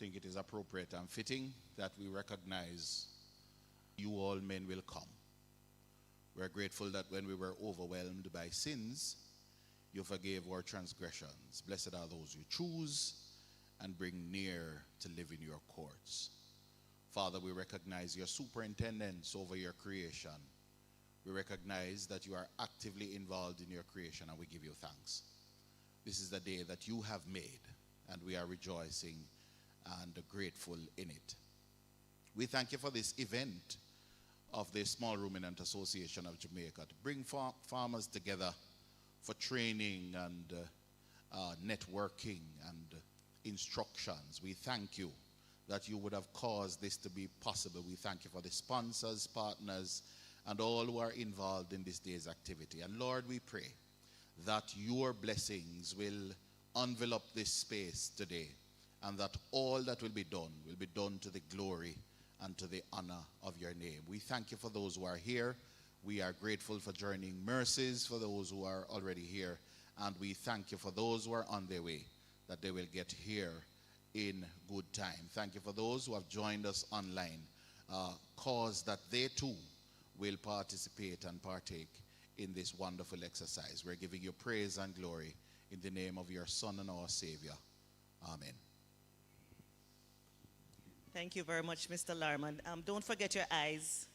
think it is appropriate and fitting that we recognize you all men will come. We're grateful that when we were overwhelmed by sins, you forgave our transgressions. Blessed are those you choose and bring near to live in your courts. Father, we recognize your superintendence over your creation. We recognize that you are actively involved in your creation, and we give you thanks. This is the day that you have made, and we are rejoicing and grateful in it. We thank you for this event of the Small Ruminant Association of Jamaica to bring farmers together for training and networking and instructions. We thank you that you would have caused this to be possible. We thank you for the sponsors, partners, and all who are involved in this day's activity. And Lord, we pray that your blessings will envelop this space today, and that all that will be done to the glory and to the honor of your name. We thank you for those who are here. We are grateful for journeying mercies for those who are already here. And we thank you for those who are on their way, that they will get here in good time. Thank you for those who have joined us online. Cause that they too will participate and partake in this wonderful exercise. We're giving you praise and glory in the name of your Son and our Savior. Amen. Thank you very much, Mr. Larman. Don't forget your eyes,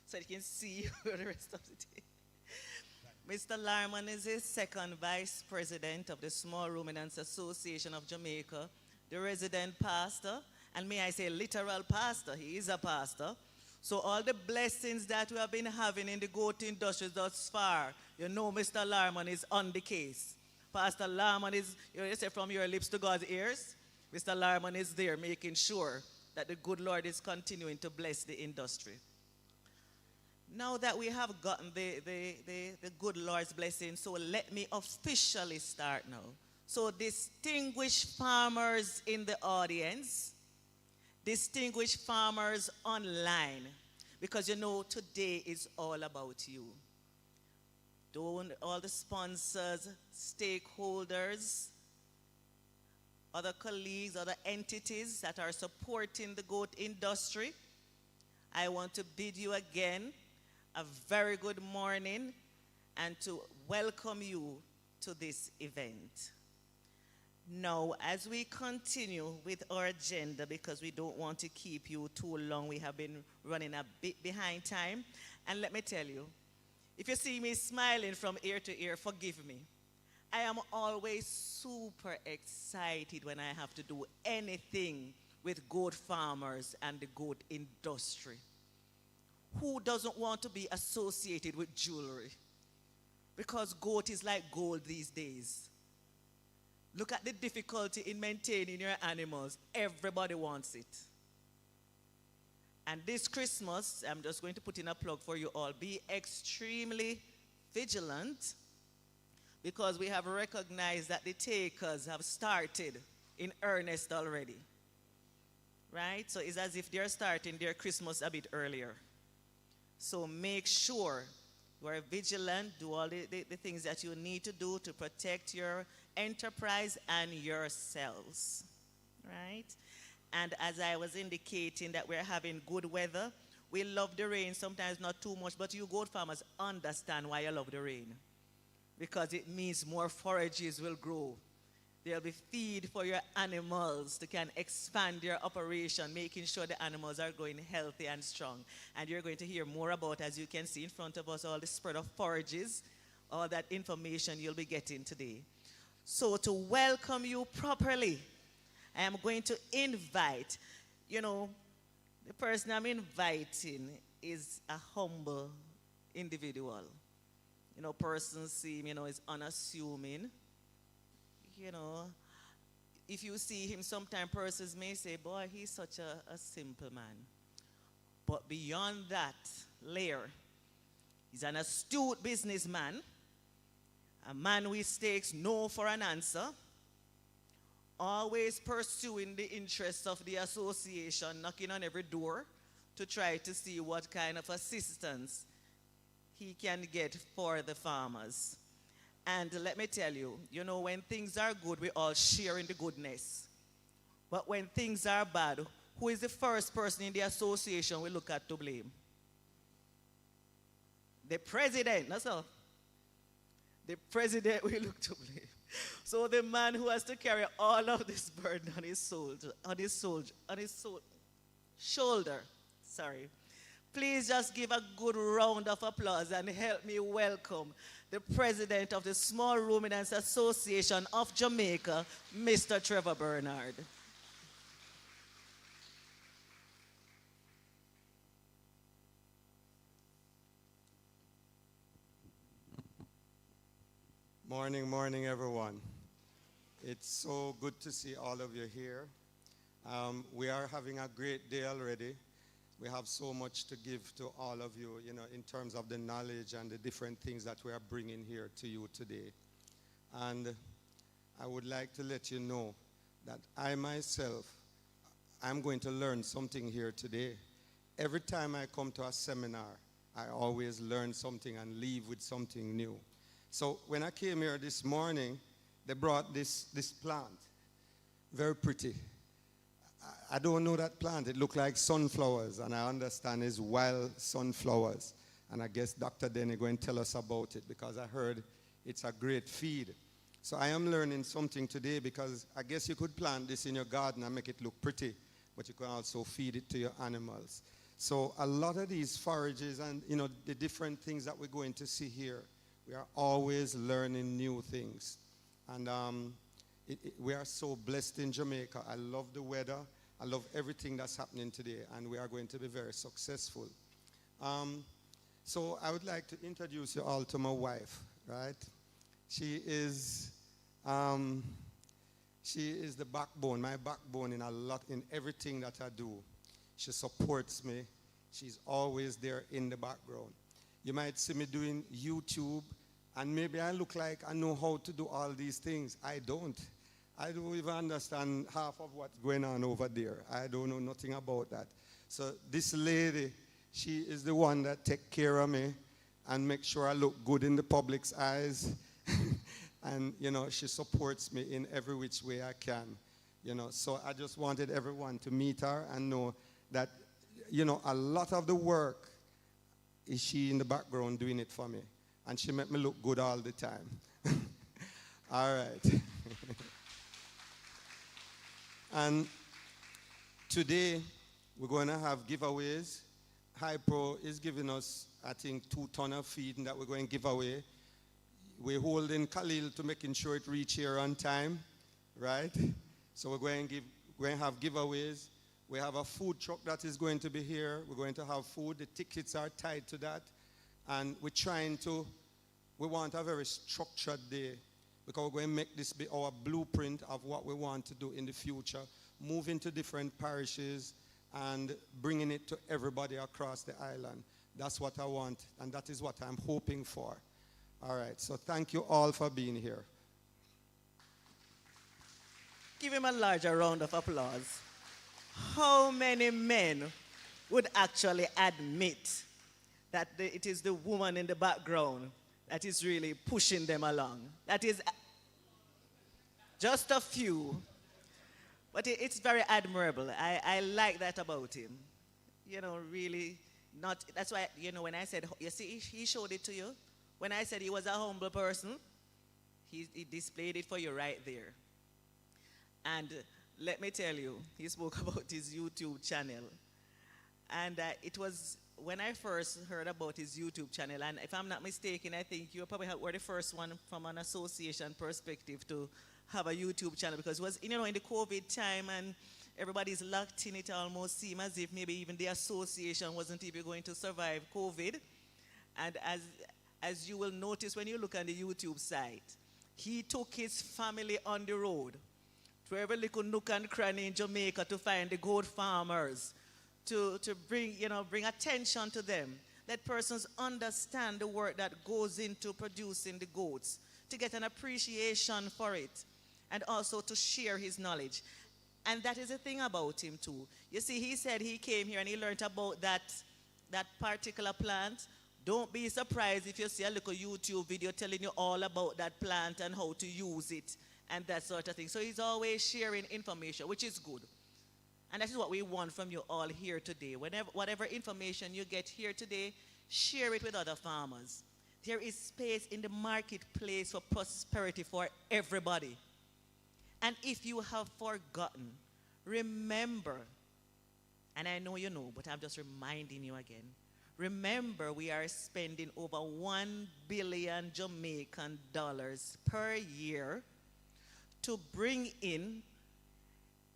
so you can see for the rest of the day. Mr. Larman is the second vice president of the Small Ruminants Association of Jamaica, the resident pastor, and may I say literal pastor. He is a pastor. So all the blessings that we have been having in the goat industry thus far, you know Mr. Larman is on the case. Pastor Larman is, you say from your lips to God's ears, Mr. Larman is there making sure that the good Lord is continuing to bless the industry. Now that we have gotten the good Lord's blessing, so let me officially start now. So distinguished farmers in the audience, distinguished farmers online, because you know today is all about you. All the sponsors, stakeholders, other colleagues, other entities that are supporting the goat industry, I want to bid you again a very good morning and to welcome you to this event. Now, as we continue with our agenda, because we don't want to keep you too long, we have been running a bit behind time, and let me tell you, if you see me smiling from ear to ear, forgive me. I am always super excited when I have to do anything with goat farmers and the goat industry. Who doesn't want to be associated with jewelry? Because goat is like gold these days. Look at the difficulty in maintaining your animals. Everybody wants it. And this Christmas, I'm just going to put in a plug for you all. Be extremely vigilant, because we have recognized that the takers have started in earnest already. Right? So it's as if they're starting their Christmas a bit earlier. So make sure you are vigilant, do all the things that you need to do to protect your enterprise and yourselves. Right? And as I was indicating that we're having good weather, we love the rain, sometimes not too much, but you goat farmers understand why you love the rain. Because it means more forages will grow. There'll be feed for your animals to can expand your operation, making sure the animals are growing healthy and strong. And you're going to hear more about, as you can see in front of us, all the spread of forages, all that information you'll be getting today. So to welcome you properly, I am going to invite, the person I'm inviting is a humble individual. Persons see him, is unassuming. If you see him, sometimes persons may say, boy, he's such a simple man. But beyond that layer, he's an astute businessman, a man with takes no for an answer, always pursuing the interests of the association, knocking on every door to try to see what kind of assistance he can get for the farmers. And let me tell you, when things are good, we all share in the goodness. But when things are bad, who is the first person in the association we look at to blame? The president, that's all. The president we look to blame. So the man who has to carry all of this burden on his shoulder. Sorry. Please just give a good round of applause and help me welcome the president of the Small Ruminants Association of Jamaica, Mr. Trevor Bernard. Morning, morning, everyone. It's so good to see all of you here. We are having a great day already. We have so much to give to all of you, in terms of the knowledge and the different things that we are bringing here to you today. And I would like to let you know that I myself, I'm going to learn something here today. Every time I come to a seminar, I always learn something and leave with something new. So when I came here this morning, they brought this plant, very pretty. I don't know that plant. It looked like sunflowers, and I understand it's wild sunflowers. And I guess Dr. Denny going to tell us about it because I heard it's a great feed. So I am learning something today because I guess you could plant this in your garden and make it look pretty, but you can also feed it to your animals. So a lot of these forages and, the different things that we're going to see here, we are always learning new things. And we are so blessed in Jamaica. I love the weather. I love everything that's happening today. And we are going to be very successful. So I would like to introduce you all to my wife, right? She is the backbone, my backbone in everything that I do. She supports me. She's always there in the background. You might see me doing YouTube, and maybe I look like I know how to do all these things. I don't. I don't even understand half of what's going on over there. I don't know nothing about that. So this lady, she is the one that takes care of me and makes sure I look good in the public's eyes. And, she supports me in every which way I can. So I just wanted everyone to meet her and know that, a lot of the work is she in the background doing it for me. And she make me look good all the time. All right. And today, we're going to have giveaways. Hypro is giving us, I think, 2 tons of feed that we're going to give away. We're holding Khalil to making sure it reach here on time, right? So we're going to have giveaways. We have a food truck that is going to be here. We're going to have food. The tickets are tied to that. And we want a very structured day because we're going to make this be our blueprint of what we want to do in the future, moving to different parishes and bringing it to everybody across the island. That's what I want, and that is what I'm hoping for. All right, so thank you all for being here. Give him a larger round of applause. How many men would actually admit that it is the woman in the background that is really pushing them along? That is just a few. But it's very admirable. I like that about him. Really not. That's why, when I said, you see, he showed it to you. When I said he was a humble person, he displayed it for you right there. And let me tell you, he spoke about his YouTube channel. And it was when I first heard about his YouTube channel, and if I'm not mistaken, I think you probably were the first one from an association perspective to have a YouTube channel, because it was, in the COVID time and everybody's locked in, it almost seemed as if maybe even the association wasn't even going to survive COVID. And as you will notice when you look on the YouTube site, he took his family on the road to every little nook and cranny in Jamaica to find the goat farmers, to bring attention to them. Let persons understand the work that goes into producing the goats, to get an appreciation for it, and also to share his knowledge. And that is the thing about him too. You see, he said he came here and he learned about that particular plant, Don't be surprised if you see a little YouTube video telling you all about that plant and how to use it and that sort of thing. So he's always sharing information, which is good. And that is what we want from you all here today. Whatever information you get here today, share it with other farmers. There is space in the marketplace for prosperity for everybody. And if you have forgotten, remember, and I know you know, but I'm just reminding you again. Remember, we are spending over 1 billion Jamaican dollars per year to bring in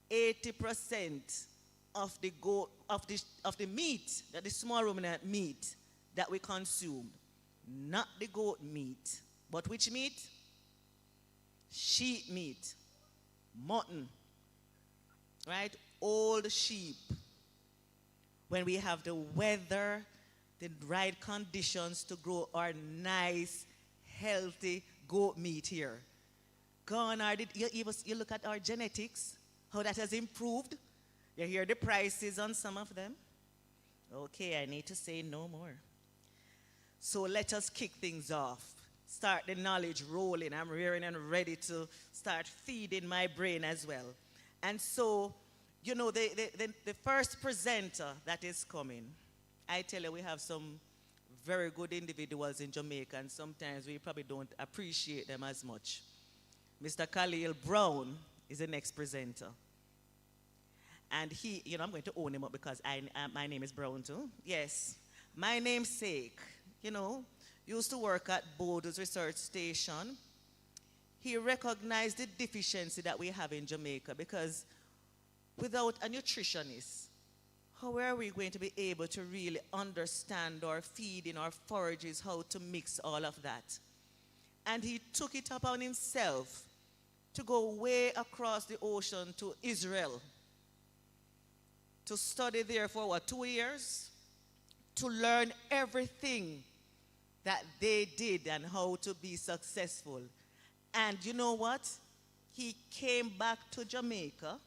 80% of the meat, that the small ruminant meat that we consume. Not the goat meat, but which meat? Sheep meat, mutton, right? Old sheep. When we have the weather, the right conditions to grow our nice, healthy goat meat here. Gone are you look at our genetics, how that has improved. You hear the prices on some of them. Okay, I need to say no more. So let us kick things off. Start the knowledge rolling. I'm rearing and ready to start feeding my brain as well. And so, you know, the first presenter that is coming, I tell you, we have some very good individuals in Jamaica, and sometimes we probably don't appreciate them as much. Mr. Khalil Brown is the next presenter. And he, you know, I'm going to own him up because my name is Brown too. Yes, my namesake, you know, used to work at Bode's Research Station. He recognized the deficiency that we have in Jamaica, because without a nutritionist, how are we going to be able to really understand our feeding, our forages, how to mix all of that? And he took it upon himself to go way across the ocean to Israel, to study there for 2 years, to learn everything that they did and how to be successful. And you know what? He came back to Jamaica,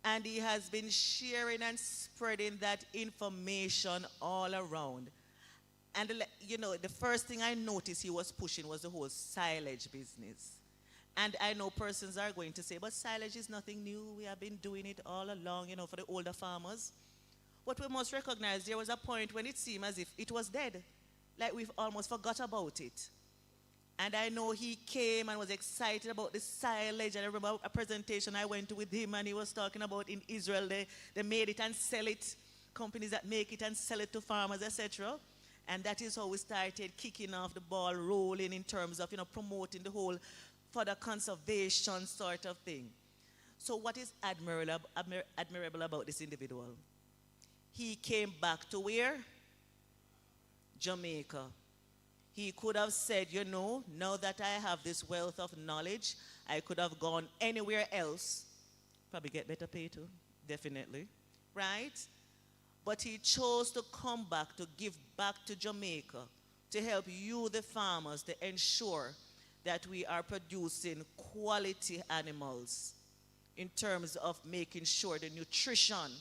and he has been sharing and spreading that information all around. And you know, the first thing I noticed he was pushing was the whole silage business. And I know persons are going to say, but silage is nothing new. We have been doing it all along, you know, for the older farmers. But we must recognize there was a point when it seemed as if it was dead. Like we've almost forgot about it. And I know he came and was excited about the silage. And I remember a presentation I went to with him, and he was talking about in Israel, they made it and sell it. Companies that make it and sell it to farmers, etc. And that is how we started kicking off the ball rolling in terms of, you know, promoting the whole further conservation sort of thing. So what is admirable about this individual? He came back to where? Jamaica. He could have said, you know, now that I have this wealth of knowledge, I could have gone anywhere else. Probably get better pay too, definitely, right? But he chose to come back, to give back to Jamaica, to help you, the farmers, to ensure that we are producing quality animals in terms of making sure the nutrition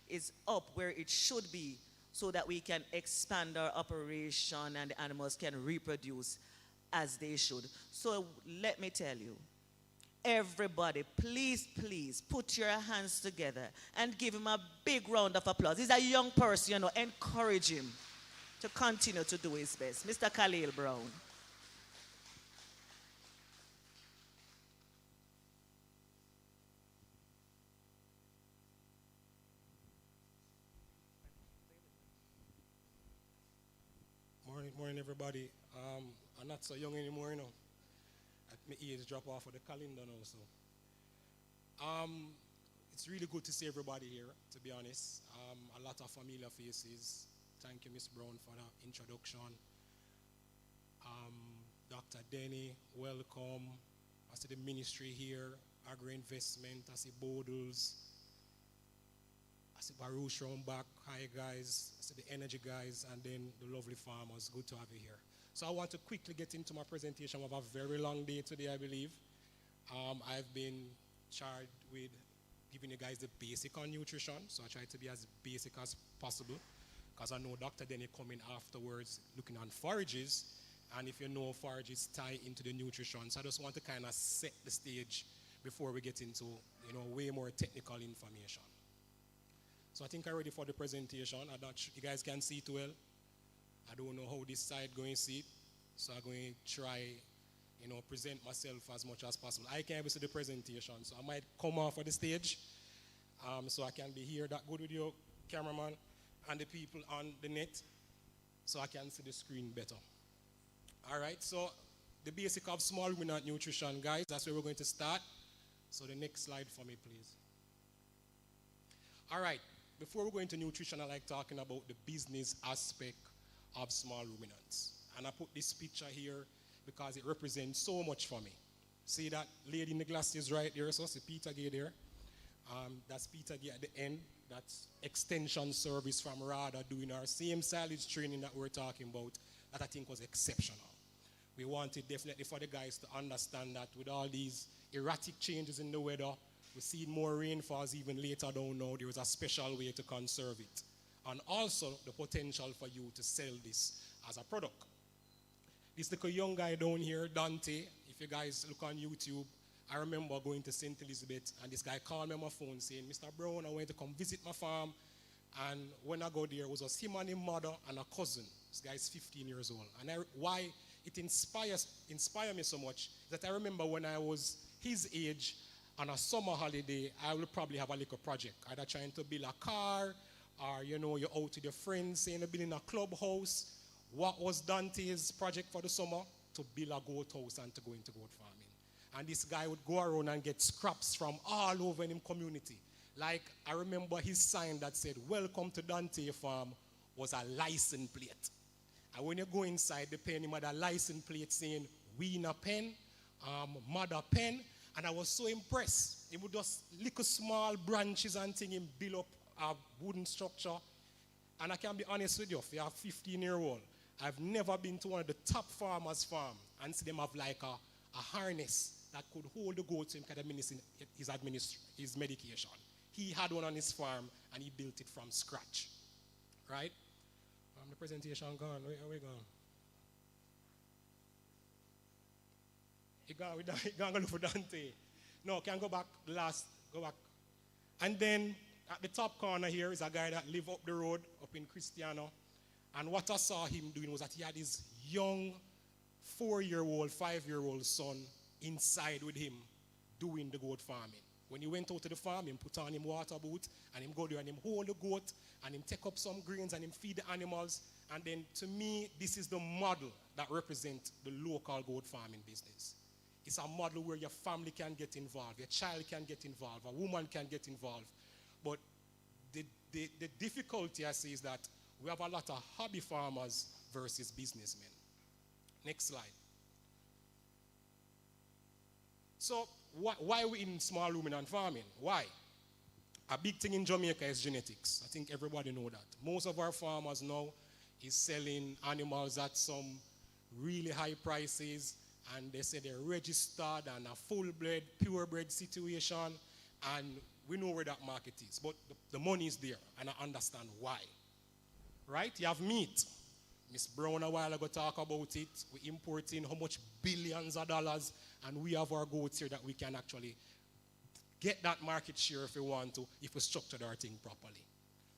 is up where it should be, so that we can expand our operation and the animals can reproduce as they should. So let me tell you, everybody, please, please put your hands together and give him a big round of applause. He's a young person, you know, encourage him to continue to do his best. Mr. Khalil Brown. Morning, everybody. I'm not so young anymore, you know. My age drop off of the calendar now, so. It's really good to see everybody here, to be honest. A lot of familiar faces. Thank you, Miss Brown, for the introduction. Dr. Denny, welcome. I see the ministry here, agro-investment, I see Bodles. I see Baruch round back. Hi, guys. I see the energy guys, and then the lovely farmers. Good to have you here. So I want to quickly get into my presentation. We have a very long day today, I believe. I've been charged with giving you guys the basic on nutrition, so I try to be as basic as possible. because I know Dr. Denny coming afterwards looking on forages, and if you know, forages tie into the nutrition. So I just want to kind of set the stage before we get into, way more technical information. So I think I'm ready for the presentation. I'm not sure you guys can see it well. I don't know how this side going to see it, so I'm going to try, present myself as much as possible. I can't even see the presentation, so I might come off of the stage, so I can be here that good with your cameraman and the people on the net, so I can see the screen better. All right, so the basic of small ruminant nutrition, guys, that's where we're going to start. So the next slide for me, please. All right, before we go into nutrition, I like talking about the business aspect of small ruminants. And I put this picture here because it represents so much for me. See that lady in the glasses right there? So see Peter Gay there. That's Peter Gay at the end. That's extension service from RADA doing our same silage training that we're talking about that I think was exceptional. We wanted definitely for the guys to understand that with all these erratic changes in the weather, we see more rainfalls even later down now. There is a special way to conserve it. And also the potential for you to sell this as a product. This little young guy down here, Dante, if you guys look on YouTube, I remember going to St. Elizabeth and this guy called me on my phone saying, Mr. Brown, I went to come visit my farm. And when I go there, it was just him and his mother and a cousin. This guy is 15 years old. And why it inspired me so much that I remember when I was his age on a summer holiday, I will probably have a little project, either trying to build a car or, you're out with your friends, saying to build in a clubhouse. What was Dante's project for the summer? To build a goat house and to go into goat farming. And this guy would go around and get scraps from all over in his community. Like, I remember his sign that said, "Welcome to Dante Farm," was a license plate. And when you go inside, they paint him with a license plate saying, "Weena pen, mother pen." And I was so impressed. He would just little small branches and thing him build up a wooden structure. And I can be honest with you, if you're a 15-year-old, I've never been to one of the top farmers' farm and see them have like a harness that could hold the goat so he can administer his medication. He had one on his farm and he built it from scratch. Right? The presentation gone. Where are we going? He gone go look for Dante. No, can go back go back. And then at the top corner here is a guy that live up the road up in Cristiano. And what I saw him doing was that he had his young 4-year-old, 5-year-old son inside with him doing the goat farming. When he went out to the farm, he put on him water boot and him go there and him hold the goat and him take up some grains and him feed the animals. And then to me, this is the model that represents the local goat farming business. It's a model where your family can get involved, your child can get involved, a woman can get involved. But the difficulty I see is that we have a lot of hobby farmers versus businessmen. Next slide. So why are we in small ruminant farming? Why? A big thing in Jamaica is genetics. I think everybody know that. Most of our farmers now is selling animals at some really high prices, and they say they're registered and a full-bred, purebred situation, and we know where that market is. But the money is there, and I understand why. Right? You have meat. Miss Brown a while ago talk about it. We import in how much billions of dollars, and we have our goats here that we can actually get that market share if we want to, if we structure our thing properly.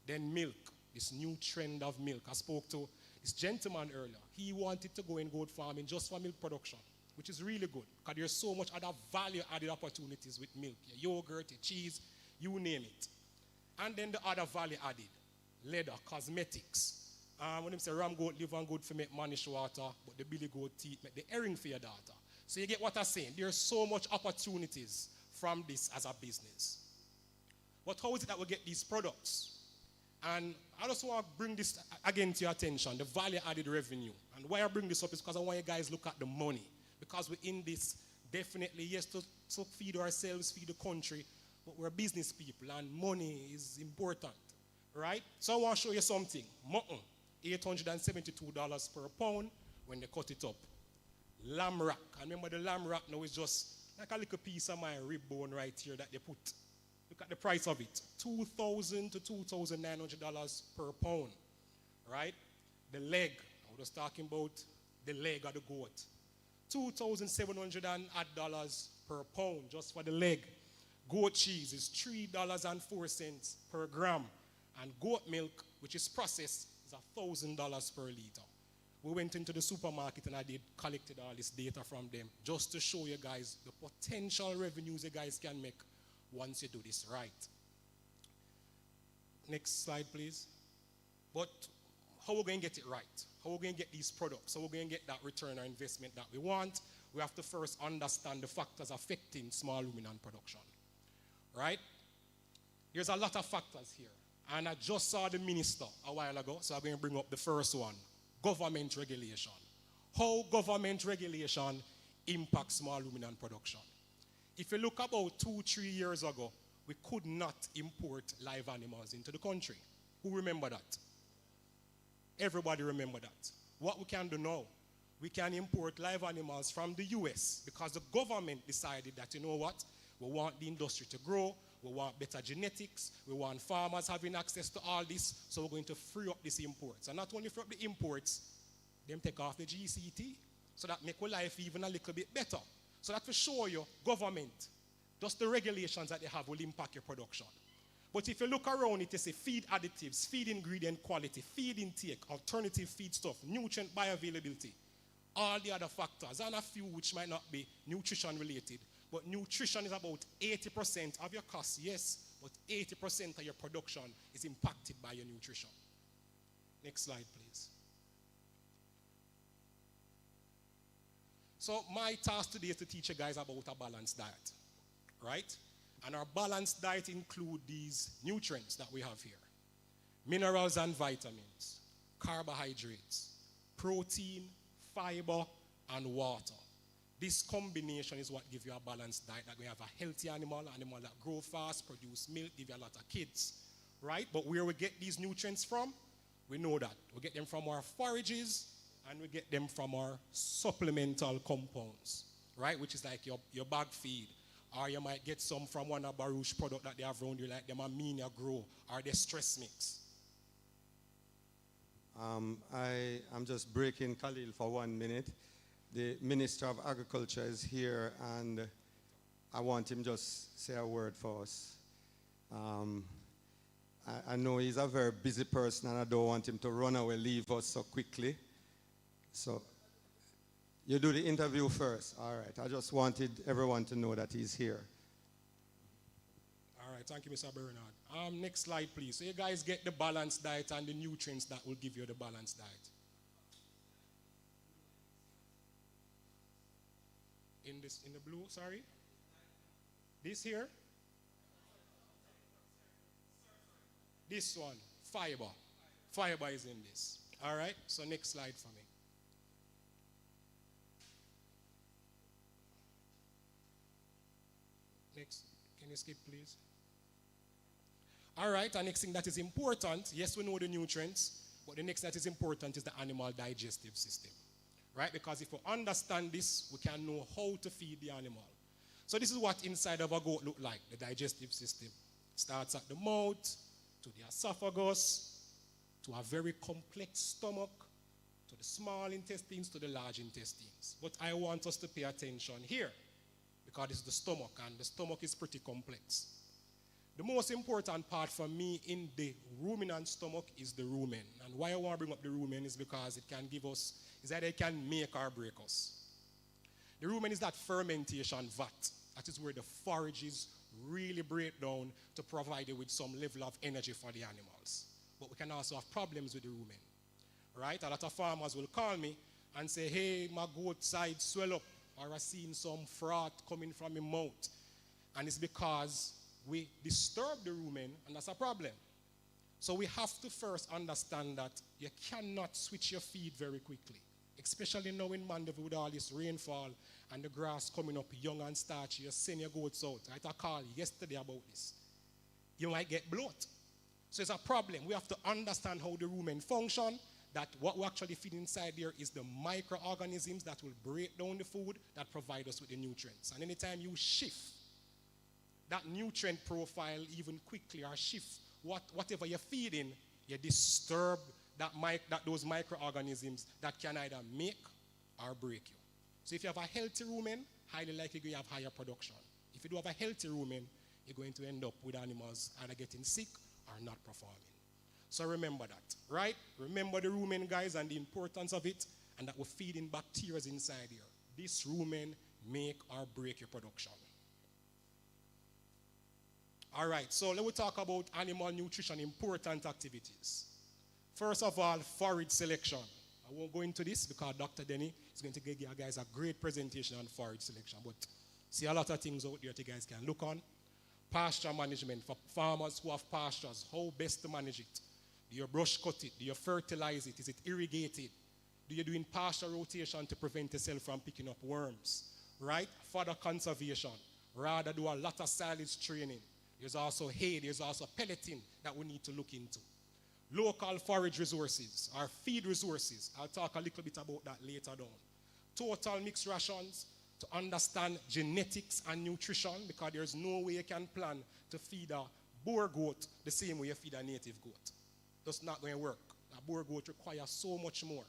Then milk, this new trend of milk. I spoke to this gentleman earlier. He wanted to go in goat farming just for milk production, which is really good, because there's so much other value-added opportunities with milk. Your yogurt, your cheese, you name it. And then the other value-added, leather, cosmetics. When they say ram goat liver and good for make manish water, but the billy goat teeth make the herring for your daughter. So you get what I'm saying? There's so much opportunities from this as a business. But how is it that we get these products? And I just want to bring this again to your attention, the value-added revenue. And why I bring this up is because I want you guys to look at the money. Because we're in this, definitely, yes, to feed ourselves, feed the country, but we're business people and money is important, right? So I want to show you something. Mutton, $872 per pound when they cut it up. Lamb rack, I remember the lamb rack now is just like a little piece of my rib bone right here that they put. Look at the price of it, $2,000 to $2,900 per pound. right? The leg, I was talking about the leg of the goat. $2,700 per pound just for the leg. Goat cheese is $3.04 per gram. And goat milk, which is processed, is $1,000 per liter. We went into the supermarket and I collected all this data from them just to show you guys the potential revenues you guys can make once you do this right. Next slide, please. But how are we going to get it right? How are we going to get these products? How are we going to get that return on investment that we want? We have to first understand the factors affecting small ruminant production, right? There's a lot of factors here. And I just saw the minister a while ago, so I'm going to bring up the first one, government regulation. How government regulation impacts small ruminant production. If you look about 2-3 years ago, we could not import live animals into the country. Who remember that? Everybody remember that. What we can do now, we can import live animals from the US because the government decided that, you know what, we want the industry to grow, we want better genetics, we want farmers having access to all this, so we're going to free up these imports. And not only free up the imports, them take off the GCT, so that make our life even a little bit better. So that will show you government, just the regulations that they have will impact your production. But if you look around it, you see feed additives, feed ingredient quality, feed intake, alternative feed stuff, nutrient bioavailability, all the other factors, and a few which might not be nutrition related. But nutrition is about 80% of your cost, yes, but 80% of your production is impacted by your nutrition. Next slide, please. So my task today is to teach you guys about a balanced diet, right? And our balanced diet include these nutrients that we have here. Minerals and vitamins, carbohydrates, protein, fiber, and water. This combination is what gives you a balanced diet, that we have a healthy animal that grow fast, produce milk, give you a lot of kids, right? But where we get these nutrients from, we know that. We get them from our forages, and we get them from our supplemental compounds, right? Which is like your bag feed. Or you might get some from one of Baruch product that they have around you, like them Amenia Grow, or the stress mix. I'm just breaking Khalil for 1 minute. The Minister of Agriculture is here, and I want him just say a word for us. I know he's a very busy person, and I don't want him to run away, leave us so quickly. So you do the interview first. All right. I just wanted everyone to know that he's here. All right. Thank you, Mr. Bernard. Next slide, please. So you guys get the balanced diet and the nutrients that will give you the balanced diet. In the blue, sorry? This here? This one, fiber. Fiber is in this. All right, so next slide for me. Next, can you skip, please? All right, the next thing that is important, yes, we know the nutrients, but the next that is important is the animal digestive system, right? Because if we understand this, we can know how to feed the animal. So this is what inside of a goat look like, the digestive system. Starts at the mouth, to the esophagus, to a very complex stomach, to the small intestines, to the large intestines. But I want us to pay attention here, because it's the stomach, and the stomach is pretty complex. The most important part for me in the ruminant stomach is the rumen. And why I want to bring up the rumen is because it can give us, is that it can make or break us. The rumen is that fermentation vat. That is where the forages really break down to provide you with some level of energy for the animals. But we can also have problems with the rumen, right? A lot of farmers will call me and say, hey, my goat side swell up, or I've seen some froth coming from my mouth. And it's because we disturb the rumen, and that's a problem. So we have to first understand that you cannot switch your feed very quickly, especially now in Mandeville with all this rainfall and the grass coming up young and starchy. You send your goats out. Right? I called yesterday about this. You might get bloat. So it's a problem. We have to understand how the rumen function, that what we actually feed inside there is the microorganisms that will break down the food that provide us with the nutrients. And anytime you shift that nutrient profile even quickly, or shift whatever you're feeding, you disturb those microorganisms that can either make or break you. So if you have a healthy rumen, highly likely you have higher production. If you do have a healthy rumen, you're going to end up with animals either getting sick or not performing. So remember that, right? Remember the rumen, guys, and the importance of it, and that we're feeding bacteria inside here. This rumen make or break your production. All right, so let me talk about animal nutrition important activities. First of all, forage selection. I won't go into this because Dr. Denny is going to give you guys a great presentation on forage selection, but see a lot of things out there that you guys can look on. Pasture management for farmers who have pastures, how best to manage it. Do you brush cut it? Do you fertilize it? Is it irrigated? Do you do pasture rotation to prevent yourself from picking up worms? Right? Further conservation. Rather do a lot of silage training. There's also hay, there's also pelleting that we need to look into. Local forage resources, or feed resources. I'll talk a little bit about that later down. Total mixed rations to understand genetics and nutrition, because there's no way you can plan to feed a Boer goat the same way you feed a native goat. That's not going to work. A Boer goat requires so much more.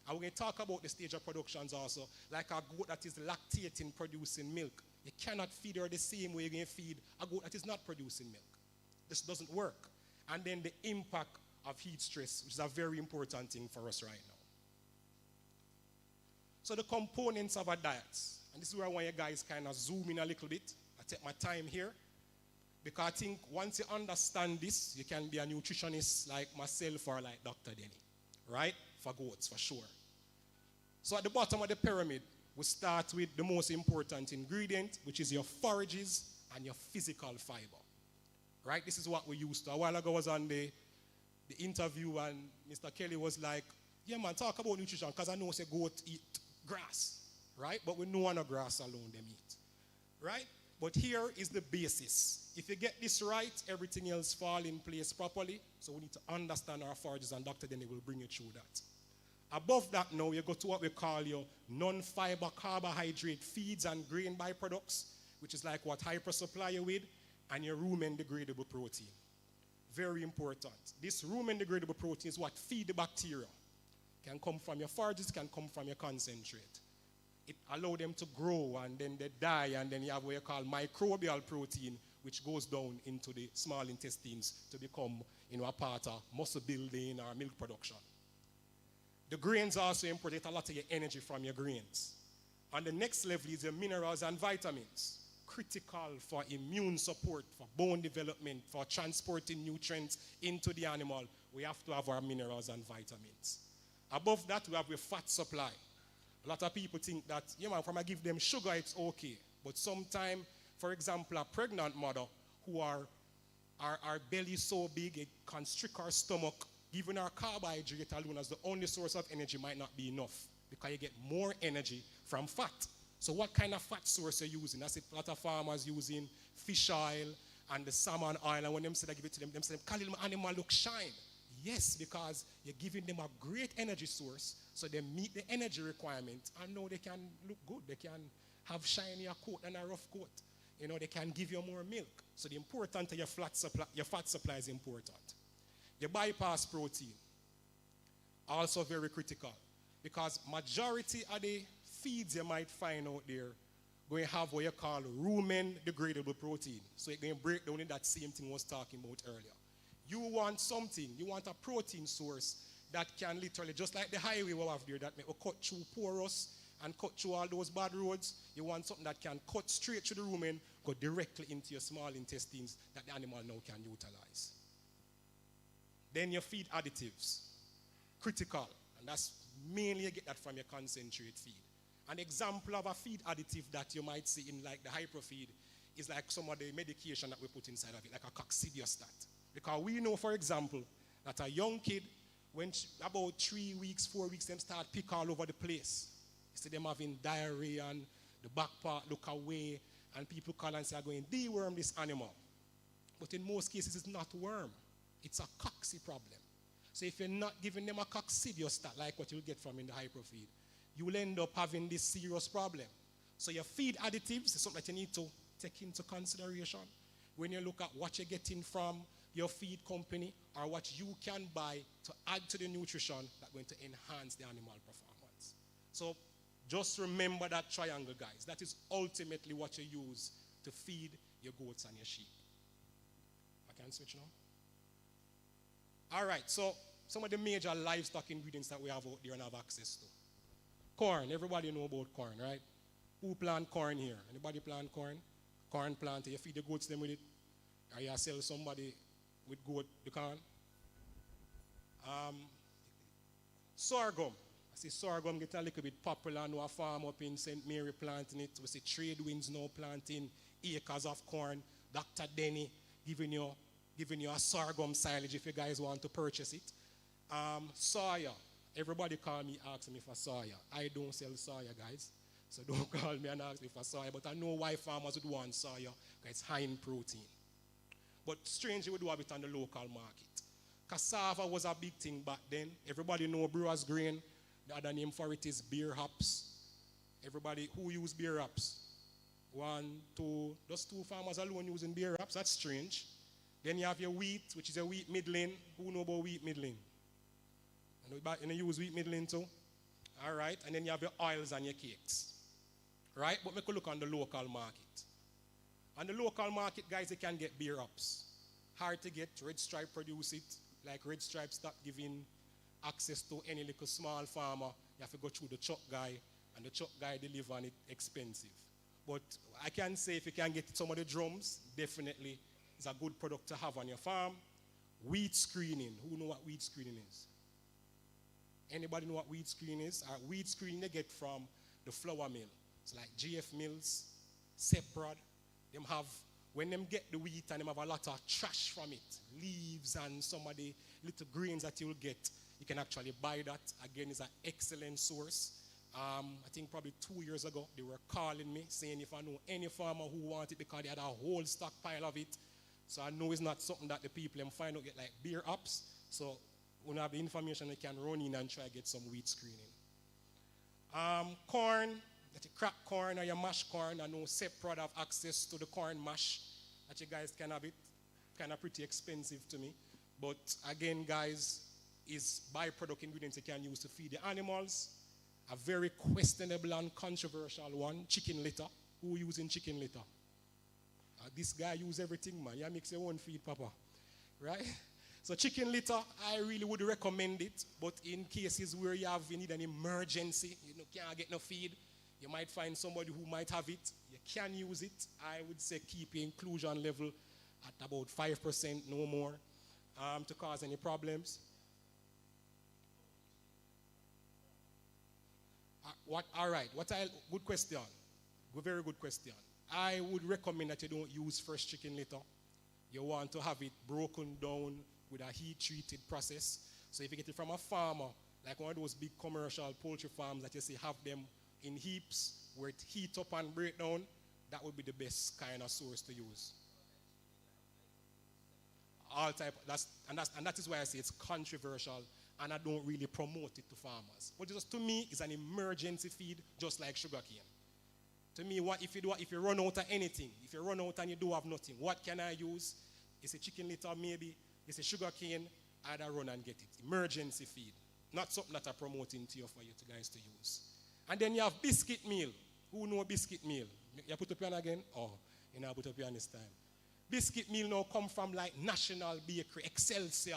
And we're going to talk about the stage of productions also, like a goat that is lactating, producing milk. You cannot feed her the same way you're going to feed a goat that is not producing milk. This doesn't work. And then the impact of heat stress, which is a very important thing for us right now. So the components of our diets, and this is where I want you guys kind of zoom in a little bit. I take my time here, because I think once you understand this, you can be a nutritionist like myself or like Dr. Denny, right? For goats, for sure. So at the bottom of the pyramid, we start with the most important ingredient, which is your forages and your physical fiber. Right? This is what we used to. A while ago I was on the interview and Mr. Kelly was like, yeah man, talk about nutrition, because I know say goat eat grass. Right? But we know on a grass alone they eat. Right? But here is the basis. If you get this right, everything else fall in place properly. So we need to understand our forages, and Dr. Denny will bring you through that. Above that now, you go to what we call your non-fiber carbohydrate feeds and grain byproducts, which is like what Hyper supply you with, and your rumen degradable protein. Very important. This rumen degradable protein is what feed the bacteria. Can come from your forages, can come from your concentrate. It allows them to grow, and then they die, and then you have what you call microbial protein, which goes down into the small intestines to become, a part of muscle building or milk production. The grains also import a lot of your energy from your grains. And the next level is your minerals and vitamins, critical for immune support, for bone development, for transporting nutrients into the animal. We have to have our minerals and vitamins. Above that, we have your fat supply. A lot of people think that, if I give them sugar, it's okay. But sometimes, for example, a pregnant mother who our belly so big, it constrict our stomach, giving our carbohydrate alone as the only source of energy might not be enough, because you get more energy from fat. So what kind of fat source are you using? I see a lot of farmers using fish oil and the salmon oil, and when them say I give it to them, say, "Khalil, my animal look shine." Yes, because you're giving them a great energy source, so they meet the energy requirement, and now they can look good. They can have shinier coat than a rough coat. They can give you more milk. So the importance of your fat supply is important. Your bypass protein, also very critical, because majority of the feeds you might find out there going to have what you call rumen degradable protein. So it's going to break down in that same thing I was talking about earlier. You want something, you want a protein source that can literally, just like the highway we have there, that may cut through porous and cut through all those bad roads. You want something that can cut straight through the rumen, go directly into your small intestines that the animal now can utilize. Then your feed additives, critical, and that's mainly you get that from your concentrate feed. An example of a feed additive that you might see in like the hyper feed is like some of the medication that we put inside of it, like a coccidiostat. Because we know, for example, that a young kid, when about 3 weeks, 4 weeks, them start pick all over the place. You see them having diarrhea and the back part look away, and people call and say, "I'm going to deworm this animal." But in most cases, it's not worm. It's a cocci problem. So if you're not giving them a coccidiostat, like what you'll get from in the hyperfeed, you will end up having this serious problem. So your feed additives is something that you need to take into consideration when you look at what you're getting from your feed company, or what you can buy to add to the nutrition that's going to enhance the animal performance. So just remember that triangle, guys. That is ultimately what you use to feed your goats and your sheep. I can switch now. All right, so some of the major livestock ingredients that we have out there and have access to. Corn, everybody know about corn, right? Who plant corn here? Anybody plant corn? Corn planter, you feed the goats them with it? Or you sell somebody with goat the corn? Sorghum. I see sorghum get a little bit popular. I know a farm up in St. Mary planting it. We see trade winds now planting acres of corn. Dr. Denny giving you a sorghum silage if you guys want to purchase it. Soya. Everybody call me, ask me for soya. I don't sell soya, guys. So don't call me and ask me for soya. But I know why farmers would want soya, because it's high in protein. But strangely, we do have it on the local market. Cassava was a big thing back then. Everybody know brewer's grain. The other name for it is beer hops. Everybody, who use beer hops? 1, 2, just 2 farmers alone using beer hops. That's strange. Then you have your wheat, which is a wheat middling. Who know about wheat middling? And you use wheat middling too? All right. And then you have your oils and your cakes. Right? But we could look on the local market. On the local market, guys, you can get beer hops. Hard to get. Red Stripe produce it. Like Red Stripe stop giving access to any little small farmer. You have to go through the truck guy, and the truck guy deliver, and it's expensive. But I can say if you can get some of the drums, definitely it's a good product to have on your farm. Weed screening. Who know what weed screening is? Anybody know what weed screening is? Weed screening they get from the flour mill. It's like GF Mills, Seprod. Them have, when them get the wheat and them have a lot of trash from it, leaves and some of the little grains that you'll get, you can actually buy that. Again, it's an excellent source. I think probably 2 years ago, they were calling me saying if I know any farmer who want it because they had a whole stockpile of it. So I know it's not something that the people them find out get like beer ups. So when I have the information, I can run in and try to get some wheat screening. Corn, that you crack corn or you mash corn. I know Seprod have access to the corn mash that you guys can have it. Kind of pretty expensive to me. But again, guys, is byproduct ingredients you can use to feed the animals. A very questionable and controversial one, chicken litter. Who using chicken litter? This guy use everything, man. You mix your own feed, Papa. Right? So chicken litter, I really would recommend it. But in cases where you need an emergency, you can't get no feed, you might find somebody who might have it. You can use it. I would say keep your inclusion level at about 5%, no more, to cause any problems. All right, good question. Very good question. I would recommend that you don't use fresh chicken litter. You want to have it broken down with a heat-treated process. So if you get it from a farmer, like one of those big commercial poultry farms that you see have them in heaps where it heat up and break down, that would be the best kind of source to use. All type, that is why I say it's controversial and I don't really promote it to farmers. But just to me, it's an emergency feed, just like sugarcane. To me, if you run out of anything, if you run out and you do have nothing, what can I use? It's a chicken litter maybe, it's a sugarcane, I'd run and get it. Emergency feed. Not something that I'm promoting to you for you guys to use. And then you have biscuit meal. Who know biscuit meal? You put up your hand again? Oh, you know, put up your hand this time. Biscuit meal now come from like National Bakery, Excelsior,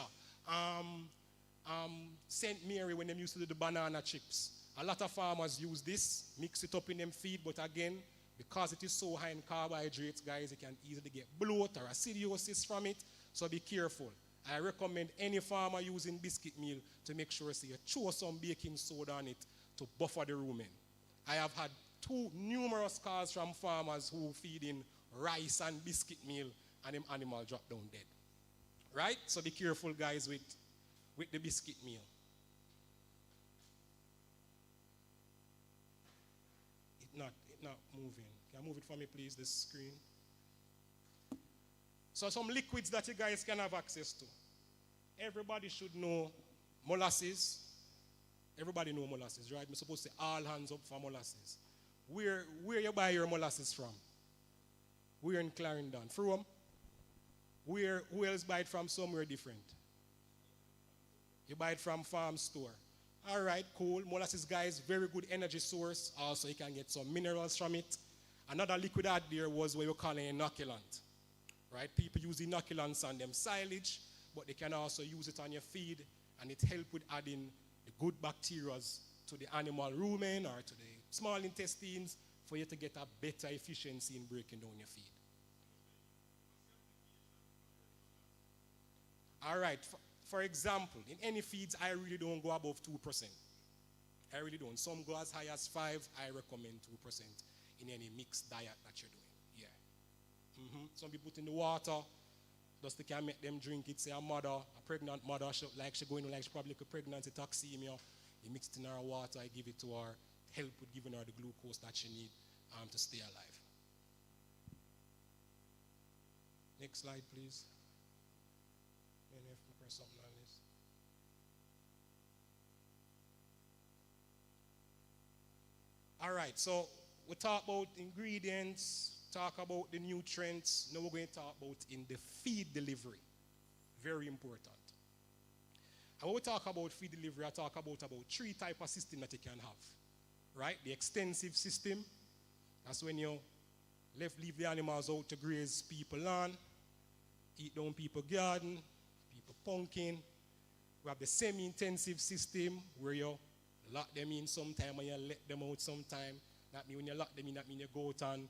St. Mary when they used to do the banana chips. A lot of farmers use this, mix it up in them feed, but again, because it is so high in carbohydrates, guys, you can easily get bloat or acidosis from it, so be careful. I recommend any farmer using biscuit meal to make sure you throw some baking soda on it to buffer the rumen. I have had numerous calls from farmers who feed in rice and biscuit meal and them animal drop down dead. Right? So be careful, guys, with the biscuit meal. It not moving. Can you move it for me, please, this screen? So some liquids that you guys can have access to. Everybody should know molasses. Everybody know molasses, right? We're supposed to say all hands up for molasses. Where you buy your molasses from? We're in Clarendon. From? Who else buy it from somewhere different? You buy it from farm store. All right, cool. Molasses, guys, very good energy source. Also, you can get some minerals from it. Another liquid out there was what you call an inoculant. Right? People use inoculants on them silage, but they can also use it on your feed, and it helps with adding the good bacteria to the animal rumen or to the small intestines for you to get a better efficiency in breaking down your feed. All right, for example, in any feeds, I really don't go above 2%. I really don't. Some go as high as 5%. I recommend 2% in any mixed diet that you're doing. Yeah. Some people put in the water, just they can make them drink it. Say a pregnant mother, she going like she probably could pregnancy toxemia. You mix it in her water, I give it to her, help with giving her the glucose that she need to stay alive. Next slide, please. And if we press something on this. All right, so we talk about ingredients, talk about the nutrients. Now we're going to talk about in the feed delivery. Very important. And when we talk about feed delivery, I talk about 3 types of system that you can have. Right? The extensive system. That's when you leave the animals out to graze people land, eat down people garden, people pumpkin. We have the semi-intensive system where you lock them in sometime and you let them out sometime. That means when you lock them in, that means you go out and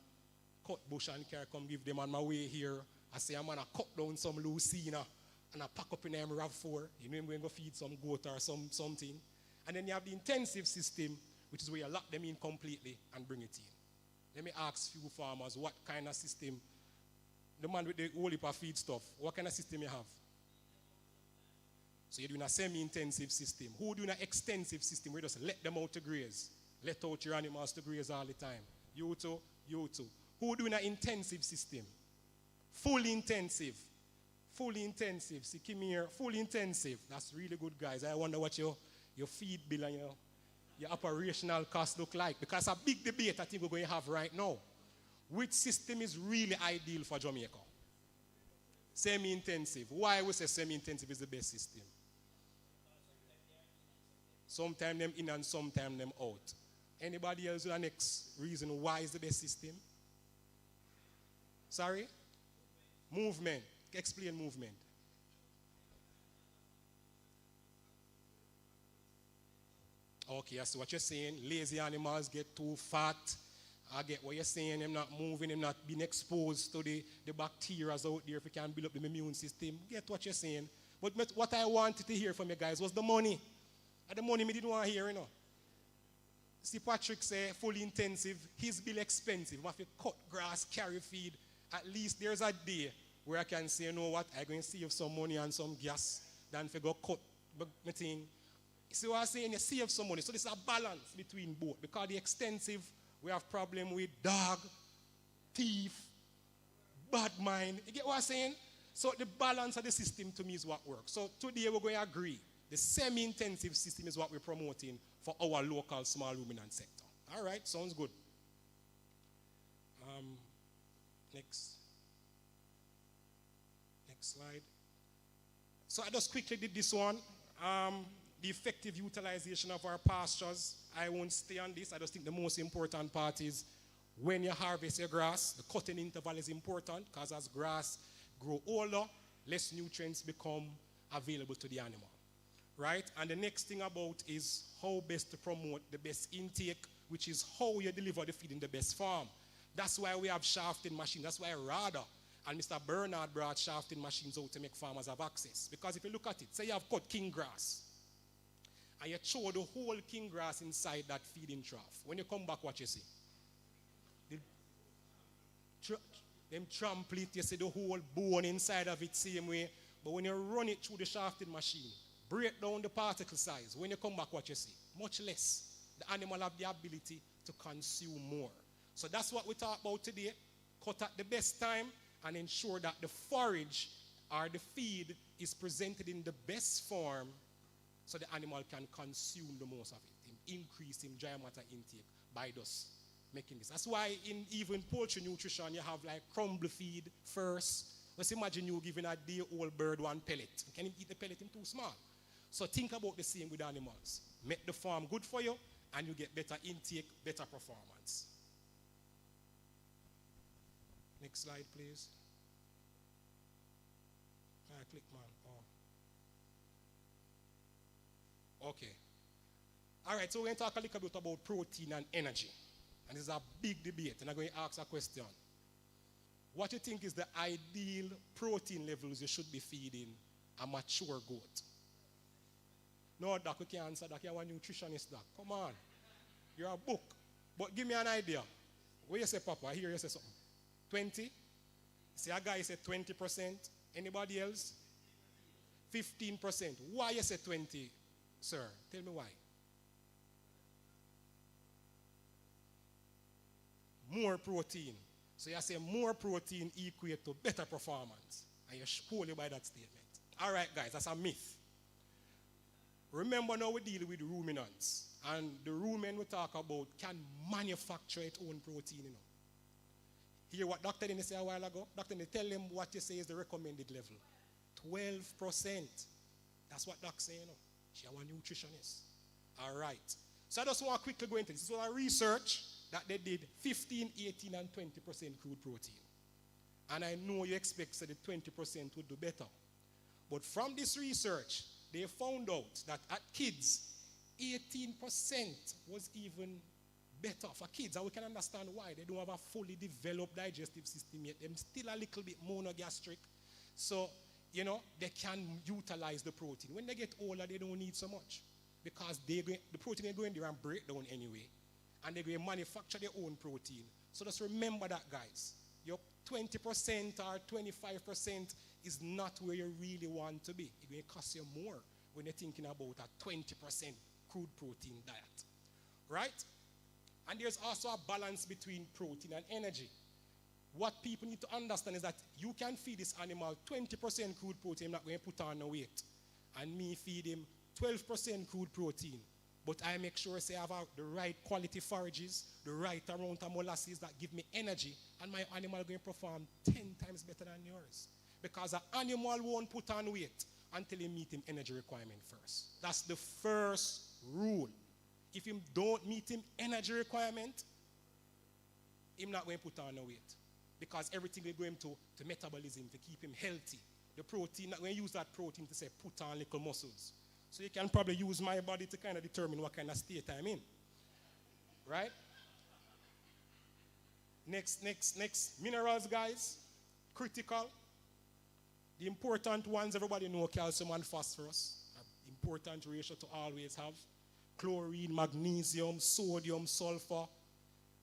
cut bush and carry come give them on my way here. I say I'm gonna cut down some lucina and I pack up in them RAV4. You know I'm going to go feed some goat or something. And then you have the intensive system, which is where you lock them in completely and bring it in. Let me ask few farmers what kind of system, the man with the whole heap of feed stuff, what kind of system you have? So you're doing a semi-intensive system. Who doing an extensive system where you just let them out to graze? Let out your animals to graze all the time. You too, you too. Who doing an intensive system? Fully intensive. Fully intensive. See, Kim here, fully intensive. That's really good, guys. I wonder what your feed bill and your operational costs look like. Because a big debate I think we're going to have right now. Which system is really ideal for Jamaica? Semi-intensive. Why we say semi-intensive is the best system? Sometimes them in and sometimes them out. Anybody else with the next reason why is the best system? Sorry? Movement. Explain movement. Okay, I see what you're saying. Lazy animals get too fat. I get what you're saying. Them not moving, them not being exposed to the bacteria out there if you can build up the immune system. Get what you're saying. But what I wanted to hear from you guys was the money. And the money me didn't want to hear, you know. See, Patrick say fully intensive, his bill expensive. If you cut grass, carry feed, at least there's a day where I can say, you know what, I'm going to save some money and some gas than if I go cut my thing. See what I'm saying? You save some money. So there's a balance between both. Because the extensive, we have problem with dog, thief, bad mind. You get what I'm saying? So the balance of the system to me is what works. So today we're going to agree. The semi-intensive system is what we're promoting for our local small ruminant sector. All right, sounds good. Next slide. So I just quickly did this one. The effective utilization of our pastures. I won't stay on this. I just think the most important part is when you harvest your grass, the cutting interval is important because as grass grow older, less nutrients become available to the animal. Right? And the next thing about is how best to promote the best intake, which is how you deliver the feed in the best form. That's why we have shafting machines. That's why Rada and Mr. Bernard brought shafting machines out to make farmers have access. Because if you look at it, say you have cut king grass, and you throw the whole king grass inside that feeding trough. When you come back, what you see? Them trample it, you see the whole bone inside of it same way. But when you run it through the shafting machine, break down the particle size. When you come back, what you see? Much less. The animal have the ability to consume more. So that's what we talk about today. Cut at the best time and ensure that the forage or the feed is presented in the best form so the animal can consume the most of it, increase in dry matter intake by just making this. That's why in even poultry nutrition you have like crumble feed first, Let's imagine you giving a day-old bird one pellet. Can he eat the pellet? Him too small. So think about the same with animals. Make the farm good for you, and you get better intake, better performance. Next slide, please. Click, man. Oh. Okay. All right, so we're going to talk a little bit about protein and energy. And this is a big debate, and I'm going to ask a question. What do you think is the ideal protein levels you should be feeding a mature goat? No, Doc, we can't answer that. You're a nutritionist, Doc. Come on. You're a book. But give me an idea. What you say, Papa? I hear you say something. 20? See, a guy said 20%. Anybody else? 15%. Why you say 20, sir? Tell me why. More protein. So you say more protein equate to better performance. And you hold you by that statement. All right, guys, that's a myth. Remember now we deal with ruminants. And the rumen we talk about can manufacture its own protein, you know. Hear what Dr. Dennis said a while ago? Dr. Dennis, tell them what you say is the recommended level. 12%. That's what Doc said, you know. She's a nutritionist. All right. So I just want to quickly go into this. This was a research that they did 15, 18, and 20% crude protein. And I know you expect that the 20% would do better. But from this research, they found out that at kids, 18% was even better for kids. And we can understand why. They don't have a fully developed digestive system yet. They're still a little bit monogastric. So, you know, they can utilize the protein. When they get older, they don't need so much. Because the protein is going there and break down anyway. And they're going to manufacture their own protein. So just remember that, guys. Your 20% or 25% is not where you really want to be. It's going to cost you more when you're thinking about a 20% crude protein diet. Right? And there's also a balance between protein and energy. What people need to understand is that you can feed this animal 20% crude protein, I'm not going to put on no weight. And me feed him 12% crude protein. But I make sure I have the right quality forages, the right amount of molasses that give me energy, and my animal is going to perform 10 times better than yours. Because an animal won't put on weight until he meets him energy requirement first. That's the first rule. If you don't meet him energy requirement, he's not going to put on no weight. Because everything is going to metabolism to keep him healthy. The protein, not going to use that protein to say put on little muscles. So you can probably use my body to kind of determine what kind of state I'm in. Right? Next. Minerals, guys. Critical. The important ones, everybody know calcium and phosphorus. Important ratio to always have. Chlorine, magnesium, sodium, sulfur.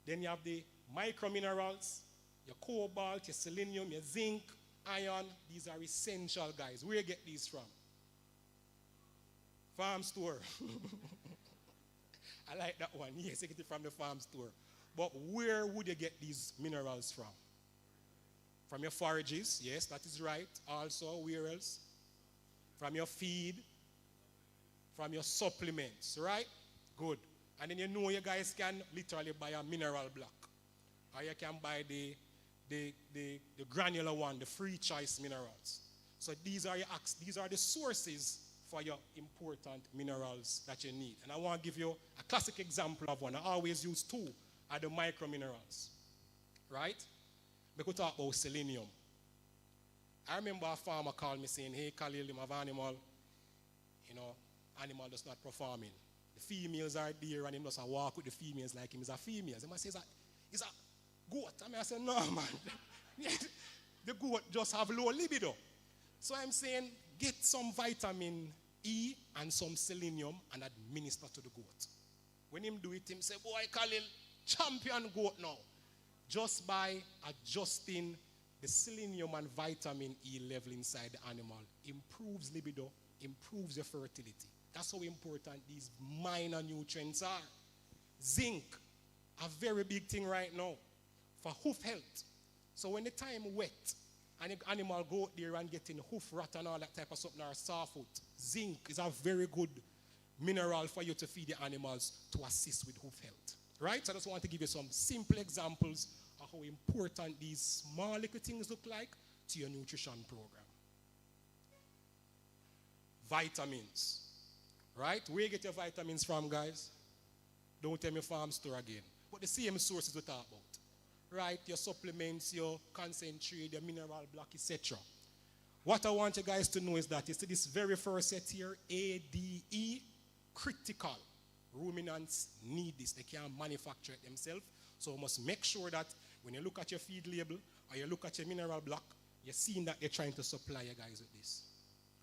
Then you have the microminerals. Your cobalt, your selenium, your zinc, iron. These are essential, guys. Where you get these from? Farm store. I like that one. Yes, you get it from the farm store. But where would you get these minerals from? From your forages. Yes, that is right. Also, where else? From your feed. From your supplements, right? Good. And then you know you guys can literally buy a mineral block. Or you can buy the granular one, the free choice minerals. So these are the sources for your important minerals that you need. And I want to give you a classic example of one. I always use two, are the microminerals. Right? We could talk about selenium. I remember a farmer called me saying, hey, Khalil, you have an animal, you know, animal is not performing. The females are there and he does a walk with the females like him is a female. And I say, is a goat? I said, no, man. The goat just have low libido. So I'm saying, get some vitamin E and some selenium and administer to the goat. When him do it, him say, boy, Khalil, champion goat now. Just by adjusting the selenium and vitamin E level inside the animal, improves libido, improves your fertility. That's how important these minor nutrients are. Zinc, a very big thing right now for hoof health. So when the time wet, and the animal go out there and getting hoof rot and all that type of something or soft foot, zinc is a very good mineral for you to feed the animals to assist with hoof health. Right? So I just want to give you some simple examples of how important these small little things look like to your nutrition program. Vitamins. Right? Where you get your vitamins from, guys? Don't tell me farm store again. But the same sources we talk about. Right? Your supplements, your concentrate, your mineral block, etc. What I want you guys to know is that you see this very first set here, ADE, critical. Ruminants need this. They can't manufacture it themselves. So you must make sure that when you look at your feed label or you look at your mineral block, you're seeing that they're trying to supply you guys with this.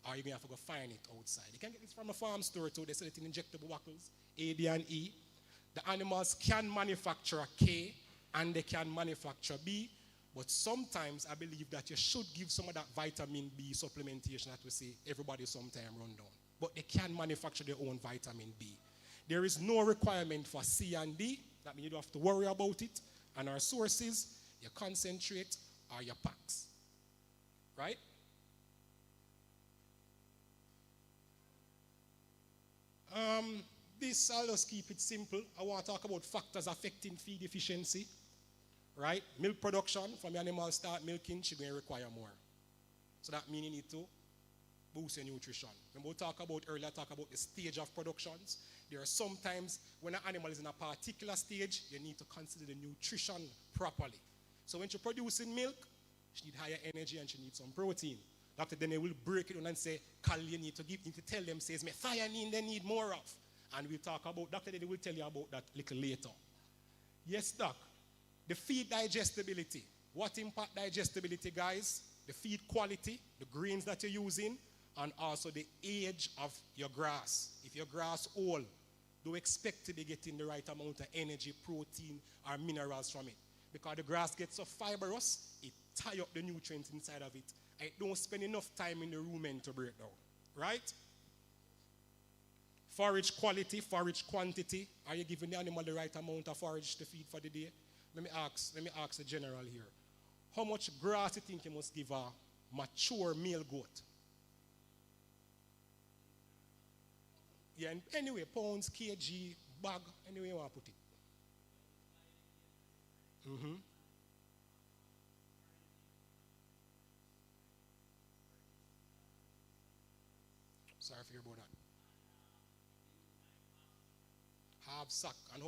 Or you're going to have to go find it outside. You can get this from a farm store too. They sell it in injectable bottles, A, D, and E. The animals can manufacture a K and they can manufacture B. But sometimes I believe that you should give some of that vitamin B supplementation that we see everybody sometime run down. But they can manufacture their own vitamin B. There is no requirement for C and D. That means you don't have to worry about it. And our sources, your concentrate or your packs. Right? This, I'll just keep it simple. I want to talk about factors affecting feed efficiency. Right? Milk production, from the animal start milking, she's going to require more. So that means you need to boost your nutrition. Remember we talked about earlier, talk about the stage of productions. There are sometimes when an animal is in a particular stage, you need to consider the nutrition properly. So when you're producing milk, she needs higher energy and she needs some protein. Doctor then they will break it down and say, Carl, you need to tell them, says, methionine they need more of. And we'll talk about, Doctor then will tell you about that little later. Yes, Doc. The feed digestibility. What impact digestibility, guys? The feed quality, the grains that you're using, and also the age of your grass. If your grass old, don't expect to be getting the right amount of energy, protein, or minerals from it. Because the grass gets so fibrous, it ties up the nutrients inside of it. And it don't spend enough time in the rumen to break down. Right? Forage quality, forage quantity. Are you giving the animal the right amount of forage to feed for the day? Let me ask the general here. How much grass do you think you must give a mature male goat? Yeah, and anyway, pounds, kg, bag, anyway you want to put it. Sorry for hear about that. Half sack. And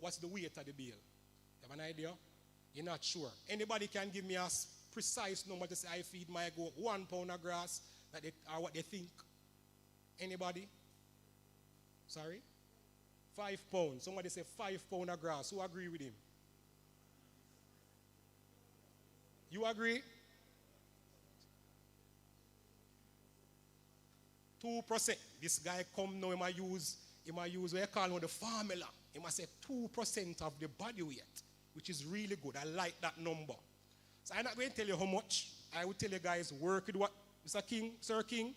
what's the weight of the bale? You have an idea? You're not sure. Anybody can give me a precise number to say I feed my goat 1 pound of grass that are what they think? Anybody? Sorry? 5 pounds. Somebody say 5 pounds of grass. Who agree with him? You agree? 2%. This guy come now, he might use what you call the formula. He must say 2% of the body weight, which is really good. I like that number. So I'm not going to tell you how much. I will tell you guys, work with what? Mr. King, Sir King?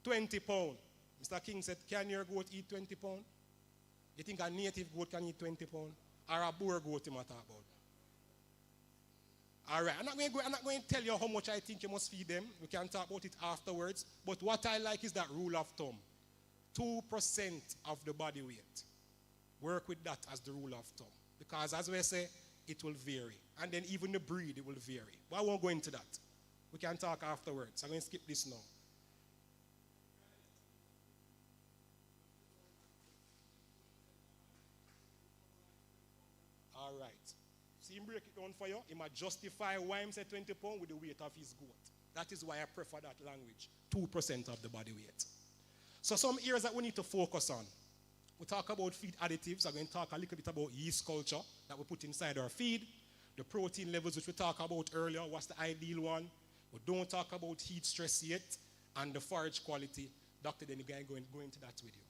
20 pounds. Mr. King said, can your goat eat 20 pounds? You think a native goat can eat 20 pounds? Or a Boer goat you might talk about? All right, I'm not going to tell you how much I think you must feed them. We can talk about it afterwards. But what I like is that rule of thumb. 2% of the body weight. Work with that as the rule of thumb. Because as we say, it will vary. And then even the breed, it will vary. But I won't go into that. We can talk afterwards. I'm going to skip this now. All right. See him break it down for you. He might justify why he said 20 pounds with the weight of his goat. That is why I prefer that language. 2% of the body weight. So some areas that we need to focus on. We talk about feed additives. I'm going to talk a little bit about yeast culture that we put inside our feed. The protein levels which we talked about earlier. What's the ideal one? We don't talk about heat stress yet. And the forage quality. Dr. Denny going to go into that with you.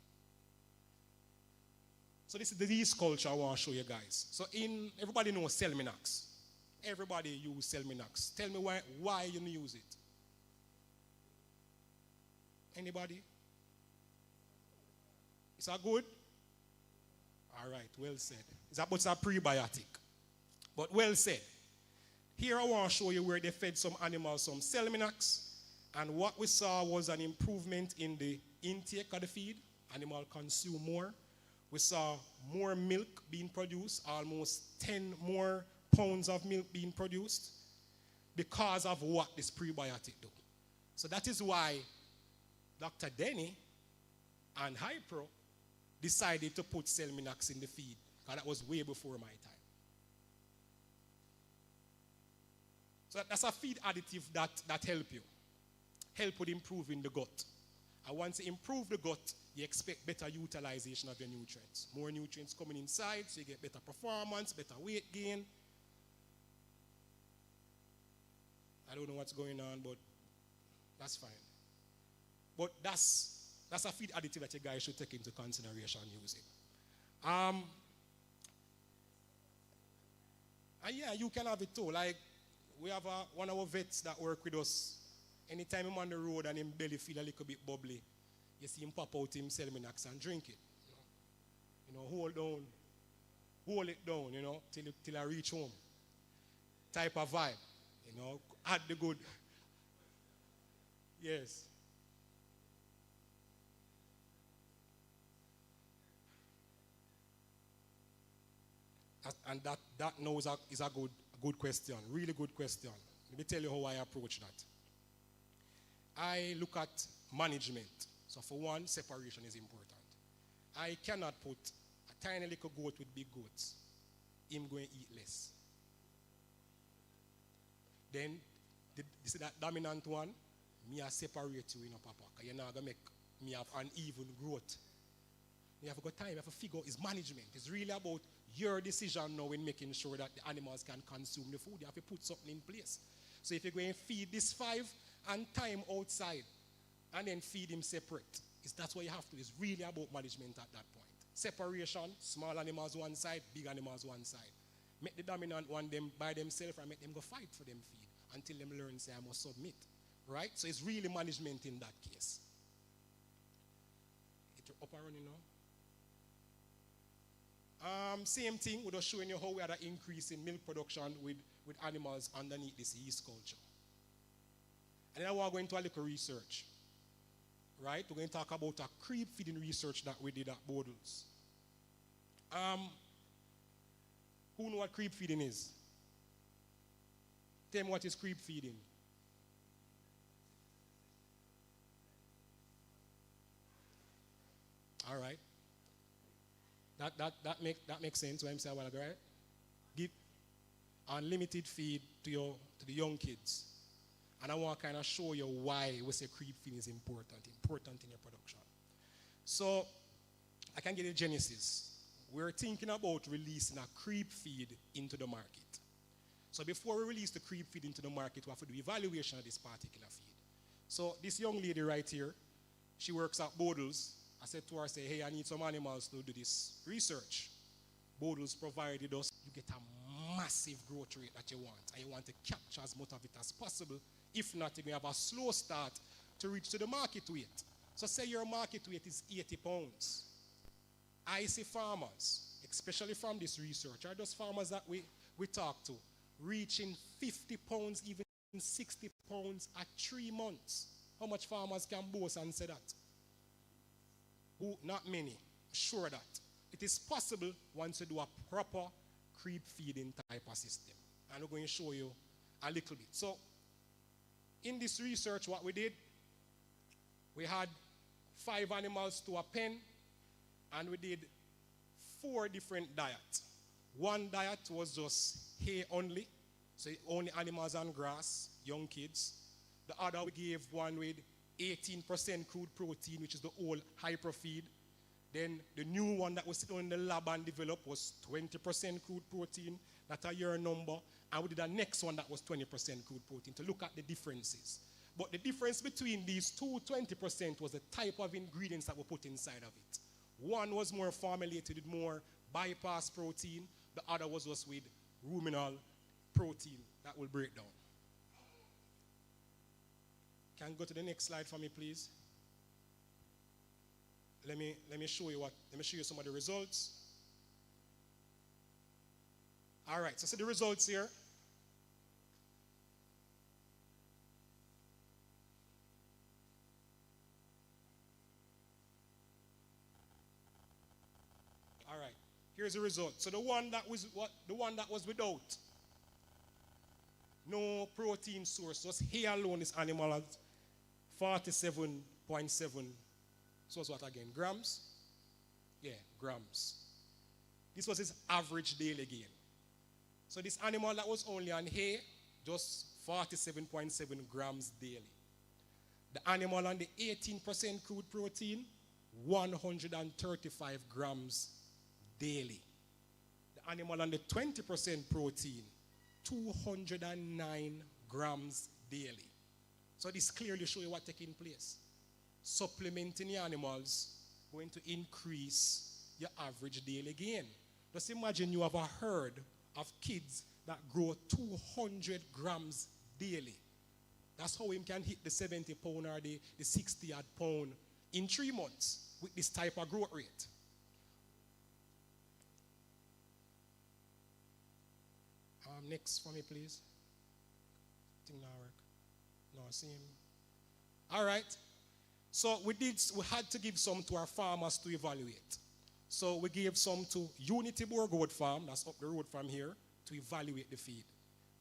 So this is the yeast culture I want to show you guys. So everybody knows Selminax. Everybody use Selminax. Tell me why you use it. Anybody? Is that good? All right, well said. It's a prebiotic. But well said. Here I want to show you where they fed some animals some Selminax. And what we saw was an improvement in the intake of the feed. Animal consume more. We saw more milk being produced, almost 10 more pounds of milk being produced. because of what this prebiotic do. So that is why Dr. Denny and Hypro decided to put Selminax in the feed, because that was way before my time. So that's a feed additive that help you. Help with improving the gut. And once you improve the gut, you expect better utilization of your nutrients. More nutrients coming inside, so you get better performance, better weight gain. I don't know what's going on, but that's fine. But that's a feed additive that you guys should take into consideration using. And yeah, you can have it too. Like, we have one of our vets that work with us. Anytime I'm on the road and him belly feel a little bit bubbly, you see him pop out him Selminax and drink it. You know, hold it down, you know, till I reach home. Type of vibe, you know, add the good. Yes. And that now is a good question, really good question. Let me tell you how I approach that. I look at management. So for one, separation is important. I cannot put a tiny little goat with big goats. Him going to eat less. Then, you see that dominant one? Me I separate you, Papa. Because you're not going to make me have uneven growth. You have got time, you have to figure out his management. It's really about your decision now in making sure that the animals can consume the food. You have to put something in place. So if you're going to feed this 5 and time outside and then feed him separate, that's what you have to do. It's really about management at that point. Separation, small animals one side, big animals one side. Make the dominant one them by themselves and make them go fight for them feed until them learn say I must submit. Right? So it's really management in that case. It's up and running now. Same thing, we're just showing you how we had an increase in milk production with animals underneath this yeast culture. And then we're going to a little research. Right? We're going to talk about a creep feeding research that we did at Bodles. Who know what creep feeding is? Tell me what is creep feeding. All right. That makes sense when I'm saying, well, right? Give unlimited feed to the young kids. And I want to kind of show you why we say creep feeding is important in your production. So I can get a genesis. We're thinking about releasing a creep feed into the market. So before we release the creep feed into the market, we have to do evaluation of this particular feed. So this young lady right here, she works at Bodles. I said to her, hey, I need some animals to do this research. Bodles provided us, you get a massive growth rate that you want, and you want to capture as much of it as possible. If not, you're going to have a slow start to reach to the market weight. So say your market weight is 80 pounds. I see farmers, especially from this research, are those farmers that we talk to, reaching 50 pounds, even 60 pounds at 3 months. How much farmers can boast and say that? Not many. Sure that. It is possible once you do a proper creep feeding type of system. And we're going to show you a little bit. So, in this research, what we did, we had 5 animals to a pen, and we did 4 different diets. One diet was just hay only, so only animals on grass, young kids. The other we gave one with 18% crude protein, which is the old hyper feed. Then the new one that was sitting in the lab and developed was 20% crude protein. That's a year number. And we did a next one that was 20% crude protein to look at the differences. But the difference between these two 20% was the type of ingredients that were put inside of it. One was more formulated with more bypass protein. The other was just with ruminal protein that will break down. Can you go to the next slide for me, please? Let me show you some of the results. All right, so see the results here. All right, here's the result. So the one that was without no protein source. Just here alone, this animal has 47.7. So what's what again? Grams? Yeah, grams. This was his average daily gain. So this animal that was only on hay, just 47.7 grams daily. The animal on the 18% crude protein, 135 grams daily. The animal on the 20% protein, 209 grams daily. So this clearly shows you what's taking place. Supplementing your animals going to increase your average daily gain. Just imagine you have a herd of kids that grow 200 grams daily. That's how him can hit the 70 pound or the 60 odd pound in 3 months with this type of growth rate. Next for me, please. Thing not work. No, same. All right. So we had to give some to our farmers to evaluate. So we gave some to Unity Boer Goat Farm, that's up the road from here, to evaluate the feed.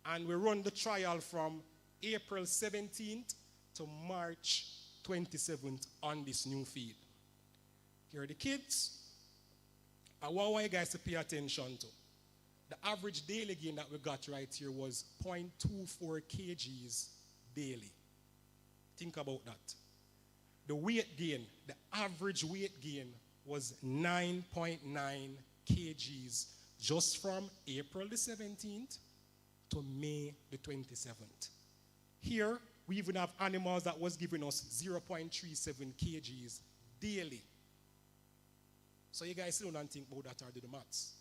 And we run the trial from April 17th to March 27th on this new feed. Here are the kids. I want you guys to pay attention to. The average daily gain that we got right here was 0.24 kgs daily. Think about that. The weight gain, the average weight gain was 9.9 kgs just from April the 17th to May the 27th. Here, we even have animals that was giving us 0.37 kgs daily. So you guys sit down and think about that or do the maths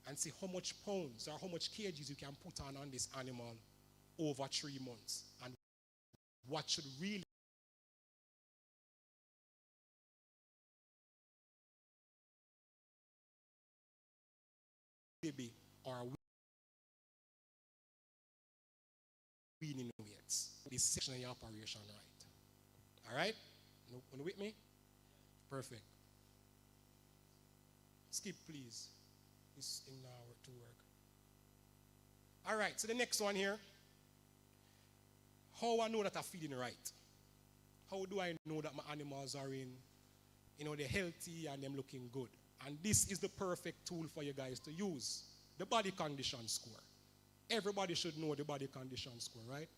and see how much pounds or how much kgs you can put on this animal over 3 months and what should really be our weaning weights. This section of your operation, right? All right? You with me? Perfect. Skip, please. This thing now to work. All right, so the next one here. How I know that I'm feeding right? How do I know that my animals are they're healthy and them looking good? And this is the perfect tool for you guys to use. The body condition score. Everybody should know the body condition score, right?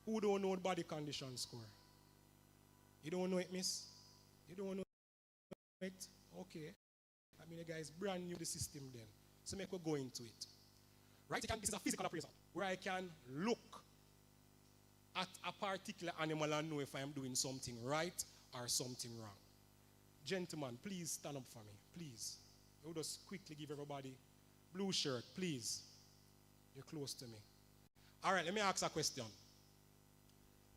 Who don't know the body condition score? You don't know it, miss? You don't know it? Okay. I mean, the guys brand new to the system then. So make we go into it. Right? This is a physical appraisal where I can look at a particular animal and know if I am doing something right or something wrong. Gentlemen, please stand up for me. Please. I will just quickly give everybody blue shirt, please. You're close to me. All right, let me ask a question.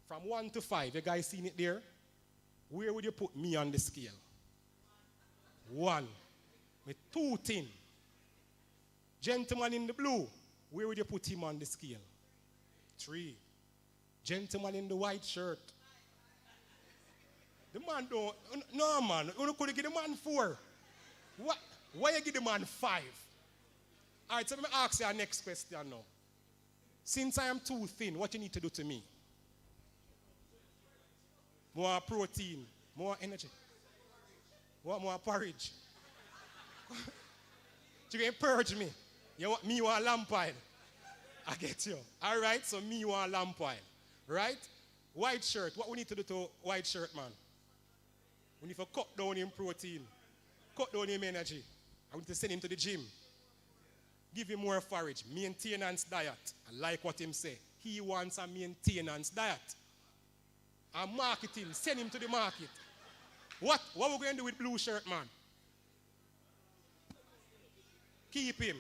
From 1 to 5, you guys seen it there? Where would you put me on the scale? 1. With 2 thin. Gentleman in the blue, where would you put him on the scale? 3. Gentleman in the white shirt. The man don't, no man, you could give the man 4. What? Why you give the man 5? All right, so let me ask you our next question now. Since I am too thin, what you need to do to me? More protein, more energy. What more porridge? You can purge me. You want me want lamp oil. I get you. All right, so me want lamp oil. Right? White shirt. What we need to do to white shirt, man? We need to cut down him protein. Cut down him energy. I want to send him to the gym. Give him more forage. Maintenance diet. I like what him say. He wants a maintenance diet. And marketing. Send him to the market. What are we going to do with blue shirt, man? Keep him.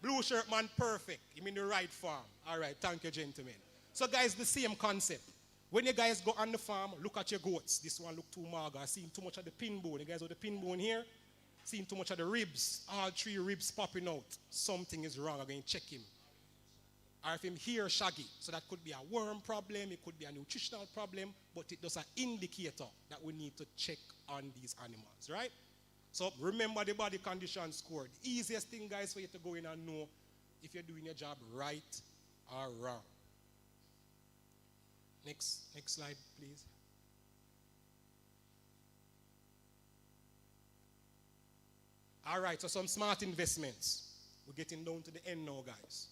Blue shirt man perfect. Him in the right farm. All right, thank you, gentlemen. So guys, the same concept. When you guys go on the farm, look at your goats. This one look too mager. Seeing too much of the pin bone. You guys have the pin bone here. Seeing too much of the ribs. All 3 ribs popping out. Something is wrong. I'm going to check him. Or if him here shaggy. So that could be a worm problem. It could be a nutritional problem. But it does an indicator that we need to check on these animals, right? So remember the body condition score. The easiest thing, guys, for you to go in and know if you're doing your job right or raw. Next slide, please. All right, so some smart investments. We're getting down to the end now, guys.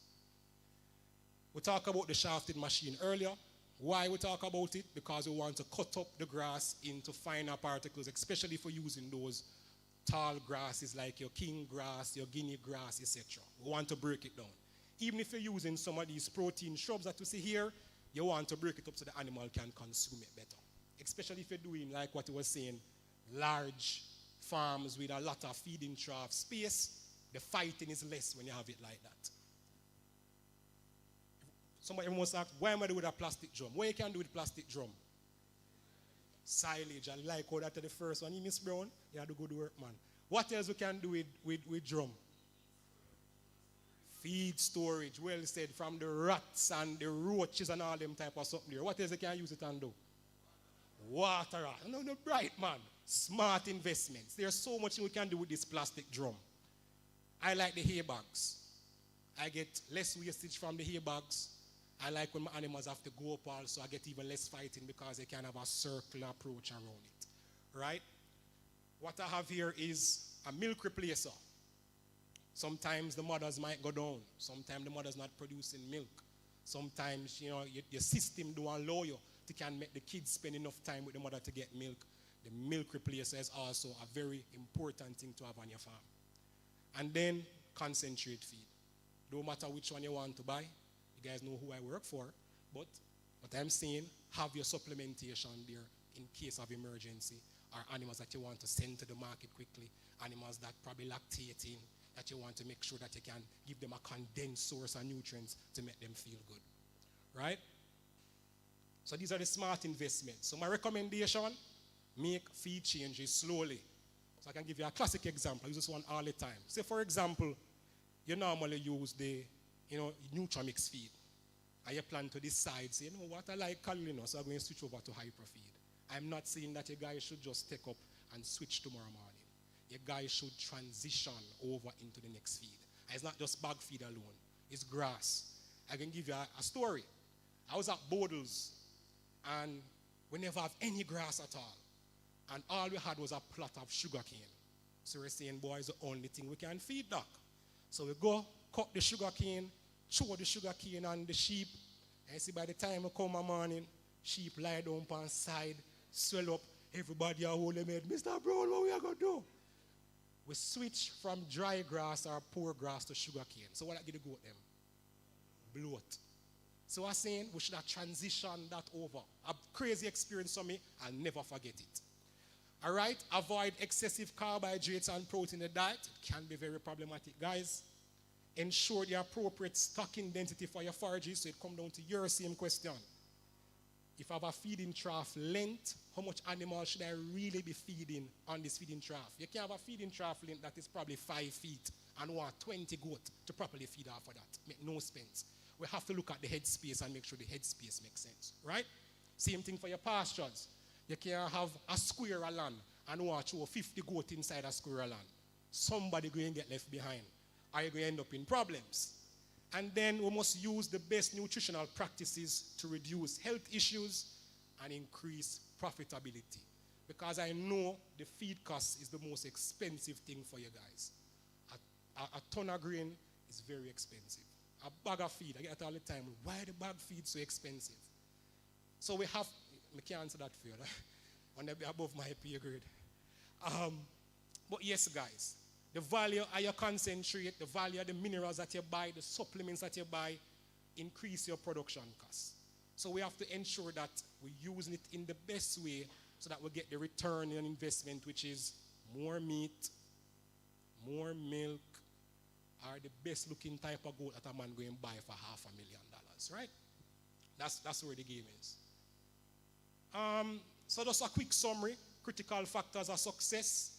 We talked about the shafted machine earlier. Why we talk about it? Because we want to cut up the grass into finer particles, especially for using those tall grasses like your king grass, your guinea grass, etc. We want to break it down. Even if you're using some of these protein shrubs that you see here, you want to break it up so the animal can consume it better. Especially if you're doing, like what you were saying, large farms with a lot of feeding trough space, the fighting is less when you have it like that. Somebody must ask, why am I doing with a plastic drum? What you can do with plastic drum? Silage. I like how that the first one. Miss Brown, you have to go to work, man. What else we can do with drum? Feed storage. Well said, from the rats and the roaches and all them type of something there. What else you can use it and do? Water. No, bright, man. Smart investments. There's so much we can do with this plastic drum. I like the hay bags. I get less wastage from the hay bags. I like when my animals have to go up also. I get even less fighting because they can have a circular approach around it. Right? What I have here is a milk replacer. Sometimes the mothers might go down. Sometimes the mother's not producing milk. Sometimes, your system don't allow you to can make the kids spend enough time with the mother to get milk. The milk replacer is also a very important thing to have on your farm. And then concentrate feed. No matter which one you want to buy, you guys know who I work for, but what I'm saying, have your supplementation there in case of emergency, or animals that you want to send to the market quickly, animals that probably lactating, that you want to make sure that you can give them a condensed source of nutrients to make them feel good, right? So these are the smart investments. So my recommendation, make feed changes slowly. So I can give you a classic example. I use this one all the time. Say, for example, you normally use the Nutramix feed. And you plan to decide, say, what I like Carolina, so I'm going to switch over to Hyperfeed. I'm not saying that you guys should just take up and switch tomorrow morning. You guys should transition over into the next feed. And it's not just bag feed alone. It's grass. I can give you a story. I was at Bodles, and we never have any grass at all. And all we had was a plot of sugar cane. So we're saying, boy, it's the only thing we can feed, Doc. So we go, cut the sugar cane, throw the sugar cane on the sheep. And see, by the time we come in the morning, sheep lie down on side, swell up. Everybody are holding them head. Mr. Brown, what we are going to do? We switch from dry grass or poor grass to sugar cane. So what I get to go with them? Bloat. So I'm saying we should have transitioned that over. A crazy experience for me, I'll never forget it. All right, avoid excessive carbohydrates and protein in the diet. It can be very problematic, guys. Ensure the appropriate stocking density for your forages, so it comes down to your same question. If I have a feeding trough length, how much animal should I really be feeding on this feeding trough? You can have a feeding trough length that is probably 5 feet and want 20 goats to properly feed off of that. Make no sense. We have to look at the head space and make sure the head space makes sense, right? Same thing for your pastures. You can't have a square of land and watch 50 goats inside a square of land. Somebody going to get left behind. Are you going to end up in problems? And then we must use the best nutritional practices to reduce health issues and increase profitability. Because I know the feed cost is the most expensive thing for you guys. A ton of grain is very expensive. A bag of feed, I get it all the time. Why the bag feed so expensive? So we have, I can't answer that for you. Want to be above my pay grade. But yes, guys, the value of your concentrate, the value of the minerals that you buy, the supplements that you buy, increase your production costs. So we have to ensure that we're using it in the best way so that we get the return on investment, which is more meat, more milk, or the best looking type of goat that a man going to buy for $500,000, right? That's where the game is. So just a quick summary. Critical factors of success.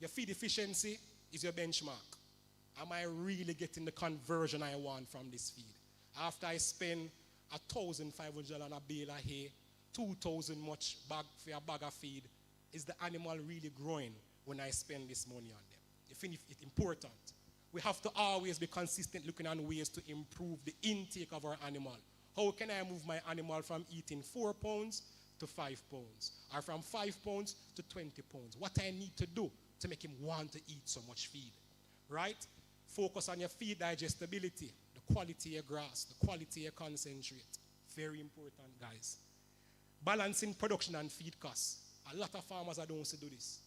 Your feed efficiency is your benchmark. Am I really getting the conversion I want from this feed? After I spend $1,500 on a bale of hay, $2,000 much bag for a bag of feed, is the animal really growing when I spend this money on them? You think it's important. We have to always be consistent looking on ways to improve the intake of our animal. How can I move my animal from eating 4 pounds to 5 pounds? Or from 5 pounds to 20 pounds? What I need to do to make him want to eat so much feed, right? Focus on your feed digestibility, the quality of your grass, the quality of your concentrate. Very important, guys. Balancing production and feed costs. A lot of farmers don't want to do this.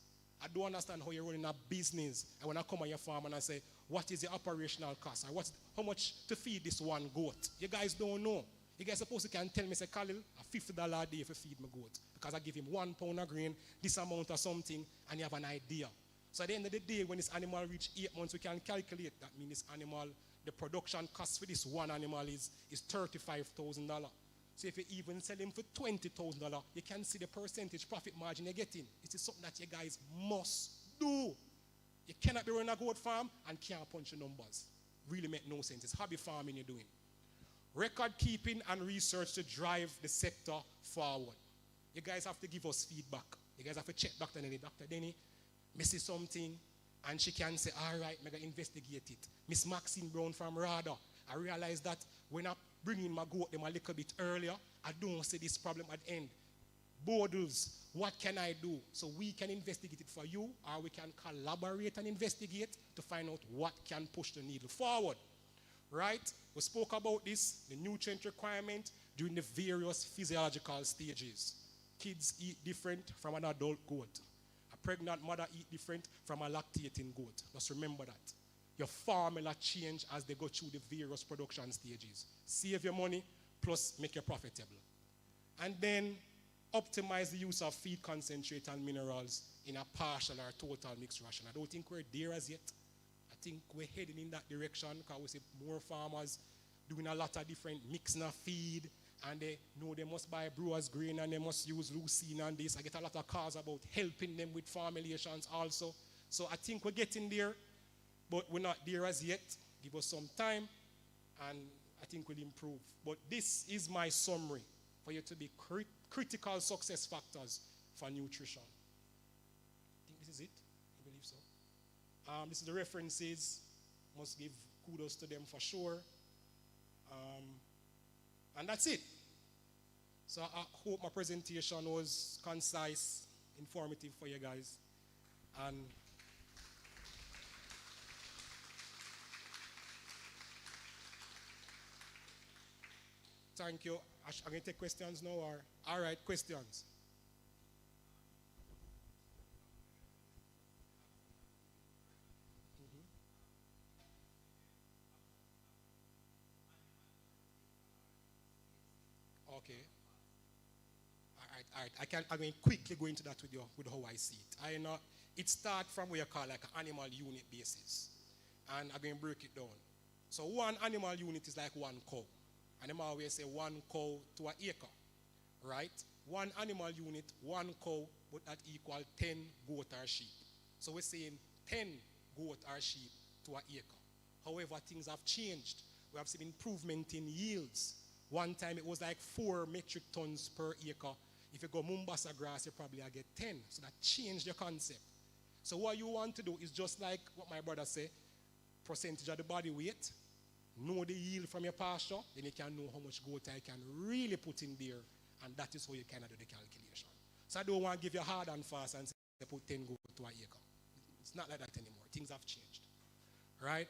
I don't understand how you're running a business and when I come on your farm and I say, what is the operational cost? Or how much to feed this one goat? You guys don't know. You guys supposed to can tell me, say, Khalil, a $50 a day for feed my goat. Because I give him 1 pound of grain, this amount of something, and you have an idea. So at the end of the day, when this animal reach 8 months, we can calculate. That means this animal, the production cost for this one animal is $35,000. So if you even sell him for $20,000, you can see the percentage profit margin you're getting. It is something that you guys must do. You cannot be running a goat farm and can't punch your numbers. Really make no sense. It's hobby farming you're doing. Record keeping and research to drive the sector forward. You guys have to give us feedback. You guys have to check Dr. Denny. Dr. Denny, me see something, and she can say, all right, I'm going to investigate it. Miss Maxine Brown from RADA, I realized that when I bring in my goat them a little bit earlier, I don't see this problem at the end. Boodles, what can I do? So we can investigate it for you, or we can collaborate and investigate to find out what can push the needle forward. Right? We spoke about this, the nutrient requirement during the various physiological stages. Kids eat different from an adult goat. A pregnant mother eat different from a lactating goat. Just remember that. Your formula change as they go through the various production stages. Save your money, plus make you profitable. And then optimize the use of feed concentrate and minerals in a partial or total mixed ration. I don't think we're there as yet. I think we're heading in that direction because we see more farmers doing a lot of different mixing of feed, and they know they must buy brewer's grain and they must use leucine and this. I get a lot of calls about helping them with formulations also. So I think we're getting there, but we're not there as yet. Give us some time, and I think we'll improve. But this is my summary for you to be critical success factors for nutrition. I think this is it. I believe so. This is the references. Must give kudos to them for sure. And that's it. So I hope my presentation was concise, informative for you guys. And thank you. I'm going to take questions now. Or all right, questions. Okay. All right. I'm going to quickly go into that with you, with how I see it. I know it starts from what you call like an animal unit basis. And I'm going to break it down. So one animal unit is like one cow. And I'm always say 1 cow to an acre. Right? One animal unit, 1 cow, but that equal 10 goat or sheep. So we're saying 10 goat or sheep to an acre. However, things have changed. We have seen improvement in yields. One time it was like 4 metric tons per acre. If you go Mombasa grass, you probably get 10. So that changed your concept. So what you want to do is just like what my brother said, percentage of the body weight, know the yield from your pasture, then you can know how much goat I can really put in there, and that is how you can do the calculation. So I don't want to give you hard and fast and say put 10 goat to an acre. It's not like that anymore. Things have changed. Right?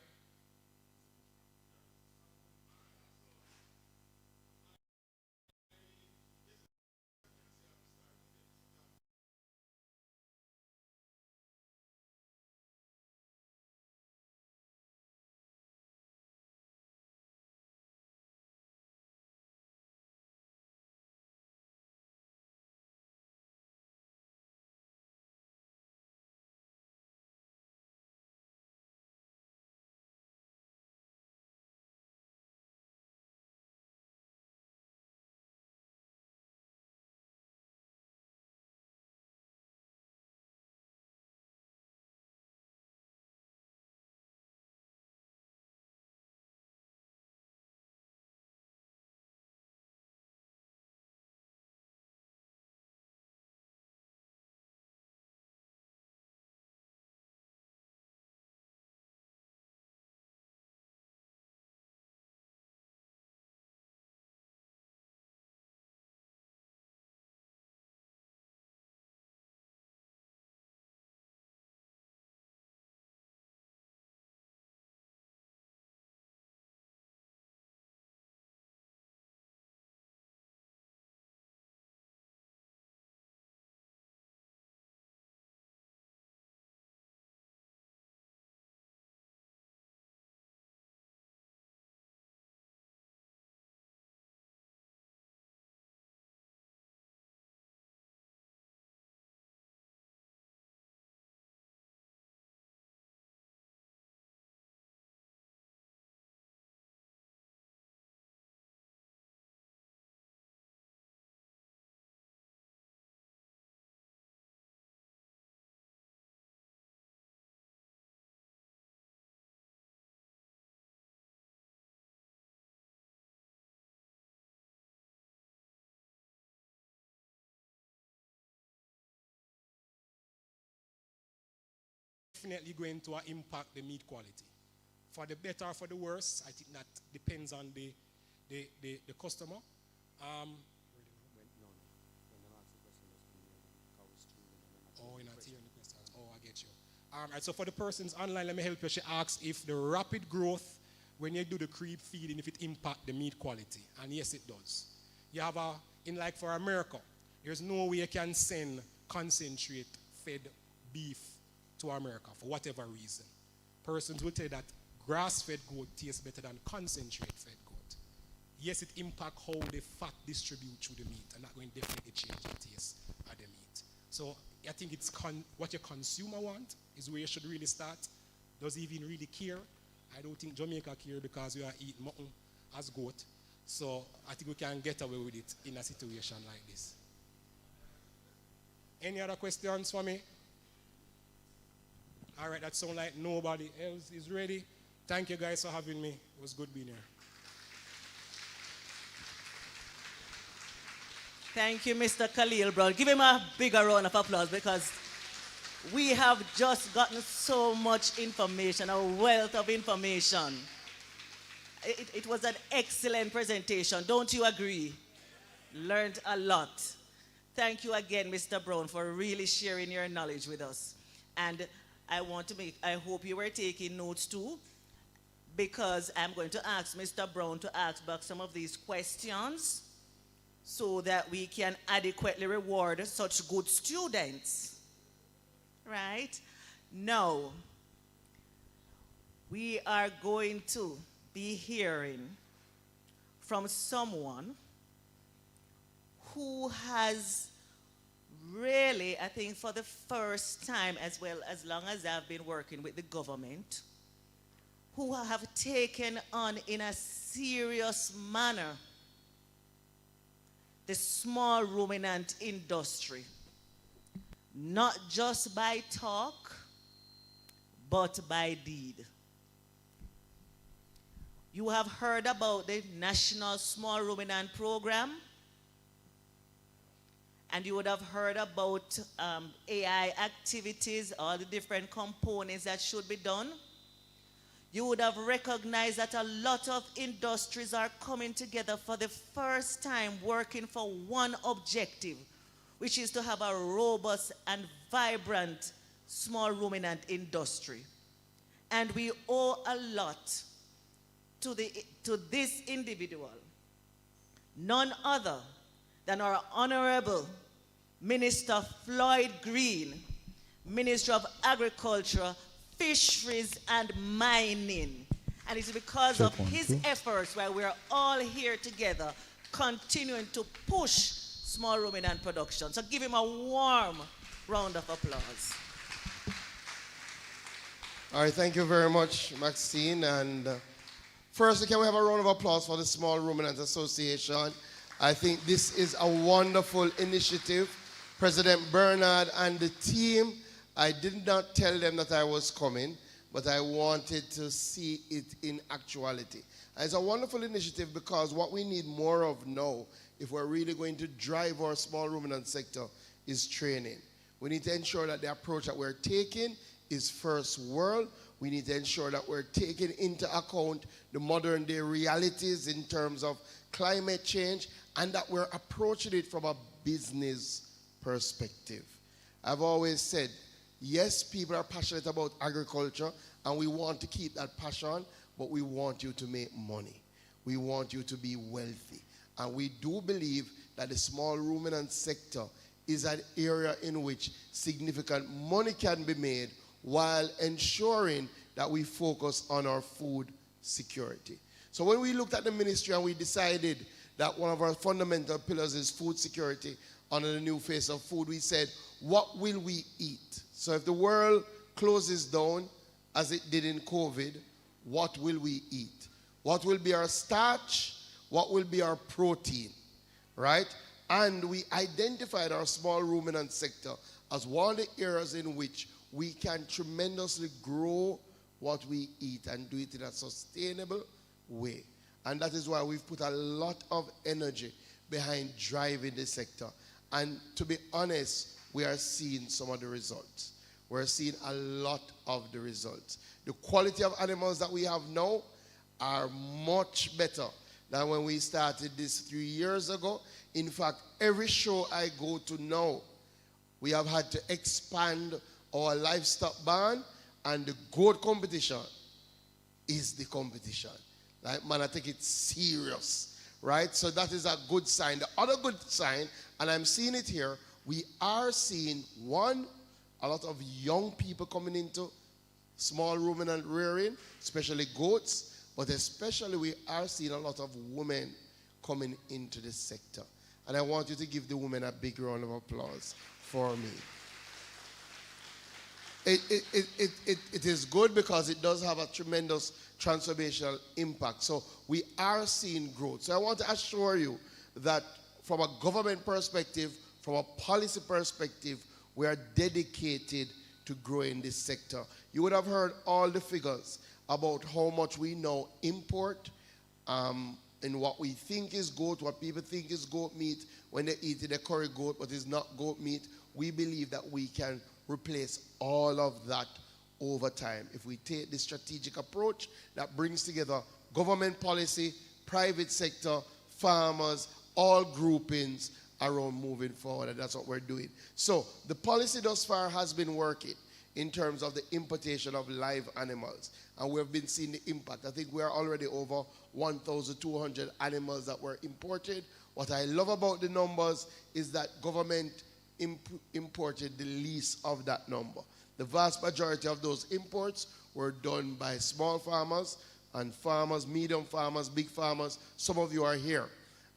definitely going to impact the meat quality. For the better or for the worse, I think that depends on the customer. Oh, you're not hearing the questions. Oh, I get you. Right, so for the persons online, let me help you. She asks if the rapid growth, when you do the creep feeding, if it impact the meat quality. And yes, it does. You have like for America, there's no way you can send concentrate fed beef to America for whatever reason. Persons will tell you that grass-fed goat tastes better than concentrate-fed goat. Yes, it impacts how the fat distribute through the meat, and that will definitely change the taste of the meat. So I think it's what your consumer want is where you should really start. Does he even really care? I don't think Jamaica care because we are eating mutton as goat. So I think we can get away with it in a situation like this. Any other questions for me? All right, that sounds like nobody else is ready. Thank you guys for having me. It was good being here. Thank you, Mr. Khalil Brown. Give him a bigger round of applause because we have just gotten so much information, a wealth of information. It was an excellent presentation. Don't you agree? Learned a lot. Thank you again, Mr. Brown, for really sharing your knowledge with us. And I hope you were taking notes too, because I'm going to ask Mr. Brown to ask back some of these questions so that we can adequately reward such good students. Right? Now, we are going to be hearing from someone who has really, I think for the first time, as well as long as I've been working with the government, who have taken on in a serious manner the small ruminant industry, not just by talk, but by deed. You have heard about the National Small Ruminant Program, and you would have heard about AI activities, all the different components that should be done. You would have recognized that a lot of industries are coming together for the first time, working for one objective, which is to have a robust and vibrant small ruminant industry. And we owe a lot to this individual, none other than our Honorable Minister Floyd Green, Minister of Agriculture, Fisheries and Mining. And it's because of his efforts why we're all here together continuing to push small ruminant production. So give him a warm round of applause. All right, thank you very much, Maxine. And firstly, can we have a round of applause for the Small Ruminants Association? I think this is a wonderful initiative. President Bernard and the team, I did not tell them that I was coming, but I wanted to see it in actuality. And it's a wonderful initiative because what we need more of now, if we're really going to drive our small ruminant sector, is training. We need to ensure that the approach that we're taking is first world. We need to ensure that we're taking into account the modern day realities in terms of climate change and that we're approaching it from a business perspective. I've always said, yes, people are passionate about agriculture and we want to keep that passion, but we want you to make money. We want you to be wealthy. And we do believe that the small ruminant sector is an area in which significant money can be made while ensuring that we focus on our food security. So when we looked at the ministry and we decided that one of our fundamental pillars is food security under the new face of food, we said, what will we eat? So if the world closes down as it did in COVID, what will we eat? What will be our starch? What will be our protein? Right? And we identified our small ruminant sector as one of the areas in which we can tremendously grow what we eat and do it in a sustainable way. And that is why we've put a lot of energy behind driving this sector. And to be honest, we are seeing some of the results. we're seeing a lot of the results. The quality of animals that we have now are much better than when we started this 3 years ago. In fact, every show I go to now, we have had to expand our livestock barn, and the goat competition is the competition. Like, man, I take it serious, right? So that is a good sign. The other good sign, and I'm seeing it here, we are seeing, one, a lot of young people coming into small ruminant rearing, especially goats, but especially we are seeing a lot of women coming into this sector. And I want you to give the women a big round of applause for me. It is good because it does have a tremendous transformational impact. So we are seeing growth. So I want to assure you that from a government perspective, from a policy perspective, we are dedicated to growing this sector. You would have heard all the figures about how much we now import in what we think is goat, what people think is goat meat when they eat it, a curry goat, but it's not goat meat. We believe that we can replace all of that over time if we take this strategic approach that brings together government policy, private sector, farmers, all groupings around moving forward, and that's what we're doing. So the policy thus far has been working in terms of the importation of live animals, and we've been seeing the impact. I think we're already over 1,200 animals that were imported. What I love about the numbers is that government imported the least of that number. The vast majority of those imports were done by small farmers and farmers, medium farmers, big farmers. Some of you are here.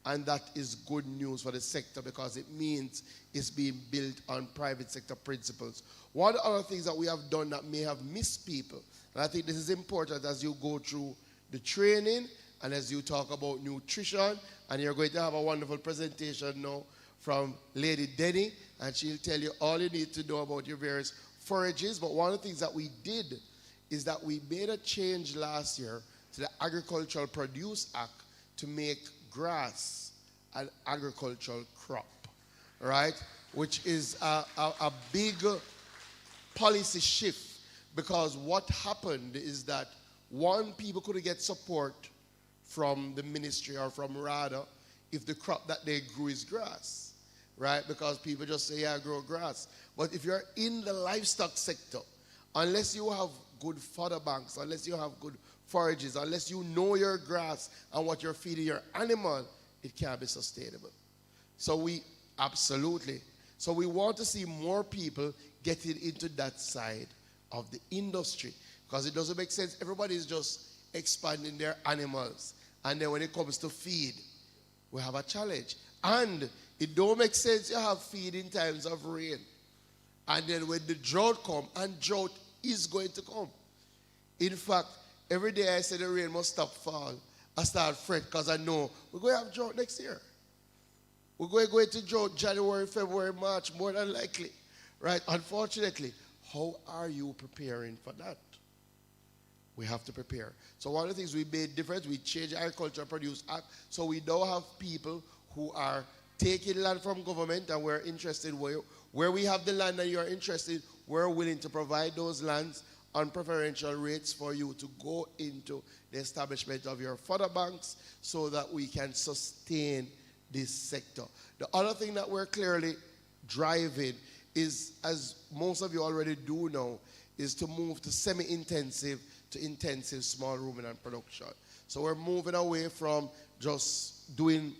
And that is good news for the sector because it means it's being built on private sector principles. One of the other things that we have done that may have missed people, and I think this is important as you go through the training and as you talk about nutrition, and you're going to have a wonderful presentation now from Lady Denny, and she'll tell you all you need to know about your various forages. But one of the things that we did is that we made a change last year to the Agricultural Produce Act to make grass an agricultural crop, right? Which is a big policy shift, because what happened is that, one, people couldn't get support from the ministry or from RADA if the crop that they grew is grass, right? Because people just say, yeah, I grow grass. But if you're in the livestock sector, unless you have good fodder banks, unless you have good forages, unless you know your grass and what you're feeding your animal, it can't be sustainable. So we want to see more people getting into that side of the industry, because it doesn't make sense. Everybody's just expanding their animals, and then when it comes to feed, we have a challenge. And it don't make sense you have feed in times of rain, and then when the drought comes, and drought is going to come. In fact, every day I say the rain must stop fall, I start fret because I know we're going to have drought next year. We're going to go into drought January, February, March, more than likely, right? Unfortunately, how are you preparing for that? We have to prepare. So one of the things we made different, we changed the Agricultural Produce Act, so we now have people who are taking land from government, and we're interested where we have the land and you're interested, we're willing to provide those lands on preferential rates for you to go into the establishment of your fodder banks so that we can sustain this sector. The other thing that we're clearly driving is, as most of you already do know, is to move to semi-intensive to intensive small ruminant production. So we're moving away from just doing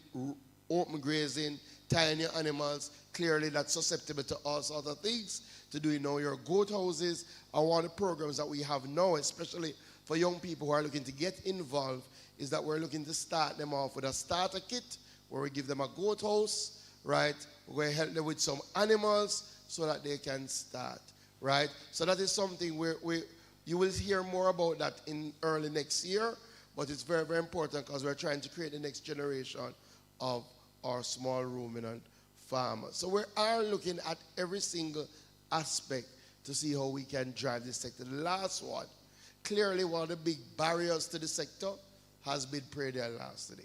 open grazing, tiny animals, clearly that's susceptible to all sorts of things, to doing now your goat houses. And one of the programs that we have now, especially for young people who are looking to get involved, is that we're looking to start them off with a starter kit where we give them a goat house, right? We're going to help them with some animals so that they can start, right? So that is something where you will hear more about that in early next year, but it's very, very important because we're trying to create the next generation of our small ruminant farmers. So we are looking at every single aspect to see how we can drive this sector. The last one, clearly one of the big barriers to the sector has been praedial larceny,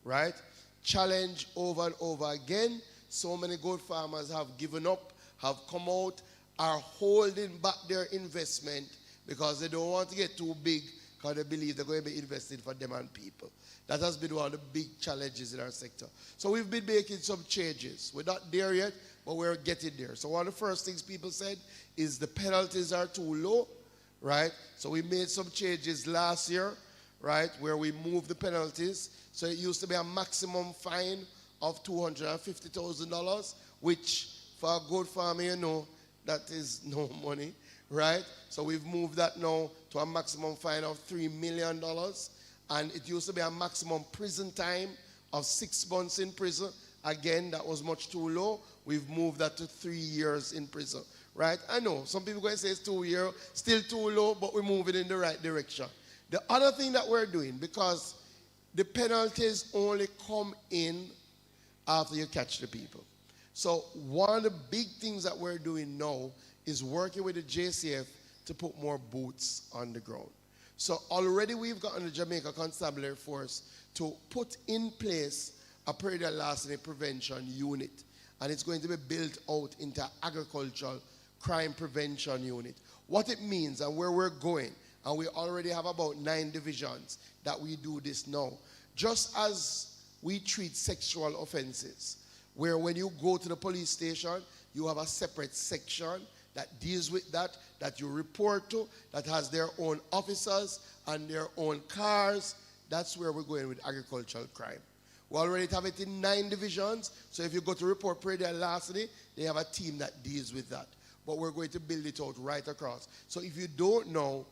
right? Challenge over and over again. So many goat farmers have given up, have come out, are holding back their investment because they don't want to get too big because they believe they're going to be investing for them and people. That has been one of the big challenges in our sector. So we've been making some changes. We're not there yet, but we're getting there. So one of the first things people said is the penalties are too low, right? So we made some changes last year, right, where we moved the penalties. So it used to be a maximum fine of $250,000, which for a good farmer, you know, that is no money, right? So we've moved that now to a maximum fine of $3 million. And it used to be a maximum prison time of 6 months in prison. Again, that was much too low. We've moved that to 3 years in prison, right? I know some people are going to say it's 2 years, still too low, but we're moving in the right direction. The other thing that we're doing, because the penalties only come in after you catch the people. So one of the big things that we're doing now is working with the JCF to put more boots on the ground. So already we've gotten the Jamaica Constabulary Force to put in place a praedial larceny prevention unit. And it's going to be built out into agricultural crime prevention unit. What it means and where we're going, and we already have about 9 divisions that we do this now. Just as we treat sexual offenses, where when you go to the police station, you have a separate section that deals with that you report to, that has their own officers and their own cars. That's where we're going with agricultural crime. We already have it in 9 divisions, so if you go to report praedial larceny, they have a team that deals with that. But we're going to build it out right across. So if you don't know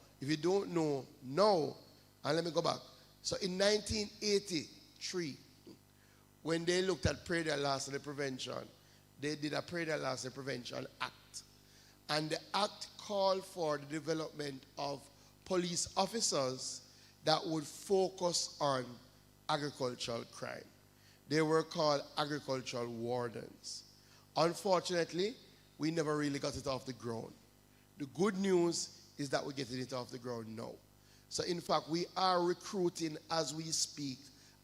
now, and let me go back. So in 1983, when they looked at praedial larceny prevention, they did a praedial larceny prevention act. And the act called for the development of police officers that would focus on agricultural crime. They were called agricultural wardens. Unfortunately, we never really got it off the ground. The good news is that we're getting it off the ground now. So in fact, we are recruiting as we speak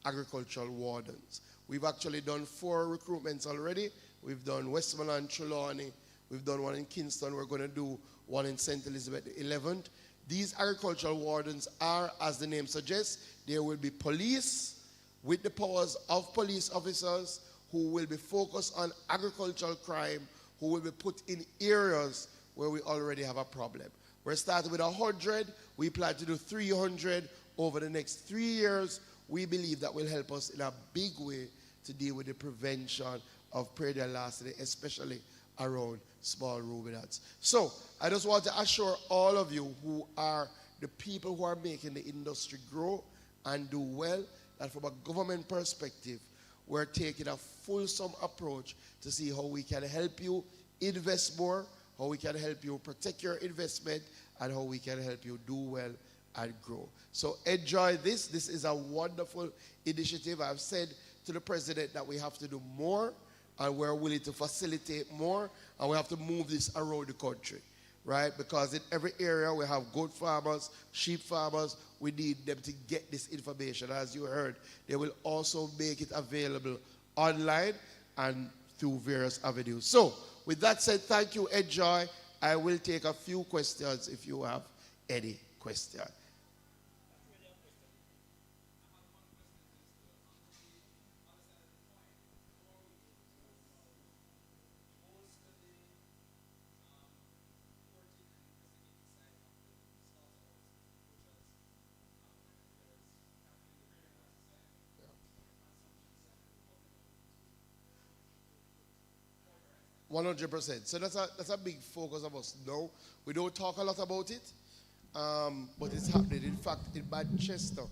agricultural wardens. We've actually done 4 recruitments already. We've done Westmoreland, Trelawney. We've done one in Kingston. We're going to do one in St. Elizabeth the 11th. These agricultural wardens are, as the name suggests, there will be police with the powers of police officers who will be focused on agricultural crime, who will be put in areas where we already have a problem. We're starting with 100. We plan to do 300 over the next 3 years. We believe that will help us in a big way to deal with the prevention of praedial larceny, especially around small ruminants. So I just want to assure all of you who are the people who are making the industry grow and do well, that from a government perspective, we're taking a fulsome approach to see how we can help you invest more, how we can help you protect your investment, and how we can help you do well and grow. So enjoy this. This is a wonderful initiative. I've said to the president that we have to do more, and we're willing to facilitate more, and we have to move this around the country, right? Because in every area we have goat farmers, sheep farmers. We need them to get this information. As you heard, they will also make it available online and through various avenues. So with that said, thank you, Enjoy. I will take a few questions if you have any question. %. So that's a big focus of us now. We don't talk a lot about it, but it's happening. In fact, in Manchester,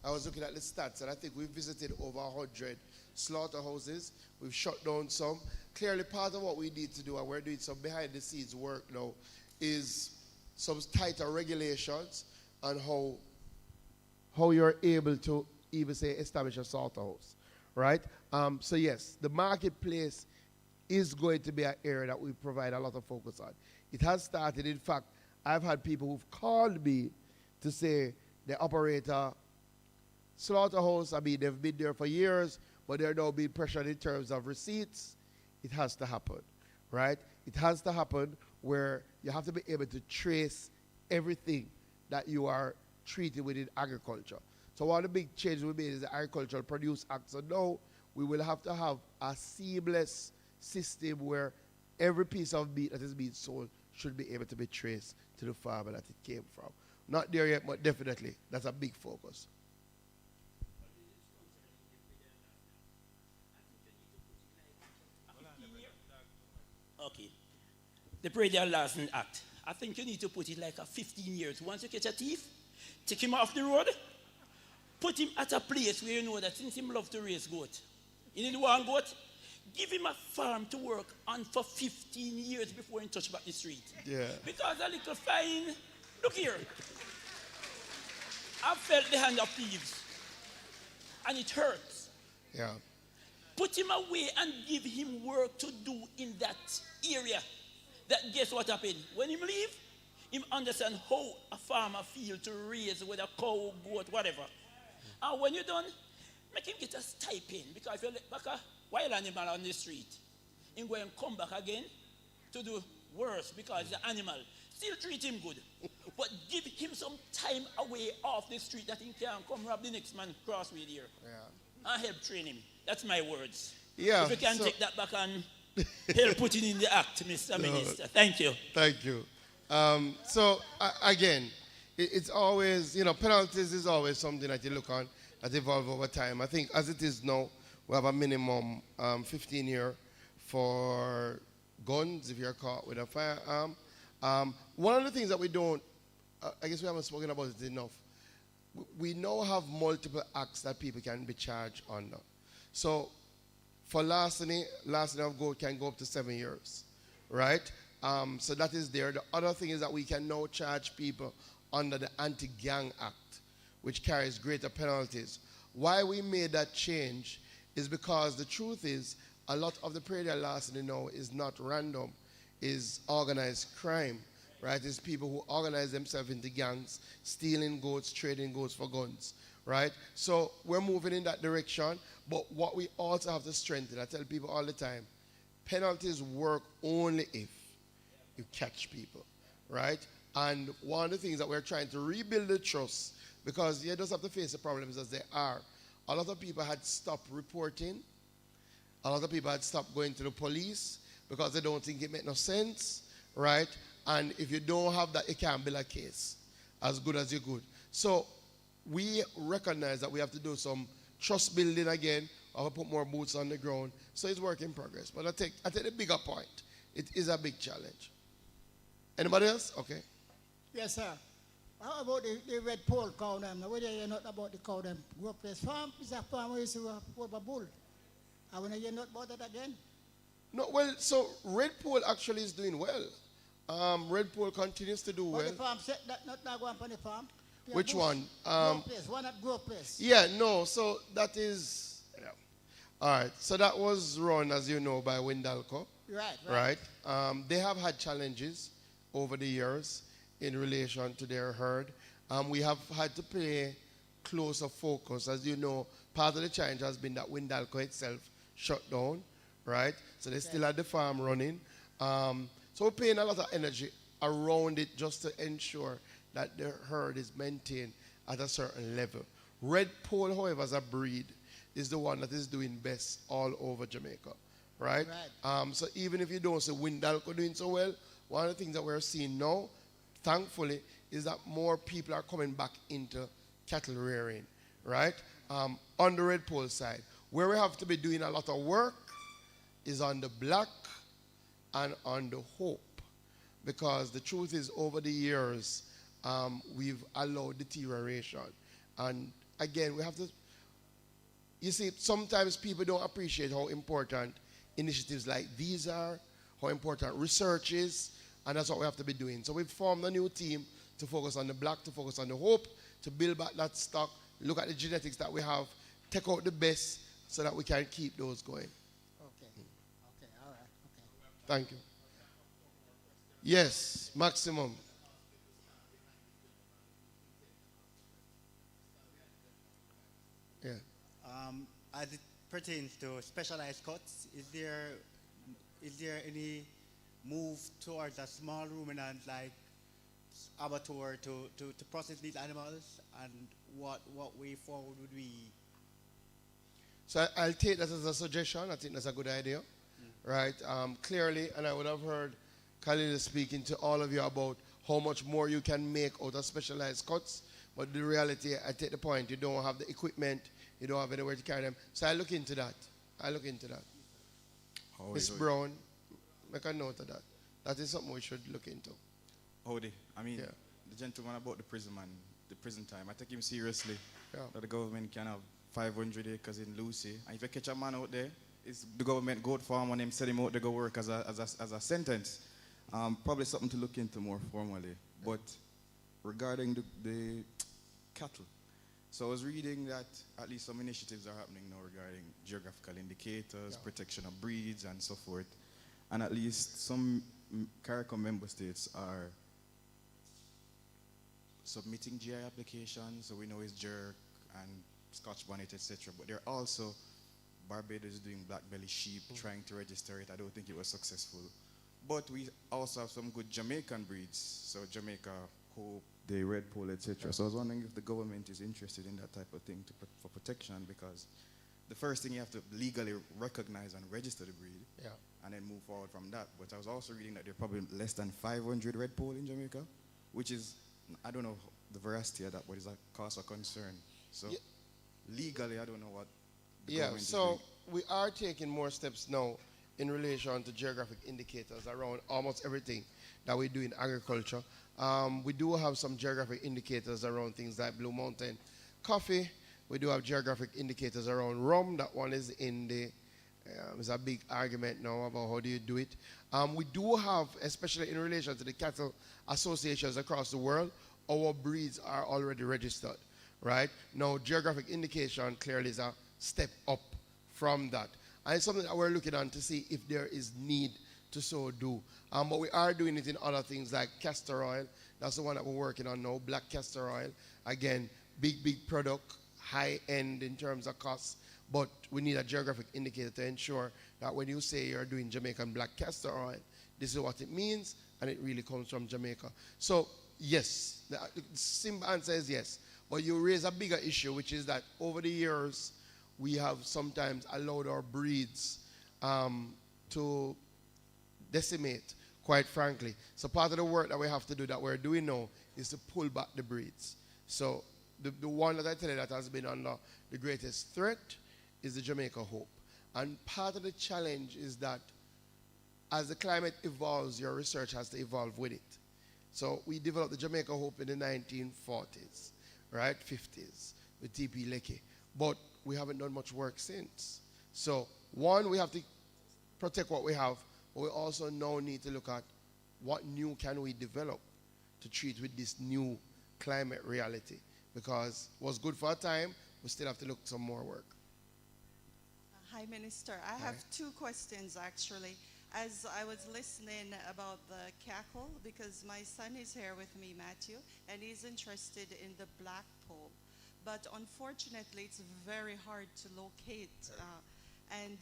I was looking at the stats, and I think we've visited over 100 slaughterhouses. We've shut down some. Clearly, part of what we need to do, and we're doing some behind-the-scenes work now, is some tighter regulations on how you're able to even say establish a slaughterhouse, right? So yes, the marketplace is going to be an area that we provide a lot of focus on. It has started. In fact, I've had people who've called me to say the operator slaughterhouse, I mean, they've been there for years, but they're now being pressured in terms of receipts. It has to happen, right? It has to happen. where you have to be able to trace everything that you are treating within agriculture. So one of the big changes we made is the Agricultural Produce Act. So now we will have to have a seamless system where every piece of meat that is being sold should be able to be traced to the farmer that it came from. Not there yet, but definitely that's a big focus. Okay. The Praedial Larceny Act. I think you need to put it like a 15 years. Once you catch a thief, take him off the road, put him at a place where you know that since him love to raise goat, you need one goat, give him a farm to work on for 15 years before he touch back the street. Yeah. Because a little fine, look here. I've felt the hand of thieves, and it hurts. Yeah. Put him away and give him work to do in that area. That guess what happened? When him leave, him understand how a farmer feel to raise with a cow, goat, whatever. And when you're done, make him get a stipend, because if you let back a wild animal on the street, him go and come back again to do worse because the animal. Still treat him good, but give him some time away off the street that he can come rob the next man crossway there. Yeah. And help train him. That's my words. Yeah. If you can take that back and help put it in the act, Mr. Minister. Thank you. Thank you. Again, it's always, penalties is always something that you look on that evolve over time. I think as it is now, we have a minimum 15 year for guns if you're caught with a firearm. One of the things that we don't, I guess we haven't spoken about it enough, we now have multiple acts that people can be charged under. So for larceny of goat can go up to 7 years, right? So that is there. The other thing is that we can now charge people under the Anti-Gang Act, which carries greater penalties. Why we made that change is because the truth is a lot of the praedial larceny now is not random, is organized crime, right? It's people who organize themselves into gangs, stealing goats, trading goats for guns, right? So we're moving in that direction, but what we also have to strengthen, I tell people all the time, penalties work only if you catch people, right? And one of the things that we're trying to rebuild the trust, because you just have to face the problems as they are. A lot of people had stopped reporting. A lot of people had stopped going to the police because they don't think it makes no sense, right? And if you don't have that, it can't build a case as good as you could. So we recognize that we have to do some trust building again. I will put more boots on the ground. So it's work in progress. But I take the bigger point. It is a big challenge. Anybody else? Okay. Yes, sir. How about the red pole cow them? Now, whether you not about the cow them, go up this farm, is a farm where you see a bull. I want to hear not about that again. No, well, so red pole actually is doing well. Red pole continues to do But well. the farm said that not going on the farm. Which one? Grow place. One at grow place. Yeah, no, so that is, yeah. All right, so that was run, as you know, by Windalco. Right. They have had challenges over the years in relation to their herd. We have had to pay closer focus. As you know, part of the challenge has been that Windalco itself shut down, right? So they still had the farm running. So we're paying a lot of energy around it just to ensure that the herd is maintained at a certain level. Red pole, however, as a breed, is the one that is doing best all over Jamaica, right? So even if you don't see Windalco doing so well, one of the things that we're seeing now, thankfully, is that more people are coming back into cattle rearing, right? On the red pole side. Where we have to be doing a lot of work is on the black and on the hope. Because the truth is, over the years, we've allowed deterioration. And again, we have to, you see, sometimes people don't appreciate how important initiatives like these are, how important research is, and that's what we have to be doing. So we've formed a new team to focus on the black, to focus on the hope, to build back that stock, look at the genetics that we have, take out the best so that we can keep those going. Okay, all right, okay. Thank you. Yes, maximum. Yeah. As it pertains to specialized cuts, is there any move towards a small ruminant like abattoir to process these animals, and what way forward would we? So I'll take that as a suggestion. I think that's a good idea, right? Clearly, and I would have heard Khalil speaking to all of you about how much more you can make out of specialized cuts. But the reality, I take the point, you don't have the equipment, you don't have anywhere to carry them. So I look into that. Miss Brown, make a note of that. That is something we should look into. Howdy. I mean, Yeah. the gentleman about the prison man, the prison time, I take him seriously. Yeah. That the government can have 500 acres in Lucy. And if you catch a man out there, it's the government goat farm and him send him out to go work as a sentence. Probably something to look into more formally. But regarding the cattle, so I was reading that at least some initiatives are happening now regarding geographical indicators, protection of breeds, and so forth. And at least some CARICOM member states are submitting GI applications, so we know it's jerk and Scotch bonnet, etc. But they're also, Barbados is doing black belly sheep, trying to register it. I don't think it was successful. But we also have some good Jamaican breeds. So Jamaica, Hope, the Red Pole, etc. So I was wondering if the government is interested in that type of thing for protection, because the first thing you have to legally recognize and register the breed, and then move forward from that. But I was also reading that there are probably less than 500 Red Pole in Jamaica, which is, I don't know the veracity of that, but it's a cause of concern. So legally, I don't know what the government is doing. We are taking more steps now in relation to geographic indicators around almost everything that we do in agriculture. We do have some geographic indicators around things like Blue Mountain coffee. We do have geographic indicators around rum. That one is in the, there's a big argument now about how do you do it. We do have, especially in relation to the cattle associations across the world, our breeds are already registered, right? Now, geographic indication clearly is a step up from that. And it's something that we're looking on to see if there is need to so do. But we are doing it in other things like castor oil. That's the one that we're working on now, black castor oil. Again, big product, high end in terms of costs. But we need a geographic indicator to ensure that when you say you're doing Jamaican black castor oil, this is what it means, and it really comes from Jamaica. So, yes, the simple answer is yes. But you raise a bigger issue, which is that over the years, we have sometimes allowed our breeds to decimate, quite frankly. So part of the work that we have to do, that we're doing now, is to pull back the breeds. So the one that I tell you that has been under the greatest threat is the Jamaica Hope. And part of the challenge is that as the climate evolves, your research has to evolve with it. So we developed the Jamaica Hope in the 1940s, right, 50s, with T.P. Leakey. But we haven't done much work since. So one, we have to protect what we have, but we also now need to look at what new can we develop to treat with this new climate reality. Because what's good for a time, we still have to look some more work. Hi, Minister. I have two questions, actually. As I was listening about the cackle, because my son is here with me, Matthew, and he's interested in the black pole. But unfortunately, it's very hard to locate. And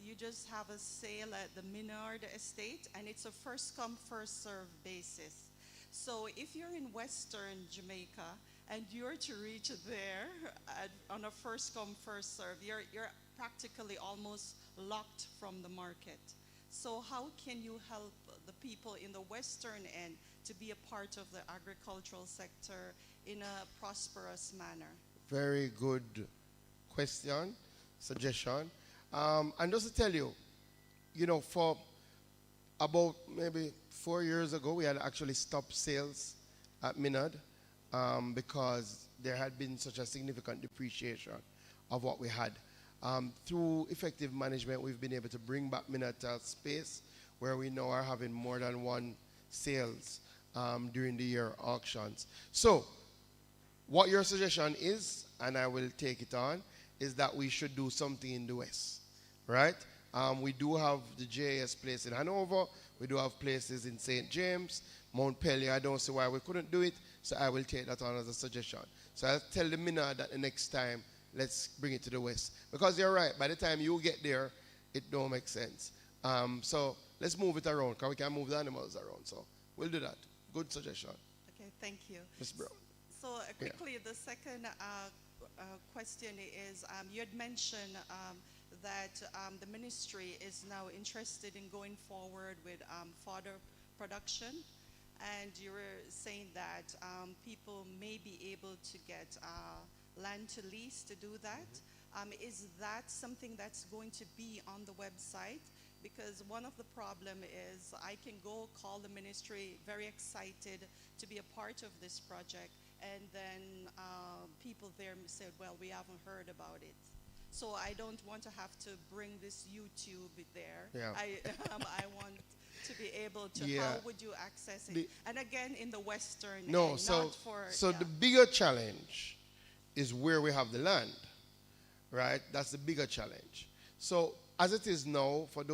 you just have a sale at the Minard Estate, and it's a first-come, first-served basis. So if you're in Western Jamaica, and you're to reach there on a first-come, first-served, you're practically almost locked from the market. So how can you help the people in the Western end to be a part of the agricultural sector in a prosperous manner? Very good question, suggestion. And just to tell you, for about maybe 4 years ago, we had actually stopped sales at Minard because there had been such a significant depreciation of what we had. Through effective management, we've been able to bring back Minard to a space where we now are having more than one sales during the year auctions. So, what your suggestion is, and I will take it on, is that we should do something in the West, right? We do have the JS place in Hanover. We do have places in St. James, Mount Pelion. I don't see why we couldn't do it, so I will take that on as a suggestion. So I'll tell the Minard that the next time, let's bring it to the West. Because you're right, by the time you get there, it don't make sense. So let's move it around, because we can move the animals around. So we'll do that. Good suggestion. Okay, thank you. Ms. Brown. So quickly, the second question is, you had mentioned that the ministry is now interested in going forward with fodder production, and you were saying that people may be able to get land to lease to do that. Is that something that's going to be on the website? Because one of the problem is I can go call the ministry very excited to be a part of this project, and then people there said, well, we haven't heard about it. So I don't want to have to bring this YouTube there. Yeah. I want to be able to, Yeah. how would you access it? And again, in the Western No, end, so, not for, so yeah. the bigger challenge is where we have the land, right? That's the bigger challenge. So as it is now, for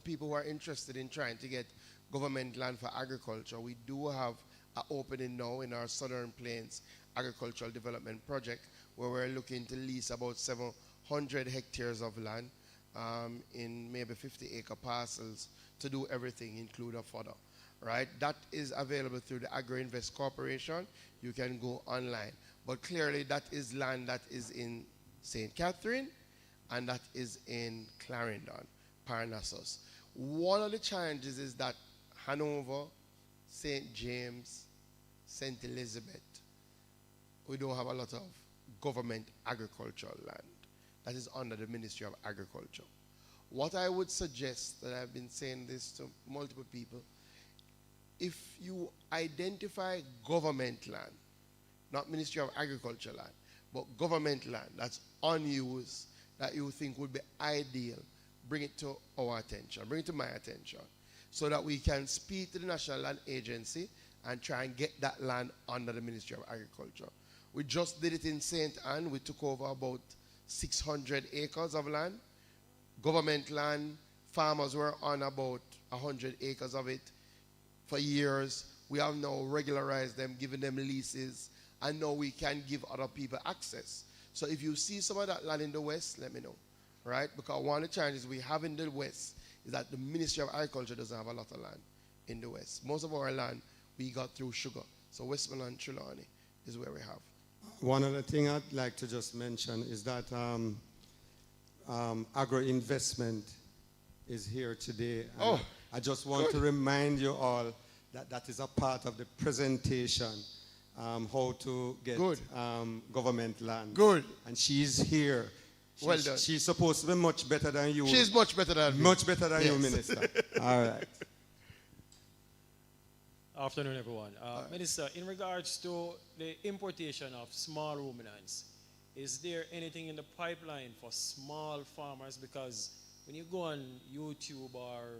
people who are interested in trying to get government land for agriculture, we do have an opening now in our Southern Plains Agricultural Development Project, where we're looking to lease about 700 hectares of land in maybe 50-acre parcels to do everything, include a fodder, right? That is available through the Agro-Invest Corporation. You can go online. But clearly that is land that is in St. Catherine, and that is in Clarendon, Parnassus. One of the challenges is that Hanover, St. James, St. Elizabeth, we don't have a lot of government agricultural land that is under the Ministry of Agriculture. What I would suggest, that I've been saying this to multiple people, if you identify government land, not Ministry of Agriculture land, but government land that's unused, that you think would be ideal, bring it to our attention, bring it to my attention, so that we can speak to the National Land Agency and try and get that land under the Ministry of Agriculture. We just did it in St. Anne. We took over about 600 acres of land. Government land, farmers were on about 100 acres of it for years. We have now regularized them, given them leases, and now we can give other people access. So if you see some of that land in the West, let me know, right? Because one of the challenges we have in the West is that the Ministry of Agriculture doesn't have a lot of land in the West. Most of our land we got through sugar. So Westmoreland, Trelawney is where we have. One other thing I'd like to just mention is that agro-investment is here today. And I just want to remind you all that that is a part of the presentation, how to get government land. Good. And she's here. Well done. She's supposed to be much better than you. She's much better than me. Much better than Yes. you, Minister. All right. Afternoon, everyone. Minister, in regards to the importation of small ruminants, is there anything in the pipeline for small farmers? Because when you go on YouTube or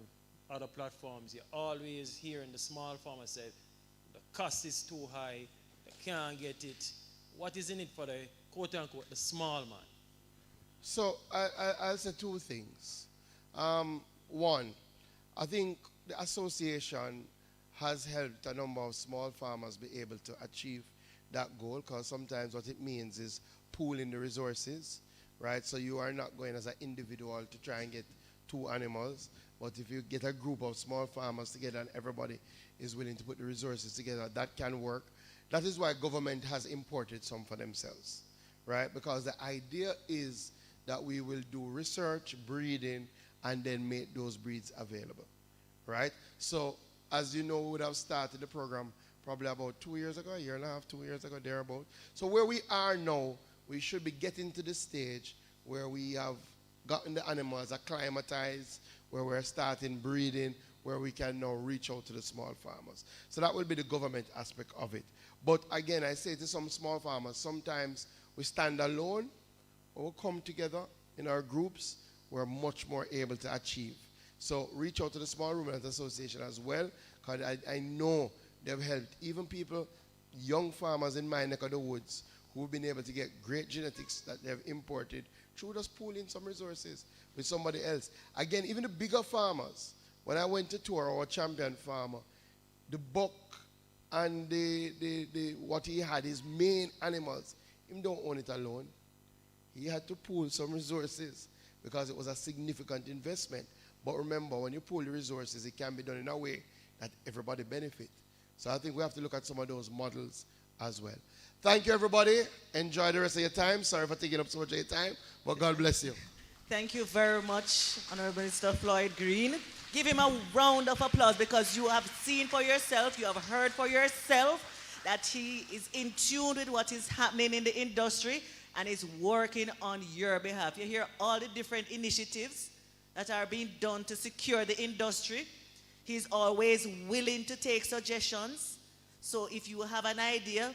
other platforms, you always hear the small farmers say, the cost is too high, they can't get it. What is in it for the quote-unquote, the small man? So I'll say two things. One, I think the association has helped a number of small farmers be able to achieve that goal, because sometimes what it means is pooling the resources, right? So you are not going as an individual to try and get 2 animals, but if you get a group of small farmers together and everybody is willing to put the resources together, that can work. That is why government has imported some for themselves, right? Because the idea is that we will do research, breeding, and then make those breeds available, right? So as you know, we would have started the program probably about 2 years ago, a year and a half, 2 years ago, thereabout. So where we are now, we should be getting to the stage where we have gotten the animals acclimatized, where we're starting breeding, where we can now reach out to the small farmers. So that will be the government aspect of it. But again, I say to some small farmers, sometimes we stand alone, or we come together in our groups, we're much more able to achieve. So reach out to the Small Ruminants Association as well, because I know they've helped even people, young farmers in my neck of the woods, who've been able to get great genetics that they've imported through just pooling some resources with somebody else. Again, even the bigger farmers, when I went to tour our champion farmer, the buck and what he had, his main animals, him don't own it alone. He had to pool some resources because it was a significant investment. But remember, when you pool the resources, it can be done in a way that everybody benefit. So I think we have to look at some of those models as well. Thank you, everybody. Enjoy the rest of your time. Sorry for taking up so much of your time, but God bless you. Thank you very much, Honorable Minister Floyd Green. Give him a round of applause because you have seen for yourself, you have heard for yourself that he is in tune with what is happening in the industry and is working on your behalf. You hear all the different initiatives that are being done to secure the industry. He's always willing to take suggestions. So if you have an idea,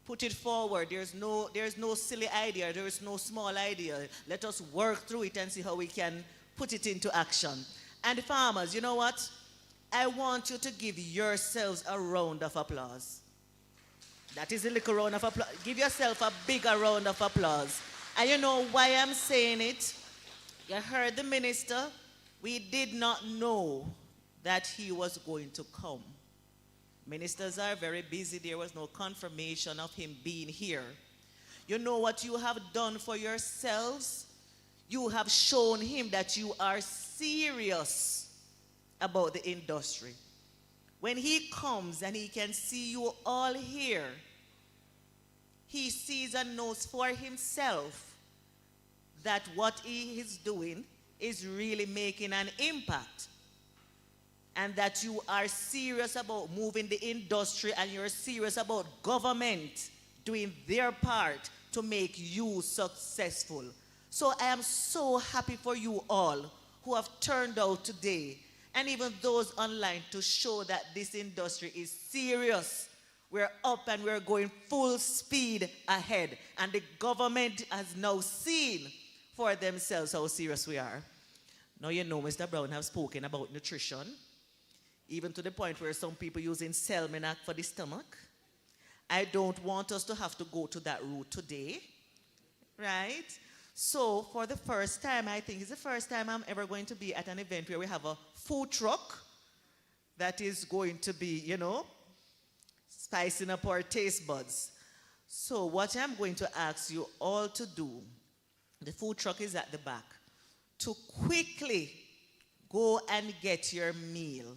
put it forward. There's no silly idea. There is no small idea. Let us work through it and see how we can put it into action. And the farmers, you know what? I want you to give yourselves a round of applause. That is a little round of applause. Give yourself a bigger round of applause. And you know why I'm saying it? You heard the minister. We did not know that he was going to come. Ministers are very busy. There was no confirmation of him being here. You know what you have done for yourselves? You have shown him that you are serious about the industry. When he comes and he can see you all here, he sees and knows for himself that what he is doing is really making an impact. And that you are serious about moving the industry and you're serious about government doing their part to make you successful. So I am so happy for you all who have turned out today and even those online to show that this industry is serious. We're up and we're going full speed ahead. And the government has now seen for themselves how serious we are. Now you know Mr. Brown has spoken about nutrition. Even to the point where some people using Selmanac for the stomach. I don't want us to have to go to that route today, right? So for the first time, I think it's the first time I'm ever going to be at an event where we have a food truck that is going to be, you know, spicing up our taste buds. So what I'm going to ask you all to do, the food truck is at the back, to quickly go and get your meal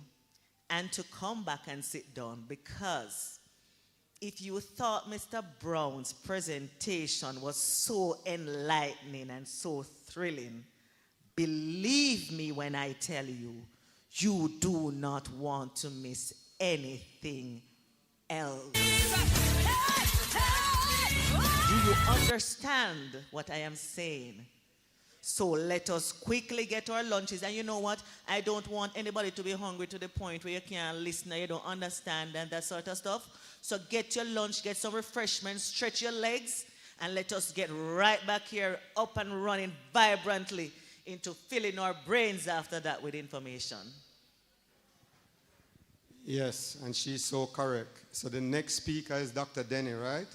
and to come back and sit down, because if you thought Mr. Brown's presentation was so enlightening and so thrilling, believe me when I tell you, you do not want to miss anything else. Do you understand what I am saying? So let us quickly get our lunches. And you know what? I don't want anybody to be hungry to the point where you can't listen or you don't understand and that sort of stuff. So get your lunch, get some refreshments, stretch your legs, and let us get right back here up and running vibrantly into filling our brains after that with information. Yes, and she's so correct. So the next speaker is Dr. Denny, right?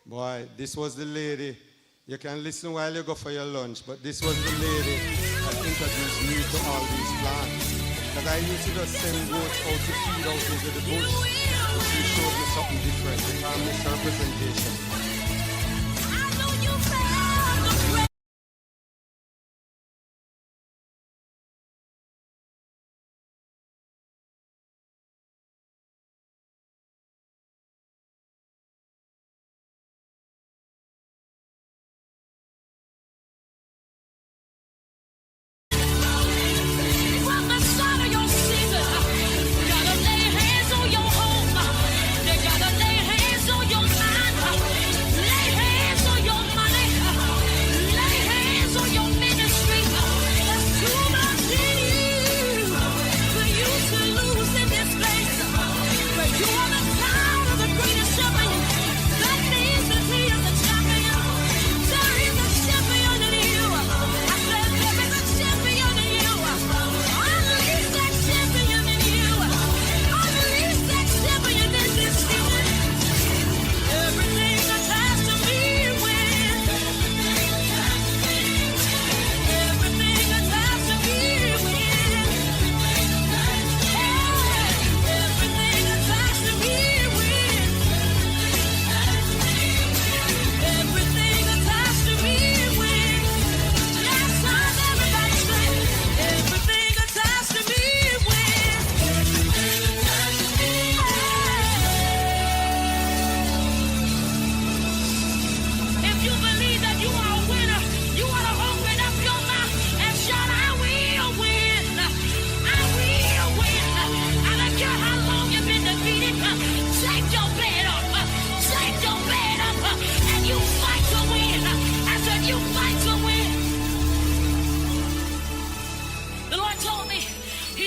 Boy, this was the lady. You can listen while you go for your lunch, but this was the lady that introduced me to all these plants. Because I used to just send goats out to feed out into the bush. But she showed me something different. If I missed her presentation.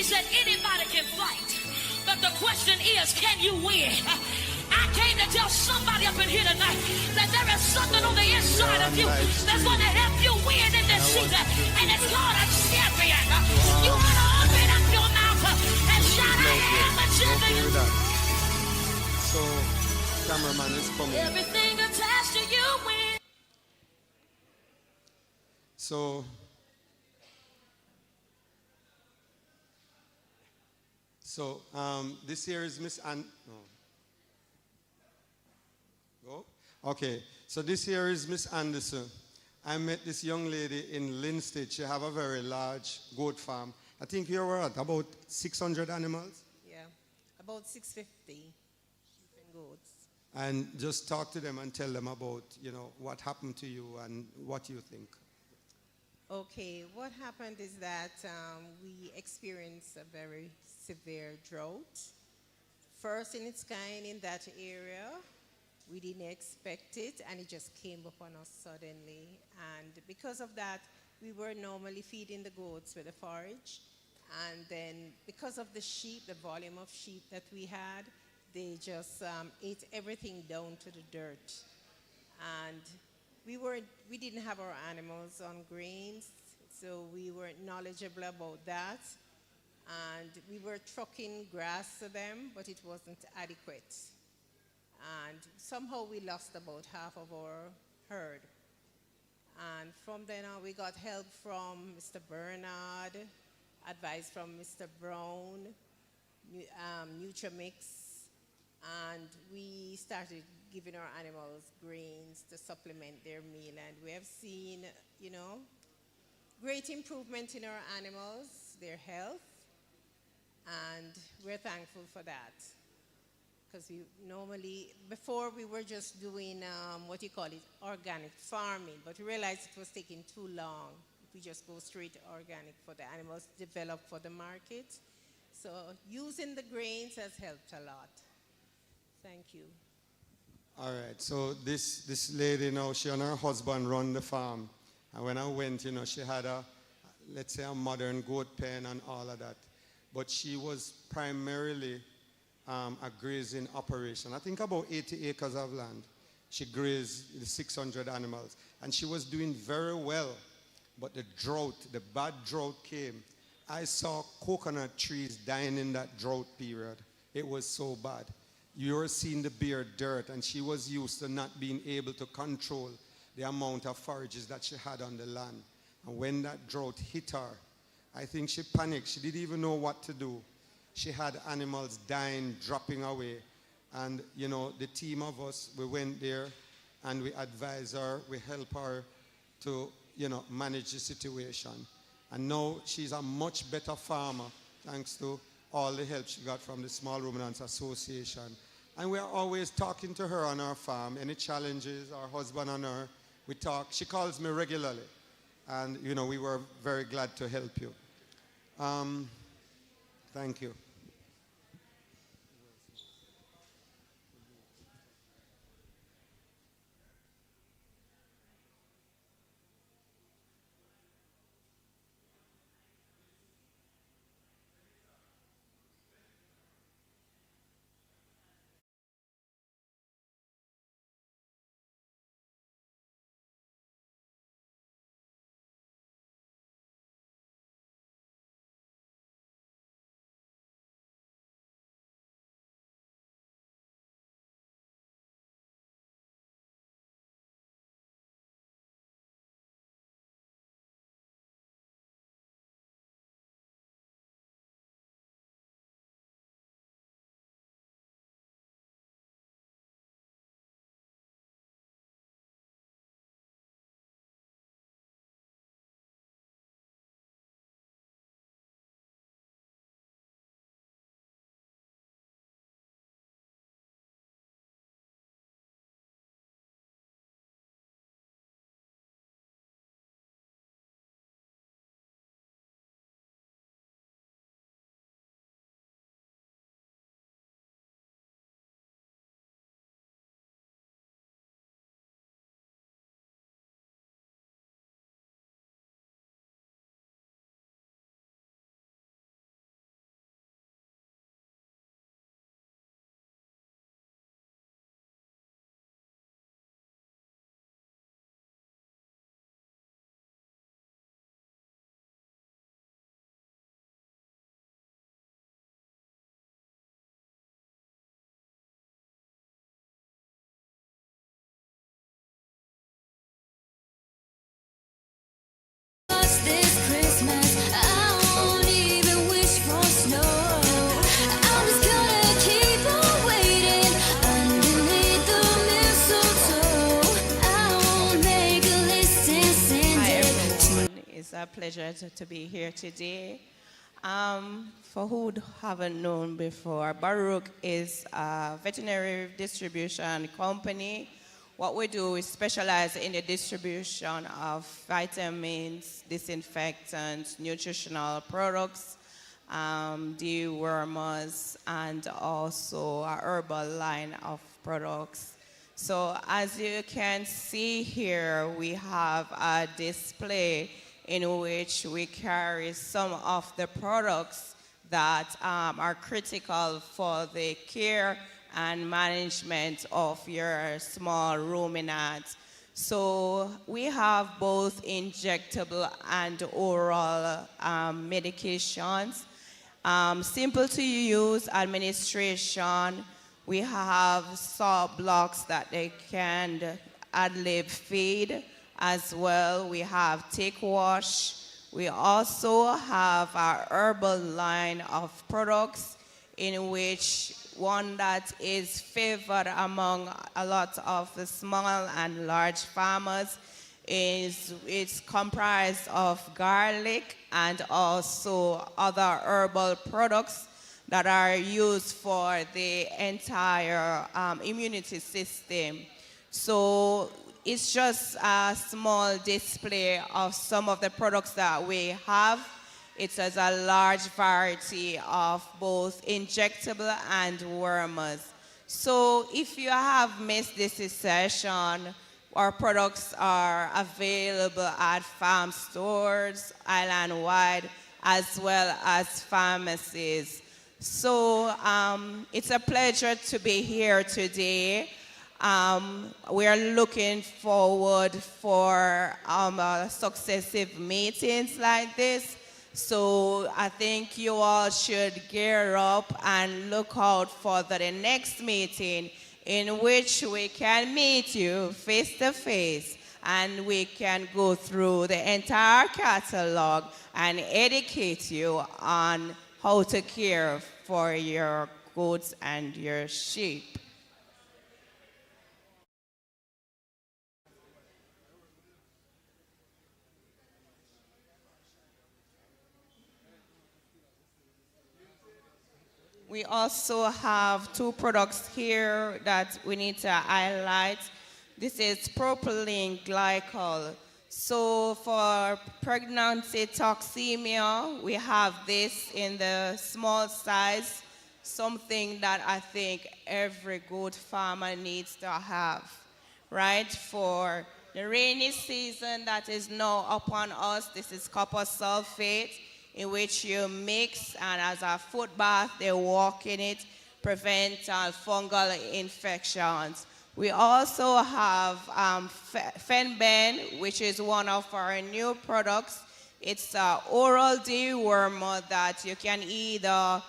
He said anybody can fight, but the question is, can you win? I came to tell somebody up in here tonight that there is something on the inside of you that's going to help you win in this season, and it's called a champion. You want to open up your mouth and shout, I am a champion. So, cameraman is coming. Everything attached to you wins. So, this here is Miss Ann. No. Go. Okay. So this here is Miss Anderson. I met this young lady in Linstead. She have a very large goat farm. I think you were at about 600 animals. Yeah, about 650 sheep and goats. And just talk to them and tell them about, what happened to you and what you think. Okay, what happened is that we experienced a very severe drought. First in its kind in that area. We didn't expect it, and it just came upon us suddenly. And because of that, we were normally feeding the goats with the forage. And then because of the sheep, the volume of sheep that we had, they just ate everything down to the dirt. And we didn't have our animals on grains, so we weren't knowledgeable about that. And we were trucking grass to them, but it wasn't adequate. And somehow we lost about half of our herd. And from then on, we got help from Mr. Bernard, advice from Mr. Brown, Nutrimix, and we started giving our animals grains to supplement their meal. And we have seen, great improvement in our animals, their health, and we're thankful for that. Because before we were just doing organic farming, but we realized it was taking too long. We just go straight to organic for the animals to develop for the market. So using the grains has helped a lot. Thank you. All right, so this lady now, she and her husband run the farm. And when I went, she had let's say a modern goat pen and all of that. But she was primarily a grazing operation. I think about 80 acres of land. She grazed the 600 animals. And she was doing very well. But the bad drought came. I saw coconut trees dying in that drought period. It was so bad. You were seeing the bare dirt, and she was used to not being able to control the amount of forages that she had on the land. And when that drought hit her, I think she panicked. She didn't even know what to do. She had animals dying, dropping away. And, the team of us, we went there and we advised her, we helped her to, manage the situation. And now she's a much better farmer thanks to all the help she got from the Small Ruminants Association. And we are always talking to her on our farm. Any challenges, our husband and her, we talk. She calls me regularly. And, we were very glad to help you. Thank you. pleasure to be here today. For who haven't known before, Baruch is a veterinary distribution company. What we do is specialize in the distribution of vitamins, disinfectants, nutritional products, dewormers, and also a herbal line of products. So as you can see here, we have a display in which we carry some of the products that are critical for the care and management of your small ruminants. So we have both injectable and oral medications. Simple to use administration. We have salt blocks that they can ad-lib feed as well. We have take wash. We also have our herbal line of products in which one that is favored among a lot of the small and large farmers it's comprised of garlic and also other herbal products that are used for the entire immunity system. So it's just a small display of some of the products that we have. It has a large variety of both injectable and wormers. So if you have missed this session, our products are available at farm stores, island-wide, as well as pharmacies. So it's a pleasure to be here today. We are looking forward for successive meetings like this. So I think you all should gear up and look out for the next meeting in which we can meet you face to face and we can go through the entire catalog and educate you on how to care for your goats and your sheep. We also have two products here that we need to highlight. This is propylene glycol. So for pregnancy toxemia, we have this in the small size, something that I think every goat farmer needs to have, right? For the rainy season that is now upon us, this is copper sulfate, in which you mix, and as a foot bath, they walk in it, prevent fungal infections. We also have Fenben, which is one of our new products. It's an oral dewormer that you can either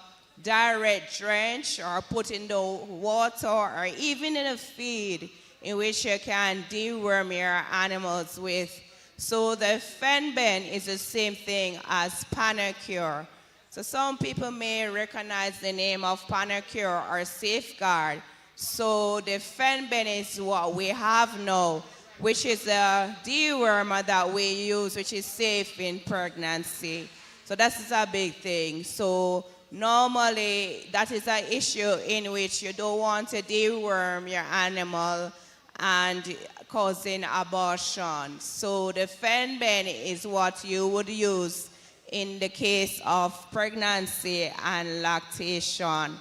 direct drench or put in the water or even in a feed in which you can deworm your animals with. So the Fenben is the same thing as Panacure. So some people may recognize the name of Panacure or Safeguard. So the Fenben is what we have now, which is a dewormer that we use, which is safe in pregnancy. So that is a big thing. So normally that is an issue in which you don't want to deworm your animal and causing abortion. So the Fenben is what you would use in the case of pregnancy and lactation.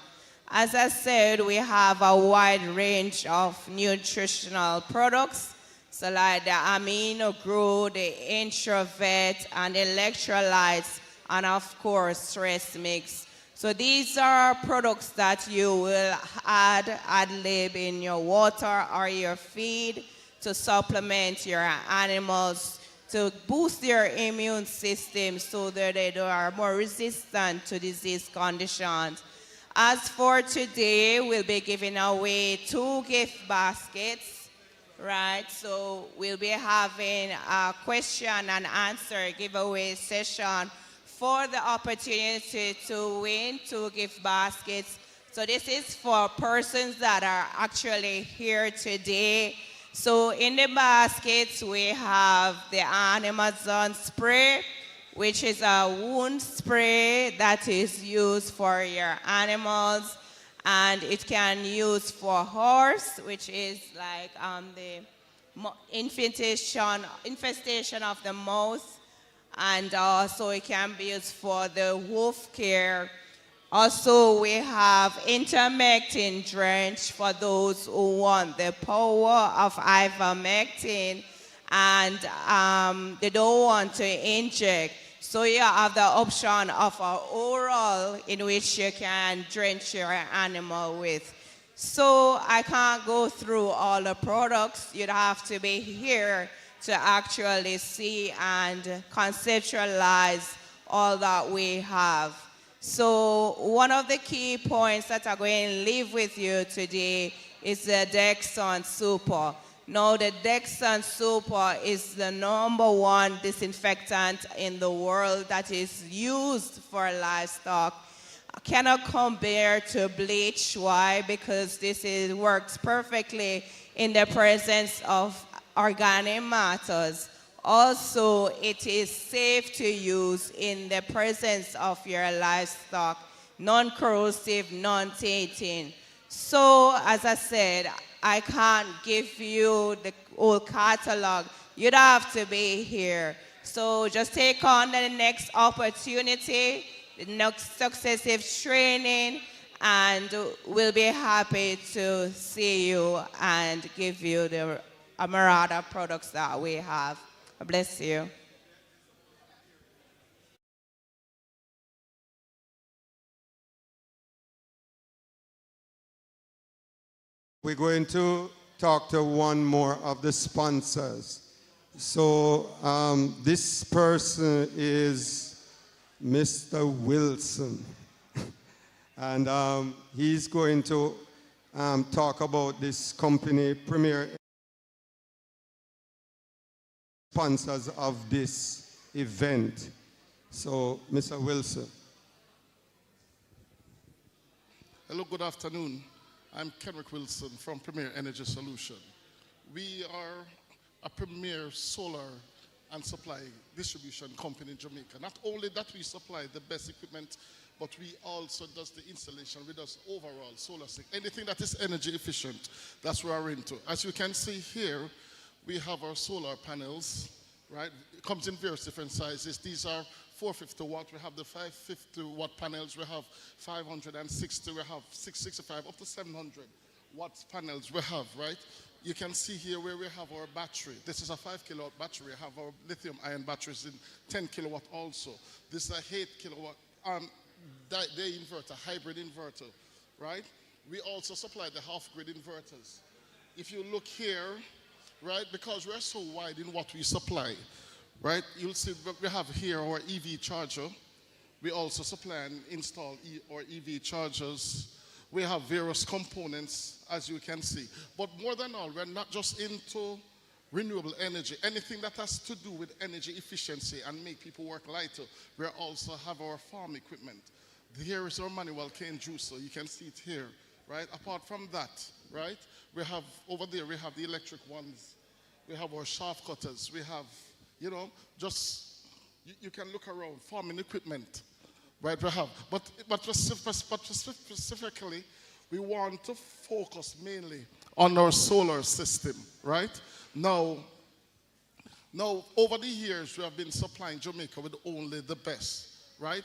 As I said, we have a wide range of nutritional products, so like the amino grow, the intravet, and electrolytes, and of course stress mix. So these are products that you will ad-lib in your water or your feed to supplement your animals, to boost their immune system so that they are more resistant to disease conditions. As for today, we'll be giving away 2 gift baskets, right? So we'll be having a question and answer giveaway session for the opportunity to win 2 gift baskets. So this is for persons that are actually here today. So in the baskets, we have the Amazon spray, which is a wound spray that is used for your animals, and it can use for horse, which is like the infestation of the mouth, and also it can be used for the wolf care. Also, we have intermectin drench for those who want the power of ivermectin and they don't want to inject. So you have the option of an oral in which you can drench your animal with. So I can't go through all the products. You'd have to be here to actually see and conceptualize all that we have. So one of the key points that I'm going to leave with you today is the Dexon Super. Now the Dexon Super is the #1 disinfectant in the world that is used for livestock. I cannot compare to bleach. Why? Because this works perfectly in the presence of organic matters. Also, it is safe to use in the presence of your livestock, non-corrosive, non-tainting. So, as I said, I can't give you the whole catalog. You'd have to be here. So just take on the next opportunity, the next successive training, and we'll be happy to see you and give you the Amarada products that we have. Bless you. We're going to talk to one more of the sponsors. So this person is Mr. Wilson. And he's going to talk about this company, Premier sponsors of this event. So, Mr. Wilson. Hello, good afternoon. I'm Kenrick Wilson from Premier Energy Solution. We are a premier solar and supply distribution company in Jamaica. Not only that we supply the best equipment, but we also does the installation with us overall solar system. Anything that is energy efficient, that's what we're into. As you can see here, we have our solar panels, right? It comes in various different sizes. These are 450 watt, we have the 550 watt panels, we have 560, we have 665, up to 700 watts panels we have, right? You can see here where we have our battery. This is a 5 kilowatt battery. We have our lithium ion batteries in 10 kilowatt also. This is a 8 kilowatt day inverter, hybrid inverter, right? We also supply the half-grid inverters. If you look here, right, because we're so wide in what we supply, right, you'll see we have here our EV charger. We also supply and install our EV chargers. We have various components, as you can see. But more than all, we're not just into renewable energy. Anything that has to do with energy efficiency and make people work lighter, we also have our farm equipment. Here is our manual cane juicer. You can see it here, right? Apart from that, right, we have over there, we have the electric ones. We have our shaft cutters. We have, you know, just, you can look around, farming equipment, right, we have. But specifically, we want to focus mainly on our solar system, right? Now, over the years, we have been supplying Jamaica with only the best, right?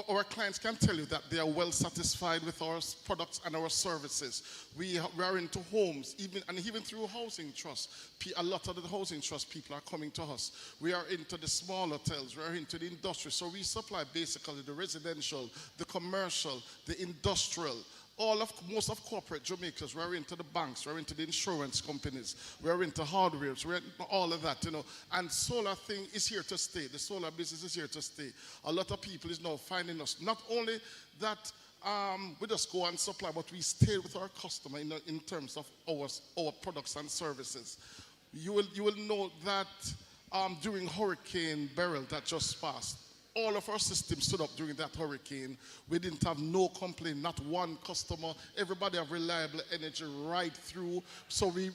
Our clients can tell you that they are well satisfied with our products and our services. We are into homes, even through housing trust. A lot of the housing trust people are coming to us. We are into the small hotels. We are into the industry. So we supply basically the residential, the commercial, the industrial. Most of corporate Jamaicans, we're into the banks, we're into the insurance companies, we're into hardware, we're into all of that, you know. And solar thing is here to stay. The solar business is here to stay. A lot of people is now finding us. Not only that we just go and supply, but we stay with our customer in terms of our products and services. You will know that during Hurricane Beryl that just passed, all of our systems stood up during that hurricane. We didn't have no complaint, not one customer. Everybody have reliable energy right through. So we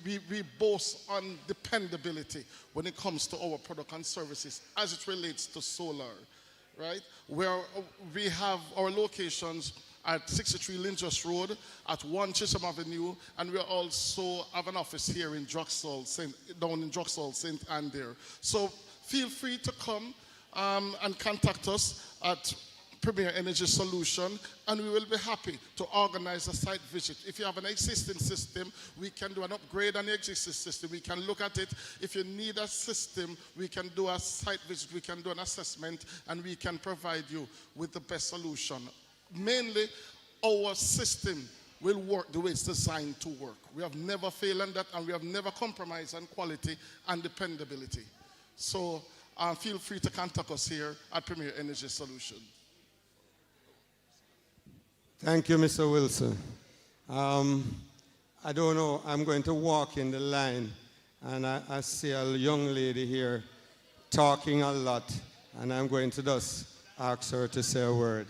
boast on dependability when it comes to our product and services as it relates to solar, right? Where we have our locations at 63 Lindros Road, at 1 Chisholm Avenue, and we also have an office here in down in Droxall, St. Anne. So feel free to come and contact us at Premier Energy Solution, and we will be happy to organize a site visit. If you have an existing system, we can do an upgrade on the existing system. We can look at it. If you need a system, we can do a site visit, we can do an assessment, and we can provide you with the best solution. Mainly, our system will work the way it's designed to work. We have never failed on that, and we have never compromised on quality and dependability. So feel free to contact us here at Premier Energy Solution. Thank you, Mr. Wilson. I don't know, I'm going to walk in the line, and I see a young lady here talking a lot, and I'm going to just ask her to say a word.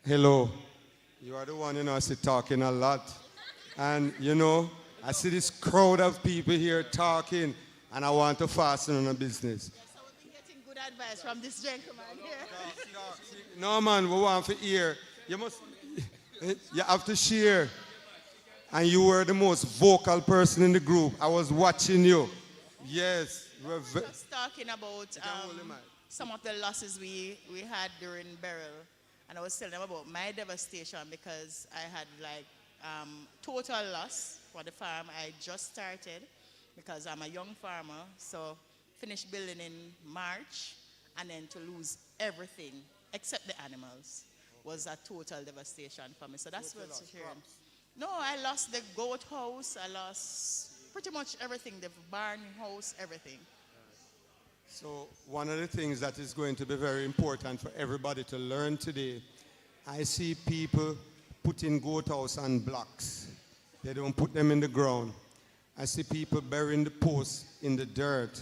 Hello. You are the one, I see talking a lot. And, I see this crowd of people here talking, and I want to fasten on a business. Yes, I will be getting good advice from this gentleman here. No, man, we want to hear. You have to share. And you were the most vocal person in the group. I was watching you. Yes. Just talking about some of the losses we had during Beryl. And I was telling them about my devastation because I had total loss for the farm I just started because I'm a young farmer. So finished building in March, and then to lose everything except the animals was a total devastation for me. So that's what's here. No, I lost the goat house. I lost pretty much everything, the barn house, everything. So one of the things that is going to be very important for everybody to learn today, I see people putting goat house on blocks. They don't put them in the ground. I see people burying the posts in the dirt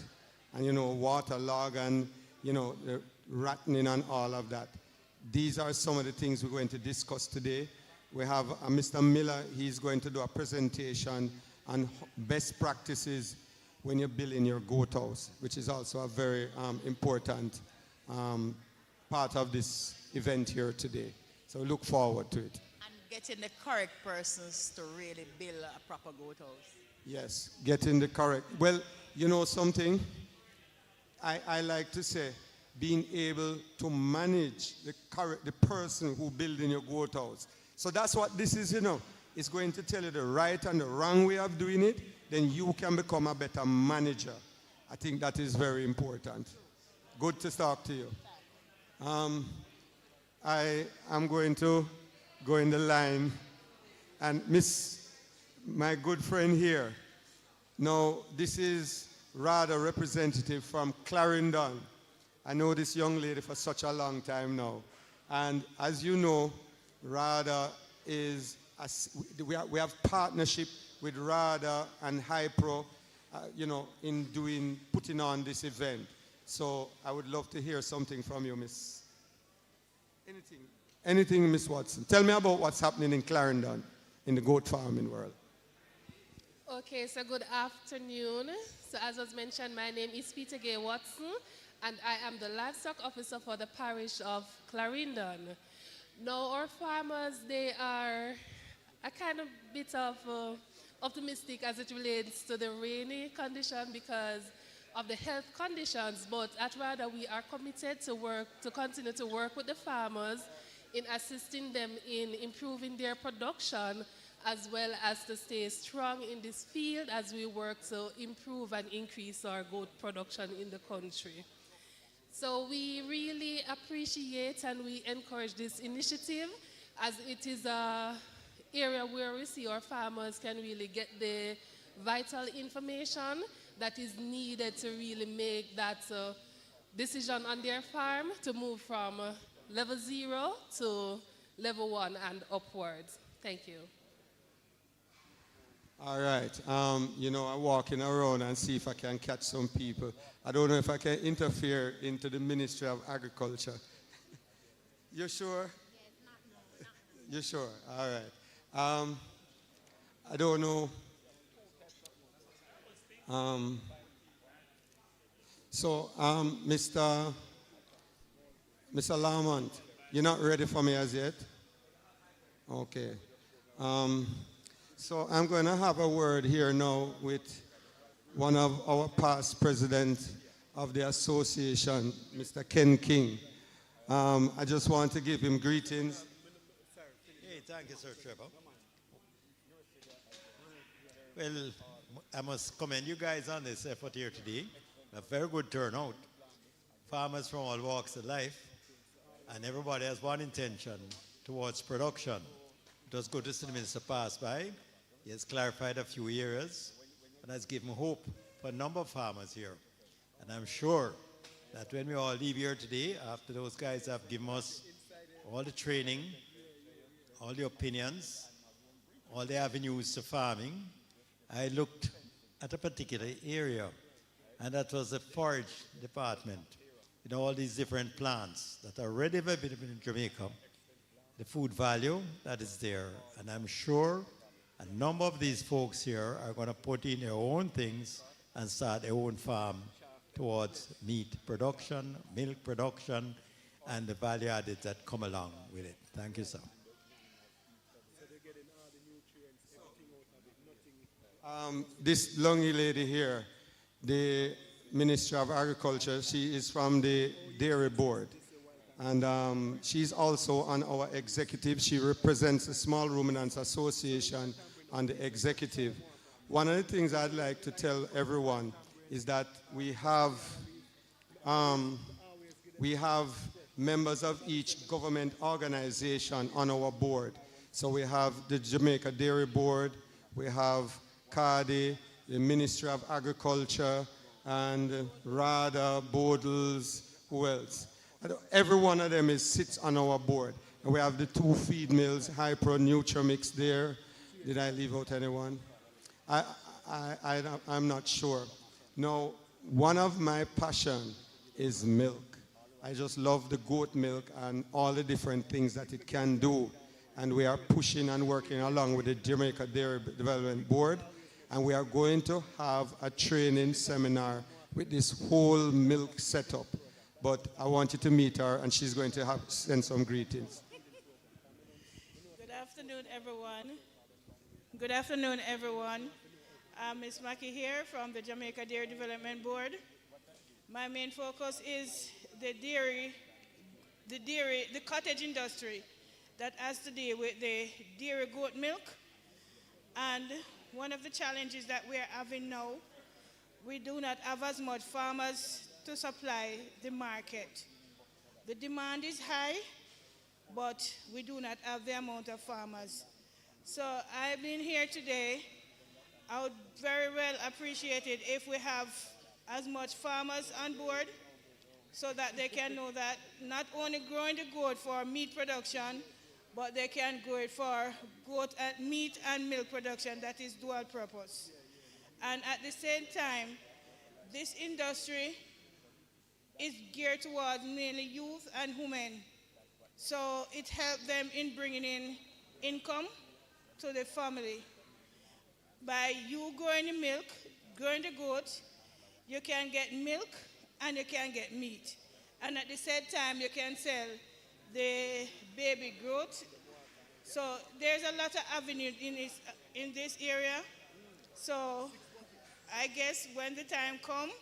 and, waterlog and, the rattening and all of that. These are some of the things we're going to discuss today. We have Mr. Miller. He's going to do a presentation on best practices when you're building your goat house, which is also a very important part of this event here today. So look forward to it. And getting the correct persons to really build a proper goat house. Yes, getting the correct. Well, something I like to say, being able to manage the person who building your goat house. So that's what this is, It's going to tell you the right and the wrong way of doing it. Then you can become a better manager. I think that is very important. Good to talk to you. I am going to go in the line and my good friend here. Now, this is rather representative from Clarendon. I know this young lady for such a long time now. And as you know, RADA is, we have partnership with RADA and Hypro, in putting on this event. So I would love to hear something from you, Miss. Anything, Miss Watson. Tell me about what's happening in Clarendon, in the goat farming world. Okay, so good afternoon. So as was mentioned, my name is Peter Gay Watson, and I am the livestock officer for the parish of Clarendon. Now, our farmers, they are a kind of bit of optimistic as it relates to the rainy condition because of the health conditions, but at RADA we are committed to continue to work with the farmers in assisting them in improving their production as well as to stay strong in this field as we work to improve and increase our goat production in the country. So we really appreciate and we encourage this initiative as it is an area where we see our farmers can really get the vital information that is needed to really make that decision on their farm to move from level 0 to level 1 and upwards. Thank you. All right. I'm walking around and see if I can catch some people. I don't know if I can interfere into the Ministry of Agriculture. You sure? You sure? All right. I don't know. Mr. Lamont, you're not ready for me as yet? Okay. So I'm going to have a word here now with one of our past presidents of the association, Mr. Ken King. I just want to give him greetings. Hey, thank you, Sir Trevor. Well, I must commend you guys on this effort here today. A very good turnout. Farmers from all walks of life, and everybody has one intention towards production. It was good to see the minister pass by. He has clarified a few areas and has given hope for a number of farmers here. And I'm sure that when we all leave here today, after those guys have given us all the training, all the opinions, all the avenues to farming, I looked at a particular area, and that was the forage department. You know, all these different plants that are ready available in Jamaica, the food value that is there. And I'm sure a number of these folks here are going to put in their own things and start their own farm towards meat production, milk production, and the value added that come along with it. Thank you, sir. This lonely lady here, the Minister of Agriculture, she is from the Dairy Board. And she's also on our executive. She represents the Small Ruminants Association on the executive. One of the things I'd like to tell everyone is that we have members of each government organization on our board. So we have the Jamaica Dairy Board, we have CADI, the Ministry of Agriculture, and RADA, Bodles, who else? Every one of them sits on our board. And we have the 2 feed mills, Hypro, Nutramix there. Did I leave out anyone? I'm not sure. Now, one of my passion is milk. I just love the goat milk and all the different things that it can do. And we are pushing and working along with the Jamaica Dairy Development Board. And we are going to have a training seminar with this whole milk setup. But I want you to meet her, and she's going to send some greetings. Good afternoon, everyone. Good afternoon, everyone. I'm Ms. Mackey here from the Jamaica Dairy Development Board. My main focus is the cottage industry that has to deal with the dairy goat milk. And one of the challenges that we're having now, we do not have as much farmers to supply the market. The demand is high, but we do not have the amount of farmers. So I've been here today. I would very well appreciate it if we have as much farmers on board so that they can know that not only growing the goat for meat production, but they can grow it for goat and meat and milk production that is dual purpose. And at the same time, this industry is geared towards mainly youth and women. So it helps them in bringing in income to the family. By you growing the milk, growing the goat, you can get milk and you can get meat. And at the same time, you can sell the baby goat. So there's a lot of avenues in this area. So I guess when the time comes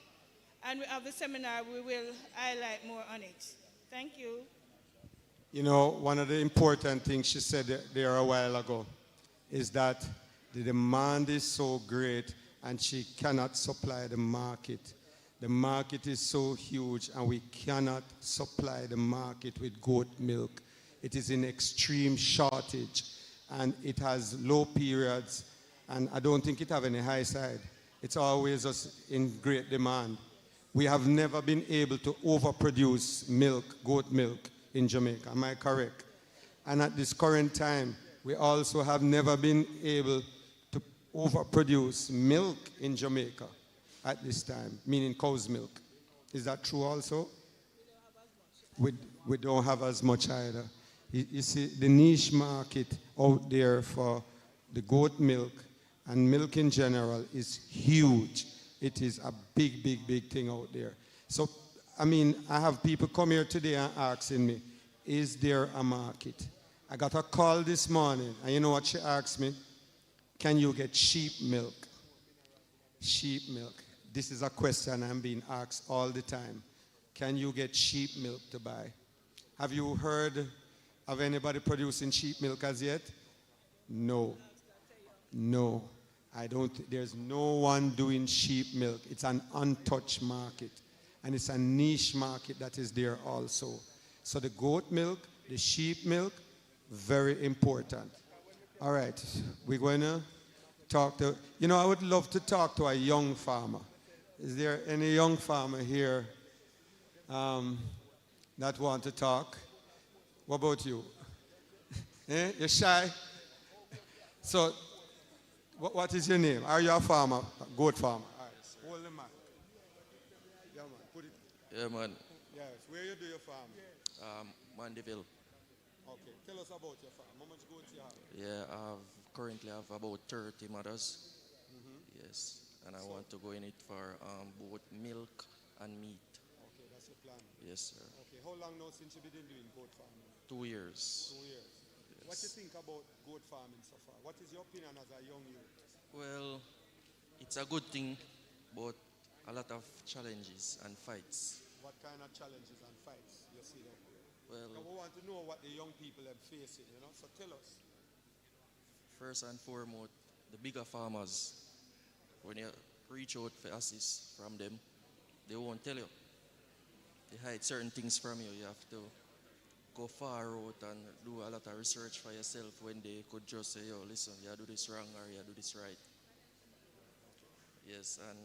and we have the seminar, we will highlight more on it. Thank you. You know, one of the important things she said there a while ago is that the demand is so great and she cannot supply the market. The market is so huge and we cannot supply the market with goat milk. It is in extreme shortage and it has low periods and I don't think it have any high side. It's always just in great demand. We have never been able to overproduce milk, goat milk in Jamaica. Am I correct? And at this current time, we also have never been able to overproduce milk in Jamaica at this time, meaning cow's milk. Is that true also? We don't have as much either. You see, the niche market out there for the goat milk and milk in general is huge. It is a big, big, big thing out there. So, I mean, I have people come here today and asking me, is there a market? I got a call this morning, and you know what she asked me? Can you get sheep milk? Sheep milk. This is a question I'm being asked all the time. Can you get sheep milk to buy? Have you heard of anybody producing sheep milk as yet? No. No. I don't. There's no one doing sheep milk. It's an untouched market. And it's a niche market that is there also. So the goat milk, the sheep milk, very important. All right. We're going to talk to, you know, I would love to talk to a young farmer. Is there any young farmer here that want to talk? What about you? You're shy? So, what is your name? Are you a farmer? A goat farmer? All right. Hold the mic. Yeah, man. Put it. Yeah, man. Yes. Where you do your farm? Mandeville. Okay. Tell us about your farm. How much goats you have? Yeah, I currently have about 30 mothers. Yes. And I want to go in it for both milk and meat. Okay, that's your plan. Yes, sir. Okay. How long now since you've been doing goat farming? 2 years. 2 years. Yes. What do you think about goat farming so far? What is your opinion as a young youth? Well, it's a good thing, but a lot of challenges and fights. What kind of challenges and fights you see there? Well, we want to know what the young people are facing, you know, so tell us. First and foremost, the bigger farmers, when you reach out for assist from them, they won't tell you. They hide certain things from you. You have to go far out and do a lot of research for yourself when they could just say, yo, listen, you do this wrong or you do this right. Yes, and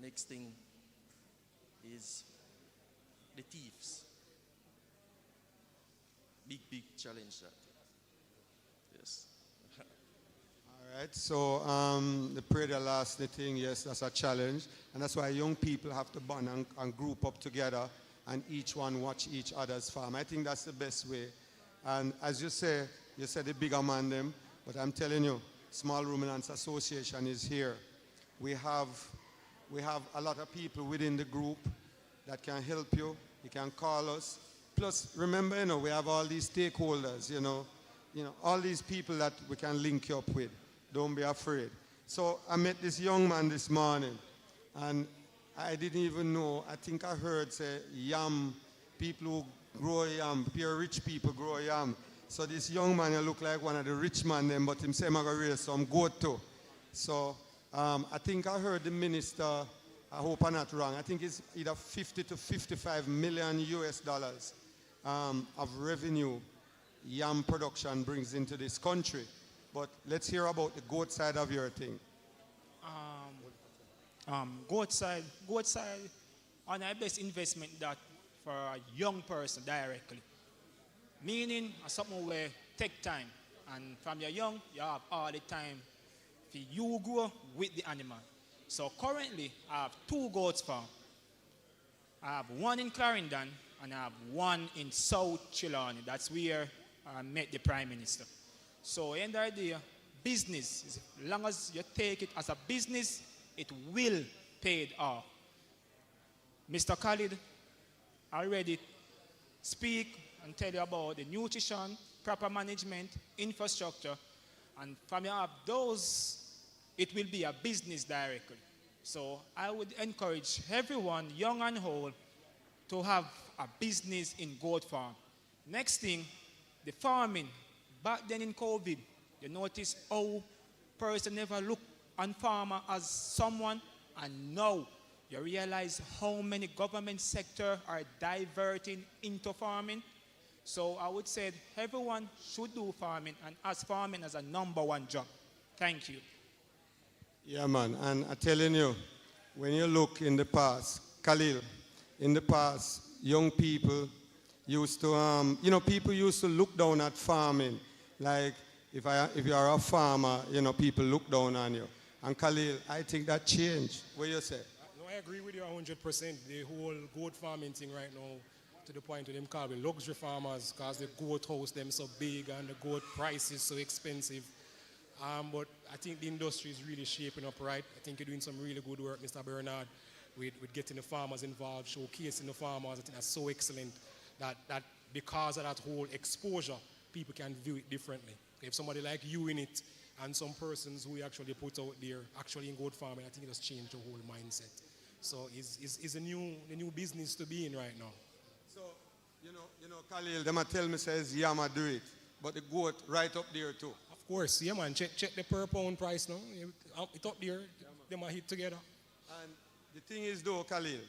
next thing is the thieves. Big challenge that. Yes. All right, so the praedial larceny thing, yes, that's a challenge. And that's why young people have to bond and group up together and each one watch each other's farm. I think that's the best way. And as you said the bigger man them, but I'm telling you, Small Ruminants Association is here. We have a lot of people within the group that can help you. You can call us. Plus, remember, you know, we have all these stakeholders, you know, all these people that we can link you up with. Don't be afraid. So I met this young man this morning, and I didn't even know. I think I heard say yam, people who grow yam, pure rich people grow yam. So this young man, he look like one of the rich man them, but him say I'm going to raise some goat too. So I think I heard the minister, I hope I'm not wrong, I think it's either 50 to 55 million US dollars of revenue yam production brings into this country. But let's hear about the goat side of your thing. Goat side, on our best investment that for a young person directly. Meaning something where take time. And from you're young, you have all the time for you grow with the animal. So currently, I have 2 goats farm. I have one in Clarendon and I have one in South Trelawney. That's where I met the Prime Minister. So end of the day, business, as long as you take it as a business, it will pay it off. Mr. Khalid already speak and tell you about the nutrition, proper management, infrastructure, and from you have those, it will be a business directly. So I would encourage everyone, young and old, to have a business in goat farm. Next thing, the farming. Back then in COVID, you notice how person never look on farmer as someone, and now you realize how many government sector are diverting into farming. So I would say everyone should do farming, and as farming as a #1 job. Thank you. Yeah, man, and I'm telling you, when you look in the past, Khalil, in the past, young people used to, people used to look down at farming. Like, if you are a farmer, people look down on you. And Khalil, I think that changed. What you say? No, I agree with you 100%. The whole goat farming thing right now, to the point where them call it luxury farmers, because the goat house them so big and the goat price is so expensive. But I think the industry is really shaping up right. I think you're doing some really good work, Mr. Bernard, with getting the farmers involved, showcasing the farmers. I think that's so excellent that because of that whole exposure, people can view it differently. If somebody like you in it and some persons who actually put out there actually in goat farming, I think it has changed the whole mindset. So it's a new business to be in right now. So, you know, Khalil, them a tell me says Yama do it, but the goat right up there too. Of course, yeah man, check the per pound price now. It's up there, them a hit together. And the thing is though, Khalil,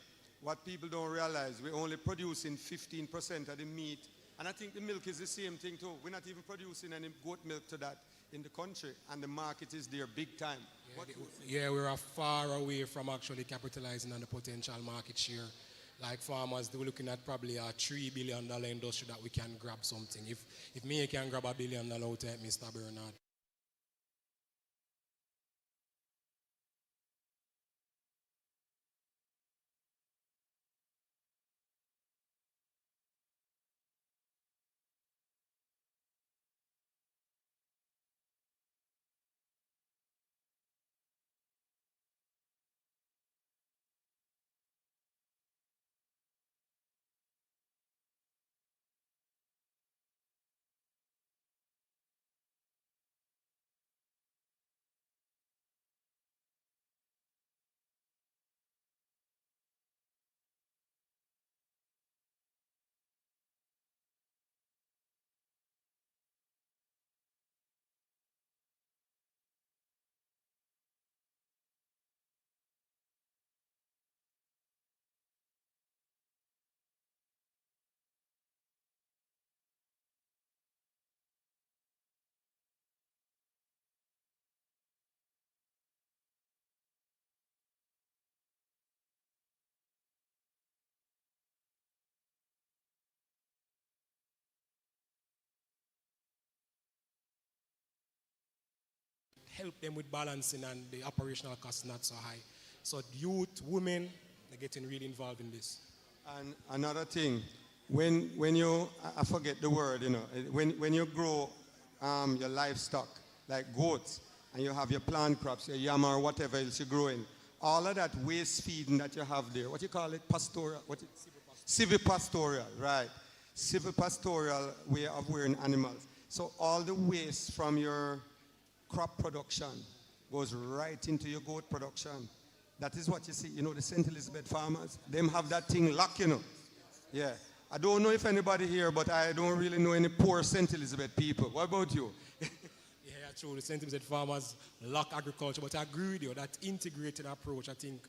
what people don't realize, we're only producing 15% of the meat. And I think the milk is the same thing too. We're not even producing any goat milk to that in the country, and the market is there big time. Yeah, we're far away from actually capitalizing on the potential market share. Like farmers, they're looking at probably a $3 billion industry that we can grab something. If me can grab $1 billion out of it, Mr. Bernard. Help them with balancing, and the operational costs not so high. So youth, women, they're getting really involved in this. And another thing, when you, I forget the word, you know, when you grow your livestock, like goats, and you have your plant crops, your yam or whatever else you're growing, all of that waste feeding that you have there, what you call it, pastoral, silvipastoral, right? Silvipastoral way of rearing animals. So all the waste from your crop production goes right into your goat production. That is what you see, you know, the St. Elizabeth farmers, them have that thing locked, you know. Yeah. I don't know if anybody here, but I don't really know any poor St. Elizabeth people. What about you? Yeah, true. The St. Elizabeth farmers lock agriculture, but I agree with you, that integrated approach, I think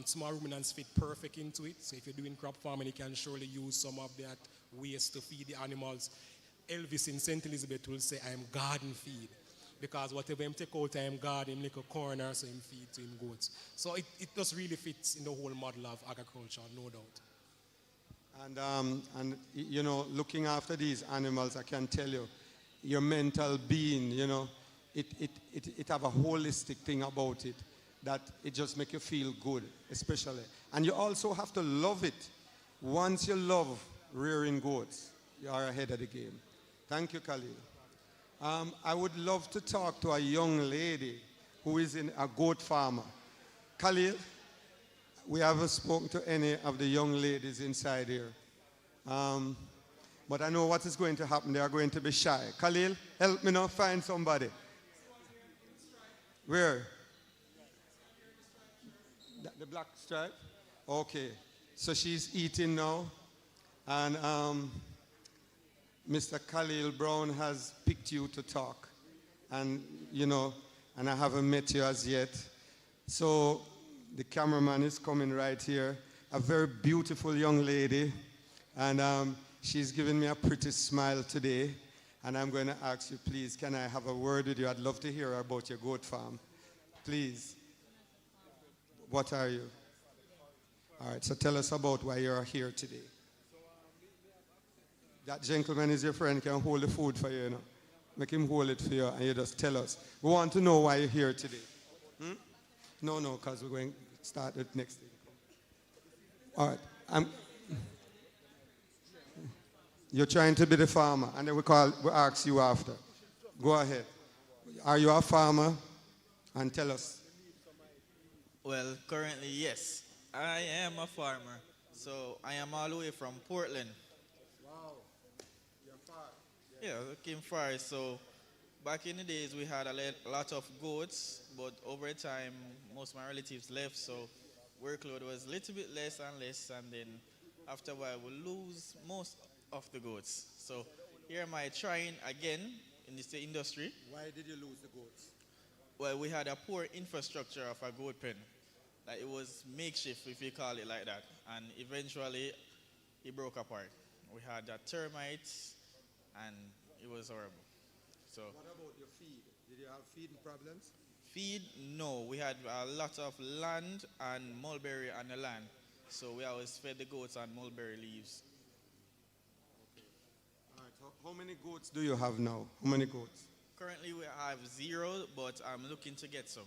small ruminants fit perfect into it. So if you're doing crop farming, you can surely use some of that waste to feed the animals. Elvis in St. Elizabeth will say, I'm garden feed. Because whatever him take out, I'm garden, him like a corner, so him feed to him goats. So it just really fits in the whole model of agriculture, no doubt. And you know, looking after these animals, I can tell you, your mental being, you know, it have a holistic thing about it, that it just make you feel good, especially. And you also have to love it. Once you love rearing goats, you are ahead of the game. Thank you, Khalil. I would love to talk to a young lady who is a goat farmer. Khalil, we haven't spoken to any of the young ladies inside here. But I know what is going to happen. They are going to be shy. Khalil, help me now find somebody. Where? The black stripe? Okay. So she's eating now. And Mr. Khalil Brown has picked you to talk. And, you know, and I haven't met you as yet. So the cameraman is coming right here. A very beautiful young lady. And she's giving me a pretty smile today. And I'm going to ask you, please, can I have a word with you? I'd love to hear about your goat farm. Please. What are you? All right, so tell us about why you're here today. That gentleman is your friend, can hold the food for you, you know. Make him hold it for you, and you just tell us. We want to know why you're here today. No, because we're going to start the next thing. All right. You're trying to be the farmer, and then we ask you after. Go ahead. Are you a farmer? And tell us. Well, currently, yes. I am a farmer. So I am all the way from Portland. Wow. You're far. Yeah, I came far. So back in the days, we had a lot of goats, but over time, most of my relatives left, so workload was a little bit less and less, and then after a while, we lose most of the goats. So here am I trying again in this industry. Why did you lose the goats? Well, we had a poor infrastructure of a goat pen. Like it was makeshift, if you call it like that. And eventually, it broke apart. We had termites, and it was horrible. So, what about your feed? Did you have feeding problems? Feed? No. We had a lot of land and mulberry on the land. So we always fed the goats on mulberry leaves. Okay. All right. How many goats do you have now? How many goats? Currently we have 0, but I'm looking to get some.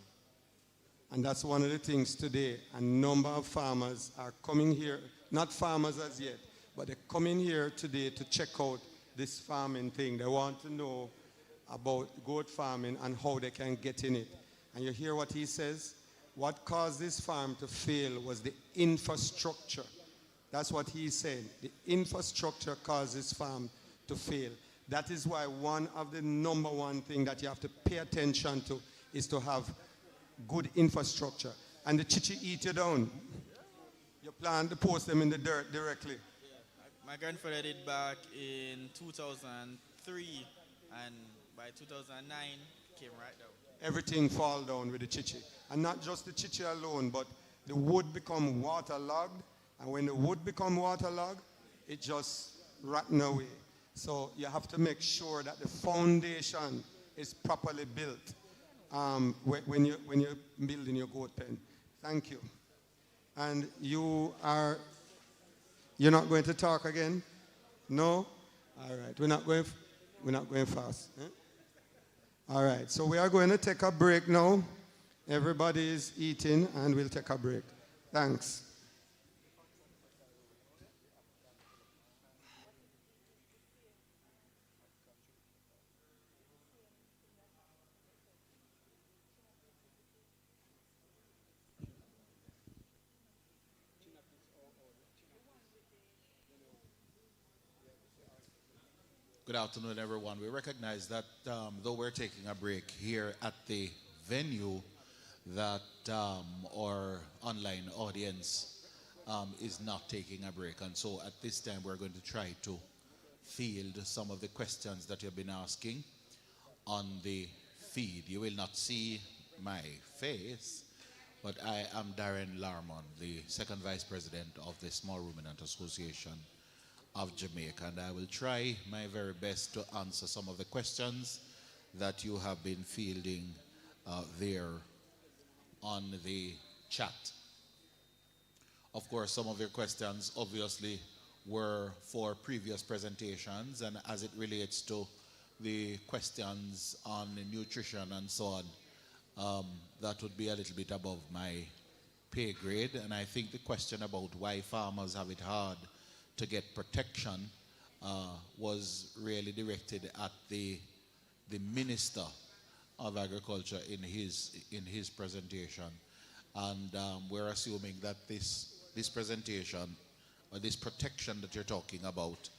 And that's one of the things today. A number of farmers are coming here, not farmers as yet, but they're coming here today to check out this farming thing. They want to know about goat farming and how they can get in it. And you hear what he says? What caused this farm to fail was the infrastructure. That's what he's saying. The infrastructure caused this farm to fail. That is why one of the number one thing that you have to pay attention to is to have good infrastructure. And the chichi eat you down. You plan to post them in the dirt directly. Yeah. My grandfather did back in 2003, and by 2009, came right down. Everything fall down with the chichi. And not just the chichi alone, but the wood become waterlogged. And when the wood become waterlogged, it just rotten away. So you have to make sure that the foundation is properly built when you're building your goat pen. Thank you. And you're not going to talk again? No? All right. We're not going fast. Eh? All right. So we are going to take a break now. Everybody is eating, and we'll take a break. Thanks. Good afternoon, everyone. We recognize that though we're taking a break here at the venue, that our online audience is not taking a break. And so at this time, we're going to try to field some of the questions that you've been asking on the feed. You will not see my face, but I am Darren Larmon, the second vice president of the Small Ruminant Association of Jamaica, and I will try my very best to answer some of the questions that you have been fielding there on the chat. Of course, some of your questions obviously were for previous presentations, and as it relates to the questions on nutrition and so on, that would be a little bit above my pay grade. And I think the question about why farmers have it hard to get protection was really directed at the Minister of Agriculture in his presentation. And we're assuming that this presentation, or this protection that you're talking about,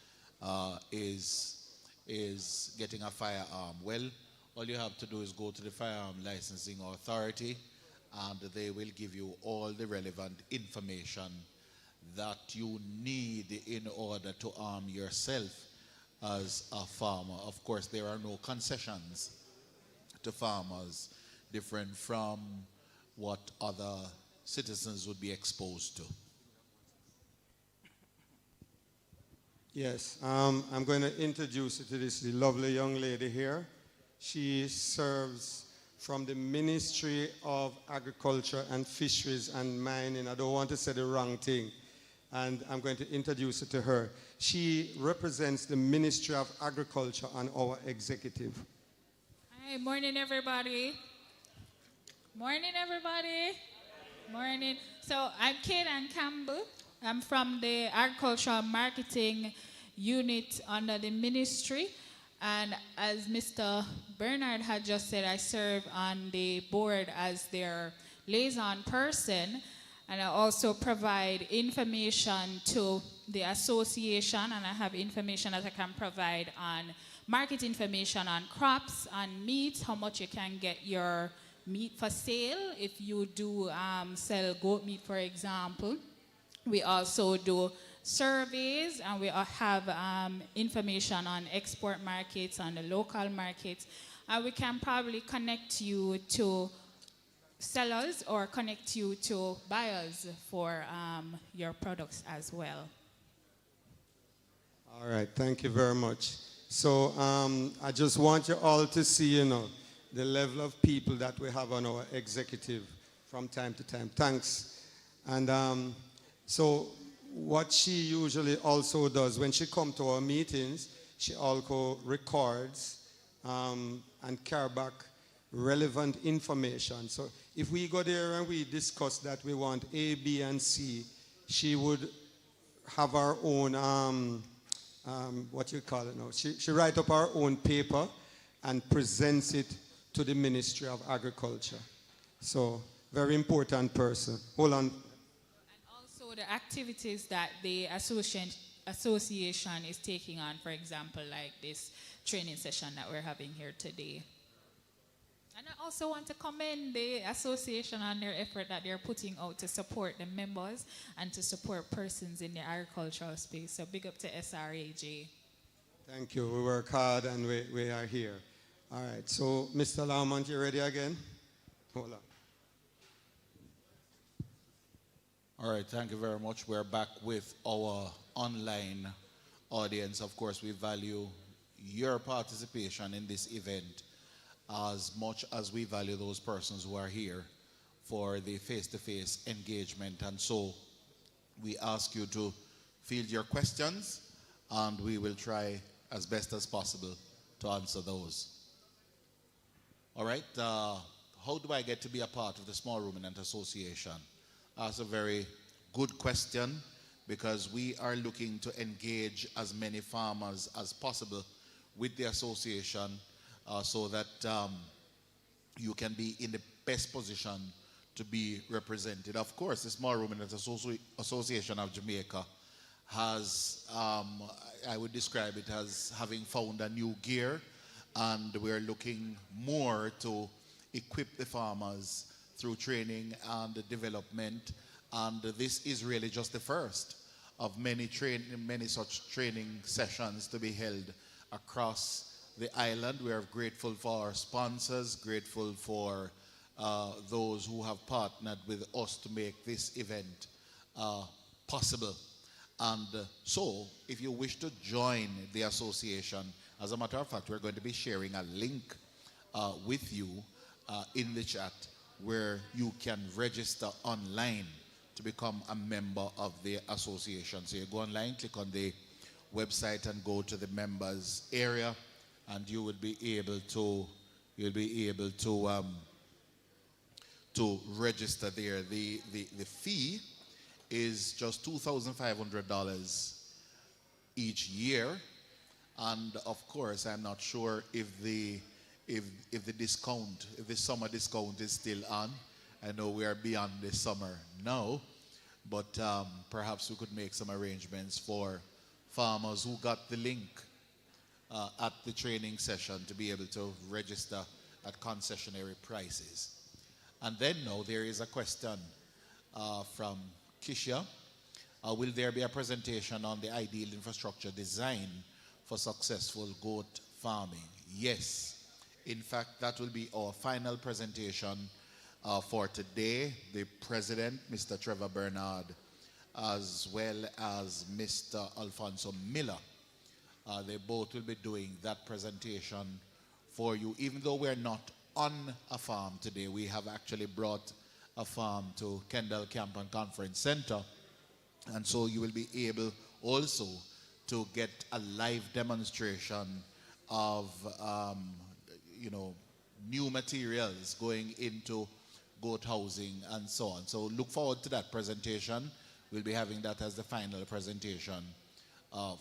is getting a firearm. Well, all you have to do is go to the Firearm Licensing Authority, and they will give you all the relevant information that you need in order to arm yourself as a farmer. Of course, there are no concessions to farmers different from what other citizens would be exposed to. Yes, I'm going to introduce you to this lovely young lady here. She serves from the Ministry of Agriculture and Fisheries and Mining. I don't want to say the wrong thing. And I'm going to introduce you to her. She represents the Ministry of Agriculture and our executive. Hi, morning everybody. Morning, everybody. Morning. So I'm Kaden Campbell. I'm from the Agricultural Marketing Unit under the ministry. And as Mr. Bernard had just said, I serve on the board as their liaison person. And I also provide information to the association, and I have information that I can provide on market information on crops, on meat, how much you can get your meat for sale if you do sell goat meat, for example. We also do surveys, and we have information on export markets, on the local markets. And we can probably connect you to sellers or connect you to buyers for your products as well. All right, thank you very much. So I just want you all to see, the level of people that we have on our executive from time to time. Thanks. And so what she usually also does, when she comes to our meetings, she also records and carry back relevant information. So if we go there and we discuss that we want A, B, and C, she would have our own, what you call it now? She write up our own paper and presents it to the Ministry of Agriculture. So very important person. Hold on. And also the activities that the association is taking on, for example, like this training session that we're having here today. And I also want to commend the association on their effort that they're putting out to support the members and to support persons in the agricultural space. So big up to SRAJ. Thank you. We work hard and we are here. All right. So, Mr. Lamont, you ready again? Hold on. All right, thank you very much. We're back with our online audience. Of course, we value your participation in this event as much as we value those persons who are here for the face-to-face engagement. And so we ask you to field your questions, and we will try as best as possible to answer those. All right, how do I get to be a part of the Small Ruminant Association? That's a very good question, because we are looking to engage as many farmers as possible with the association so that you can be in the best position to be represented. Of course, the Small Ruminant Association of Jamaica has, I would describe it as having found a new gear, and we're looking more to equip the farmers through training and development. And this is really just the first of many such training sessions to be held across the island. We are grateful for our sponsors, grateful for those who have partnered with us to make this event possible. And so, if you wish to join the association, as a matter of fact, we're going to be sharing a link with you in the chat where you can register online to become a member of the association. So you go online, click on the website and go to the members area, and you will be able to register there. The fee is just $2,500 each year, and of course I'm not sure if the discount, if the summer discount is still on. I know we are beyond the summer now, but perhaps we could make some arrangements for farmers who got the link at the training session to be able to register at concessionary prices. And then now there is a question from Kisha. Will there be a presentation on the ideal infrastructure design for successful goat farming? Yes. In fact, that will be our final presentation for today. The president, Mr. Trevor Bernard, as well as Mr. Alfonso Miller, they both will be doing that presentation for you. Even though we're not on a farm today, we have actually brought a farm to Kendall Camp and Conference Center. And so you will be able also to get a live demonstration of new materials going into goat housing, and so on. So look forward to that presentation. We'll be having that as the final presentation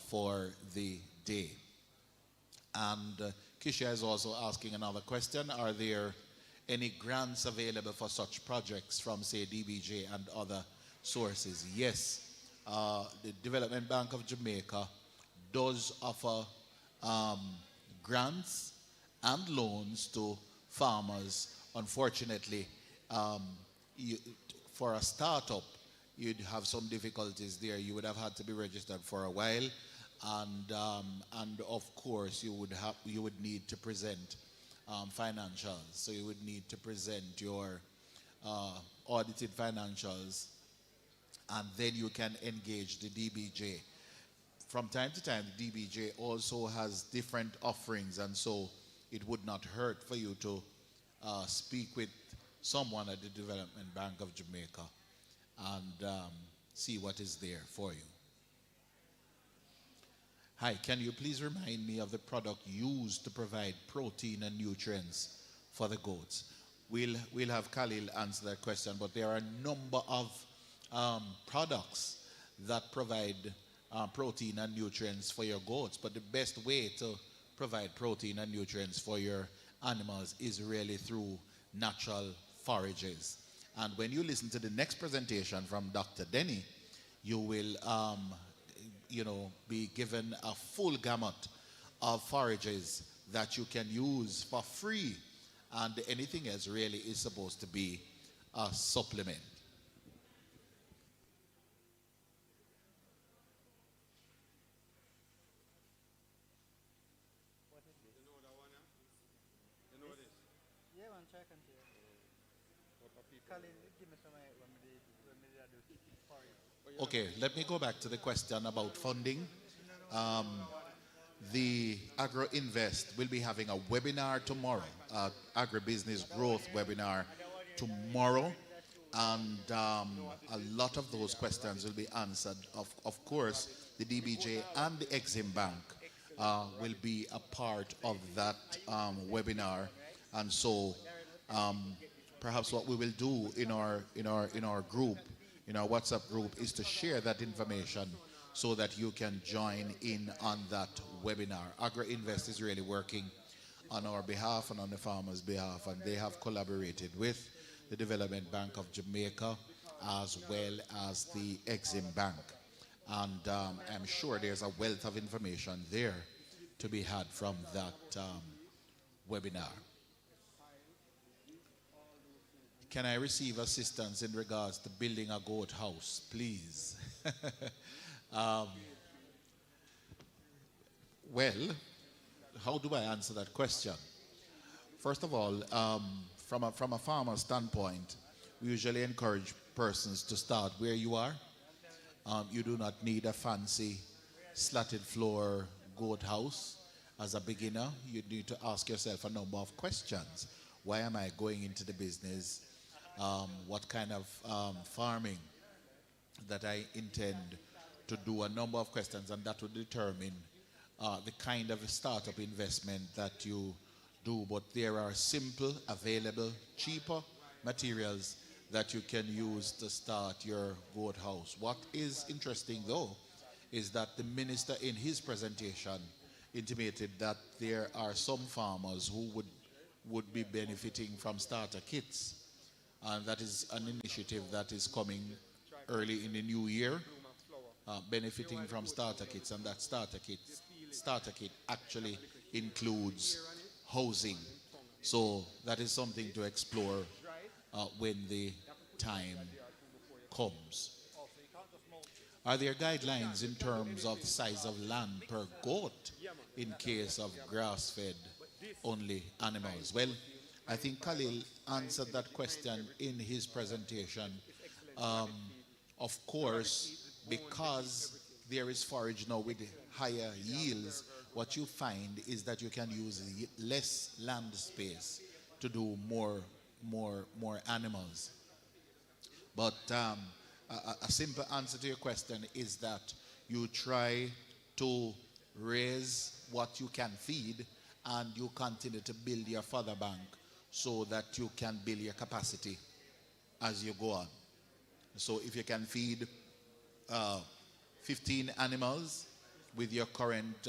for the day. And Kisha is also asking another question. Are there any grants available for such projects from, say, DBJ and other sources? Yes. The Development Bank of Jamaica does offer grants and loans to farmers. Unfortunately, for a startup, you'd have some difficulties there. You would have had to be registered for a while, and of course you would need to present financials. So you would need to present your audited financials, and then you can engage the DBJ. From time to time, the DBJ also has different offerings, and so it would not hurt for you to speak with someone at the Development Bank of Jamaica and see what is there for you. Hi, can you please remind me of the product used to provide protein and nutrients for the goats? We'll have Khalil answer that question, but there are a number of products that provide protein and nutrients for your goats, but the best way to provide protein and nutrients for your animals is really through natural forages. And when you listen to the next presentation from Dr. Denny, you will be given a full gamut of forages that you can use for free, and anything else really is supposed to be a supplement. Okay, let me go back to the question about funding. The Agro Invest will be having a webinar tomorrow, agribusiness growth webinar tomorrow, and a lot of those questions will be answered. Of course, the DBJ and the Exim Bank will be a part of that webinar, and so perhaps what we will do in our group, in our WhatsApp group, is to share that information so that you can join in on that webinar. AgriInvest is really working on our behalf and on the farmers' behalf, and they have collaborated with the Development Bank of Jamaica as well as the Exim Bank. And I'm sure there's a wealth of information there to be had from that webinar. Can I receive assistance in regards to building a goat house, please? Well, how do I answer that question? First of all, from a farmer standpoint, we usually encourage persons to start where you are. You do not need a fancy slatted floor goat house. As a beginner, you need to ask yourself a number of questions. Why am I going into the business? What kind of farming that I intend to do, a number of questions, and that will determine the kind of startup investment that you do. But there are simple, available, cheaper materials that you can use to start your goat house. What is interesting though is that the minister in his presentation intimated that there are some farmers who would be benefiting from starter kits. And that is an initiative that is coming early in the new year, benefiting from starter kits. And that starter kit actually includes housing. So that is something to explore when the time comes. Are there guidelines in terms of the size of land per goat in case of grass-fed only animals? Well, I think Khalil answered that question in his presentation. Of course, because there is forage now with higher yields, what you find is that you can use less land space to do more animals. But a simple answer to your question is that you try to raise what you can feed, and you continue to build your fodder bank so that you can build your capacity as you go on. So if you can feed 15 animals with your current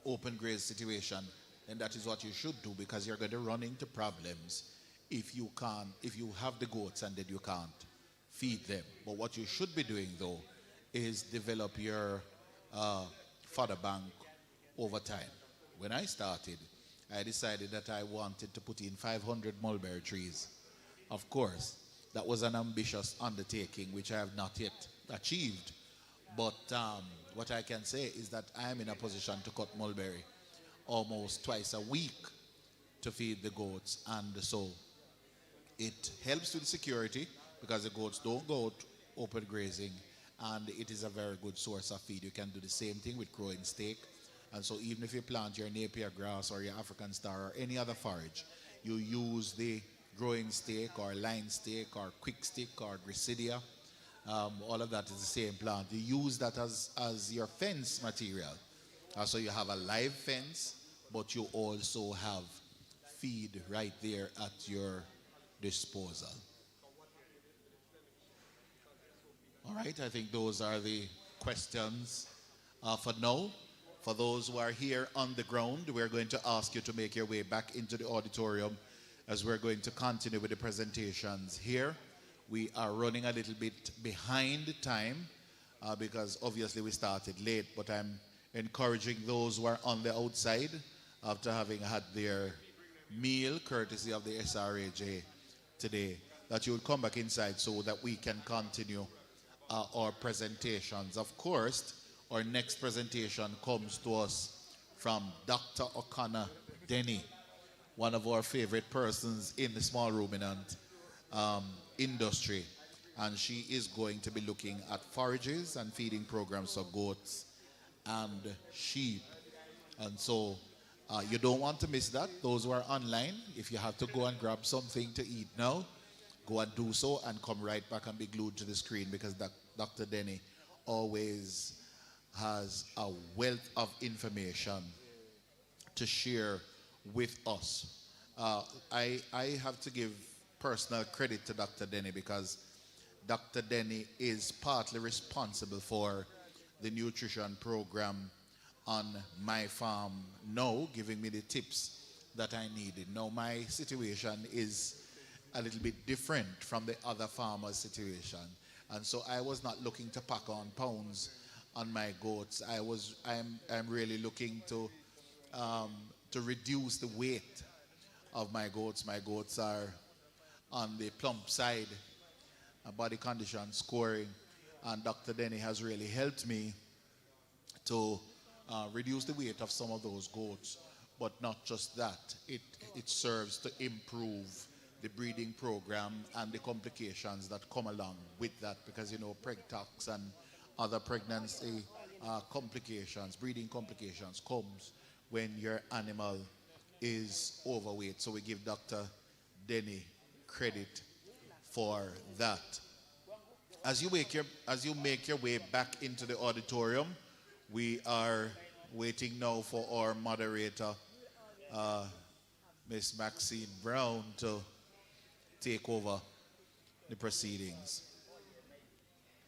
open graze situation, then that is what you should do, because you're going to run into problems if you have the goats and then you can't feed them. But what you should be doing though is develop your fodder bank over time. When I started, I decided that I wanted to put in 500 mulberry trees. Of course, that was an ambitious undertaking which I have not yet achieved. But what I can say is that I am in a position to cut mulberry almost twice a week to feed the goats. And so it helps with security, because the goats don't go out open grazing, and it is a very good source of feed. You can do the same thing with growing steak. And so even if you plant your Napier grass or your African star or any other forage, you use the growing steak or line steak or quick stick or grisidia. All of that is the same plant. You use that as your fence material. So you have a live fence, but you also have feed right there at your disposal. All right, I think those are the questions for now. For those who are here on the ground, we're going to ask you to make your way back into the auditorium as we're going to continue with the presentations here. We are running a little bit behind time because obviously we started late, but I'm encouraging those who are on the outside after having had their meal courtesy of the SRAJ today, that you will come back inside so that we can continue our presentations. Of course, our next presentation comes to us from Dr. O'Connor Denny, one of our favorite persons in the small ruminant industry. And she is going to be looking at forages and feeding programs for goats and sheep. And so you don't want to miss that. Those who are online, if you have to go and grab something to eat now, go and do so and come right back and be glued to the screen, because Dr. Denny always has a wealth of information to share with us. I have to give personal credit to Dr. Denny, because Dr. Denny is partly responsible for the nutrition program on my farm now, giving me the tips that I needed. Now my situation is a little bit different from the other farmers' situation. And so I was not looking to pack on pounds on my goats. I'm really looking to reduce the weight of my goats. My goats are on the plump side, body condition scoring, and Dr. Denny has really helped me to reduce the weight of some of those goats. But not just that, it serves to improve the breeding program and the complications that come along with that, because you know, preg-tox and other pregnancy complications, breeding complications, comes when your animal is overweight. So we give Dr. Denny credit for that. As you make your way back into the auditorium, we are waiting now for our moderator, Miss Maxine Brown, to take over the proceedings.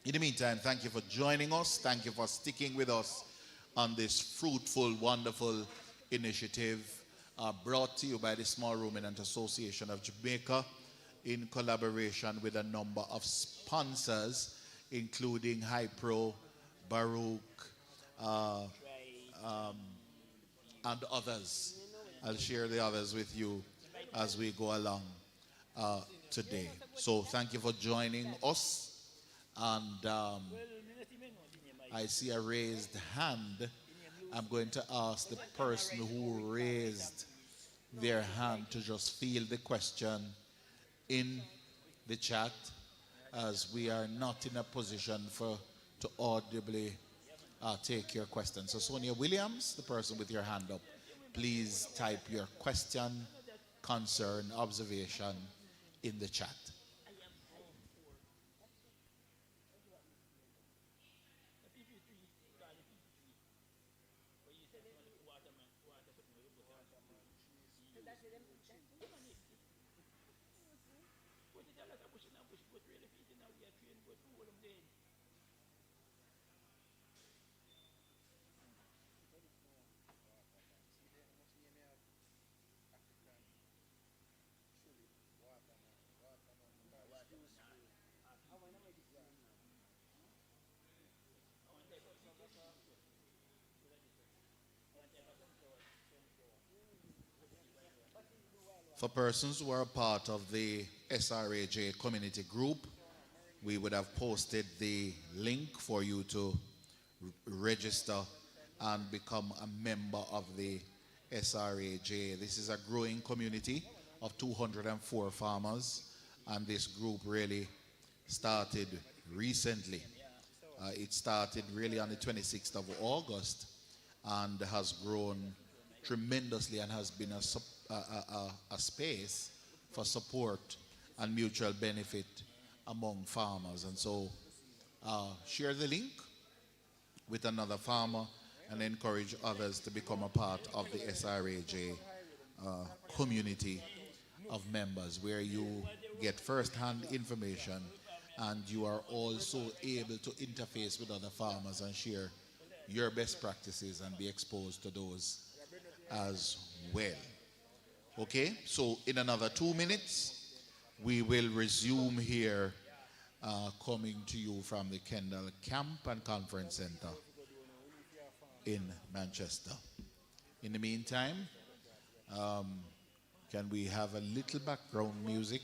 In the meantime, thank you for joining us. Thank you for sticking with us on this fruitful, wonderful initiative brought to you by the Small Ruminant Association of Jamaica in collaboration with a number of sponsors, including Hypro, Baruch, and others. I'll share the others with you as we go along today. So thank you for joining us. And I see a raised hand. I'm going to ask the person who raised their hand to just field the question in the chat, as we are not in a position to audibly take your question. So Sonia Williams, the person with your hand up, please type your question, concern, observation in the chat. For persons who are a part of the SRAJ community group, we would have posted the link for you to register and become a member of the SRAJ. This is a growing community of 204 farmers, and this group really started recently. It started really on the 26th of August and has grown tremendously and has been a space for support and mutual benefit among farmers. And so share the link with another farmer and encourage others to become a part of the SRAJ community of members, where you get first-hand information and you are also able to interface with other farmers and share your best practices and be exposed to those as well. Okay, so in another 2 minutes, we will resume here, coming to you from the Kendall Camp and Conference Center in Manchester. In the meantime, can we have a little background music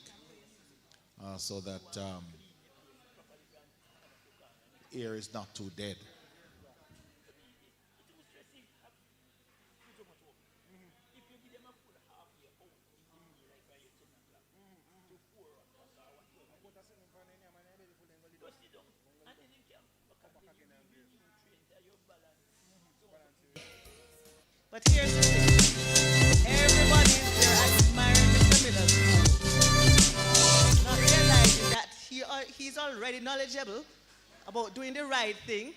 so that ear is not too dead? But here's the thing. Everybody is there admiring Mr. Miller's not realizing that he's already knowledgeable about doing the right thing.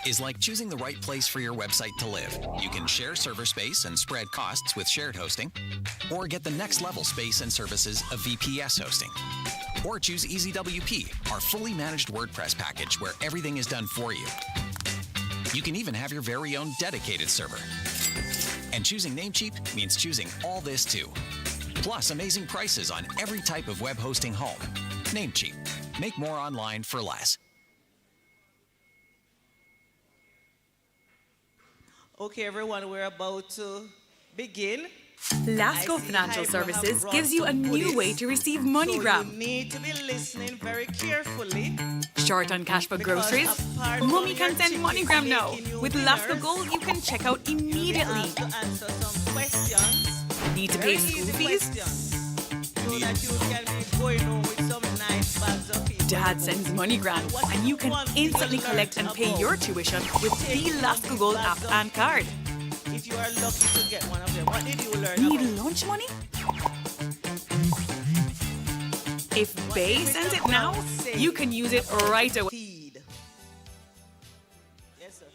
Is like choosing the right place for your website to live. You can share server space and spread costs with shared hosting, or get the next level space and services of VPS hosting. Or choose EasyWP, our fully managed WordPress package where everything is done for you. You can even have your very own dedicated server. And choosing Namecheap means choosing all this too. Plus amazing prices on every type of web hosting home. Namecheap. Make more online for less. Okay, everyone, we're about to begin. Lasco Financial Services gives you a new way to receive MoneyGram. So you need to be listening very carefully. Short on cash for groceries? Mommy can send MoneyGram now. With Lasco Gold, you can check out immediately. To answer some questions. Need to pay school fees? So that you can be going home with some nice bags of feed. Dad sends MoneyGram, and you can instantly collect and pay your tuition with the Lasco Gold app and card. If you are lucky to get one of them, what did you learn Need about? lunch money? If Bay sends it now, you can use it right away. Feed. Yes, sir.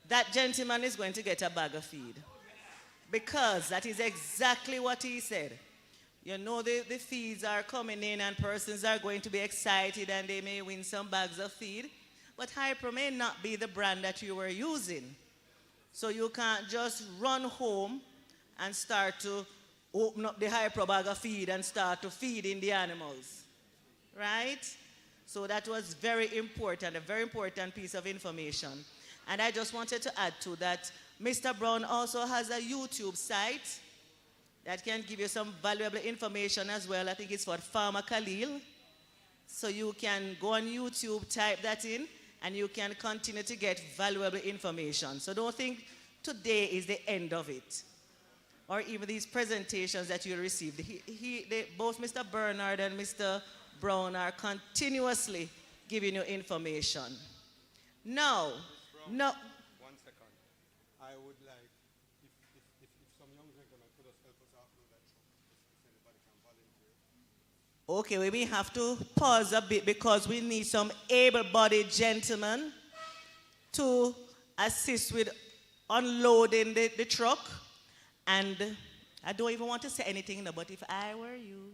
That gentleman is going to get a bag of feed. Because that is exactly what he said. You know, the feeds are coming in and persons are going to be excited and they may win some bags of feed. But Hyper may not be the brand that you were using. So you can't just run home and start to open up the Hyper bag of feed and start to feed in the animals. Right? So that was very important, a very important piece of information. And I just wanted to add to that, Mr. Brown also has a YouTube site that can give you some valuable information as well. I think it's for Farmer Khalil. So you can go on YouTube, type that in, and you can continue to get valuable information. So don't think today is the end of it, or even these presentations that you received. Both Mr. Bernard and Mr. Brown are continuously giving you information. Now, no. One second. I would like, if some young gentlemen could just help us upload that if anybody can volunteer. Okay, we have to pause a bit because we need some able-bodied gentlemen to assist with unloading the truck. And I don't even want to say anything, no, but if I were you,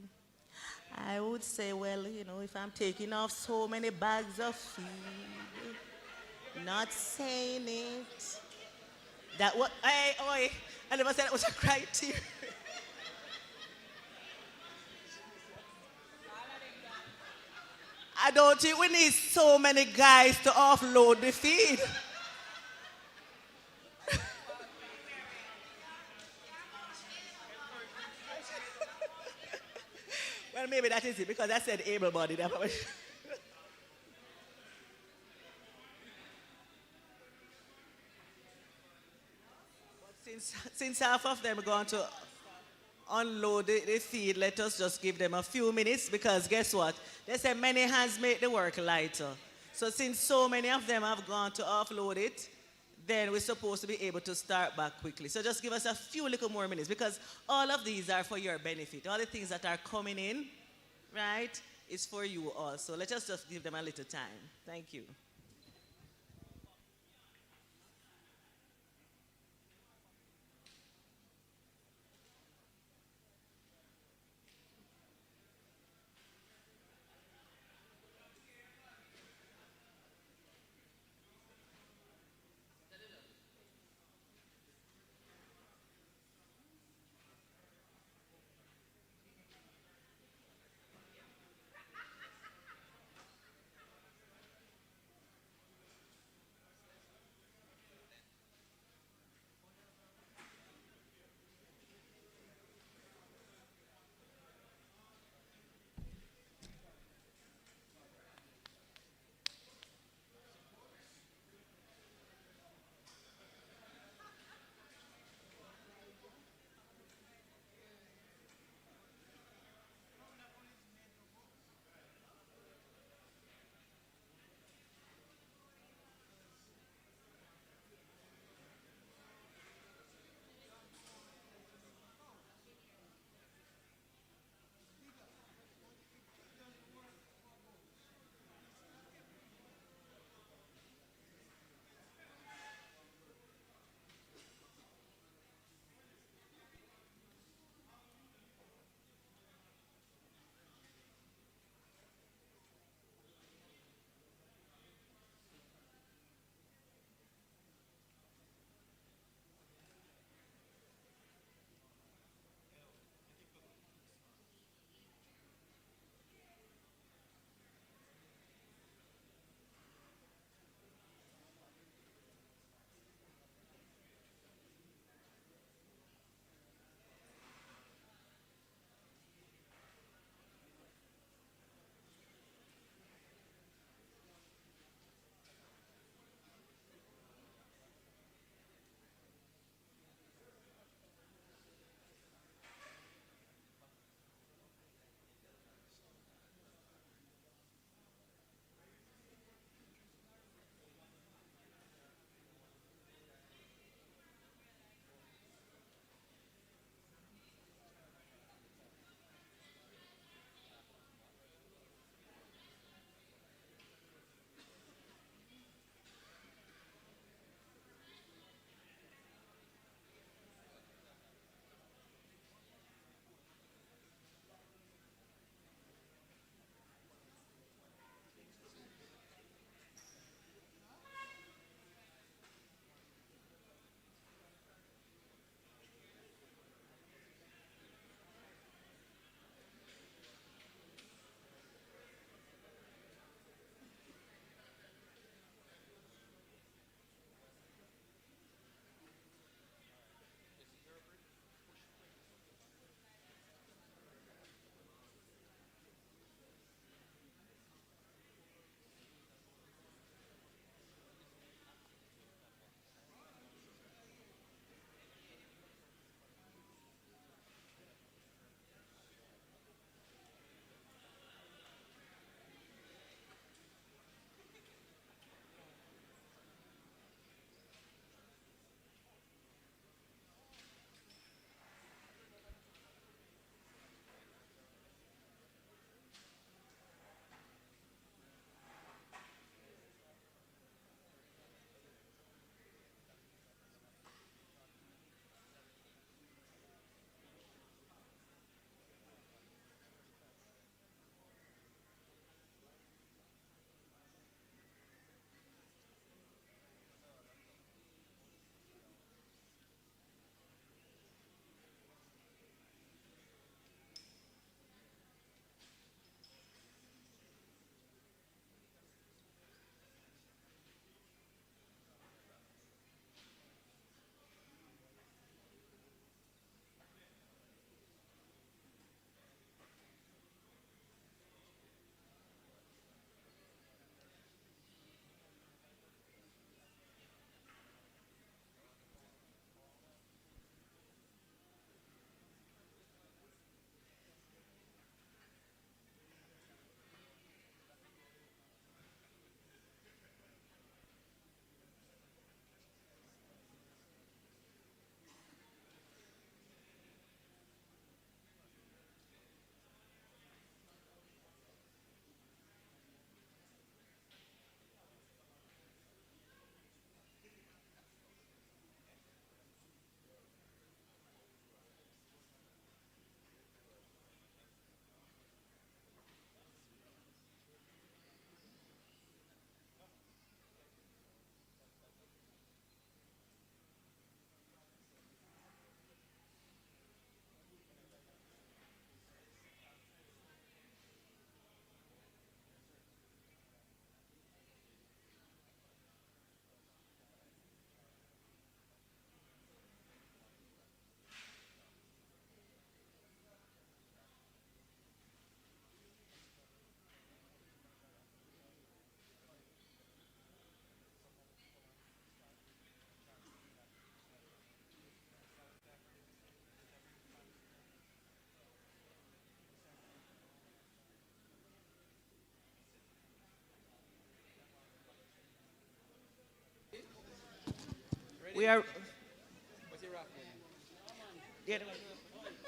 I would say, well, you know, if I'm taking off so many bags of feed, not saying it, that what, I never said it was a criteria. I don't think we need so many guys to offload the feed. Well, maybe that is it, because I said able-bodied. Since half of them are going to unload the feed, let us just give them a few minutes, because guess what? They say many hands make the work lighter. So since so many of them have gone to offload it, then we're supposed to be able to start back quickly. So just give us a few little more minutes, because all of these are for your benefit. All the things that are coming in, right, is for you also. Let us just give them a little time. Thank you. We are.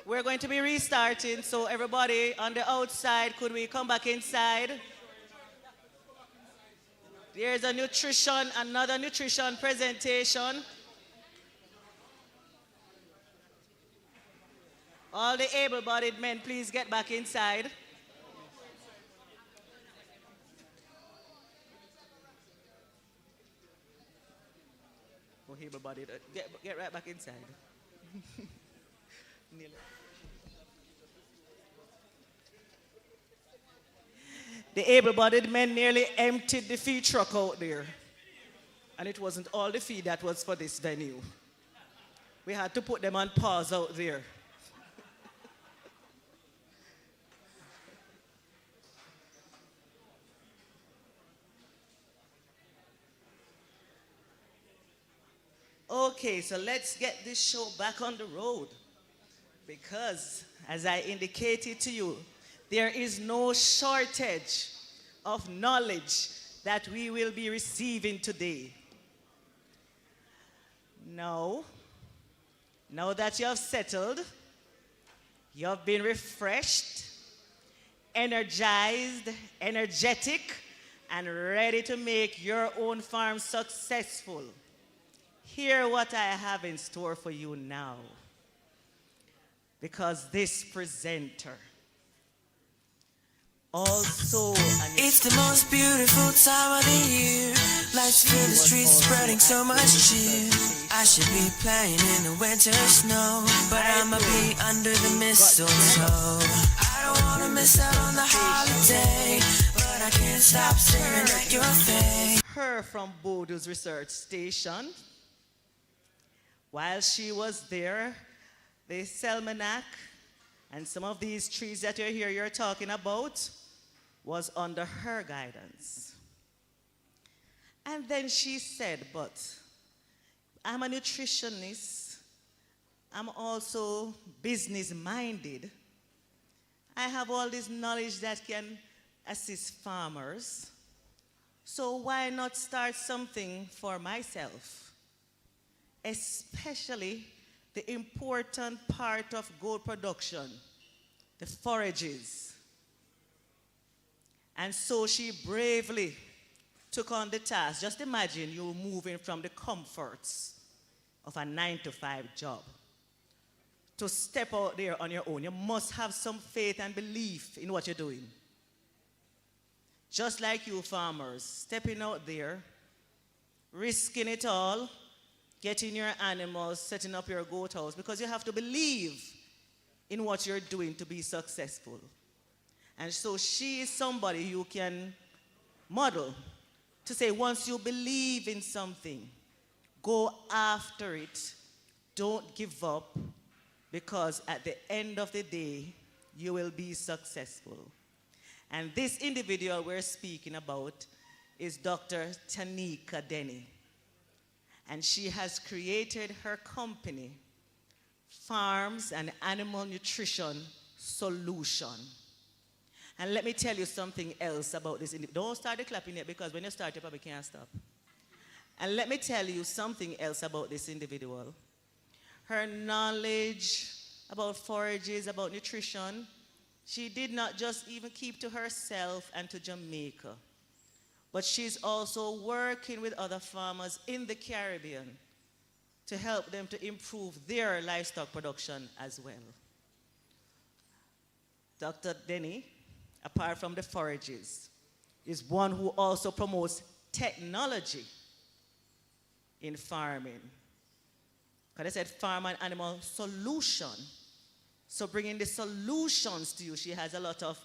We're going to be restarting, so everybody on the outside, could we come back inside? There's another nutrition presentation. All the able-bodied men, please get back inside. Oh, able-bodied, get right back inside. The able-bodied men nearly emptied the feed truck out there. And it wasn't all the feed that was for this venue. We had to put them on pause out there. Okay, so let's get this show back on the road. Because, as I indicated to you, there is no shortage of knowledge that we will be receiving today. Now that you have settled, you have been refreshed, energized, energetic, and ready to make your own farm successful, hear what I have in store for you now. Because this presenter also it's the most beautiful time of the year. Lights fill the streets, spreading so much cheer. I should be playing in the winter snow, but I'ma be under the mistletoe. I don't wanna miss out on the holiday, but I can't stop staring at your face. Her from Bodu's research station. While she was there, the Selmanac and some of these trees that you're talking about was under her guidance. And then she said, but I'm a nutritionist. I'm also business-minded. I have all this knowledge that can assist farmers. So why not start something for myself? Especially the important part of goat production, the forages. And so she bravely took on the task. Just imagine you moving from the comforts of a 9-to-5 job to step out there on your own. You must have some faith and belief in what you're doing. Just like you farmers, stepping out there, risking it all, getting your animals, setting up your goat house, because you have to believe in what you're doing to be successful. And so she is somebody you can model to say, once you believe in something, go after it. Don't give up, because at the end of the day, you will be successful. And this individual we're speaking about is Dr. Tanika Denny. And she has created her company, Farms and Animal Nutrition Solution. And let me tell you something else about this. Don't start the clapping yet, because when you start, you probably can't stop. And let me tell you something else about this individual. Her knowledge about forages, about nutrition, she did not just even keep to herself and to Jamaica, but she's also working with other farmers in the Caribbean to help them to improve their livestock production as well. Dr. Denny, apart from the forages, is one who also promotes technology in farming. Because I said farm and animal solution. So bringing the solutions to you, she has a lot of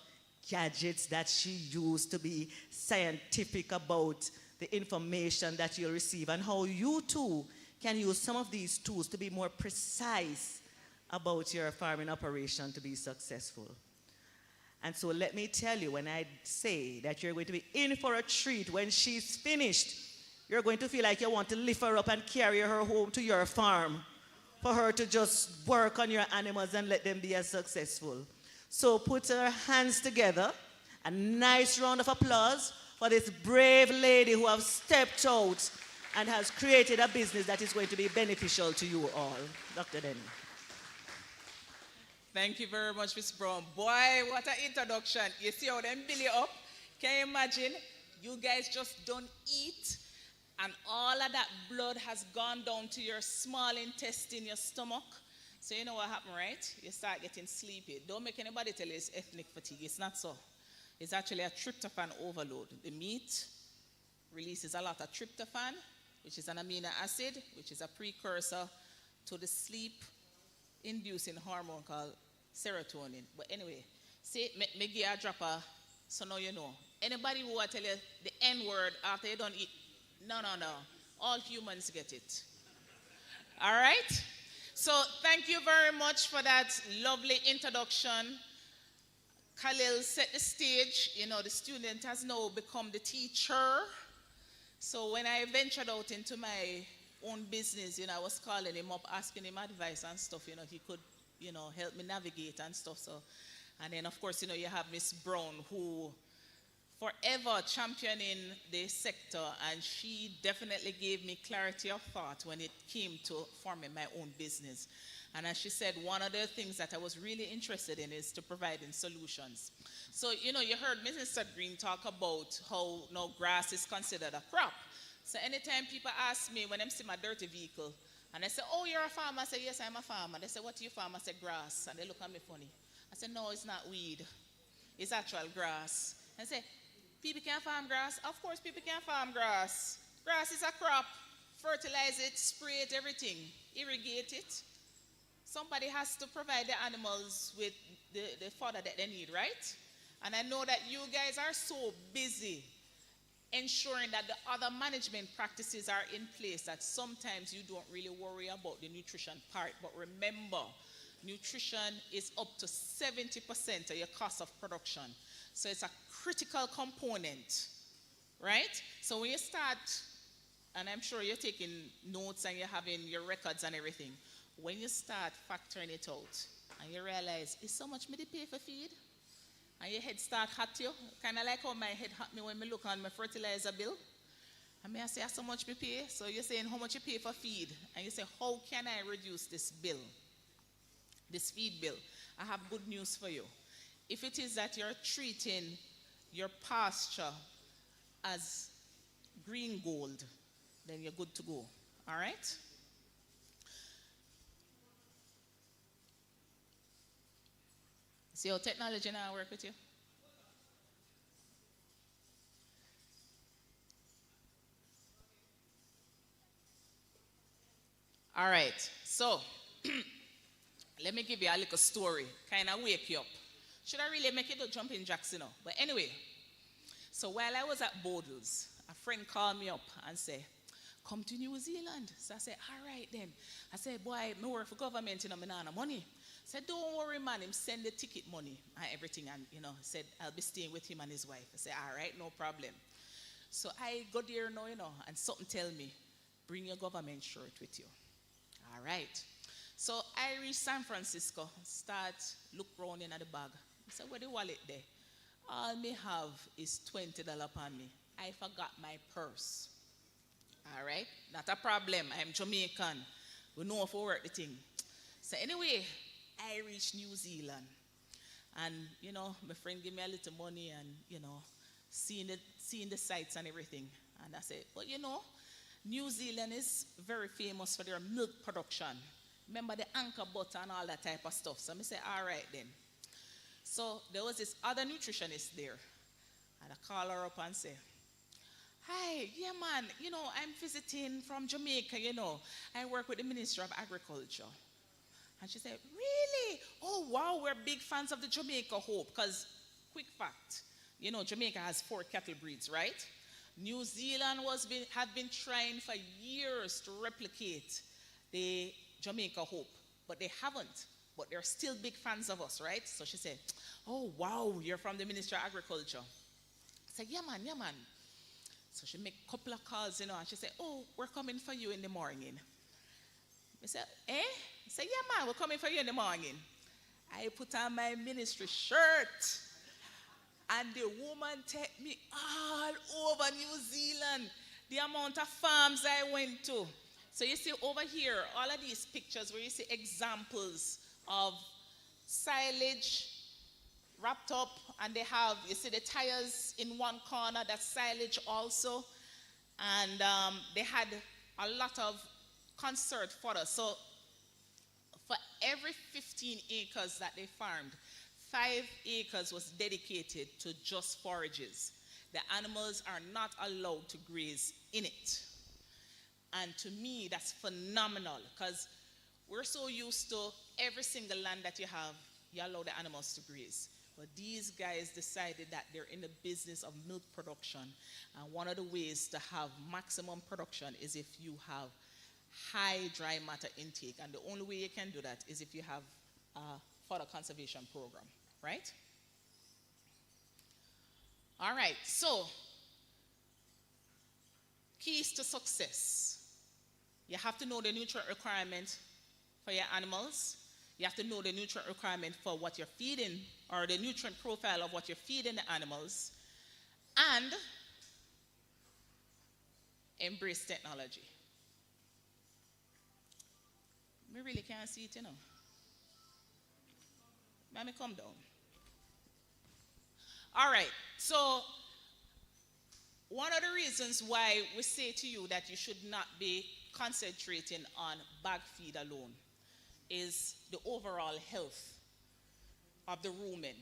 gadgets that she used to be scientific about the information that you'll receive, and how you too can use some of these tools to be more precise about your farming operation to be successful. And so let me tell you, when I say that you're going to be in for a treat when she's finished, you're going to feel like you want to lift her up and carry her home to your farm for her to just work on your animals and let them be as successful. So put her hands together. A nice round of applause for this brave lady who has stepped out and has created a business that is going to be beneficial to you all. Dr. Denny. Thank you very much, Ms. Brown. Boy, what an introduction. You see how them build you up? Can you imagine? You guys just don't eat, and all of that blood has gone down to your small intestine, your stomach. So you know what happened, right? You start getting sleepy. Don't make anybody tell you it's ethnic fatigue. It's not so. It's actually a tryptophan overload. The meat releases a lot of tryptophan, which is an amino acid, which is a precursor to the sleep-inducing hormone called serotonin. But anyway, see, me give you a dropper, so now you know. Anybody who will tell you the N-word after you don't eat, no. All humans get it. All right? So thank you very much for that lovely introduction. Khalil set the stage. You know, the student has now become the teacher. So when I ventured out into my own business, you know, I was calling him up, asking him advice and stuff. You know, he could, you know, help me navigate and stuff. So, and then, of course, you know, you have Miss Brown, who forever championing the sector, and she definitely gave me clarity of thought when it came to forming my own business. And as she said, one of the things that I was really interested in is to providing solutions. So, you know, you heard Mrs. Green talk about how now grass is considered a crop. So anytime people ask me when they see my dirty vehicle, and I say, oh, you're a farmer? I say, yes, I'm a farmer. They say, what do you farm? I say, grass. And they look at me funny. I say, no, it's not weed. It's actual grass. And say, people can farm grass? Of course people can farm grass. Grass is a crop. Fertilize it, spray it, everything. Irrigate it. Somebody has to provide the animals with the fodder that they need, right? And I know that you guys are so busy ensuring that the other management practices are in place that sometimes you don't really worry about the nutrition part. But remember, nutrition is up to 70% of your cost of production. So it's a critical component, right? So when you start, and I'm sure you're taking notes and you're having your records and everything, when you start factoring it out and you realize, it's so much me to pay for feed, and your head start hot you, kind of like how my head hot me when I look on my fertilizer bill. And I say, how much me pay? So you're saying, how much you pay for feed? And you say, how can I reduce this bill, this feed bill? I have good news for you. If it is that you're treating your pasture as green gold, then you're good to go, all right? See how technology now work with you? All right, so let me give you a little story, kind of wake you up. Should I really make it a jumping jacks, you know? But anyway, so while I was at Bodles, a friend called me up and said, come to New Zealand. So I said, all right then. I said, boy, I work for government, you know, I don't have money. I said, don't worry, man, him send the ticket money and everything. And, you know, said, I'll be staying with him and his wife. I said, all right, no problem. So I go there now, you know, and something tell me, bring your government shirt with you. All right. So I reach San Francisco, start look round in the bag. I said, where the wallet there? All me have is $20 upon me. I forgot my purse. All right, not a problem. I'm Jamaican. We know how to work the thing. So anyway, I reached New Zealand. And, you know, my friend gave me a little money and, you know, seeing the sights and everything. And I said, but you know, New Zealand is very famous for their milk production. Remember the anchor butter and all that type of stuff. So I said, all right then. So there was this other nutritionist there. And I call her up and say, hi, yeah man, you know, I'm visiting from Jamaica, you know. I work with the Ministry of Agriculture. And she said, really? Oh wow, we're big fans of the Jamaica Hope. Because, quick fact, you know, Jamaica has 4 cattle breeds, right? New Zealand had been trying for years to replicate the Jamaica Hope, but they haven't. But they're still big fans of us, right? So she said, oh wow, you're from the Ministry of Agriculture. I said, yeah man, yeah man. So she make a couple of calls, you know, and she said, oh, we're coming for you in the morning. I said, eh? I said, yeah man, we're coming for you in the morning. I put on my ministry shirt, and the woman take me all over New Zealand. the amount of farms I went to. So you see over here, all of these pictures where you see examples of silage wrapped up, and they have, you see the tires in one corner, that's silage also. And they had a lot of concert fodder. So for every 15 acres that they farmed, 5 acres was dedicated to just forages. The animals are not allowed to graze in it. And to me, that's phenomenal, because we're so used to every single land that you have, you allow the animals to graze. But these guys decided that they're in the business of milk production. And one of the ways to have maximum production is if you have high dry matter intake. And the only way you can do that is if you have a fodder conservation program, right? All right, so keys to success. You have to know the nutrient requirement for your animals. You have to know the nutrient requirement for what you're feeding, or the nutrient profile of what you're feeding the animals, and embrace technology. We really can't see it, you know. Let me come down. All right, so one of the reasons why we say to you that you should not be concentrating on bag feed alone is the overall health of the rumen.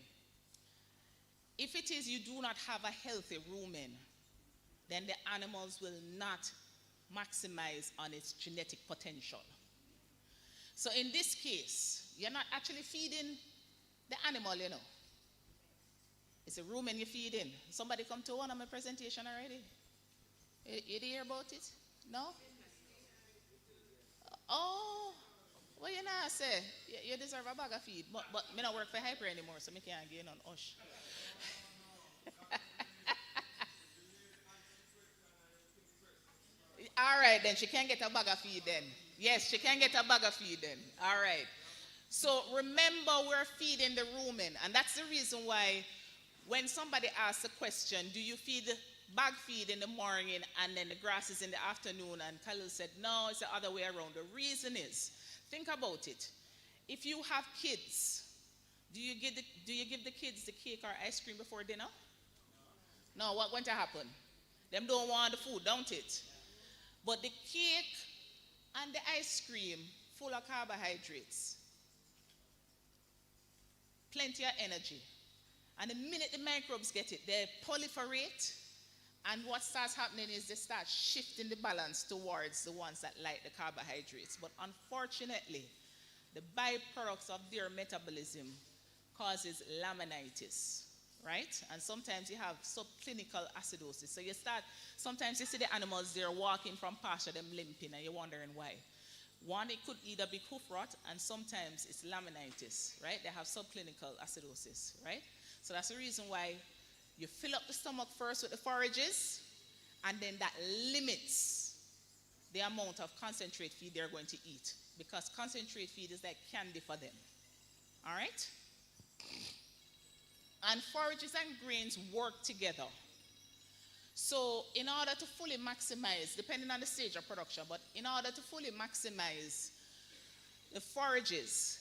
If it is you do not have a healthy rumen, then the animals will not maximize on its genetic potential. So in this case, you're not actually feeding the animal, you know. It's a rumen you're feeding. Somebody come to one of my presentation already? You hear about it? No? Oh, well, you know, I say, you deserve a bag of feed, but me not work for Hyper anymore, so me can't gain on Ush. All right, then, she can get a bag of feed then. Yes, she can get a bag of feed then. All right. So remember, we're feeding the rumen, and that's the reason why when somebody asks a question, do you feed bag feed in the morning and then the grass is in the afternoon, and Khalil said, no, it's the other way around. The reason is, think about it. If you have kids, do you give the kids the cake or ice cream before dinner? No, what's going to happen? Them don't want the food, don't it? But the cake and the ice cream full of carbohydrates, plenty of energy. And the minute the microbes get it, they proliferate, and what starts happening is they start shifting the balance towards the ones that like the carbohydrates. But unfortunately, the byproducts of their metabolism causes laminitis, right? And sometimes you have subclinical acidosis. So sometimes you see the animals, they're walking from pasture, them limping, and you're wondering why. One, it could either be hoof rot, and sometimes it's laminitis, right? They have subclinical acidosis, right? So that's the reason why you fill up the stomach first with the forages, and then that limits the amount of concentrate feed they're going to eat, because concentrate feed is like candy for them. All right? And forages and grains work together. So in order to fully maximize, depending on the stage of production, but in order to fully maximize the forages,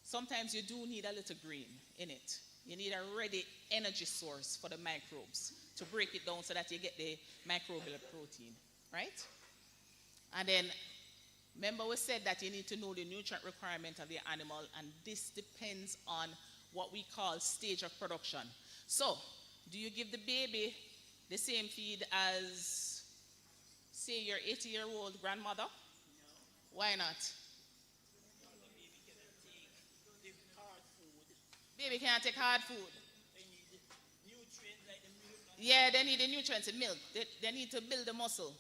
sometimes you do need a little green in it. You need a ready energy source for the microbes to break it down so that you get the microbial protein, right? And then, remember we said that you need to know the nutrient requirement of the animal, and this depends on what we call stage of production. So, do you give the baby the same feed as, say, your 80-year-old grandmother? No. Why not? Baby can't take hard food. They need nutrients like the milk. Yeah, they need the nutrients in milk. They need to build the muscle.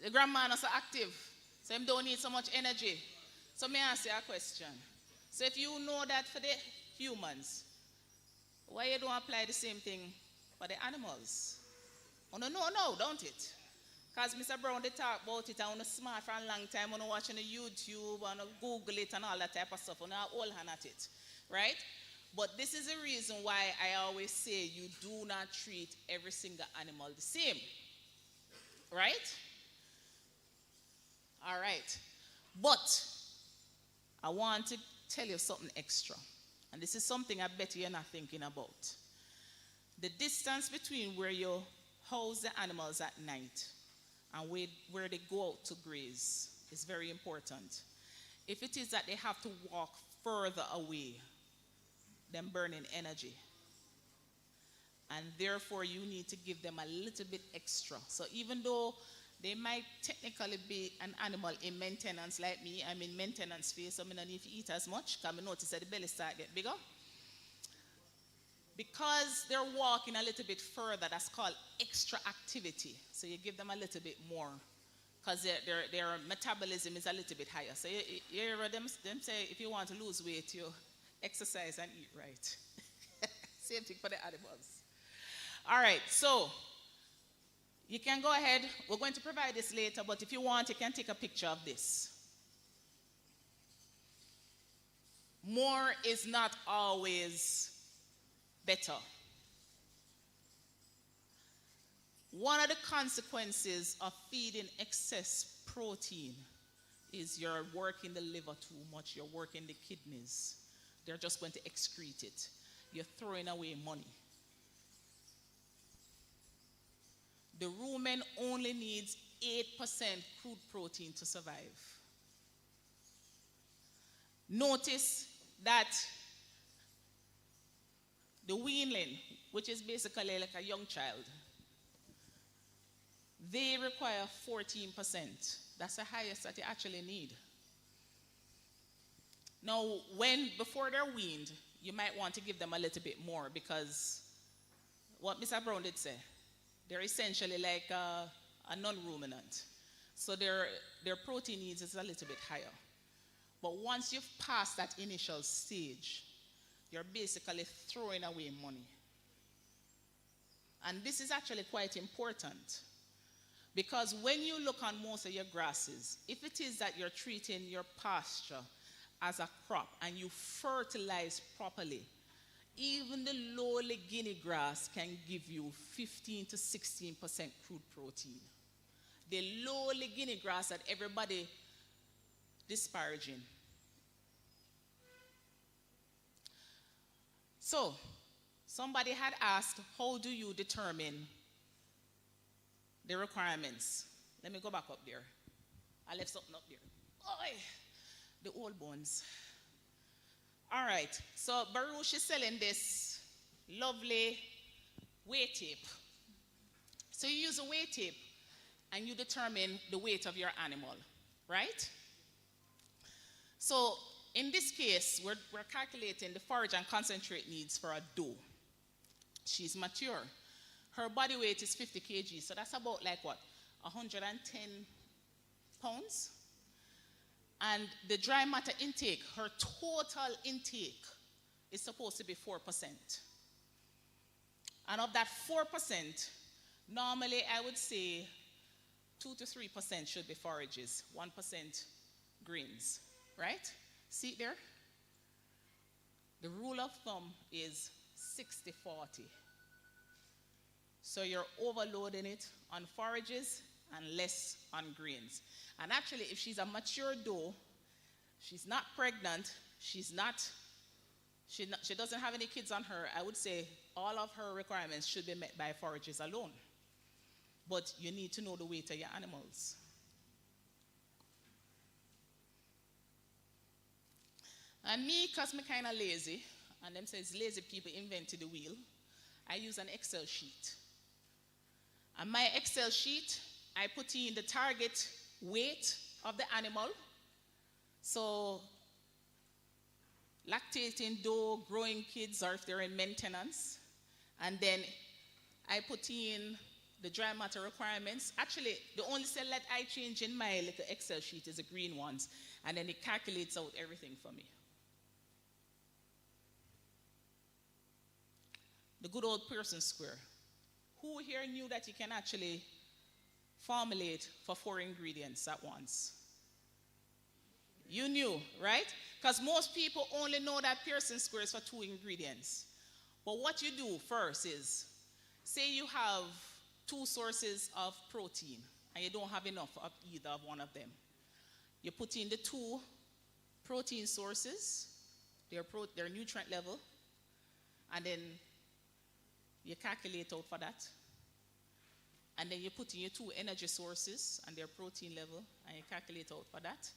The grandma is so active, so they don't need so much energy. So may I ask you a question? So if you know that for the humans, why you don't apply the same thing for the animals? Oh, no, don't it? Because Mr. Brown, they talk about it, and on smart for a long time, on watching the YouTube, on Google it, and all that type of stuff, on our whole hand at it, right? But this is the reason why I always say you do not treat every single animal the same. Right? All right. But I want to tell you something extra. And this is something I bet you're not thinking about. The distance between where you house the animals at night and where they go out to graze is very important. If it is that they have to walk further away, then burning energy. And therefore, you need to give them a little bit extra. So even though they might technically be an animal in maintenance like me, I'm in maintenance phase, so I don't need to eat as much, because I notice that the belly start get bigger. Because they're walking a little bit further, that's called extra activity. So you give them a little bit more, because their metabolism is a little bit higher. So you hear them say, if you want to lose weight, you exercise and eat right. Same thing for the animals. All right, so you can go ahead. We're going to provide this later, but if you want, you can take a picture of this. More is not always better. One of the consequences of feeding excess protein is you're working the liver too much, you're working the kidneys. They're just going to excrete it. You're throwing away money. The rumen only needs 8% crude protein to survive. Notice that the weanling, which is basically like a young child, they require 14%. That's the highest that you actually need. Now, before they're weaned, you might want to give them a little bit more, because what Mr. Brown did say, they're essentially like a non-ruminant. So their protein needs is a little bit higher. But once you've passed that initial stage, you're basically throwing away money. And this is actually quite important, because when you look on most of your grasses, if it is that you're treating your pasture as a crop and you fertilize properly, even the lowly guinea grass can give you 15 to 16% crude protein. The lowly guinea grass that everybody disparaging. So, somebody had asked, how do you determine the requirements? Let me go back up there. I left something up there. Oy, the old bones. All right, so Baruch is selling this lovely weight tape. So you use a weight tape and you determine the weight of your animal, right? So in this case, we're calculating the forage and concentrate needs for a doe. She's mature. Her body weight is 50 kg, so that's about like what, 110 pounds? And the dry matter intake, her total intake is supposed to be 4%. And of that 4%, normally I would say 2 to 3% should be forages, 1% greens, right? See it there? The rule of thumb is 60-40. So you're overloading it on forages and less on greens. And actually, if she's a mature doe, she's not pregnant, she doesn't have any kids on her, I would say all of her requirements should be met by forages alone. But you need to know the weight of your animals. And me, because I'm kind of lazy, and them says lazy people invented the wheel, I use an Excel sheet. And my Excel sheet, I put in the target weight of the animal. So lactating doe, growing kids, or if they're in maintenance. And then I put in the dry matter requirements. Actually, the only cell that I change in my little Excel sheet is the green ones. And then it calculates out everything for me. The good old Pearson square. Who here knew that you can actually formulate for 4 ingredients at once? You knew, right? Because most people only know that Pearson square is for 2 ingredients. But what you do first is, say you have 2 sources of protein and you don't have enough of either of one of them. You put in the 2 protein sources, their nutrient level, and then you calculate out for that. And then you put in your 2 energy sources and their protein level, and you calculate out for that.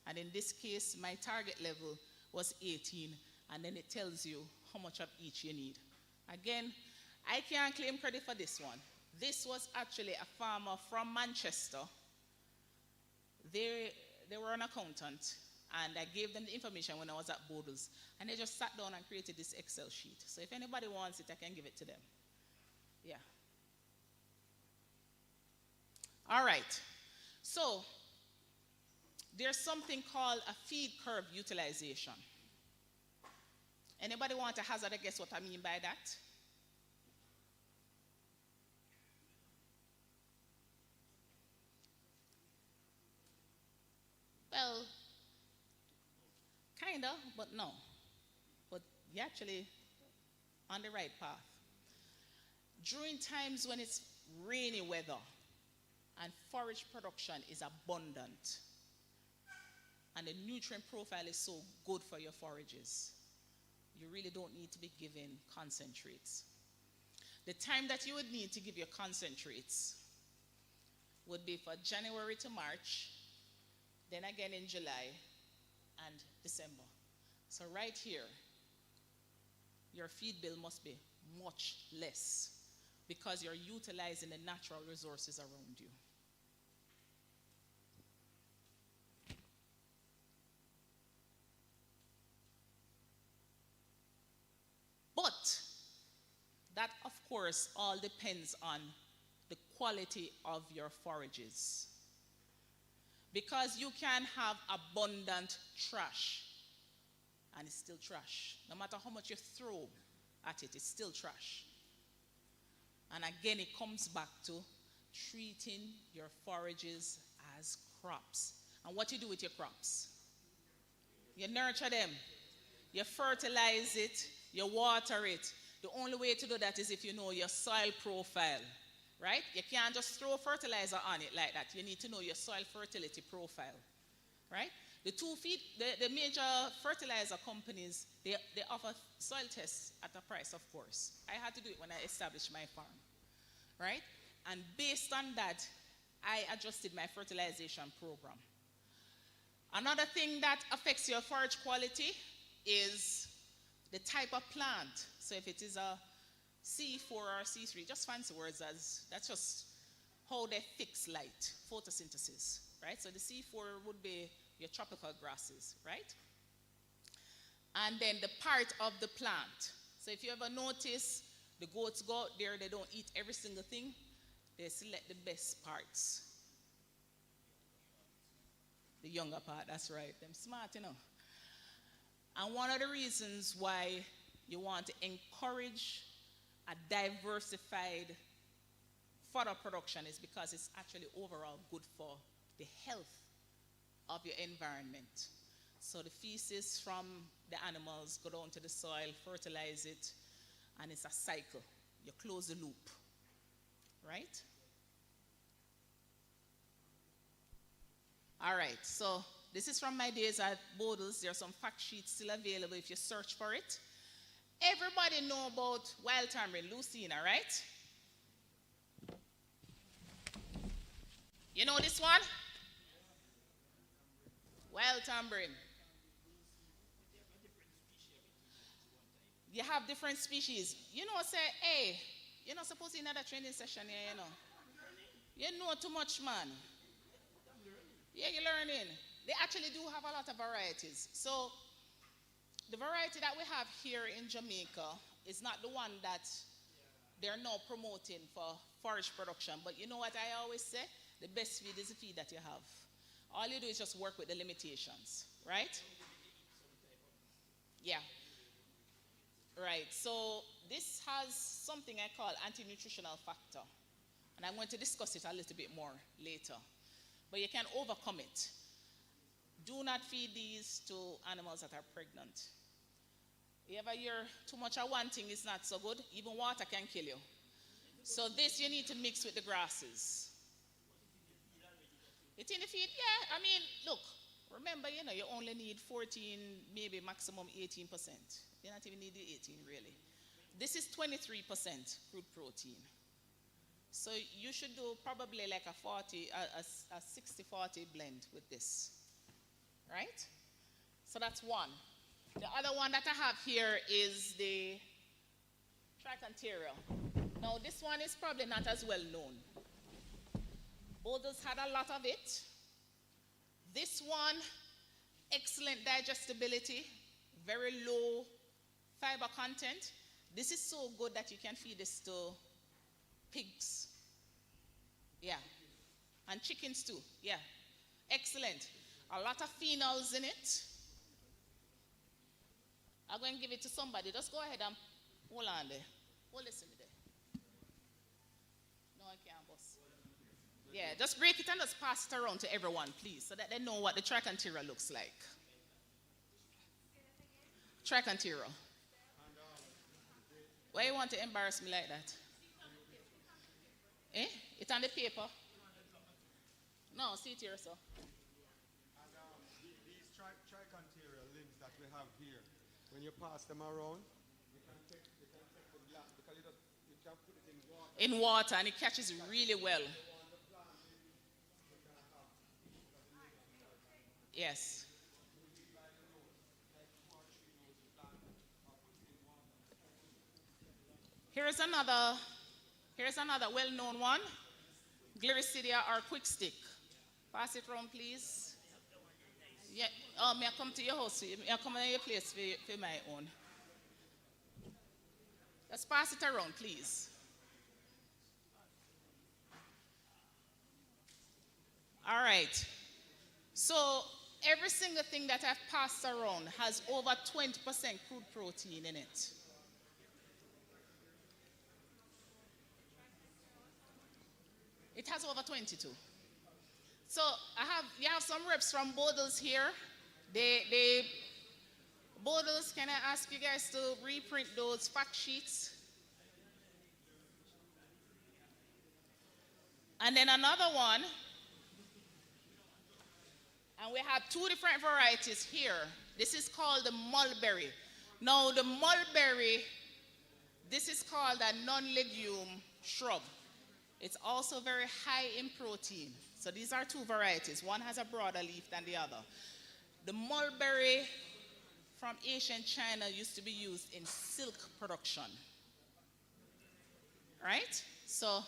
And in this case, my target level was 18, and then it tells you how much of each you need. Again, I can't claim credit for this one. This was actually a farmer from Manchester. They were an accountant, and I gave them the information when I was at Bodles, and they just sat down and created this Excel sheet. So if anybody wants it, I can give it to them. Yeah. All right. So there's something called a feed curve utilization. Anybody want to hazard a guess what I mean by that? Well, kind of, but no. But you're actually on the right path. During times when it's rainy weather and forage production is abundant and the nutrient profile is so good for your forages, you really don't need to be giving concentrates. The time that you would need to give your concentrates would be for January to March, then again in July and December. So right here, your feed bill must be much less because you're utilizing the natural resources around you. But that, of course, all depends on the quality of your forages. Because you can have abundant trash, and it's still trash. No matter how much you throw at it, it's still trash. And again, it comes back to treating your forages as crops. And what you do with your crops? You nurture them. You fertilize it. You water it. The only way to do that is if you know your soil profile, right? You can't just throw fertilizer on it like that. You need to know your soil fertility profile, right? The major fertilizer companies, they offer soil tests at a price, of course. I had to do it when I established my farm, right? And based on that, I adjusted my fertilization program. Another thing that affects your forage quality is the type of plant. So if it is a C4 or C3, just fancy words, as that's just how they fix light, photosynthesis, right? So the C4 would be your tropical grasses, right? And then the part of the plant. So if you ever notice, the goats go out there, they don't eat every single thing. They select the best parts. The younger part, that's right. Them smart, you know. And one of the reasons why you want to encourage a diversified fodder production is because it's actually overall good for the health of your environment. So the feces from the animals go down to the soil, fertilize it, and it's a cycle. You close the loop, right? All right, so this is from my days at Bodles. There are some fact sheets still available if you search for it. Everybody know about wild tamarind, Lucina, right? You know this one? Wild tamarind. You have different species. You know, say, hey, you're not supposed to be in another training session here, you know. You know too much, man. Yeah, you're learning. They actually do have a lot of varieties. So the variety that we have here in Jamaica is not the one that they're now promoting for forage production. But you know what I always say? The best feed is the feed that you have. All you do is just work with the limitations, right? Yeah. Right. So this has something I call anti-nutritional factor. And I'm going to discuss it a little bit more later. But you can overcome it. Do not feed these to animals that are pregnant. You ever hear too much of one thing is not so good? Even water can kill you. So this you need to mix with the grasses. It's in the feed? Yeah, I mean, look, remember, you know, you only need 14, maybe maximum 18%. You don't even need the 18, really. This is 23% crude protein. So you should do probably like a 60-40 blend with this, right? So that's one. The other one that I have here is the trichantarial. Now this one is probably not as well known. Others had a lot of it. This one, excellent digestibility, very low fiber content. This is so good that you can feed this to pigs. Yeah. And chickens too. Yeah. Excellent. A lot of phenols in it. I'm going to give it to somebody. Just go ahead and hold on there. Hold this in there. No, I can't, boss. Yeah, just break it and just pass it around to everyone, please, so that they know what the trichantarial looks like. Trichantarial. Why you want to embarrass me like that? Eh? It's on the paper? No, see it here, sir. And these trichantarial limbs that we have here, when you pass them around, you can take the glass, because you can put it in water. In water, and it catches really well. Yes. Here's another well-known one, Gliricidia or quick stick. Pass it around, please. Yeah. Oh, may I come to your house? May I come to your place for my own? Let's pass it around, please. All right. So every single thing that I've passed around has over 20% crude protein in it. It has over 22. So you have some reps from Bodles here. Bodles, can I ask you guys to reprint those fact sheets? And then another one, and we have two different varieties here. This is called the mulberry. Now the mulberry, this is called a non-legume shrub. It's also very high in protein. So these are two varieties. One has a broader leaf than the other. The mulberry from ancient China used to be used in silk production. Right? So,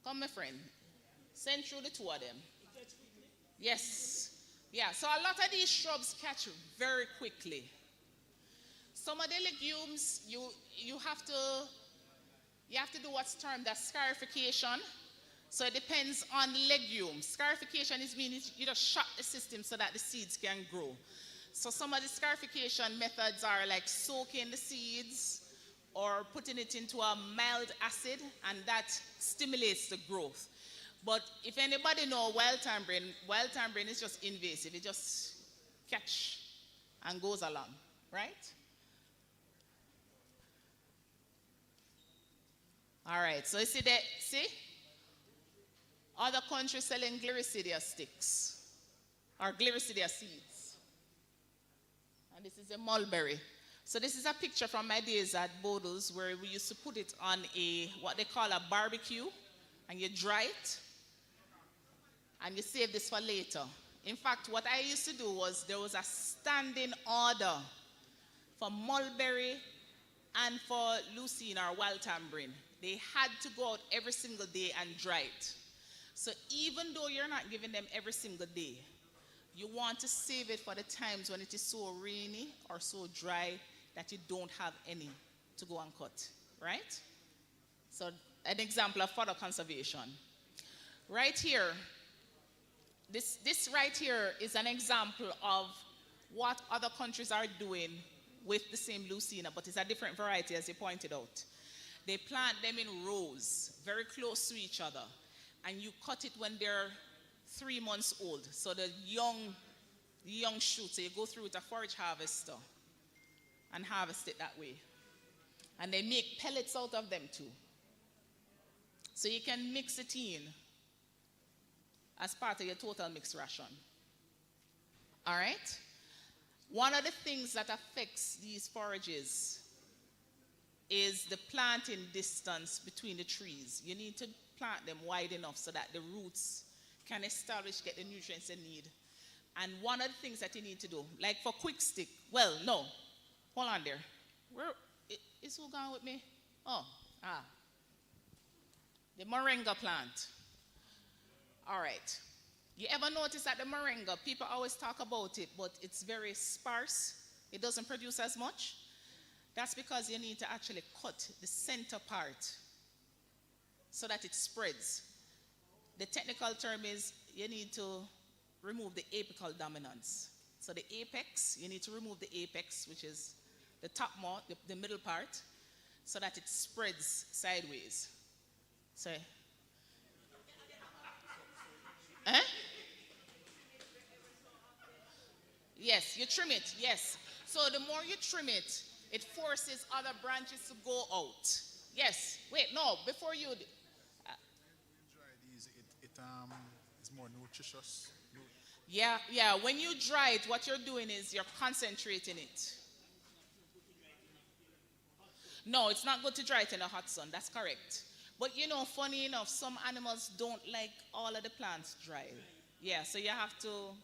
come my friend, send through the two of them. Yes. Yeah, so a lot of these shrubs catch very quickly. Some of the legumes, you have to do what's termed as scarification. So it depends on legumes. Scarification is meaning you just shock the system so that the seeds can grow. So some of the scarification methods are like soaking the seeds or putting it into a mild acid, and that stimulates the growth. But if anybody know wild-time brain is just invasive. It just catch and goes along, right? All right, so you see that, see? Other countries selling Gliricidia sticks or Gliricidia seeds. And this is a mulberry. So this is a picture from my days at Bodles where we used to put it on what they call a barbecue, and you dry it and you save this for later. In fact, what I used to do was there was a standing order for mulberry and for lucine or wild-time brain. They had to go out every single day and dry it. So even though you're not giving them every single day, you want to save it for the times when it is so rainy or so dry that you don't have any to go and cut, right? So an example of fodder conservation. Right here, this right here is an example of what other countries are doing with the same lucina, but it's a different variety, as you pointed out. They plant them in rows, very close to each other, and you cut it when they're 3 months old. So the young the young shoot. So you go through with a forage harvester and harvest it that way. And they make pellets out of them too. So you can mix it in as part of your total mixed ration. All right? One of the things that affects these forages is the planting distance between the trees. You need to plant them wide enough so that the roots can establish, get the nutrients they need. And one of the things that you need to do, like for quick stick, well, no, hold on there. Where is who going with me? The moringa plant. All right. You ever notice that the moringa, people always talk about it, but it's very sparse. It doesn't produce as much. That's because you need to actually cut the center part so that it spreads. The technical term is you need to remove the apical dominance. So the apex, you need to remove the apex, which is the top more, the middle part, so that it spreads sideways. So, yes, you trim it, yes. So the more you trim it, it forces other branches to go out. Yes, wait, no, before you... It's more nutritious. Yeah, when you dry it, what you're doing is you're concentrating it. No, it's not good to dry it in the hot sun, that's correct. But you know, funny enough, some animals don't like all of the plants dry. Yeah, so you have to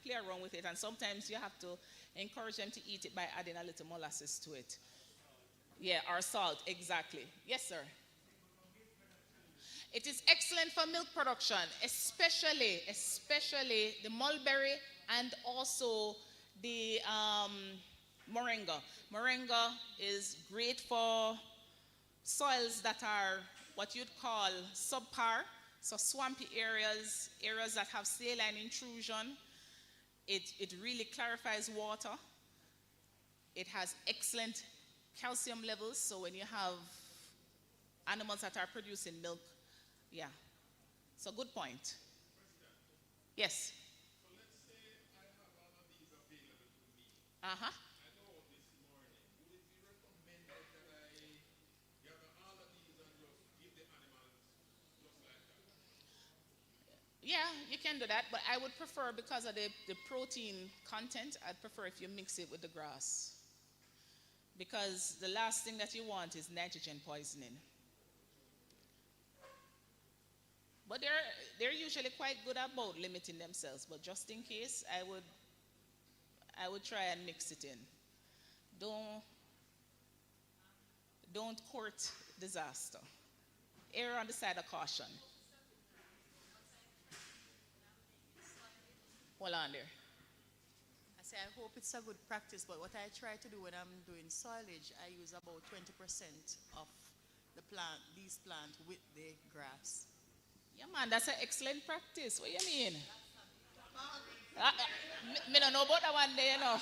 play around with it, and sometimes you have to encourage them to eat it by adding a little molasses to it. Yeah, or salt, exactly. Yes, sir. It is excellent for milk production, especially the mulberry and also the moringa. Moringa is great for soils that are what you'd call subpar, so swampy areas, areas that have saline intrusion. It really clarifies water. It has excellent calcium levels, so when you have animals that are producing milk, yeah. So good point. Yes. So let's say I have all of these available to me. Uh-huh. I go out this morning. Would it be recommended that I gather all of these and just give the animals just like that? Yeah, you can do that, but I would prefer, because of the protein content, I'd prefer if you mix it with the grass. Because the last thing that you want is nitrogen poisoning. But they're usually quite good about limiting themselves. But just in case, I would try and mix it in. Don't court disaster. Err on the side of caution. Hold on there. I say I hope it's a good practice, but what I try to do when I'm doing silage, I use about 20% of these plants with the grass. Yeah, man, that's an excellent practice. What do you mean? Me don't know about that one day, you know.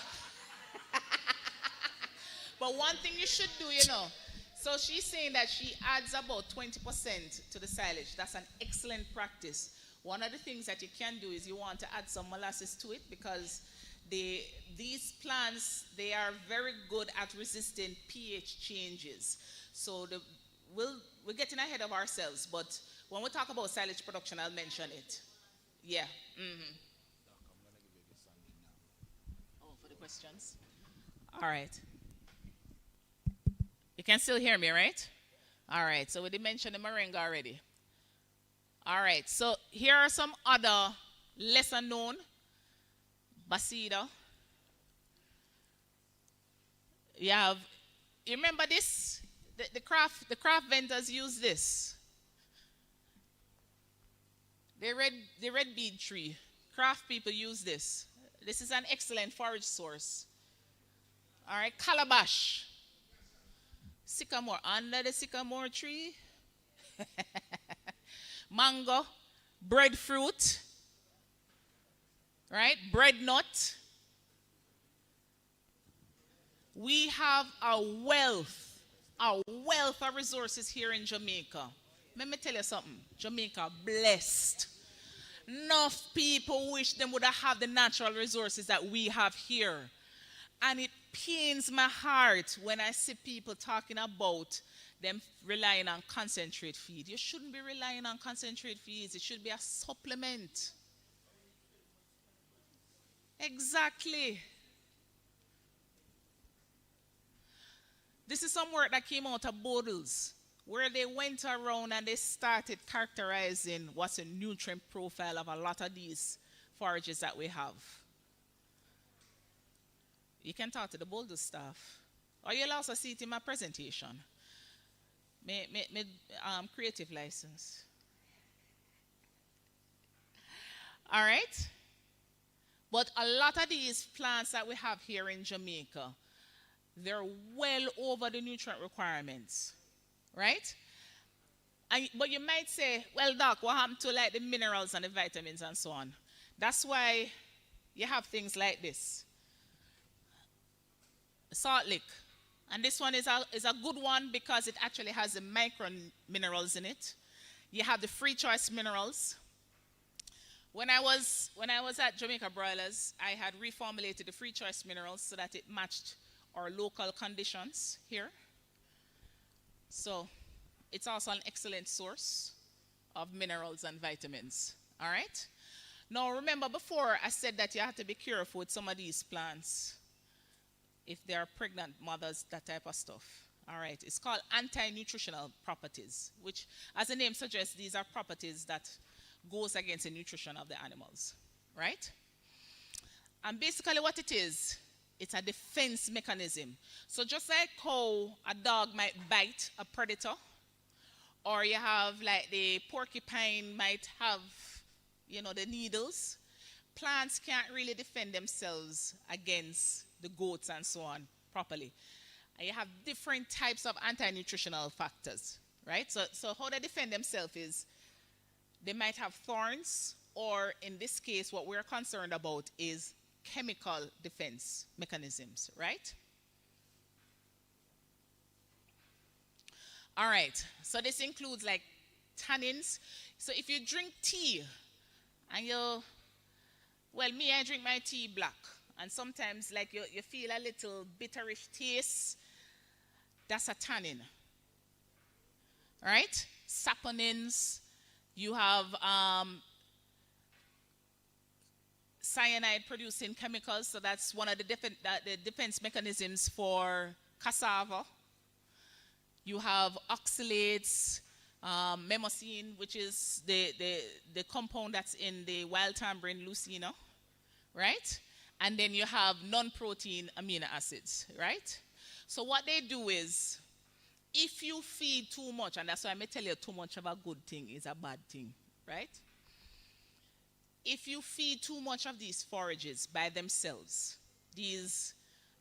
But one thing you should do, you know. So she's saying that she adds about 20% to the silage. That's an excellent practice. One of the things that you can do is you want to add some molasses to it, because these plants, they are very good at resisting pH changes. So we're getting ahead of ourselves, but when we talk about silage production, I'll mention it. Yeah. Mm-hmm. Oh, for the questions? All right. You can still hear me, right? All right. So we did mention the moringa already. All right. So here are some other lesser known. Basida. You remember this? The craft vendors use this. The red bead tree. Craft people use this. This is an excellent forage source. All right, calabash. Sycamore, under the sycamore tree. Mango, breadfruit. Right, bread nut. We have a wealth of resources here in Jamaica. Let me tell you something. Jamaica blessed. Enough people wish they would have the natural resources that we have here. And it pains my heart when I see people talking about them relying on concentrate feed. You shouldn't be relying on concentrate feeds. It should be a supplement. Exactly. This is some work that came out of Bodles, where they went around and they started characterizing what's a nutrient profile of a lot of these forages that we have. You can talk to the Bodles staff, or you'll also see it in my presentation. Creative license. All right? But a lot of these plants that we have here in Jamaica, they're well over the nutrient requirements, right? But you might say, well, Doc, what happened to like the minerals and the vitamins and so on? That's why you have things like this. Salt lick. And this one is a good one because it actually has the micro minerals in it. You have the free choice minerals. When I was at Jamaica Broilers, I had reformulated the free choice minerals so that it matched our local conditions here. So it's also an excellent source of minerals and vitamins. All right? Now remember, before I said that you have to be careful with some of these plants if they are pregnant mothers, that type of stuff. All right, it's called anti-nutritional properties, which, as the name suggests, these are properties that goes against the nutrition of the animals, right? And basically what it is, it's a defense mechanism. So just like how a dog might bite a predator, or you have like the porcupine might have, you know, the needles, plants can't really defend themselves against the goats and so on properly. And you have different types of anti-nutritional factors, right? So how they defend themselves is they might have thorns, or in this case, what we're concerned about is chemical defense mechanisms, right? All right, so this includes like tannins. So if you drink tea and well, me, I drink my tea black. And sometimes, like, you feel a little bitterish taste. That's a tannin. All right? Saponins. You have cyanide-producing chemicals. So that's one of the defense mechanisms for cassava. You have oxalates, mimosine, which is the compound that's in the wild tamarind lucina. Right? And then you have non-protein amino acids, right? So what they do is, if you feed too much, and that's why I may tell you too much of a good thing is a bad thing, right? If you feed too much of these forages by themselves, these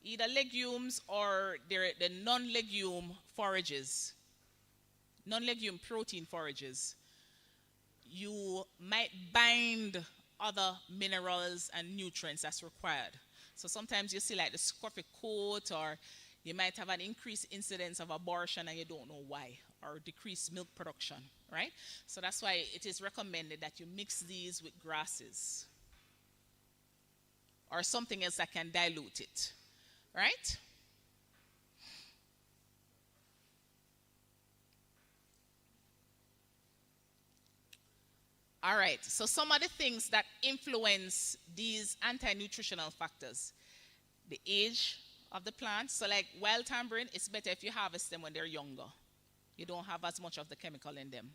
either legumes or the non-legume forages, non-legume protein forages, you might bind other minerals and nutrients that's required. So sometimes you see like the scruffy coat, or you might have an increased incidence of abortion and you don't know why, or decreased milk production, right? So that's why it is recommended that you mix these with grasses or something else that can dilute it, right? All right, so some of the things that influence these anti-nutritional factors: the age of the plant. So like wild tamarind, it's better if you harvest them when they're younger. You don't have as much of the chemical in them.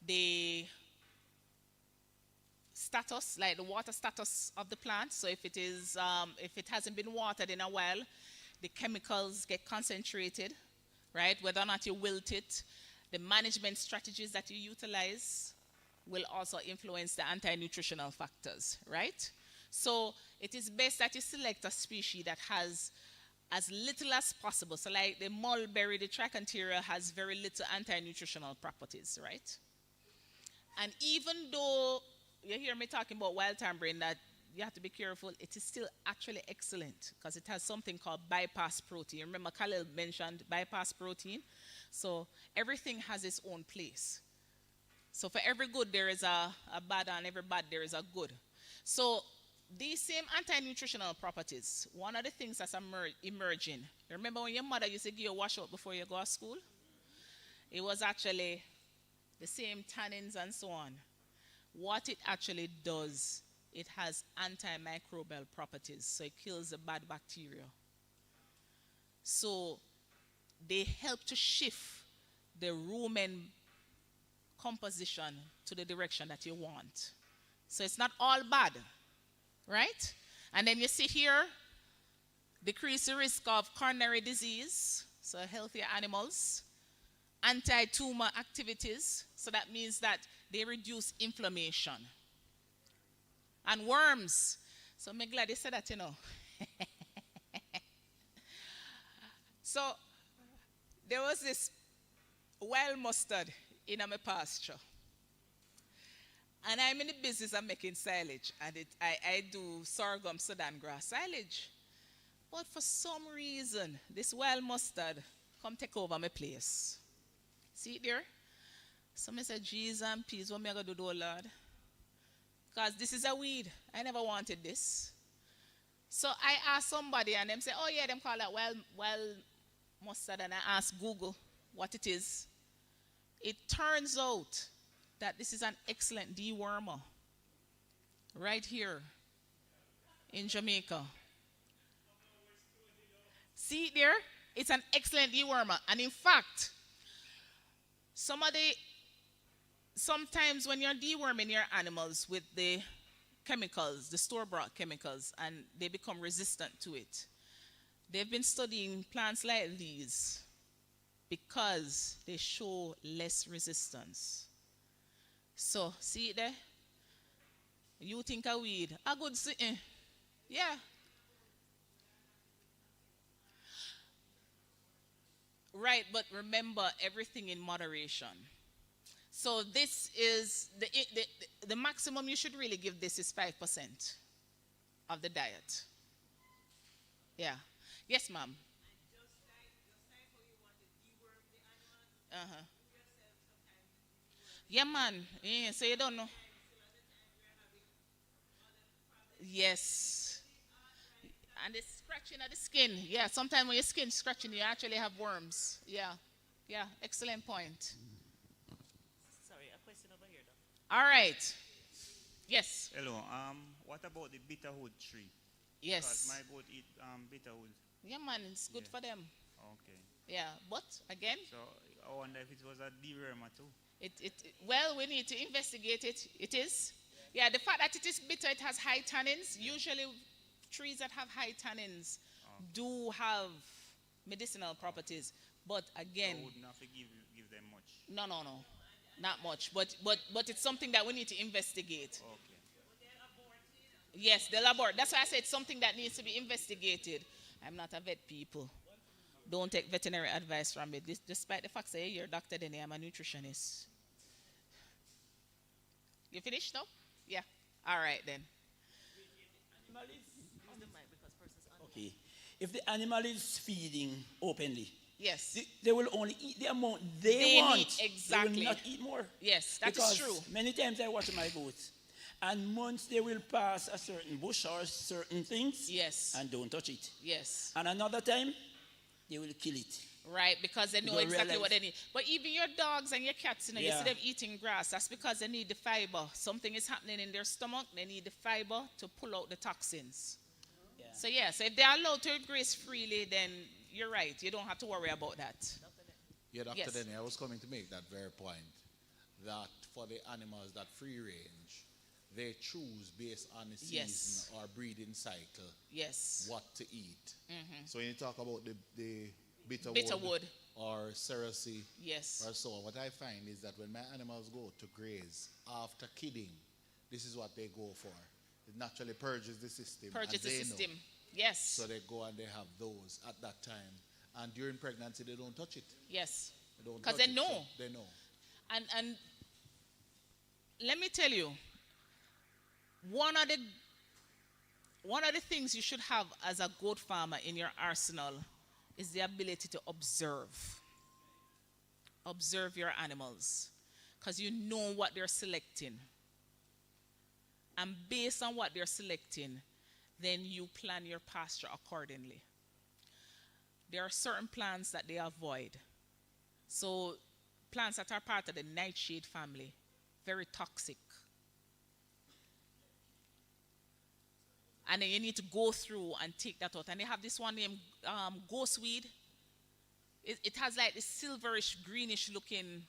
The status, like the water status of the plant. So if it hasn't been watered in a while, the chemicals get concentrated, right? Whether or not you wilt it, the management strategies that you utilize will also influence the anti-nutritional factors, right? So it is best that you select a species that has as little as possible. So like the mulberry, the trichantera has very little anti-nutritional properties, right? And even though you hear me talking about wild tamarind that you have to be careful, it is still actually excellent because it has something called bypass protein. Remember Khalil mentioned bypass protein? So everything has its own place. So for every good, there is a bad, and every bad, there is a good. So these same anti-nutritional properties, one of the things that's emerging, remember when your mother used to give you a wash out before you go to school? It was actually the same tannins and so on. What it actually does, it has antimicrobial properties, so it kills the bad bacteria. So they help to shift the rumen composition to the direction that you want. So it's not all bad, right? And then you see here, decrease the risk of coronary disease, so healthier animals, anti-tumor activities, so that means that they reduce inflammation. And worms, so I'm glad they said that, you know. So there was this wild mustard in my pasture. And I'm in the business of making silage. And I do sorghum, Sudan grass silage. But for some reason, this wild mustard come take over my place. See it there? So I said, Jesus and peace, what am I going to do, Lord? Because this is a weed. I never wanted this. So I asked somebody, and them say, oh yeah, them call that wild mustard. And I asked Google what it is. It turns out that this is an excellent dewormer right here in Jamaica. See it there? It's an excellent dewormer. And in fact, sometimes when you're deworming your animals with the chemicals, the store-bought chemicals, and they become resistant to it, they've been studying plants like these because they show less resistance. So, see it there? You think a weed, a good thing. Yeah. Right, but remember everything in moderation. So this is, the maximum you should really give this is 5% of the diet. Yeah. Yes, ma'am. Uh-huh. Yeah, man. Yeah, so you don't know. Yes. And the scratching of the skin. Yeah, sometimes when your skin scratching, you actually have worms. Yeah. Yeah, excellent point. Sorry, a question over here, though. All right. Yes. Hello. What about the bitterwood tree? Yes. Because my goat eat bitterwood. Yeah, man, it's good for them. Okay. Yeah, but again. So I wonder if it was a dewormer too. Well, we need to investigate it. It is. Yeah, the fact that it is bitter, it has high tannins. Usually, trees that have high tannins do have medicinal properties. But again, so would not give them much. No, not much. But it's something that we need to investigate. Okay. Yes, the labor. That's why I said it's something that needs to be investigated. I'm not a vet, people. Don't take veterinary advice from me. Despite the fact that you're a doctor, then I'm a nutritionist. You finished now? Yeah. All right then. Okay. If the animal is feeding openly, yes, they will only eat the amount they want. Need, exactly. They will not eat more. Yes, that because is true. Many times I watch my goats, and once they will pass a certain bush or certain things, yes, and don't touch it. Yes. And another time, they will kill it. Right, because they know exactly what they need. But even your dogs and your cats, you see them eating grass. That's because they need the fiber. Something is happening in their stomach. They need the fiber to pull out the toxins. Yeah. So if they are allowed to graze freely, then you're right. You don't have to worry about that. Yeah, Dr. Denny, I was coming to make that very point. That for the animals that free range, they choose based on the season or breeding cycle what to eat. Mm-hmm. So when you talk about the bitterwood or cerasy or so on, what I find is that when my animals go to graze after kidding, this is what they go for. It naturally purges the system. Know. Yes. So they go and they have those at that time. And during pregnancy, they don't touch it. Yes. Because they know. So they know. And let me tell you, one of the things you should have as a goat farmer in your arsenal is the ability to observe your animals. because you know what they're selecting. And based on what they're selecting, then you plan your pasture accordingly. There are certain plants that they avoid. So plants that are part of the nightshade family, very toxic. And then you need to go through and take that out. And they have this one named ghostweed. It has like this silverish, greenish looking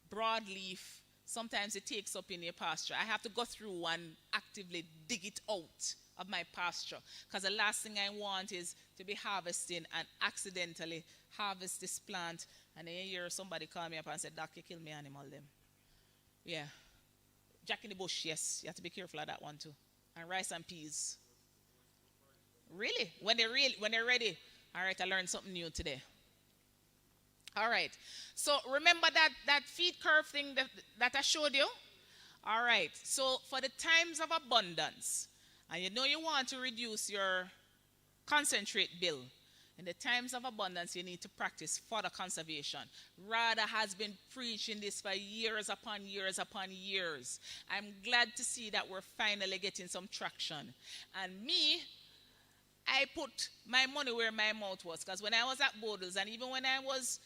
broad leaf. Sometimes it takes up in your pasture. I have to go through and actively dig it out of my pasture. Because the last thing I want is to be harvesting and accidentally harvest this plant. And then you hear somebody call me up and say, Doc, you kill me animal them. Yeah. Jack in the bush, yes. You have to be careful of that one too. And rice and peas. Really? When they're ready. All right, I learned something new today. All right. So remember that feed curve thing that I showed you? All right. So for the times of abundance, and you know you want to reduce your concentrate bill, in the times of abundance, you need to practice fodder conservation. Rada has been preaching this for years upon years upon years. I'm glad to see that we're finally getting some traction. And me, I put my money where my mouth was, because when I was at Bodles, and even when I was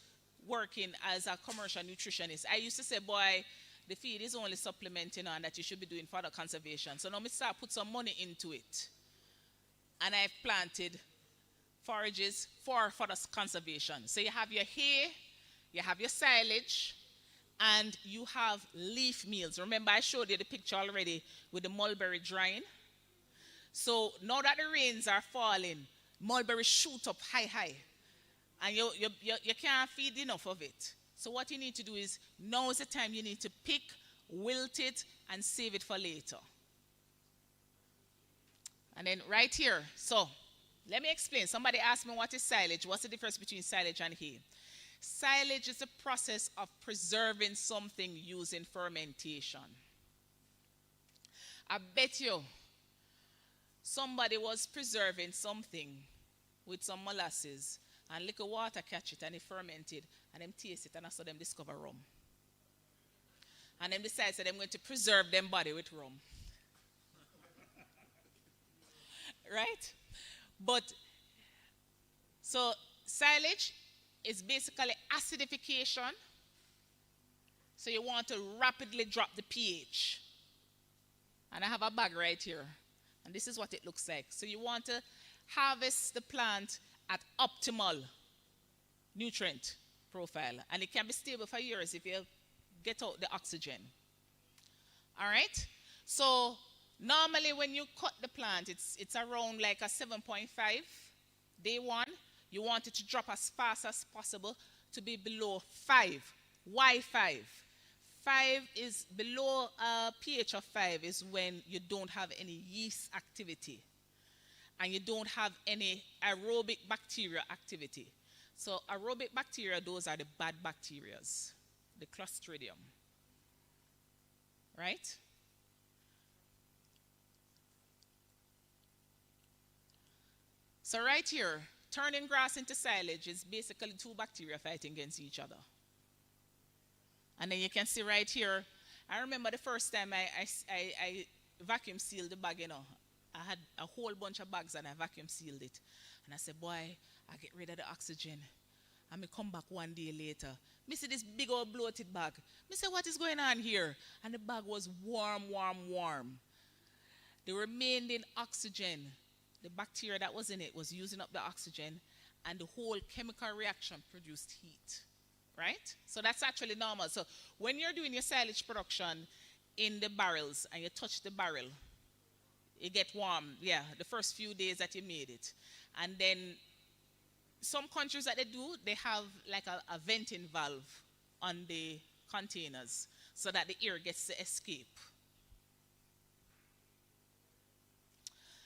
working as a commercial nutritionist, I used to say, boy, the feed is only supplementing on that you should be doing fodder conservation. So now I start put some money into it. And I've planted forages for fodder conservation. So you have your hay, you have your silage, and you have leaf meals. Remember I showed you the picture already with the mulberry drying. So now that the rains are falling, mulberry shoot up high. And you can't feed enough of it. So what you need to do is, now is the time you need to pick, wilt it, and save it for later. And then right here, so let me explain. Somebody asked me what is silage. What's the difference between silage and hay? Silage is a process of preserving something using fermentation. I bet you somebody was preserving something with some molasses and little water catch it and it fermented and them taste it and I saw them discover rum. And them decide that they're going to preserve them body with rum. Right? But, so silage is basically acidification. So you want to rapidly drop the pH. And I have a bag right here. And this is what it looks like. So you want to harvest the plant at optimal nutrient profile. And it can be stable for years if you get out the oxygen. All right? So normally when you cut the plant, it's around like a 7.5 day one. You want it to drop as fast as possible to be below 5. Why 5? 5 is below a pH of 5 is when you don't have any yeast activity and you don't have any aerobic bacteria activity. So aerobic bacteria, those are the bad bacteria, the Clostridium. Right? So right here, turning grass into silage is basically 2 bacteria fighting against each other. And then you can see right here, I remember the first time I vacuum sealed the bag, you know. I had a whole bunch of bags and I vacuum sealed it. And I said, boy, I get rid of the oxygen. And I come back one day later. I see this big old bloated bag. I say, what is going on here? And the bag was warm. The remaining oxygen, the bacteria that was in it was using up the oxygen and the whole chemical reaction produced heat. Right? So that's actually normal. So when you're doing your silage production in the barrels and you touch the barrel, it get warm, yeah, the first few days that you made it. And then some countries that they do, they have like a venting valve on the containers so that the air gets to escape.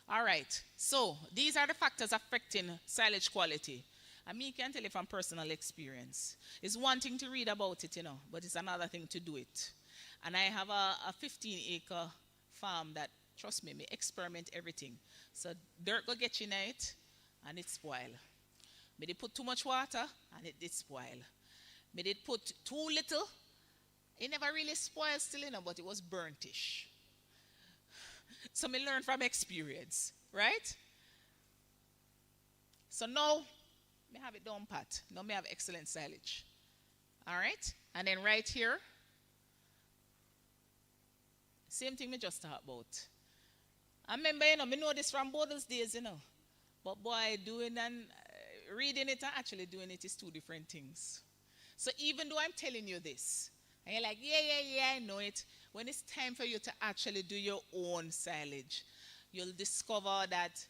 All right, so these are the factors affecting silage quality. And me can tell you from personal experience. It's one thing to read about it, you know, but it's another thing to do it. And I have a 15-acre farm that, trust me, experiment everything. So dirt go get you in it, and it spoil. They put too much water, and it spoil. They put too little, It never really spoiled still, but it was burntish. So me learn from experience, right? So now, me have it down pat. Now me have excellent silage. All right? And then right here, same thing me just talked about. I remember, me know this from Bodle's days, But boy, doing and reading it and actually doing it is two different things. So even though I'm telling you this, and you're like, yeah, I know it. When it's time for you to actually do your own silage, you'll discover that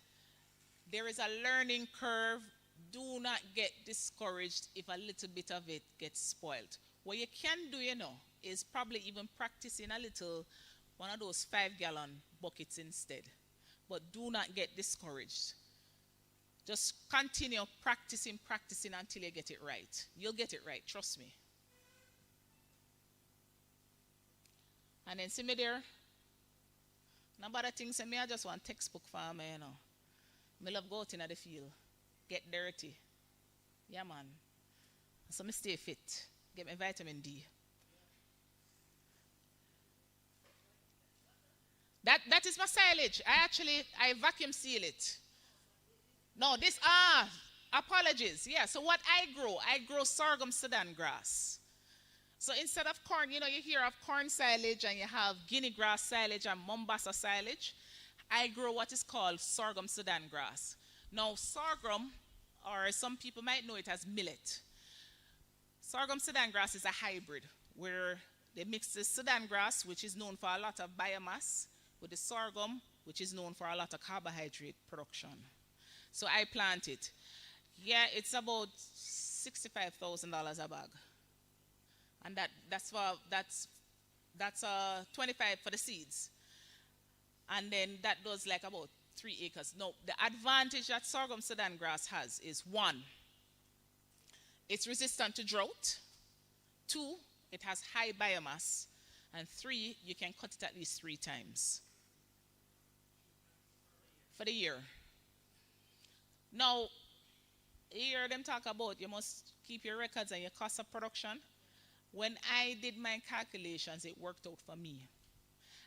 there is a learning curve. Do not get discouraged if a little bit of it gets spoiled. What you can do, is probably even practicing a little, one of those 5-gallon buckets instead. But do not get discouraged. Just continue practicing until you get it right. You'll get it right, trust me. And then see me there. Nobody thinks me I just want textbook farmer, Me love go out in the field, get dirty. Yeah, man. So me stay fit, get my vitamin D. That is my silage. I vacuum seal it. No, apologies. Yeah, so what I grow sorghum Sudan grass. So instead of corn, you hear of corn silage and you have Guinea grass silage and Mombasa silage. I grow what is called sorghum Sudan grass. Now, sorghum, or some people might know it as millet. Sorghum Sudan grass is a hybrid where they mix the Sudan grass, which is known for a lot of biomass, with the sorghum, which is known for a lot of carbohydrate production. So I plant it. Yeah, it's about $65,000 a bag. And that's 25 for the seeds. And then that does like about 3 acres. Now, the advantage that sorghum Sudan grass has is 1, it's resistant to drought. 2, it has high biomass. And 3, you can cut it at least 3 times for the year. Now, you hear them talk about you must keep your records and your cost of production. When I did my calculations, it worked out for me.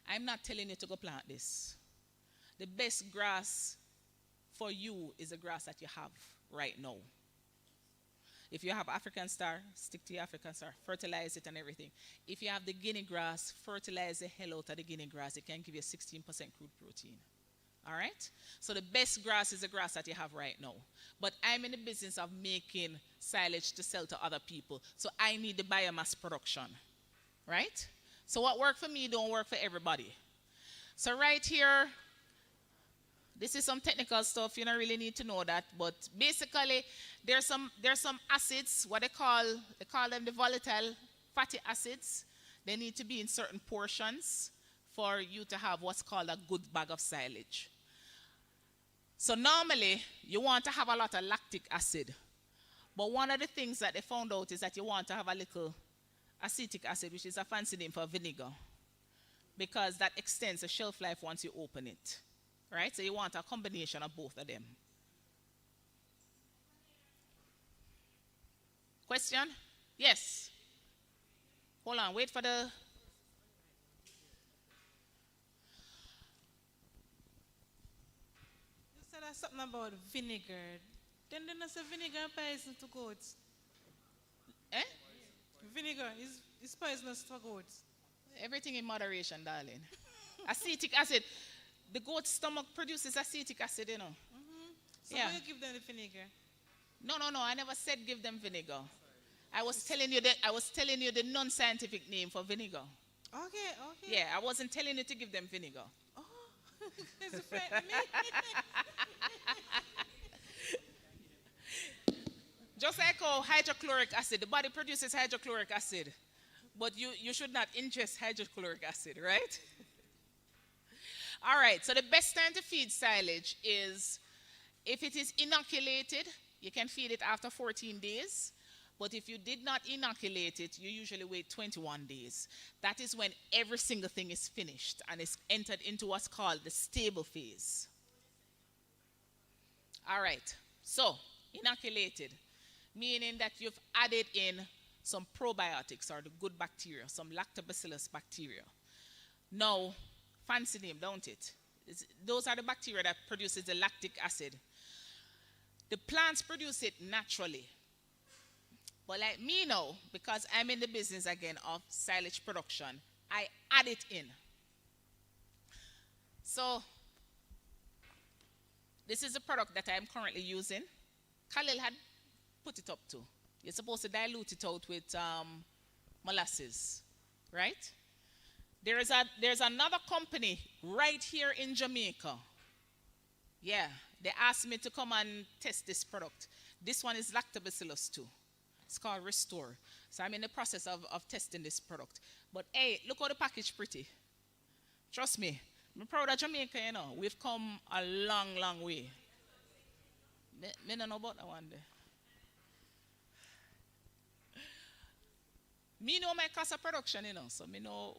I'm not telling you to go plant this. The best grass for you is the grass that you have right now. If you have African Star, stick to your African Star, fertilize it and everything. If you have the Guinea grass, fertilize the hell out of the Guinea grass. It can give you 16% crude protein. All right? So the best grass is the grass that you have right now. But I'm in the business of making silage to sell to other people. So I need the biomass production. Right? So what worked for me don't work for everybody. So right here, this is some technical stuff. You don't really need to know that. But basically, there's some acids, what they call them the volatile fatty acids. They need to be in certain portions for you to have what's called a good bag of silage. So normally, you want to have a lot of lactic acid. But one of the things that they found out is that you want to have a little acetic acid, which is a fancy name for vinegar, because that extends the shelf life once you open it. Right? So you want a combination of both of them. Question? Yes. Hold on, wait for the... You said something about vinegar. Then they say vinegar poison to goats. Eh? Vinegar is poisonous for goats. Everything in moderation, darling. Acetic acid. The goat's stomach produces acetic acid, So why you give them the vinegar? No. I never said give them vinegar. I was telling you the non-scientific name for vinegar. Okay. Yeah, I wasn't telling you to give them vinegar. Oh, it's a friend of me. Just like hydrochloric acid, the body produces hydrochloric acid, but you should not ingest hydrochloric acid, right? All right, so the best time to feed silage is if it is inoculated, you can feed it after 14 days. But if you did not inoculate it, you usually wait 21 days. That is when every single thing is finished and is entered into what's called the stable phase. All right, so inoculated, meaning that you've added in some probiotics or the good bacteria, some lactobacillus bacteria. Now, fancy name, don't it? Those are the bacteria that produces the lactic acid. The plants produce it naturally. But like me now, because I'm in the business again of silage production, I add it in. So, this is the product that I'm currently using. Khalil had put it up too. You're supposed to dilute it out with molasses, right? There's another company right here in Jamaica. Yeah, they asked me to come and test this product. This one is lactobacillus too. It's called Restore. So I'm in the process of testing this product. But hey, look how the package pretty. Trust me, I'm proud of Jamaica, you know. We've come a long, long way. Me don't know about that one there. Me know my cost of production, you know, so me know,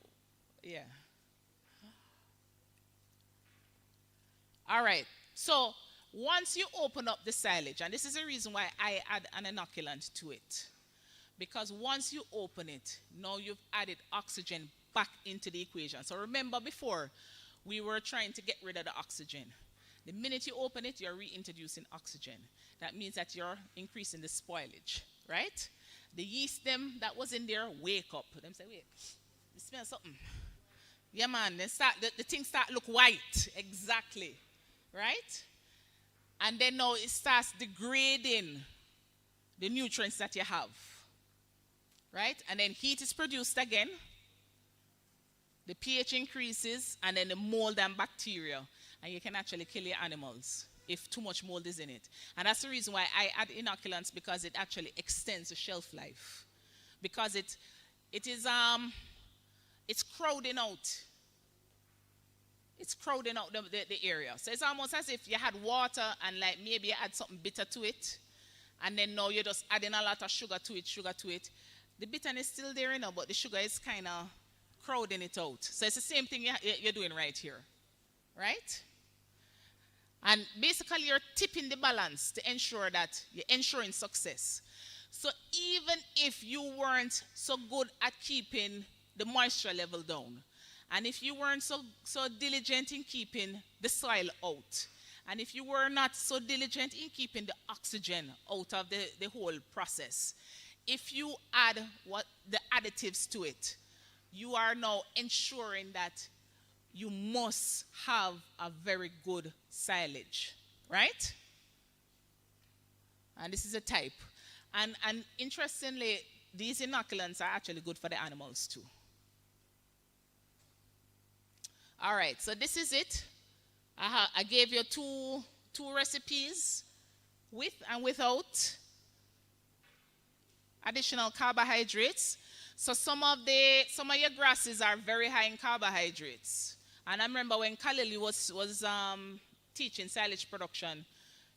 yeah. All right, so once you open up the silage, and this is the reason why I add an inoculant to it, because once you open it, now you've added oxygen back into the equation. So remember before, we were trying to get rid of the oxygen. The minute you open it, you're reintroducing oxygen. That means that you're increasing the spoilage, right? The yeast them that was in there wake up. Them say, wait, you smell something. Yeah, man, then the things start look white. Exactly, right? And then now it starts degrading the nutrients that you have, right? And then heat is produced again. The pH increases, and then the mold and bacteria. And you can actually kill your animals if too much mold is in it. And that's the reason why I add inoculants, because it actually extends the shelf life. Because it's crowding out. It's crowding out the area. So it's almost as if you had water and like maybe you add something bitter to it. And then now you're just adding a lot of sugar to it. The bitterness is still there, you know, but the sugar is kind of crowding it out. So it's the same thing you're doing right here, right? And basically you're tipping the balance to ensure that you're ensuring success. So even if you weren't so good at keeping the moisture level down, and if you weren't so diligent in keeping the soil out, and if you were not so diligent in keeping the oxygen out of the whole process, if you add the additives to it, you are now ensuring that you must have a very good silage, right? And this is a type. And interestingly, these inoculants are actually good for the animals too. All right, so this is it. I gave you two recipes, with and without additional carbohydrates. So some of your grasses are very high in carbohydrates. And I remember when Khalil was teaching silage production,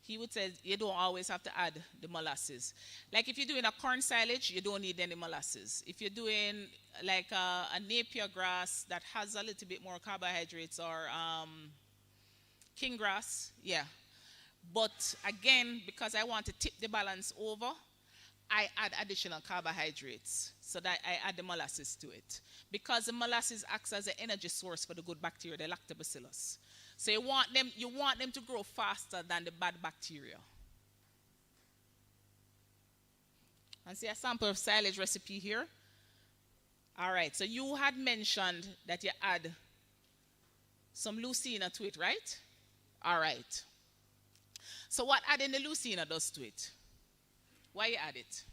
he would say you don't always have to add the molasses. Like if you're doing a corn silage, you don't need any molasses. If you're doing like a Napier grass that has a little bit more carbohydrates, or king grass, yeah. But again, because I want to tip the balance over, I add additional carbohydrates, so that I add the molasses to it. Because the molasses acts as an energy source for the good bacteria, the lactobacillus. So you want them to grow faster than the bad bacteria. And see a sample of silage recipe here. All right, so you had mentioned that you add some lucina to it, right? All right. So what adding the lucina does to it? Why you add it?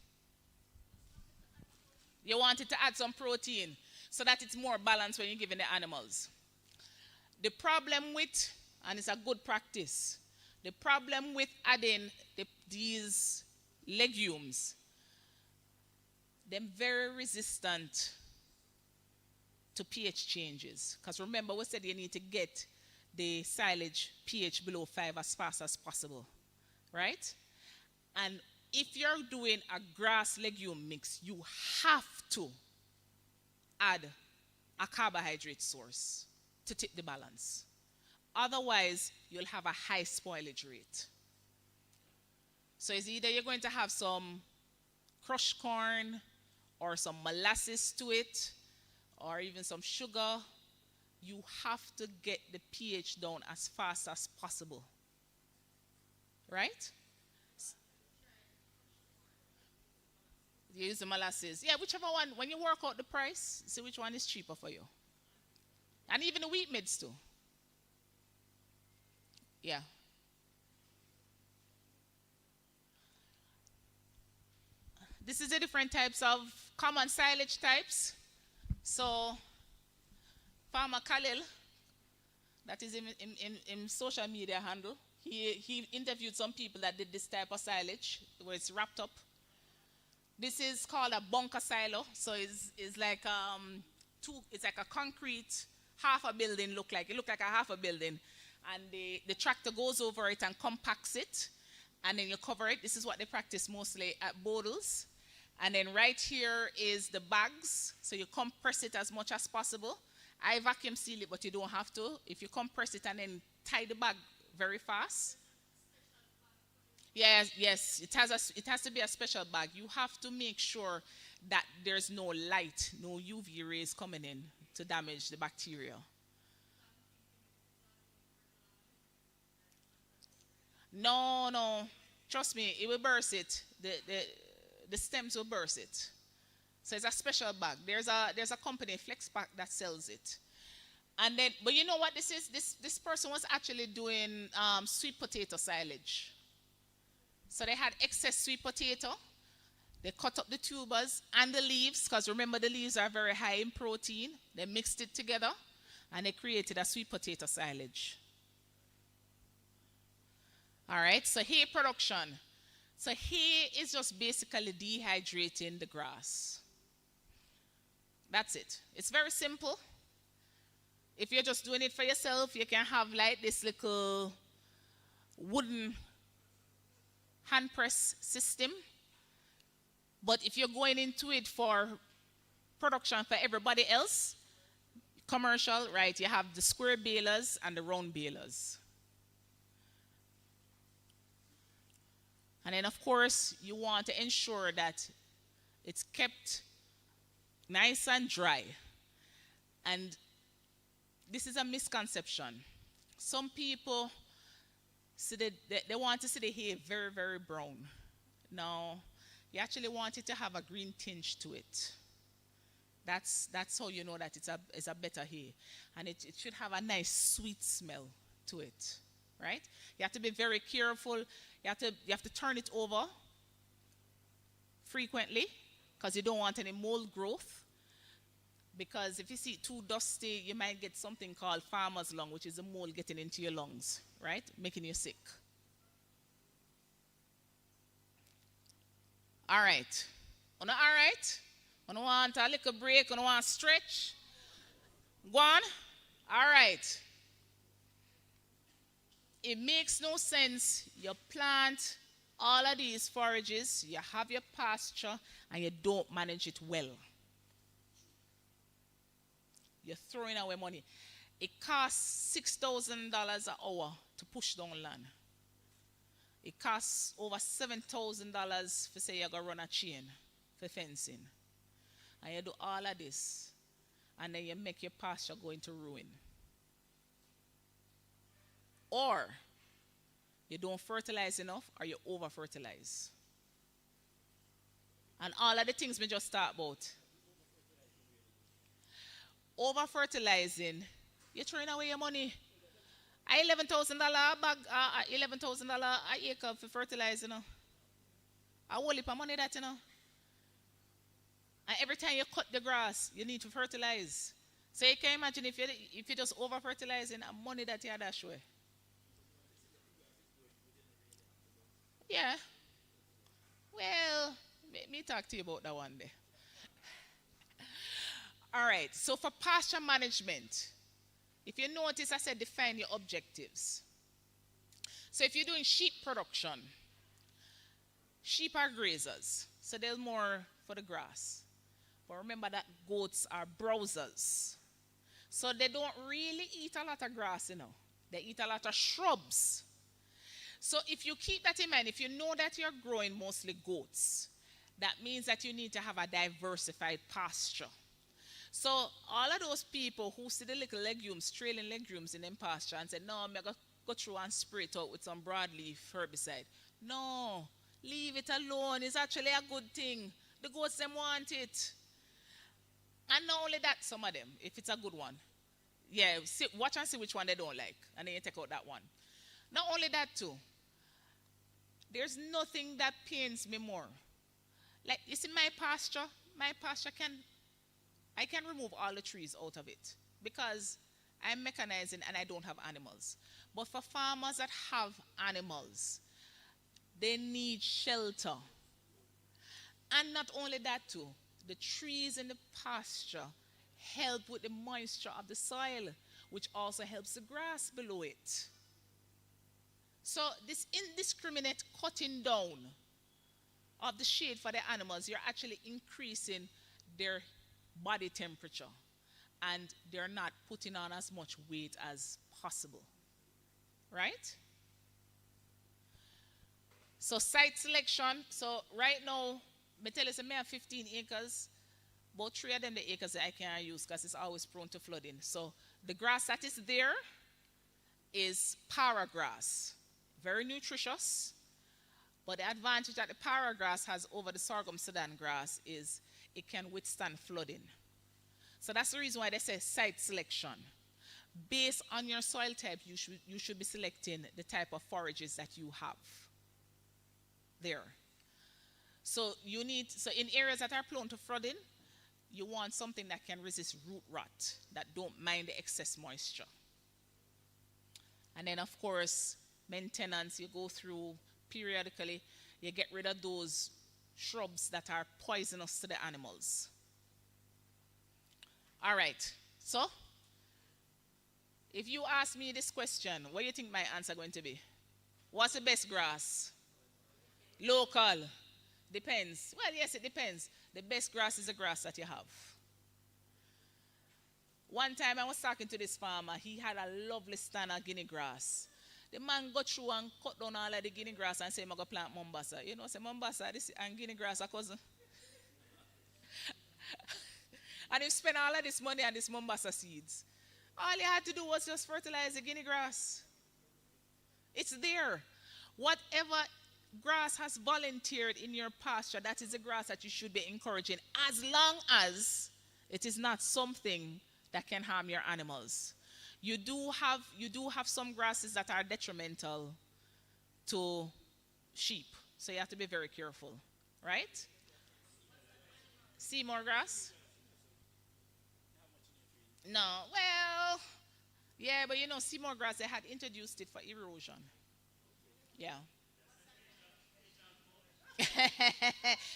You want it to add some protein so that it's more balanced when you're giving the animals. The problem with, and it's a good practice, the problem with adding these legumes, they're very resistant to pH changes. Because remember, we said you need to get the silage pH below 5 as fast as possible, right? And if you're doing a grass legume mix, you have to add a carbohydrate source to tip the balance. Otherwise, you'll have a high spoilage rate. So it's either you're going to have some crushed corn or some molasses to it, or even some sugar, you have to get the pH down as fast as possible. Right? You use the molasses. Yeah, whichever one. When you work out the price, see which one is cheaper for you. And even the wheat mids too. Yeah. This is the different types of common silage types. So, Farmer Khalil, that is in social media handle, he interviewed some people that did this type of silage where it's wrapped up. This is called a bunker silo. So it's like it's like a concrete half a building it looked like a half a building, and the tractor goes over it and compacts it, and then you cover it. This is what they practice mostly at Bodles. And then right here is the bags. So you compress it as much as possible. I vacuum seal it, but you don't have to. If you compress it and then tie the bag very fast. Yes, it has to be a special bag. You have to make sure that there's no light, no UV rays coming in to damage the bacteria. No. Trust me, it will burst it. The stems will burst it. So it's a special bag. There's a company, FlexPack, that sells it. And then, but you know what this is? This person was actually doing sweet potato silage. So they had excess sweet potato. They cut up the tubers and the leaves, because remember the leaves are very high in protein. They mixed it together and they created a sweet potato silage. All right, so hay production. So hay is just basically dehydrating the grass. That's it. It's very simple. If you're just doing it for yourself, you can have like this little wooden hand press system. But if you're going into it for production for everybody else, commercial, right, you have the square balers and the round balers. And then, of course, you want to ensure that it's kept nice and dry. And this is a misconception. Some people see they want to see the hay very, very brown. No, you actually want it to have a green tinge to it. That's how you know that it's a better hay. And it should have a nice sweet smell to it. Right? You have to be very careful. You have to turn it over frequently, because you don't want any mold growth. Because if you see it too dusty, you might get something called farmer's lung, which is the mold getting into your lungs, right? Making you sick. All right. All right? You want a little break? You want to stretch? Go on. All right. It makes no sense. You plant all of these forages, you have your pasture, and you don't manage it well. You're throwing away money. It costs $6,000 an hour to push down land. It costs over $7,000 for say you're going to run a chain for fencing. And you do all of this, and then you make your pasture go into ruin. Or you don't fertilize enough, or you over-fertilize. And all of the things we just talked about. Over-fertilizing, you're throwing away your money. $11,000 a bag, $11,000 an acre for fertilizing. A whole heap of money that, you know. And every time you cut the grass, you need to fertilize. So you can imagine if you just over-fertilizing, the money that you had that way. Yeah. Well, let me talk to you about that one day. All right, so for pasture management, if you notice, I said define your objectives. So if you're doing sheep production, sheep are grazers, so they're more for the grass. But remember that goats are browsers. So they don't really eat a lot of grass, you know. They eat a lot of shrubs. So if you keep that in mind, if you know that you're growing mostly goats, That means that you need to have a diversified pasture. So all of those people who see the little legumes, trailing legumes in them pasture and say, no, I'm going to go through and spray it out with some broadleaf herbicide. No, leave it alone. It's actually a good thing. The goats, them want it. And not only that, some of them, if it's a good one, yeah, watch and see which one they don't like, and then you take out that one. Not only that too, there's nothing that pains me more. Like, you see my pasture I can remove all the trees out of it because I'm mechanizing and I don't have animals. But for farmers that have animals, they need shelter. And not only that too, the trees in the pasture help with the moisture of the soil, which also helps the grass below it. So this indiscriminate cutting down of the shade for the animals, you're actually increasing their body temperature, and they're not putting on as much weight as possible, right? So site selection. So right now, I tell you, I have 15 acres. About 3 of them the acres that I can't use because it's always prone to flooding. So the grass that is there is para grass, very nutritious. But the advantage that the para grass has over the sorghum Sudan grass is it can withstand flooding. So that's the reason why they say site selection. Based on your soil type, you should be selecting the type of forages that you have there. So in areas that are prone to flooding, you want something that can resist root rot, that don't mind the excess moisture. And then, of course, maintenance, you go through periodically, you get rid of those shrubs that are poisonous to the animals. All right, so if you ask me this question, what do you think my answer going to be? What's the best grass? Local. Depends. Well, yes, it depends. The best grass is the grass that you have. One time I was talking to this farmer. He had a lovely stand of guinea grass. The man got through and cut down all of the guinea grass and said, I'm going to plant Mombasa. You know, say Mombasa this and guinea grass are cousin. And he spent all of this money on this Mombasa seeds. All he had to do was just fertilize the guinea grass. It's there. Whatever grass has volunteered in your pasture, that is the grass that you should be encouraging, as long as it is not something that can harm your animals. You do have some grasses that are detrimental to sheep, so you have to be very careful, right? Seymour grass? No, well, yeah, but you know, Seymour grass, they had introduced it for erosion. Yeah.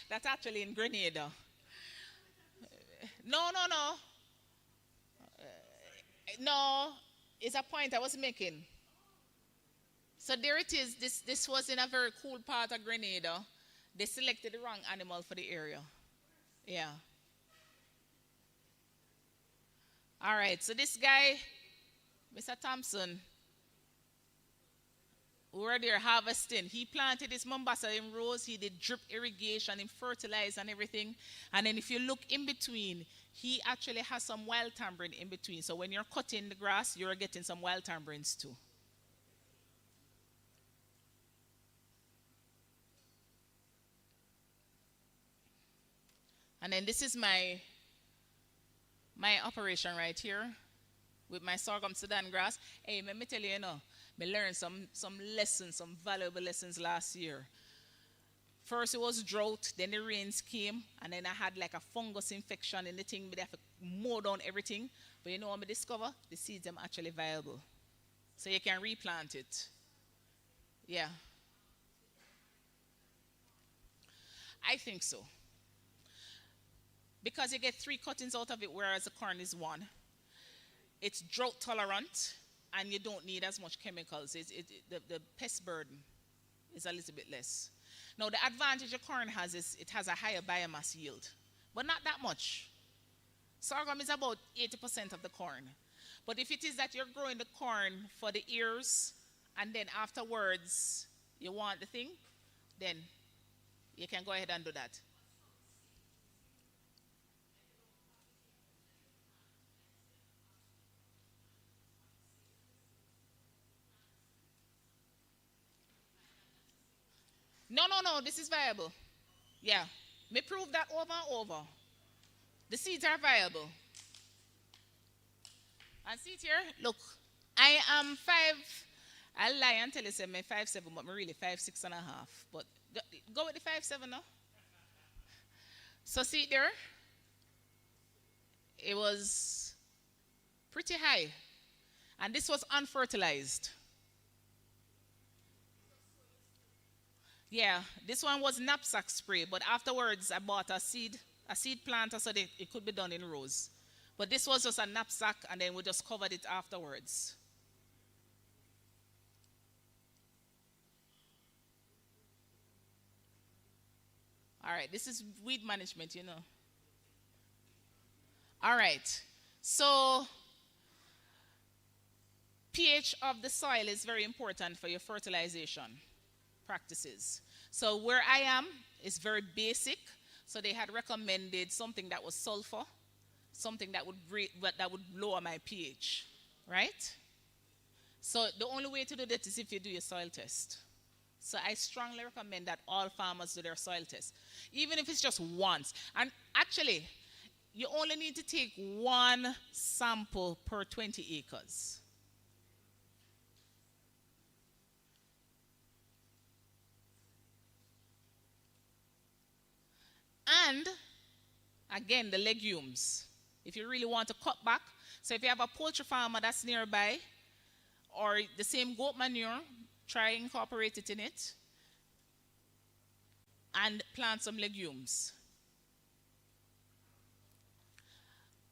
That's actually in Grenada. No. No, it's a point I was making. So there it is. This was in a very cool part of Grenada. They selected the wrong animal for the area. Yeah. All right, so this guy, Mr. Thompson, we were there harvesting. He planted his Mombasa in rows. He did drip irrigation, and fertilized and everything. And then if you look in between, he actually has some wild tamarind in between. So when you're cutting the grass, you're getting some wild tamarinds too. And then this is my operation right here with my sorghum Sudan grass. Hey, let me tell you, I learned some lessons, some valuable lessons last year. First it was drought, then the rains came, and then I had like a fungus infection in the thing, but I have to mow down everything. But you know what I discover? The seeds are actually viable. So you can replant it. Yeah. I think so. Because you get 3 cuttings out of it, whereas the corn is 1. It's drought tolerant, and you don't need as much chemicals. The pest burden is a little bit less. Now, the advantage of corn has is it has a higher biomass yield, but not that much. Sorghum is about 80% of the corn. But if it is that you're growing the corn for the ears, and then afterwards you want the thing, then you can go ahead and do that. No, no, no, this is viable. Yeah. Me prove that over and over. The seeds are viable. And see it here, look, I am 5, I'll lie and tell you say I'm 5'7", but I'm really 5'6.5". But go with the 5'7" now. So see it there? It was pretty high. And this was unfertilized. Yeah, this one was knapsack spray, but afterwards I bought a seed planter so that it could be done in rows. But this was just a knapsack, and then we just covered it afterwards. All right, this is weed management, you know. All right, so pH of the soil is very important for your fertilization practices. So where I am is very basic. So they had recommended something that was sulfur, something that would lower my pH, right? So the only way to do that is if you do your soil test. So I strongly recommend that all farmers do their soil test, even if it's just once. And actually, you only need to take 1 sample per 20 acres. And again, the legumes. If you really want to cut back, so if you have a poultry farmer that's nearby, or the same goat manure, try incorporate it in it, and plant some legumes.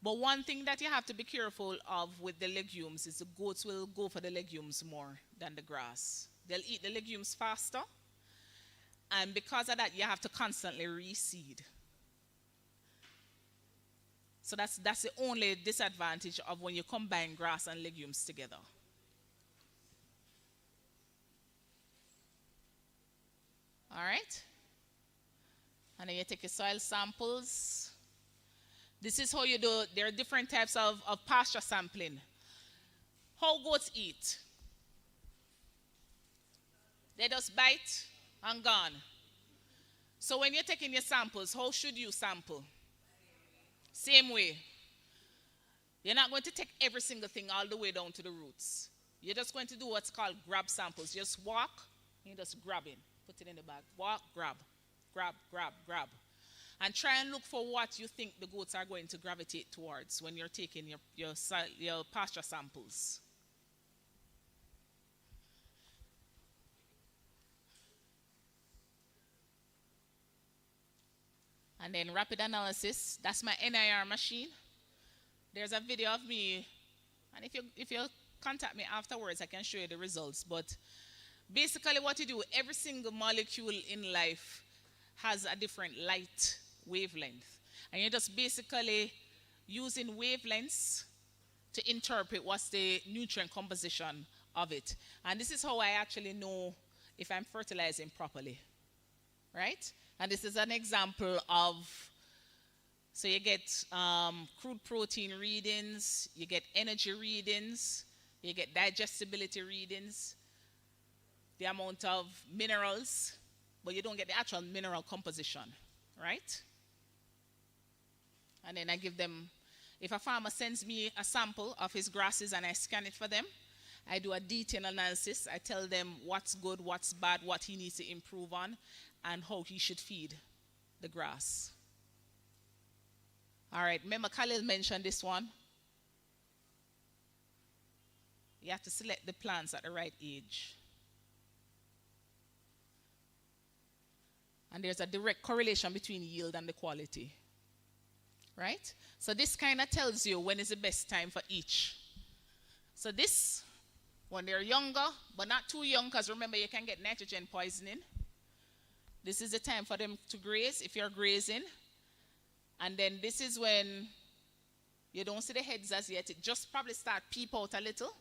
But one thing that you have to be careful of with the legumes is the goats will go for the legumes more than the grass. They'll eat the legumes faster, and because of that, you have to constantly reseed. So that's the only disadvantage of when you combine grass and legumes together. All right? And then you take your soil samples. This is how you do, there are different types of pasture sampling. How goats eat. They just bite and gone. So when you're taking your samples, how should you sample? Same way. You're not going to take every single thing all the way down to the roots. You're just going to do what's called grab samples. Just walk, and you just grab it. Put it in the bag. Walk, grab, grab, grab, grab. And try and look for what you think the goats are going to gravitate towards when you're taking your pasture samples. And then rapid analysis, that's my NIR machine. There's a video of me, and if you contact me afterwards, I can show you the results. But basically what you do, every single molecule in life has a different light wavelength. And you're just basically using wavelengths to interpret what's the nutrient composition of it. And this is how I actually know if I'm fertilizing properly, right? And this is an example of, so you get crude protein readings, you get energy readings, you get digestibility readings, the amount of minerals, but you don't get the actual mineral composition, right? And then I give them, if a farmer sends me a sample of his grasses and I scan it for them, I do a detailed analysis. I tell them what's good, what's bad, what he needs to improve on, and how he should feed the grass. All right, remember Khalil mentioned this one. You have to select the plants at the right age. And there's a direct correlation between yield and the quality, right? So this kind of tells you when is the best time for each. So this, when they're younger, but not too young, because remember you can get nitrogen poisoning. This is the time for them to graze if you're grazing. And then this is when you don't see the heads as yet. It just probably start peep out a little.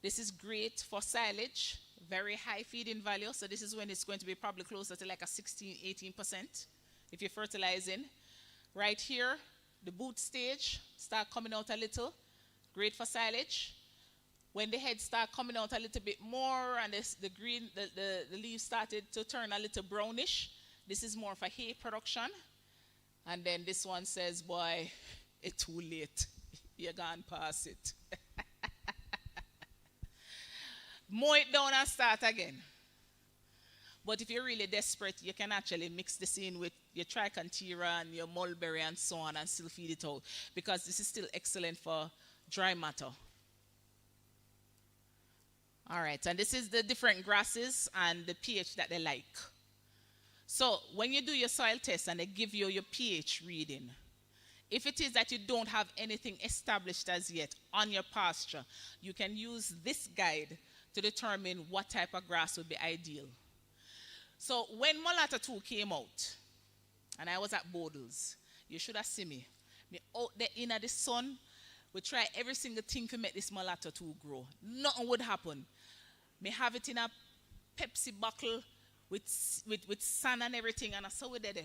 This is great for silage, very high feeding value. So this is when it's going to be probably closer to like a 16-18% if you're fertilizing. Right here, the boot stage, start coming out a little. Great for silage. when the heads start coming out a little bit more and the leaves started to turn a little brownish, this is more of a hay production. And then this one says, boy, it's too late. You're gone past it. Mow it down and start again. But if you're really desperate, you can actually mix this in with your trichantera and your mulberry and so on and still feed it out, because this is still excellent for dry matter. All right, and this is the different grasses and the pH that they like. So when you do your soil test and they give you your pH reading, if it is that you don't have anything established as yet on your pasture, you can use this guide to determine what type of grass would be ideal. So when Mulatto 2 came out, and I was at Bodles, you should have seen me. Me out there in the sun, we try every single thing to make this Mulatto 2 grow. Nothing would happen. Me have it in a Pepsi bottle with sand and everything, and I saw it there.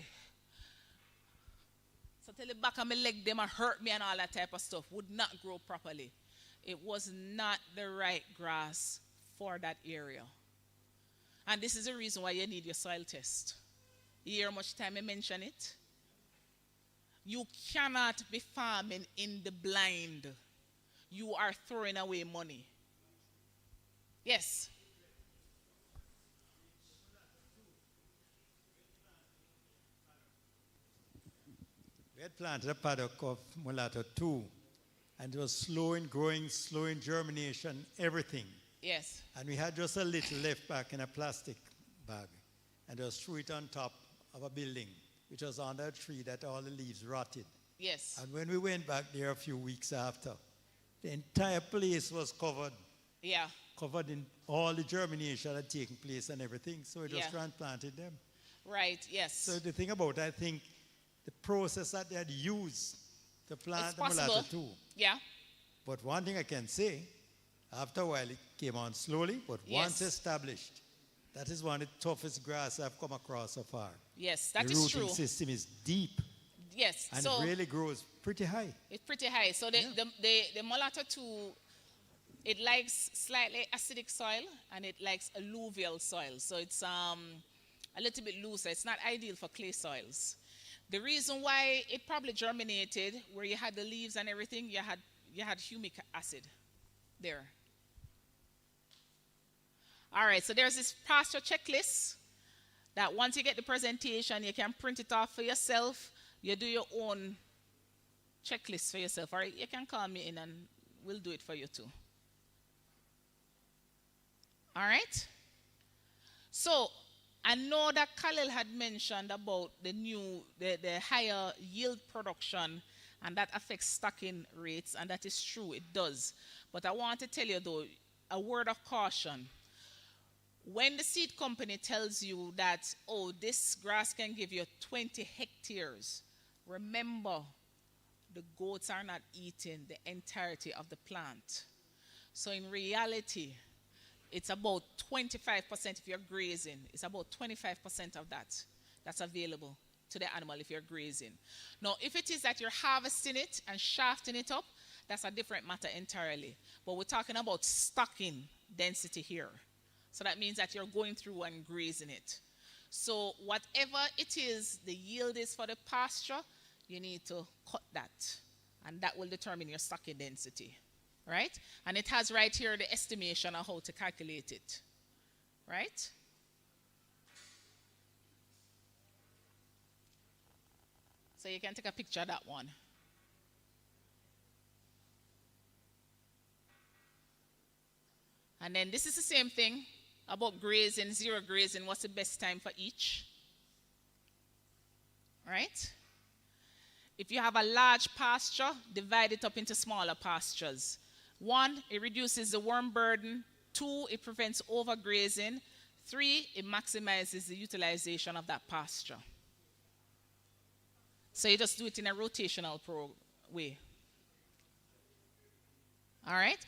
So till the back of my leg, them hurt me and all that type of stuff. Would not grow properly. It was not the right grass for that area. And this is the reason why you need your soil test. You hear how much time I mention it? You cannot be farming in the blind. You are throwing away money. Yes. We had planted a paddock of Mulatto 2, and it was slow in growing, slow in germination, everything. Yes. And we had just a little left back in a plastic bag, and it was threw it on top of a building, which was under a tree that all the leaves rotted. Yes. And when we went back there a few weeks after, the entire place was covered. Yeah. Covered in all the germination had taken place and everything, so we just transplanted them. Right, yes. So the thing about it, I think the process that they had used to plant the Mulatto 2. Yeah. But one thing I can say, after a while it came on slowly, but once established, that is one of the toughest grass I've come across so far. Yes, that the is true. The rooting system is deep. Yes. And so it really grows pretty high. It's pretty high. So the Mulatto 2, it likes slightly acidic soil and it likes alluvial soil. So it's a little bit looser. It's not ideal for clay soils. The reason why it probably germinated, where you had the leaves and everything, you had humic acid there. All right, so there's this pasture checklist that once you get the presentation, you can print it off for yourself. You do your own checklist for yourself. All right, you can call me in and we'll do it for you too. All right? So I know that Khalil had mentioned about the higher yield production, and that affects stocking rates, and that is true, it does. But I want to tell you though, a word of caution. When the seed company tells you that, oh, this grass can give you 20 hectares, remember, the goats are not eating the entirety of the plant. So in reality, it's about 25% if you're grazing. It's about 25% of that that's available to the animal if you're grazing. Now, if it is that you're harvesting it and shafting it up, that's a different matter entirely. But we're talking about stocking density here. So that means that you're going through and grazing it. So whatever it is, the yield is for the pasture, you need to cut that. And that will determine your stocking density. Right? And it has right here the estimation of how to calculate it. Right? So you can take a picture of that one. And then this is the same thing about grazing, zero grazing. What's the best time for each? Right? If you have a large pasture, divide it up into smaller pastures. 1, it reduces the worm burden. 2, it prevents overgrazing. 3, it maximizes the utilization of that pasture. So you just do it in a rotational way. All right?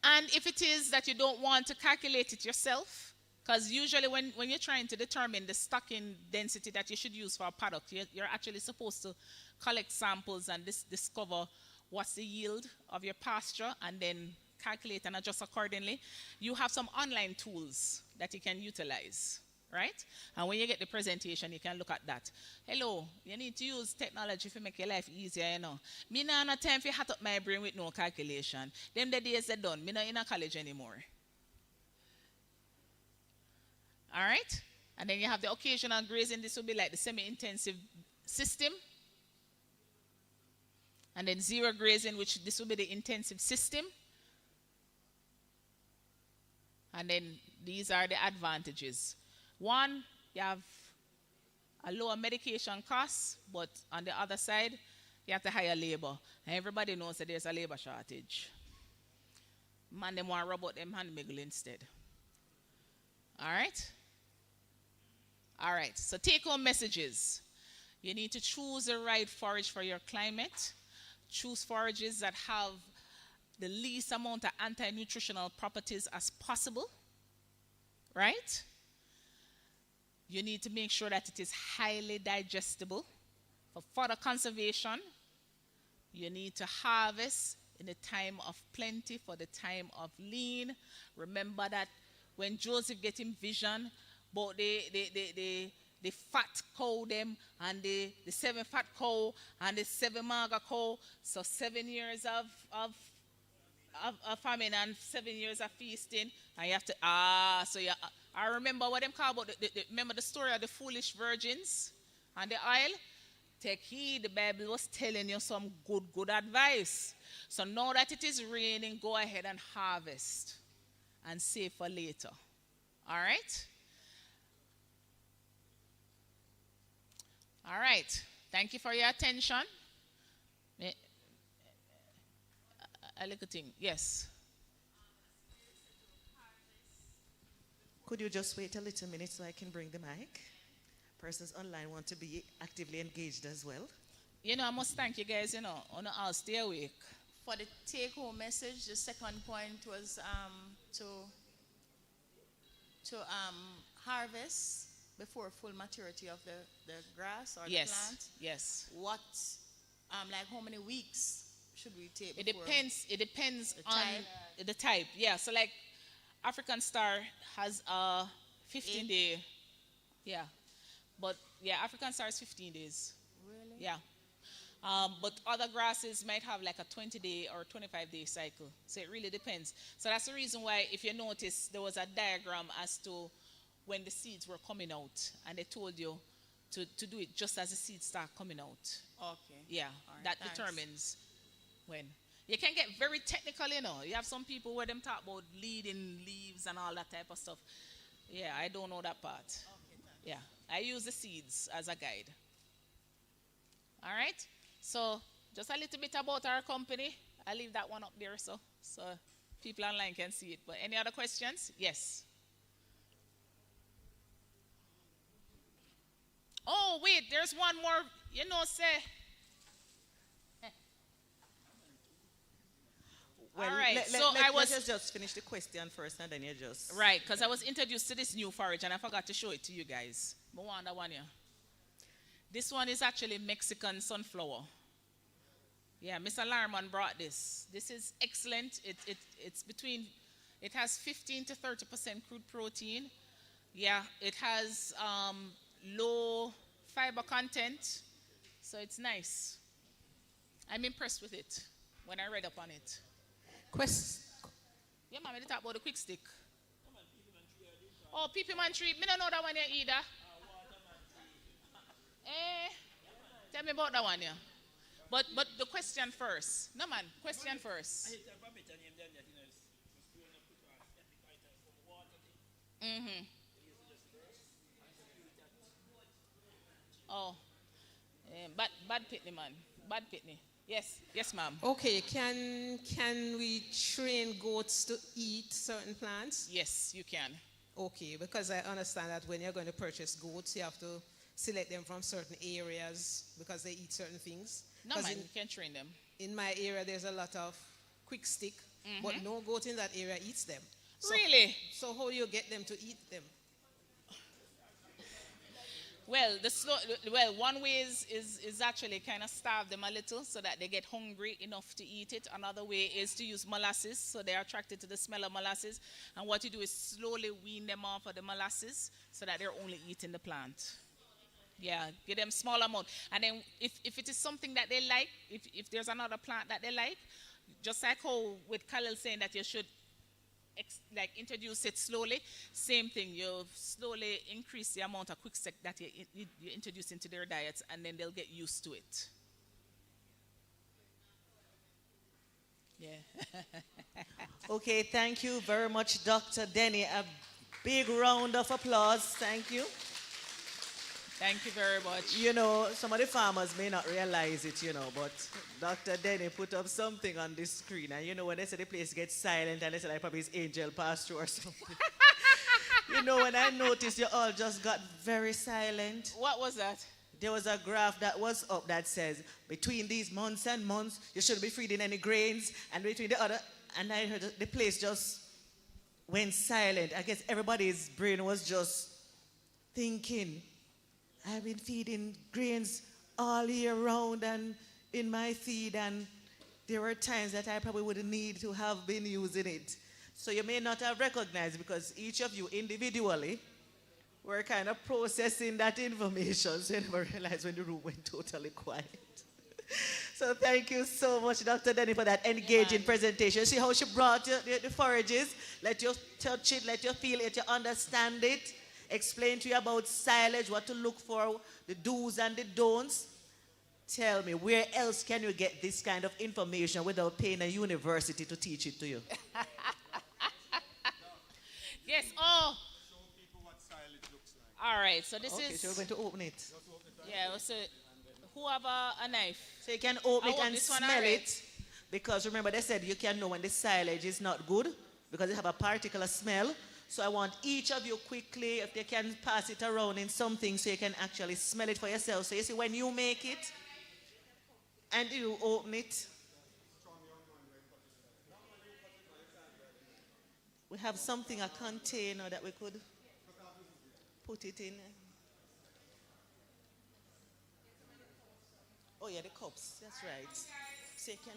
And if it is that you don't want to calculate it yourself, because usually when you're trying to determine the stocking density that you should use for a paddock, you're actually supposed to collect samples and discover what's the yield of your pasture and then calculate and adjust accordingly. You have some online tools that you can utilize, right? And when you get the presentation, you can look at that. Hello, you need to use technology to make your life easier, you know. Me not have time to hat up my brain with no calculation. Them the days are done. Me not in a college anymore. All right? And then you have the occasional grazing. This will be like the semi-intensive system. And then zero grazing, which this will be the intensive system. And then these are the advantages. One, you have a lower medication cost, but on the other side, you have to hire labor. And everybody knows that there's a labor shortage. Man, them want to rub out them hand miggle instead. All right? All right, so take-home messages. You need to choose the right forage for your climate. Choose forages that have the least amount of anti-nutritional properties as possible, right? You need to make sure that it is highly digestible. For further conservation, you need to harvest in the time of plenty for the time of lean. Remember that when Joseph get him vision about the fat cow them and the 7 fat cow and the 7 mager cow. So 7 years of famine and 7 years of feasting. And you have to, I remember what them call about, remember the story of the foolish virgins and the oil? Take heed, the Bible was telling you some good advice. So now that it is raining, go ahead and harvest and save for later. All right? All right. Thank you for your attention. A little thing. Yes. Could you just wait a little minute so I can bring the mic? Persons online want to be actively engaged as well. You know, I must thank you guys, you know, on I'll stay awake. For the take-home message, the second point was to harvest before full maturity of the grass or the plant. Yes. What, like how many weeks should we take? It depends on the type. Yeah. So like African Star has a 15-day. Yeah. But yeah, African Star is 15 days. Really? Yeah. But other grasses might have like a 20-day or 25-day cycle. So it really depends. So that's the reason why, if you notice, there was a diagram as to when the seeds were coming out. And they told you to do it just as the seeds start coming out. Okay. Yeah. Right, That thanks. determines when. You can get very technical, you know. You have some people where them talk about leading leaves and all that type of stuff. Yeah, I don't know that part. Okay, thanks. Yeah. I use the seeds as a guide. All right? So, just a little bit about our company. I'll leave that one up there so people online can see it. But any other questions? Yes. Oh, wait, there's one more. You know, say. Well, all right, let's just finish the question first and then you just... Right, because I was introduced to this new forage and I forgot to show it to you guys. But wonder one here. This one is actually Mexican sunflower. Yeah, Mr. Larman brought this. This is excellent. It has 15 to 30% crude protein. Yeah, it has low fiber content, so it's nice. I'm impressed with it when I read up on it. Yeah, ma'am, they talk about the quick stick. Oh, Peppermint tree. Me don't know that one here either. Tell me about that one here. But the question first. No, man, question first. Mm-hmm. Oh, bad pitney, man. Bad pitney. Yes, ma'am. Okay, can we train goats to eat certain plants? Yes, you can. Okay, because I understand that when you're going to purchase goats, you have to select them from certain areas because they eat certain things. No, man, you can train them. In my area, there's a lot of quick stick, but no goat in that area eats them. So, Really? So how do you get them to eat them? Well, well, one way is actually kind of starve them a little so that they get hungry enough to eat it. Another way is to use molasses, so they're attracted to the smell of molasses. And what you do is slowly wean them off of the molasses so that they're only eating the plant. Yeah, give them small amount. And then if it is something that they like, if there's another plant that they like, just like how with Khalil saying that you should introduce it slowly, same thing. You slowly increase the amount of quick sec that you introduce into their diets, and then they'll get used to it. Yeah. Okay, thank you very much, Dr. Denny. A big round of applause. Thank you. Thank you very much. You know, some of the farmers may not realize it, but Dr. Denny put up something on the screen. And when they say the place gets silent, and they say probably it's Angel Pasture or something. When I noticed you all just got very silent. What was that? There was a graph that was up that says, between these months and months, you shouldn't be feeding any grains, and between the other, and I heard the place just went silent. I guess everybody's brain was just thinking, I've been feeding grains all year round and in my feed, and there were times that I probably wouldn't need to have been using it. So you may not have recognized, because each of you individually were kind of processing that information, so you never realized when the room went totally quiet. So thank you so much, Dr. Denny, for that engaging presentation. See how she brought the forages? Let you touch it, let you feel it, you understand it. Explain to you about silage, what to look for, the do's and the don'ts. Tell me, where else can you get this kind of information without paying a university to teach it to you? Yes, oh. Show people what silage looks like. All right, so this is... Okay, so we're going to open it. Yeah, so who have a knife? So you can open it and smell it. Because remember, they said you can know when the silage is not good because it have a particular smell. So I want each of you quickly, if they can pass it around in something so you can actually smell it for yourself. So you see, when you make it and you open it, we have something, a container that we could put it in. Oh yeah, the cups, that's right. So you can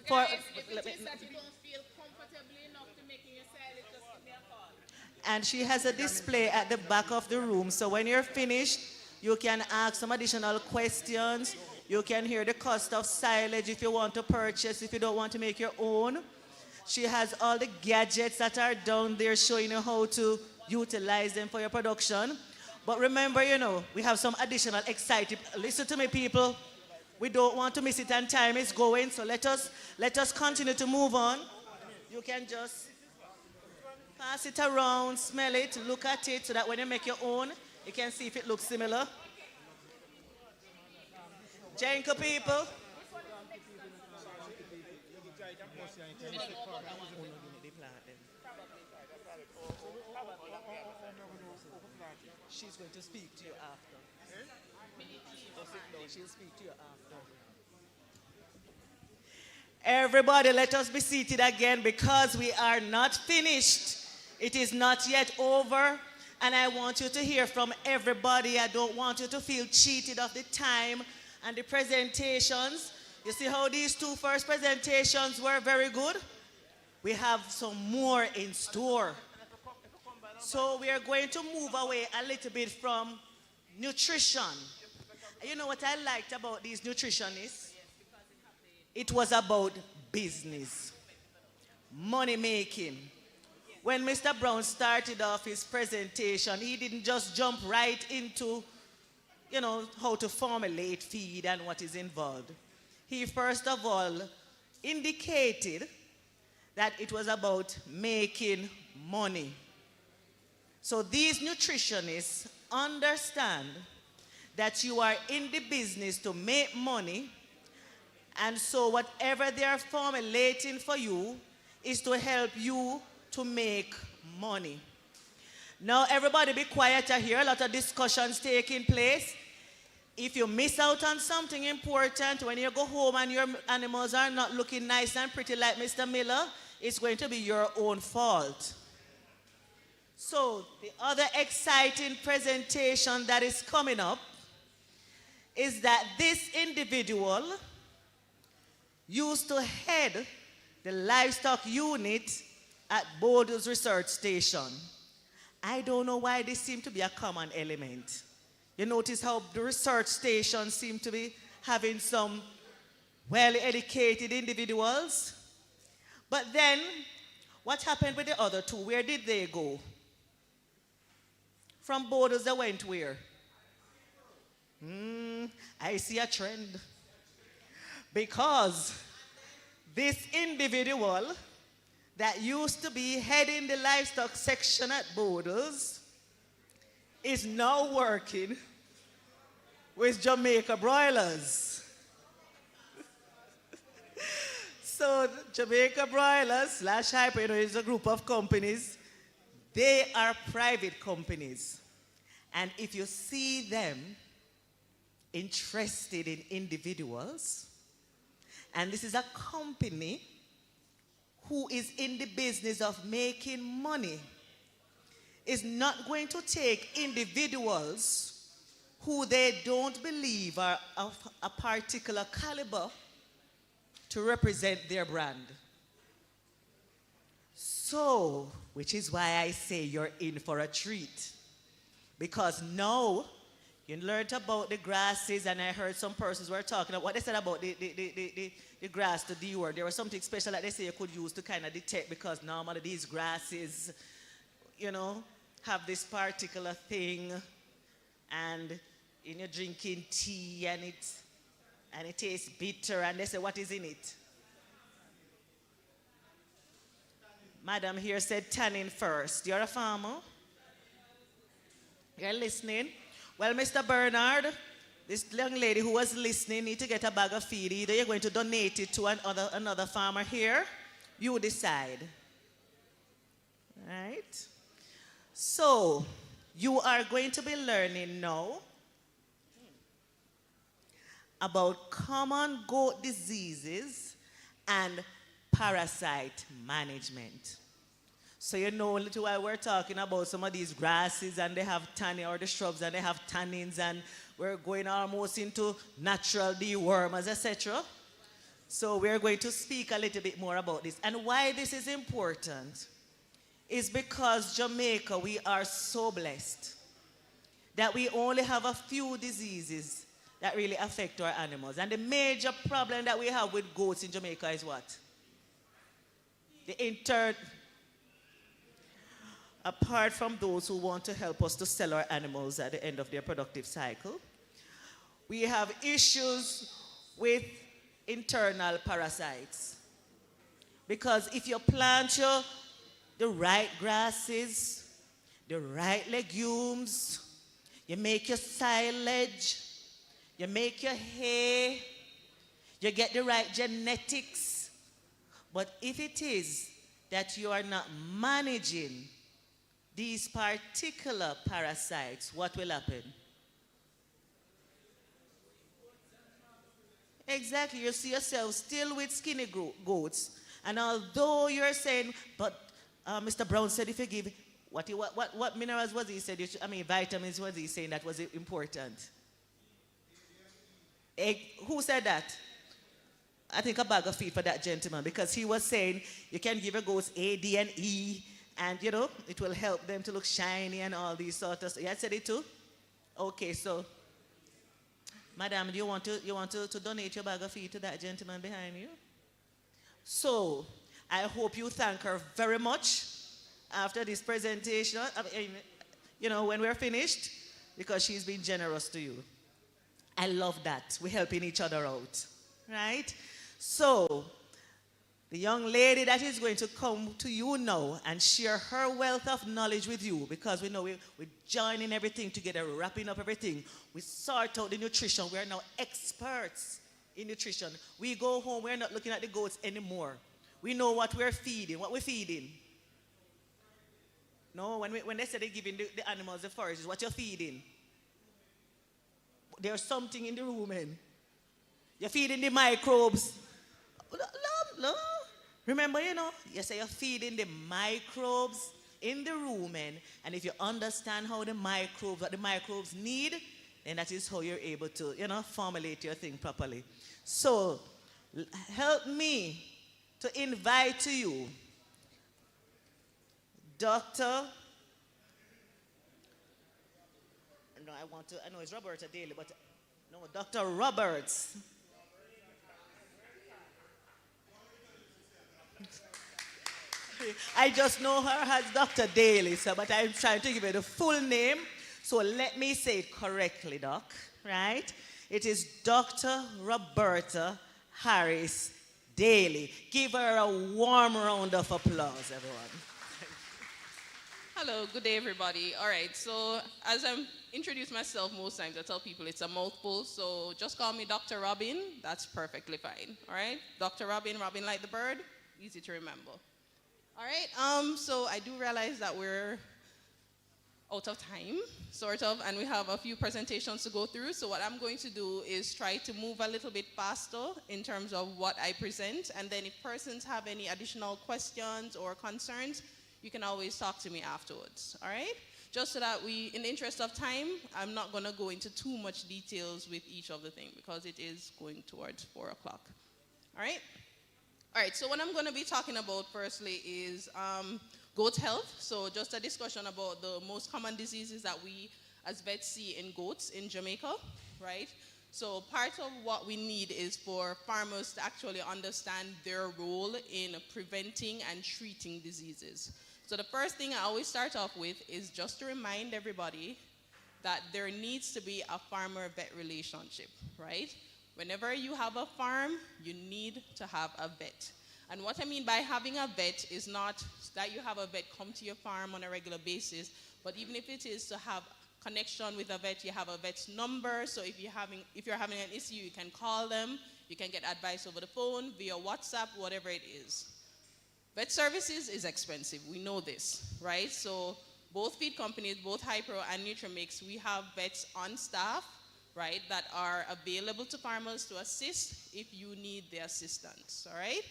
Guys, if it is that you don't feel comfortably enough to making your silage, just give me a call. And she has a display at the back of the room. So when you're finished, you can ask some additional questions. You can hear the cost of silage if you want to purchase, if you don't want to make your own. She has all the gadgets that are down there showing you how to utilize them for your production. But remember, we have some additional exciting... Listen to me, people. We don't want to miss it, and time is going, so let us continue to move on. You can just pass it around, smell it, look at it, so that when you make your own, you can see if it looks similar. Jenko people. She's going to speak to you after. She'll speak to you after. Everybody, let us be seated again because we are not finished. It is not yet over. And I want you to hear from everybody. I don't want you to feel cheated of the time and the presentations. You see how these two first presentations were very good? We have some more in store. So we are going to move away a little bit from nutrition. You know what I liked about these nutritionists? It was about business, money making. When Mr. Brown started off his presentation, he didn't just jump right into, how to formulate feed and what is involved. He first of all indicated that it was about making money. So these nutritionists understand that you are in the business to make money, and so whatever they are formulating for you is to help you to make money. Now everybody be quiet here. A lot of discussions taking place. If you miss out on something important, when you go home and your animals are not looking nice and pretty like Mr. Miller, it's going to be your own fault. So the other exciting presentation that is coming up is that this individual used to head the livestock unit at Borders Research Station. I don't know why this seemed to be a common element. You notice how the research station seemed to be having some well-educated individuals. But then, what happened with the other two? Where did they go? From Borders, they went where? I see a trend. Because this individual that used to be heading the livestock section at Borders is now working with Jamaica Broilers. So Jamaica Broilers / Hyper is a group of companies. They are private companies. And if you see them interested in individuals, and this is a company who is in the business of making money, is not going to take individuals who they don't believe are of a particular caliber to represent their brand. So, which is why I say you're in for a treat. Because now, you learned about the grasses, and I heard some persons were talking about what they said about the grass to deworm. There was something special that they say you could use to kind of detect, because normally these grasses, have this particular thing, and you're drinking tea and it tastes bitter, and they say, what is in it? Madam here said tannin first. You're a farmer? You're listening? Well, Mr. Bernard, this young lady who was listening need to get a bag of feed. Either you're going to donate it to another farmer here. You decide. Right? So, you are going to be learning now about common goat diseases and parasite management. So you know a little while we're talking about some of these grasses, and they have tannin, or the shrubs, and they have tannins, and we're going almost into natural dewormers, etc. So we're going to speak a little bit more about this. And why this is important is because Jamaica, we are so blessed that we only have a few diseases that really affect our animals. And the major problem that we have with goats in Jamaica is what? Apart from those who want to help us to sell our animals at the end of their productive cycle, we have issues with internal parasites. Because if you plant the right grasses, the right legumes, you make your silage, you make your hay, you get the right genetics. But if it is that you are not managing these particular parasites, what will happen? Exactly, you see yourself still with skinny goats. And although you're saying, but Mr. Brown said if you give, what minerals was he said? Vitamins was he saying that was important? Who said that? I think a bag of feed for that gentleman, because he was saying you can give your goats A, D, and E, and it will help them to look shiny and all these sort of stuff. You had said it too? Okay, so madam, do you want to donate your bag of feed to that gentleman behind you? So I hope you thank her very much after this presentation, when we're finished, because she's been generous to you. I love that. We're helping each other out, right? So the young lady that is going to come to you now and share her wealth of knowledge with you, because we know we're joining everything together, wrapping up everything. We sort out the nutrition. We are now experts in nutrition. We go home, we're not looking at the goats anymore. We know what we're feeding, what we're feeding. No, when they say they're giving the animals the forage, what you're feeding. There's something in the rumen. You're feeding the microbes. No. Remember, you say you're feeding the microbes in the rumen, and if you understand what the microbes need, then that is how you're able to, formulate your thing properly. So, help me to invite to you Dr. I know it's Roberta Daly, but no, Dr. Roberts. I just know her as Dr. Daly, but I'm trying to give her the full name. So let me say it correctly, Doc, right? It is Dr. Roberta Harris Daly. Give her a warm round of applause, everyone. Hello, good day, everybody. All right, so as I introduce myself most times, I tell people it's a mouthful, so just call me Dr. Robin. That's perfectly fine, all right? Dr. Robin like the bird, easy to remember. All right, so I do realize that we're out of time, sort of, and we have a few presentations to go through. So what I'm going to do is try to move a little bit faster in terms of what I present, and then if persons have any additional questions or concerns, you can always talk to me afterwards, all right? Just so that in the interest of time, I'm not gonna go into too much details with each of the things because it is going towards 4 o'clock, all right? All right, so what I'm gonna be talking about firstly is goat health. So just a discussion about the most common diseases that we as vets see in goats in Jamaica, right? So part of what we need is for farmers to actually understand their role in preventing and treating diseases. So the first thing I always start off with is just to remind everybody that there needs to be a farmer-vet relationship, right? Whenever you have a farm, you need to have a vet. And what I mean by having a vet is not that you have a vet come to your farm on a regular basis, but even if it is to have connection with a vet, you have a vet's number, so if you're having an issue, you can call them, you can get advice over the phone, via WhatsApp, whatever it is. Vet services is expensive, we know this, right? So both feed companies, both Hypro and Nutrimix, we have vets on staff, right, that are available to farmers to assist if you need the assistance, all right?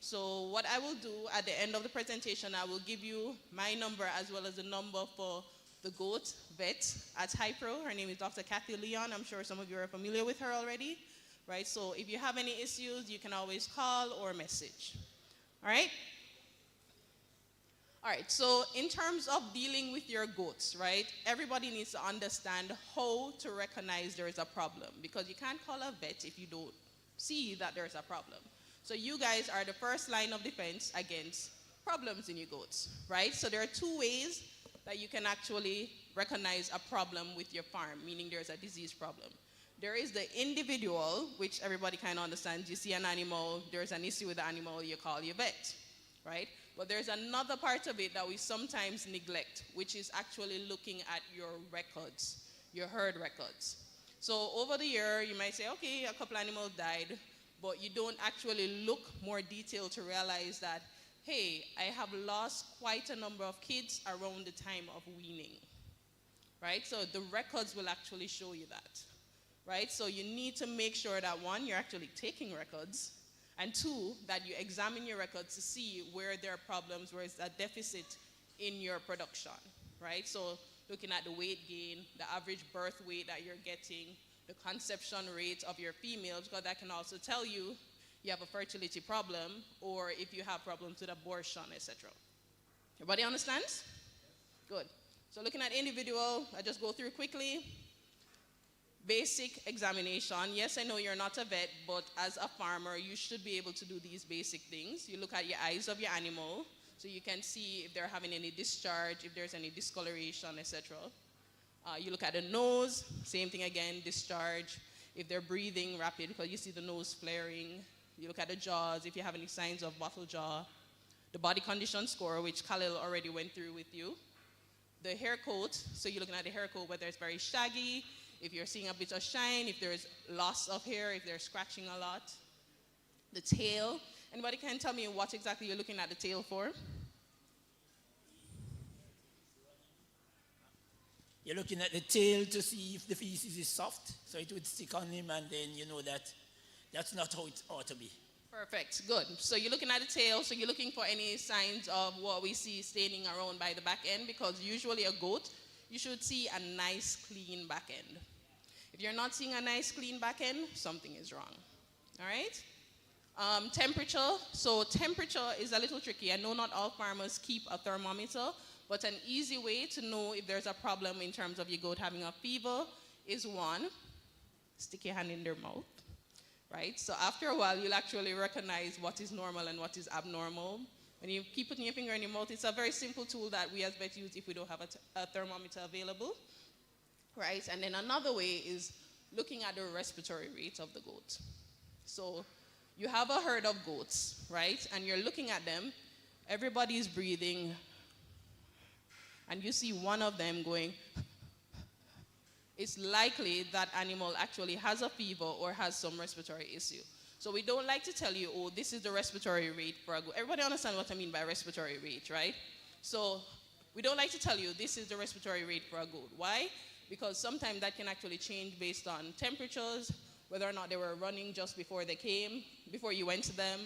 So what I will do at the end of the presentation, I will give you my number as well as the number for the goat vet at Hypro. Her name is Dr. Kathy Leon. I'm sure some of you are familiar with her already, right? So if you have any issues, you can always call or message, all right? All right, so in terms of dealing with your goats, right, everybody needs to understand how to recognize there is a problem, because you can't call a vet if you don't see that there's a problem. So you guys are the first line of defense against problems in your goats, right? So there are two ways that you can actually recognize a problem with your farm, meaning there's a disease problem. There is the individual, which everybody kind of understands. You see an animal, there's an issue with the animal, you call your vet, right? But there's another part of it that we sometimes neglect, which is actually looking at your records, your herd records. So over the year, you might say, okay, a couple animals died, but you don't actually look more detailed to realize that, hey, I have lost quite a number of kids around the time of weaning, right? So the records will actually show you that, right? So you need to make sure that, one, you're actually taking records, and two, that you examine your records to see where there are problems, where is a deficit in your production, right? So looking at the weight gain, the average birth weight that you're getting, the conception rate of your females, because that can also tell you you have a fertility problem or if you have problems with abortion, etc. Everybody understands? Good. So looking at individual, I just go through quickly. Basic examination. Yes, I know you're not a vet, but as a farmer, you should be able to do these basic things. You look at your eyes of your animal, so you can see if they're having any discharge, if there's any discoloration, etc. You look at the nose, same thing again, discharge. If they're breathing rapid, because you see the nose flaring. You look at the jaws, if you have any signs of bottle jaw. The body condition score, which Khalil already went through with you. The hair coat, so you're looking at the hair coat, whether it's very shaggy, if you're seeing a bit of shine, if there's loss of hair, if they're scratching a lot. The tail, anybody can tell me what exactly you're looking at the tail for? You're looking at the tail to see if the feces is soft, so it would stick on him, and then you know that that's not how it ought to be. Perfect, good. So you're looking at the tail, so you're looking for any signs of what we see staining around by the back end, because usually a goat, you should see a nice clean back end. If you're not seeing a nice clean back end, something is wrong, all right? Temperature, so temperature is a little tricky. I know not all farmers keep a thermometer, but an easy way to know if there's a problem in terms of your goat having a fever is, one, stick your hand in their mouth, right? So after a while, you'll actually recognize what is normal and what is abnormal. When you keep putting your finger in your mouth, it's a very simple tool that we as vets use if we don't have a thermometer available, right? And then another way is looking at the respiratory rate of the goat. So you have a herd of goats, right? And you're looking at them, everybody is breathing, and you see one of them going, it's likely that animal actually has a fever or has some respiratory issue. So we don't like to tell you, oh, this is the respiratory rate for a goat. Everybody understand what I mean by respiratory rate, right? So we don't like to tell you this is the respiratory rate for a goat. Why? Because sometimes that can actually change based on temperatures, whether or not they were running just before they came, before you went to them,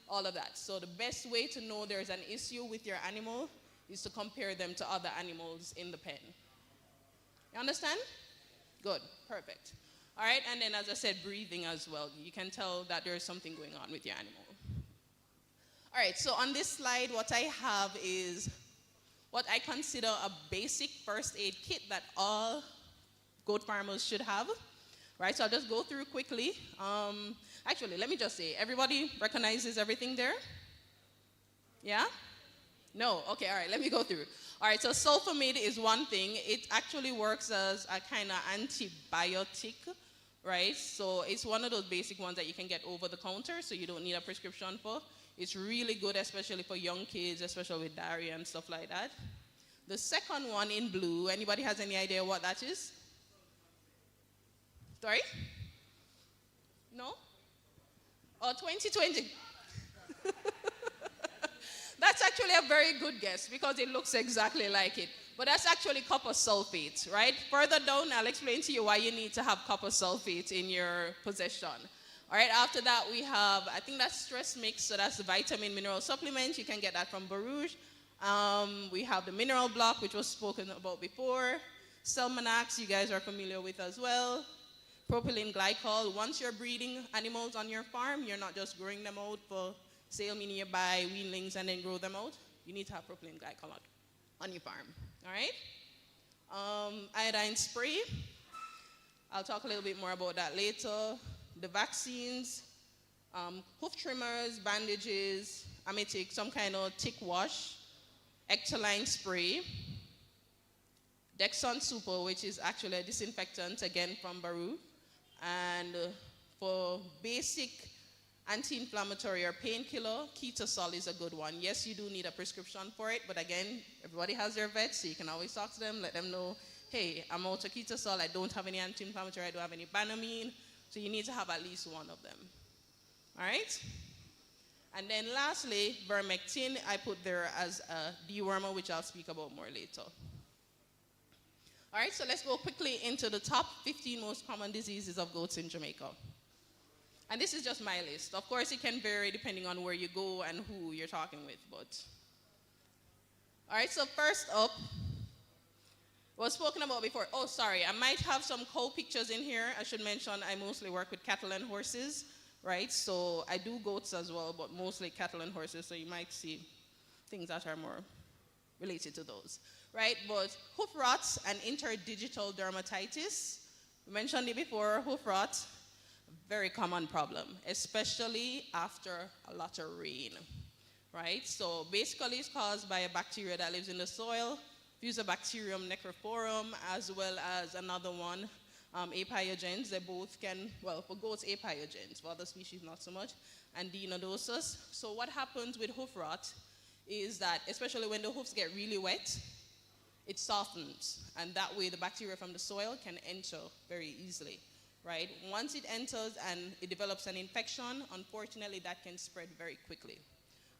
all of that. So the best way to know there's an issue with your animal is to compare them to other animals in the pen. You understand? Good, perfect. All right, and then as I said, breathing as well. You can tell that there's something going on with your animal. All right, so on this slide, what I have is what I consider a basic first aid kit that all goat farmers should have. Right, so I'll just go through quickly. Actually, let me just say, everybody recognizes everything there? Yeah? No? Okay, all right, let me go through. All right, so sulfamide is one thing. It actually works as a kind of antibiotic, right? So it's one of those basic ones that you can get over the counter, so you don't need a prescription for. It's really good, especially for young kids, especially with diarrhea and stuff like that. The second one in blue, anybody has any idea what that is? Sorry? No? Oh, 2020. That's actually a very good guess because it looks exactly like it. But that's actually copper sulfate, right? Further down, I'll explain to you why you need to have copper sulfate in your possession. All right, after that, we have, I think that's stress mix, so that's the vitamin mineral supplement. You can get that from Barouge. We have the mineral block, which was spoken about before. Selmanax, you guys are familiar with as well. Propylene glycol. Once you're breeding animals on your farm, you're not just growing them out for sale, meaning you buy weanlings and then grow them out. You need to have propylene glycol on your farm, all right? Iodine spray. I'll talk a little bit more about that later. The vaccines, hoof trimmers, bandages, ametic, some kind of tick wash, Ectoline spray, Dexon Super, which is actually a disinfectant, again from Baru. And for basic anti-inflammatory or painkiller, Ketosol is a good one. Yes, you do need a prescription for it, but again, everybody has their vet, so you can always talk to them, let them know, hey, I'm out of Ketosol, I don't have any anti-inflammatory, I don't have any Banamine, so you need to have at least one of them. All right? And then lastly, vermectin, I put there as a dewormer, which I'll speak about more later. All right, so let's go quickly into the top 15 most common diseases of goats in Jamaica. And this is just my list. Of course, it can vary depending on where you go and who you're talking with, but. All right, so first up, was spoken about before. Oh, sorry, I might have some cow pictures in here. I should mention I mostly work with cattle and horses, right? So I do goats as well, but mostly cattle and horses, so you might see things that are more related to those, right? But hoof rot and interdigital dermatitis, we mentioned it before, hoof rot, very common problem, especially after a lot of rain, right? So basically it's caused by a bacteria that lives in the soil, Fusobacterium necrophorum, as well as another one, apiogens. They both can, well, for goats, apiogens, for other species, not so much, and denodosus. So what happens with hoof rot is that, especially when the hoofs get really wet, it softens, and that way the bacteria from the soil can enter very easily, right? Once it enters and it develops an infection, unfortunately, that can spread very quickly,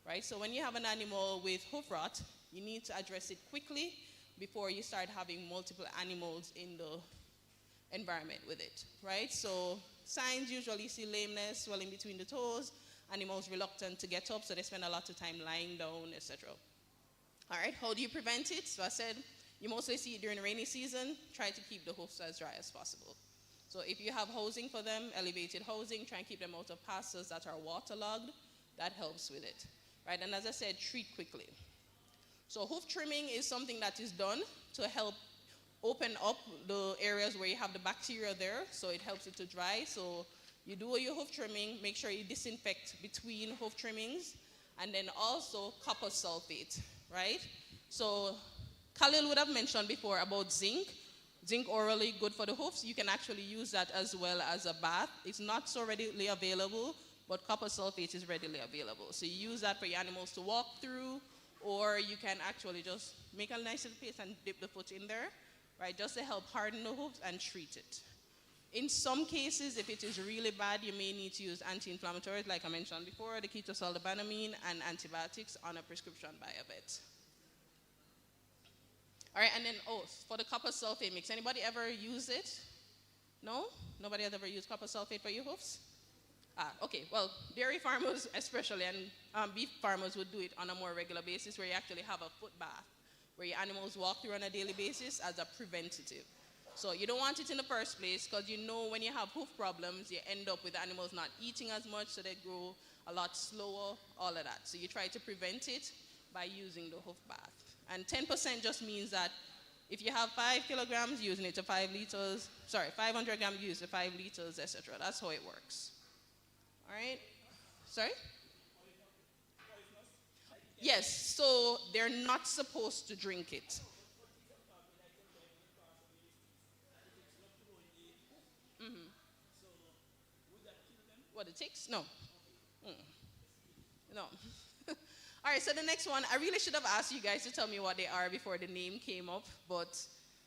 right? So when you have an animal with hoof rot, you need to address it quickly before you start having multiple animals in the environment with it, right? So signs usually see lameness, swelling between the toes, animals reluctant to get up, so they spend a lot of time lying down, etc. All right, how do you prevent it? So I said you mostly see it during the rainy season. Try to keep the hoofs as dry as possible. So if you have housing for them, elevated housing, try and keep them out of pastures that are waterlogged. That helps with it, right? And as I said, treat quickly. So hoof trimming is something that is done to help open up the areas where you have the bacteria there, so it helps it to dry. So you do your hoof trimming, make sure you disinfect between hoof trimmings, and then also copper sulfate, right? So Khalil would have mentioned before about zinc. Zinc orally good for the hoofs. You can actually use that as well as a bath. It's not so readily available, but copper sulfate is readily available. So you use that for your animals to walk through, or you can actually just make a nice little paste and dip the foot in there, right, just to help harden the hooves and treat it. In some cases, if it is really bad, you may need to use anti-inflammatories, like I mentioned before, the ketosaldobanamine and antibiotics on a prescription by a vet. All right, and then, for the copper sulfate mix, anybody ever use it? No? Nobody has ever used copper sulfate for your hoofs? Okay, well, dairy farmers especially, and beef farmers would do it on a more regular basis, where you actually have a foot bath, where your animals walk through on a daily basis as a preventative. So you don't want it in the first place, because you know when you have hoof problems, you end up with animals not eating as much, so they grow a lot slower, all of that. So you try to prevent it by using the hoof bath. And 10% just means that if you have 5 kilograms, using it to 5 liters, 500 grams, use to 5 liters, etc. That's how it works. All right? Sorry? Yes, so they're not supposed to drink it. Mm-hmm. What, the ticks? No. No. All right, so the next one, I really should have asked you guys to tell me what they are before the name came up, but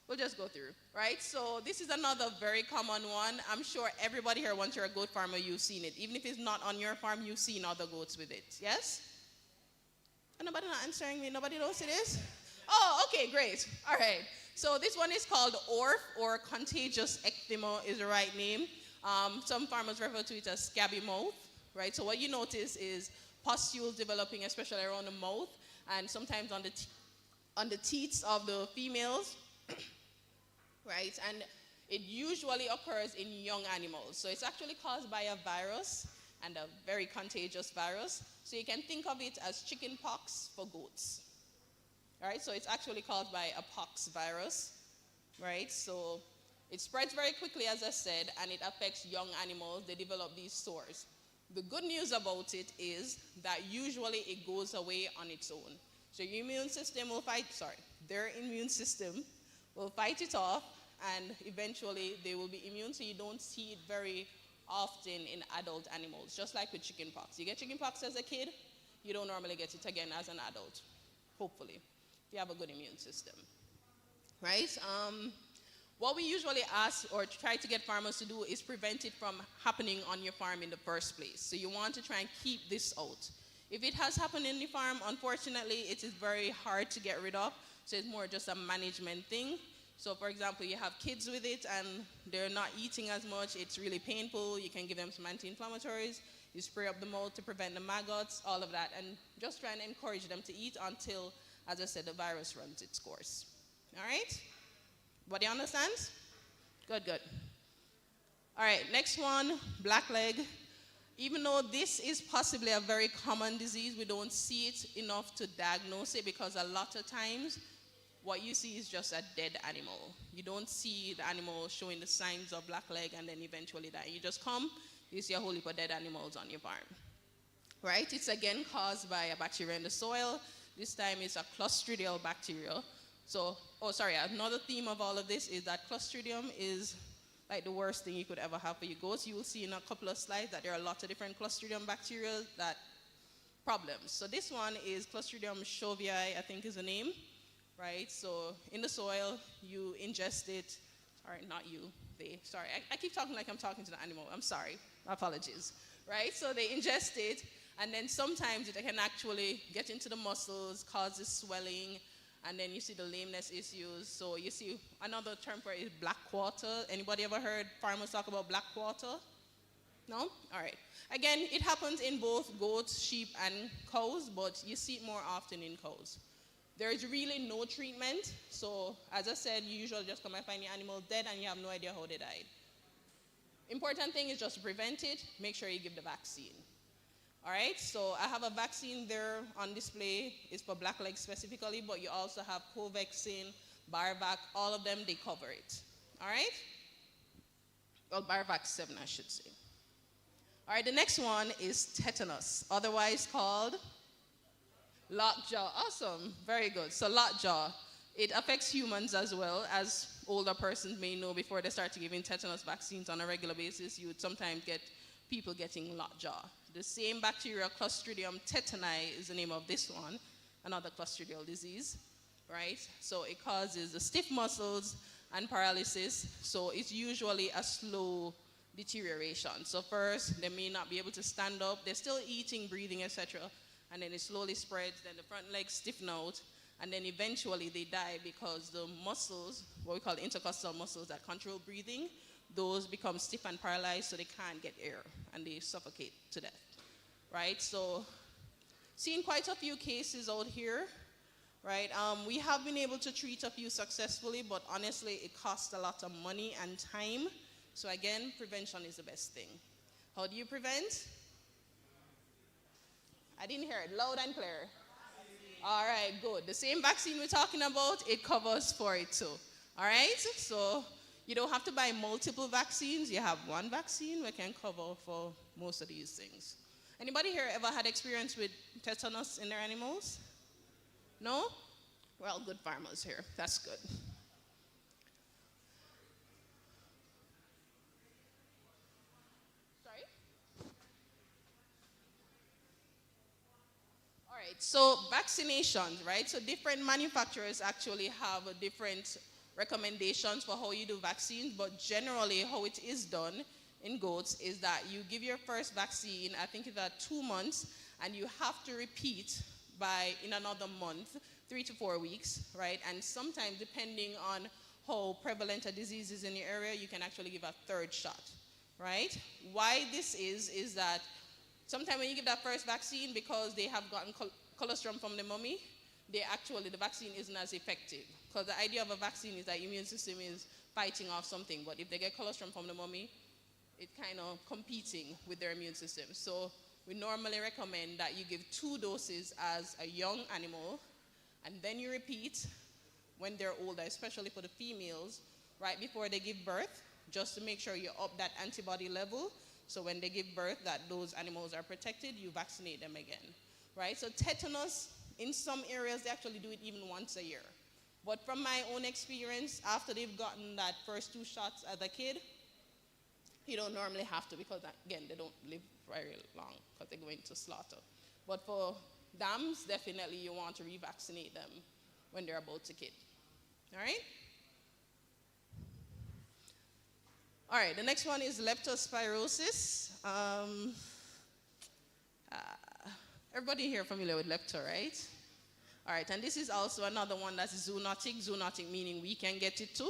we'll just go through, right? So this is another very common one. I'm sure everybody here, once you're a goat farmer, you've seen it. Even if it's not on your farm, you've seen other goats with it, yes? Nobody not answering me? Nobody knows it is? Oh, okay, great. All right. So this one is called ORF, or contagious ecthyma is the right name. Some farmers refer to it as scabby mouth, right? So what you notice is pustules developing, especially around the mouth, and sometimes on the teats of the females, right? And it usually occurs in young animals. So it's actually caused by a virus, and a very contagious virus. So you can think of it as chicken pox for goats. All right, so it's actually caused by a pox virus, right? So it spreads very quickly, as I said, and it affects young animals. They develop these sores. The good news about it is that usually it goes away on its own. So your immune system will their immune system will fight it off, and eventually they will be immune, so you don't see it very often in adult animals, just like with chickenpox. You get chickenpox as a kid, you don't normally get it again as an adult, hopefully, if you have a good immune system, right? What we usually ask or try to get farmers to do is prevent it from happening on your farm in the first place. So you want to try and keep this out. If it has happened in the farm, unfortunately, it is very hard to get rid of. So it's more just a management thing. So for example, you have kids with it and they're not eating as much. It's really painful. You can give them some anti-inflammatories. You spray up the mold to prevent the maggots, all of that. And just try and encourage them to eat until, as I said, the virus runs its course. All right? Everybody understands? Good, good. All right, next one, blackleg. Even though this is possibly a very common disease, we don't see it enough to diagnose it because a lot of times what you see is just a dead animal. You don't see the animal showing the signs of blackleg and then eventually die. You just come, you see a whole heap of dead animals on your farm. Right? It's again caused by a bacteria in the soil. This time it's a clostridial bacteria. So, another theme of all of this is that Clostridium is like the worst thing you could ever have for your goats. You will see in a couple of slides that there are a lot of different Clostridium bacteria that problems. So this one is Clostridium shovii, I think is the name, right? So in the soil, you ingest it. Sorry, not you, they. Sorry, I keep talking like I'm talking to the animal. I'm sorry, my apologies, right? So they ingest it, and then sometimes it can actually get into the muscles, causes swelling, and then you see the lameness issues. So you see another term for it is black quarter. Anybody ever heard farmers talk about black quarter? No? All right. Again, it happens in both goats, sheep, and cows, but you see it more often in cows. There is really no treatment. So as I said, you usually just come and find your animal dead and you have no idea how they died. Important thing is just to prevent it. Make sure you give the vaccine. All right, so I have a vaccine there on display. It's for blackleg specifically, but you also have Covaxin, Barvac, all of them, they cover it. All right? Well, Barvac 7, I should say. All right, the next one is tetanus, otherwise called lockjaw. Awesome, very good. So lockjaw, it affects humans as well, as older persons may know. Before they start giving tetanus vaccines on a regular basis, you would sometimes get people getting lockjaw. The same bacteria, Clostridium tetani, is the name of this one, another clostridial disease, right? So it causes the stiff muscles and paralysis. So it's usually a slow deterioration. So first, they may not be able to stand up. They're still eating, breathing, etc. And then it slowly spreads. Then the front legs stiffen out. And then eventually they die because the muscles, what we call intercostal muscles that control breathing, those become stiff and paralyzed, so they can't get air, and they suffocate to death, right? So, seen quite a few cases out here, right? We have been able to treat a few successfully, but honestly, it costs a lot of money and time. So again, prevention is the best thing. How do you prevent? I didn't hear it, loud and clear. All right, good. The same vaccine we're talking about, it covers for it too, all right? So, you don't have to buy multiple vaccines. You have one vaccine that can cover for most of these things. Anybody here ever had experience with tetanus in their animals? No? We're all good farmers here. That's good. Sorry? All right, so vaccinations, right? So different manufacturers actually have a different recommendations for how you do vaccines, but generally how it is done in goats is that you give your first vaccine, I think it's at 2 months, and you have to repeat in another month, 3 to 4 weeks, right? And sometimes depending on how prevalent a disease is in your area, you can actually give a third shot, right? Why this is that sometimes when you give that first vaccine, because they have gotten colostrum from the mummy, the vaccine isn't as effective. Because the idea of a vaccine is that the immune system is fighting off something. But if they get colostrum from the mummy, it's kind of competing with their immune system. So we normally recommend that you give 2 doses as a young animal, and then you repeat when they're older, especially for the females, right before they give birth, just to make sure you up that antibody level. So when they give birth, that those animals are protected, you vaccinate them again, right? So tetanus, in some areas, they actually do it even once a year. But from my own experience, after they've gotten that first 2 shots as a kid, you don't normally have to, because again, they don't live very long because they go into slaughter. But for dams, definitely you want to revaccinate them when they're about to kid. All right? All right, the next one is leptospirosis. Everybody here familiar with lepto, right? All right, and this is also another one that's zoonotic. Zoonotic meaning we can get it too.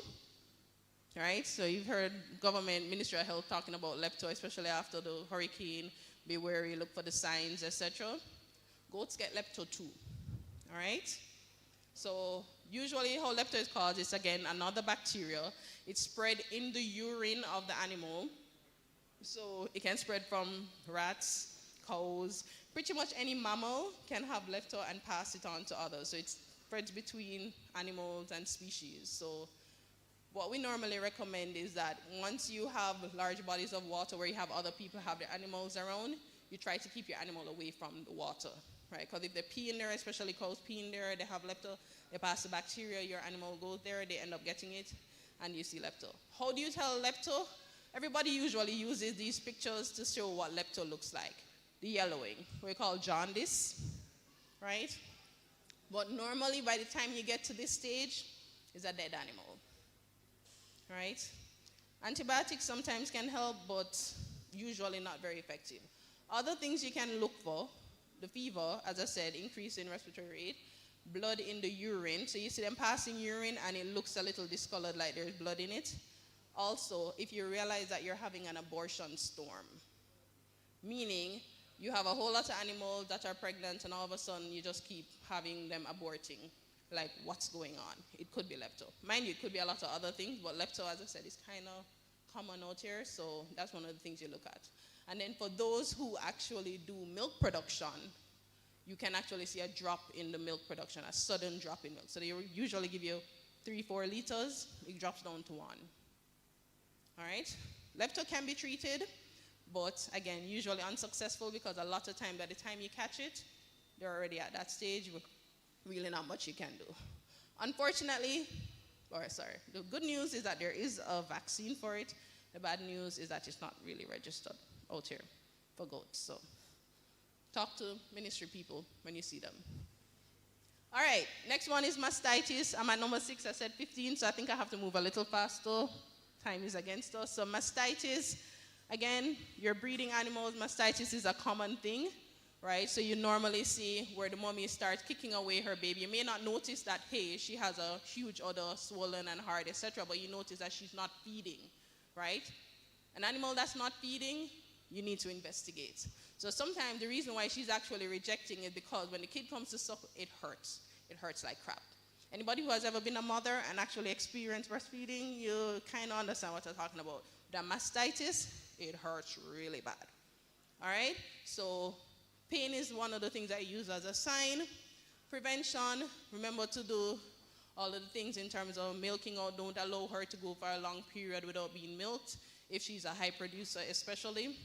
All right, so you've heard government, Ministry of Health talking about lepto, especially after the hurricane. Be wary, look for the signs, etc. Goats get lepto too. All right? So usually how lepto is caused is, again, another bacteria. It's spread in the urine of the animal. So it can spread from rats, cows, pretty much any mammal can have lepto and pass it on to others. So it spreads between animals and species. So what we normally recommend is that once you have large bodies of water where you have other people have their animals around, you try to keep your animal away from the water, right? Because if they pee in there, especially cows pee in there, they have lepto, they pass the bacteria, your animal goes there, they end up getting it, and you see lepto. How do you tell lepto? Everybody usually uses these pictures to show what lepto looks like. The yellowing, we call jaundice, right? But normally by the time you get to this stage, it's a dead animal. Right? Antibiotics sometimes can help, but usually not very effective. Other things you can look for, the fever, as I said, increase in respiratory rate, blood in the urine. So you see them passing urine and it looks a little discolored like there's blood in it. Also, if you realize that you're having an abortion storm, meaning you have a whole lot of animals that are pregnant and all of a sudden you just keep having them aborting. Like, what's going on? It could be lepto. Mind you, it could be a lot of other things, but lepto, as I said, is kind of common out here, so that's one of the things you look at. And then for those who actually do milk production, you can actually see a drop in the milk production, a sudden drop in milk. So they usually give you 3-4 liters, it drops down to 1. All right? Lepto can be treated, but again, usually unsuccessful because a lot of time, by the time you catch it, they're already at that stage with really not much you can do. Unfortunately, the good news is that there is a vaccine for it. The bad news is that it's not really registered out here for goats. So talk to ministry people when you see them. All right, next one is mastitis. I'm at number 6, I said 15, so I think I have to move a little faster. Time is against us. So mastitis, again, your breeding animals, mastitis is a common thing. Right, so you normally see where the mommy starts kicking away her baby. You may not notice that, hey, she has a huge udder, swollen and hard, etc., but you notice that she's not feeding, right? An animal that's not feeding, you need to investigate. So sometimes the reason why she's actually rejecting it because when the kid comes to suck, it hurts. It hurts like crap. Anybody who has ever been a mother and actually experienced breastfeeding, you kind of understand what I'm talking about. The mastitis, it hurts really bad. All right, so pain is one of the things I use as a sign. Prevention, remember to do all of the things in terms of milking out. Don't allow her to go for a long period without being milked, if she's a high producer especially.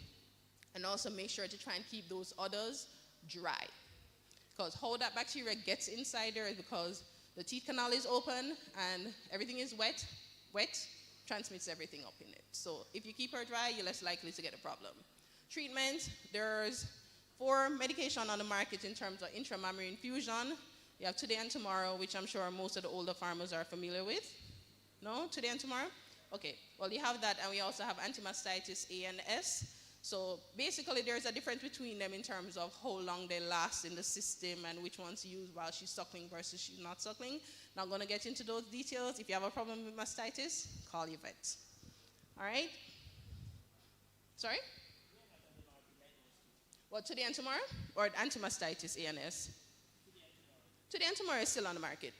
And also make sure to try and keep those udders dry. Because how that bacteria gets inside there is because the teat canal is open and everything is wet, transmits everything up in it. So if you keep her dry, you're less likely to get a problem. Treatment, there's 4 medication on the market in terms of intramammary infusion. You have today and tomorrow, which I'm sure most of the older farmers are familiar with. No? Today and tomorrow? Okay. Well, you have that, and we also have antimastitis A and S. So basically, there's a difference between them in terms of how long they last in the system and which ones to use while she's suckling versus she's not suckling. Not going to get into those details. If you have a problem with mastitis, call your vet. All right? Sorry? What, today and tomorrow? Or antimastitis, ANS? Today and tomorrow is still on the market.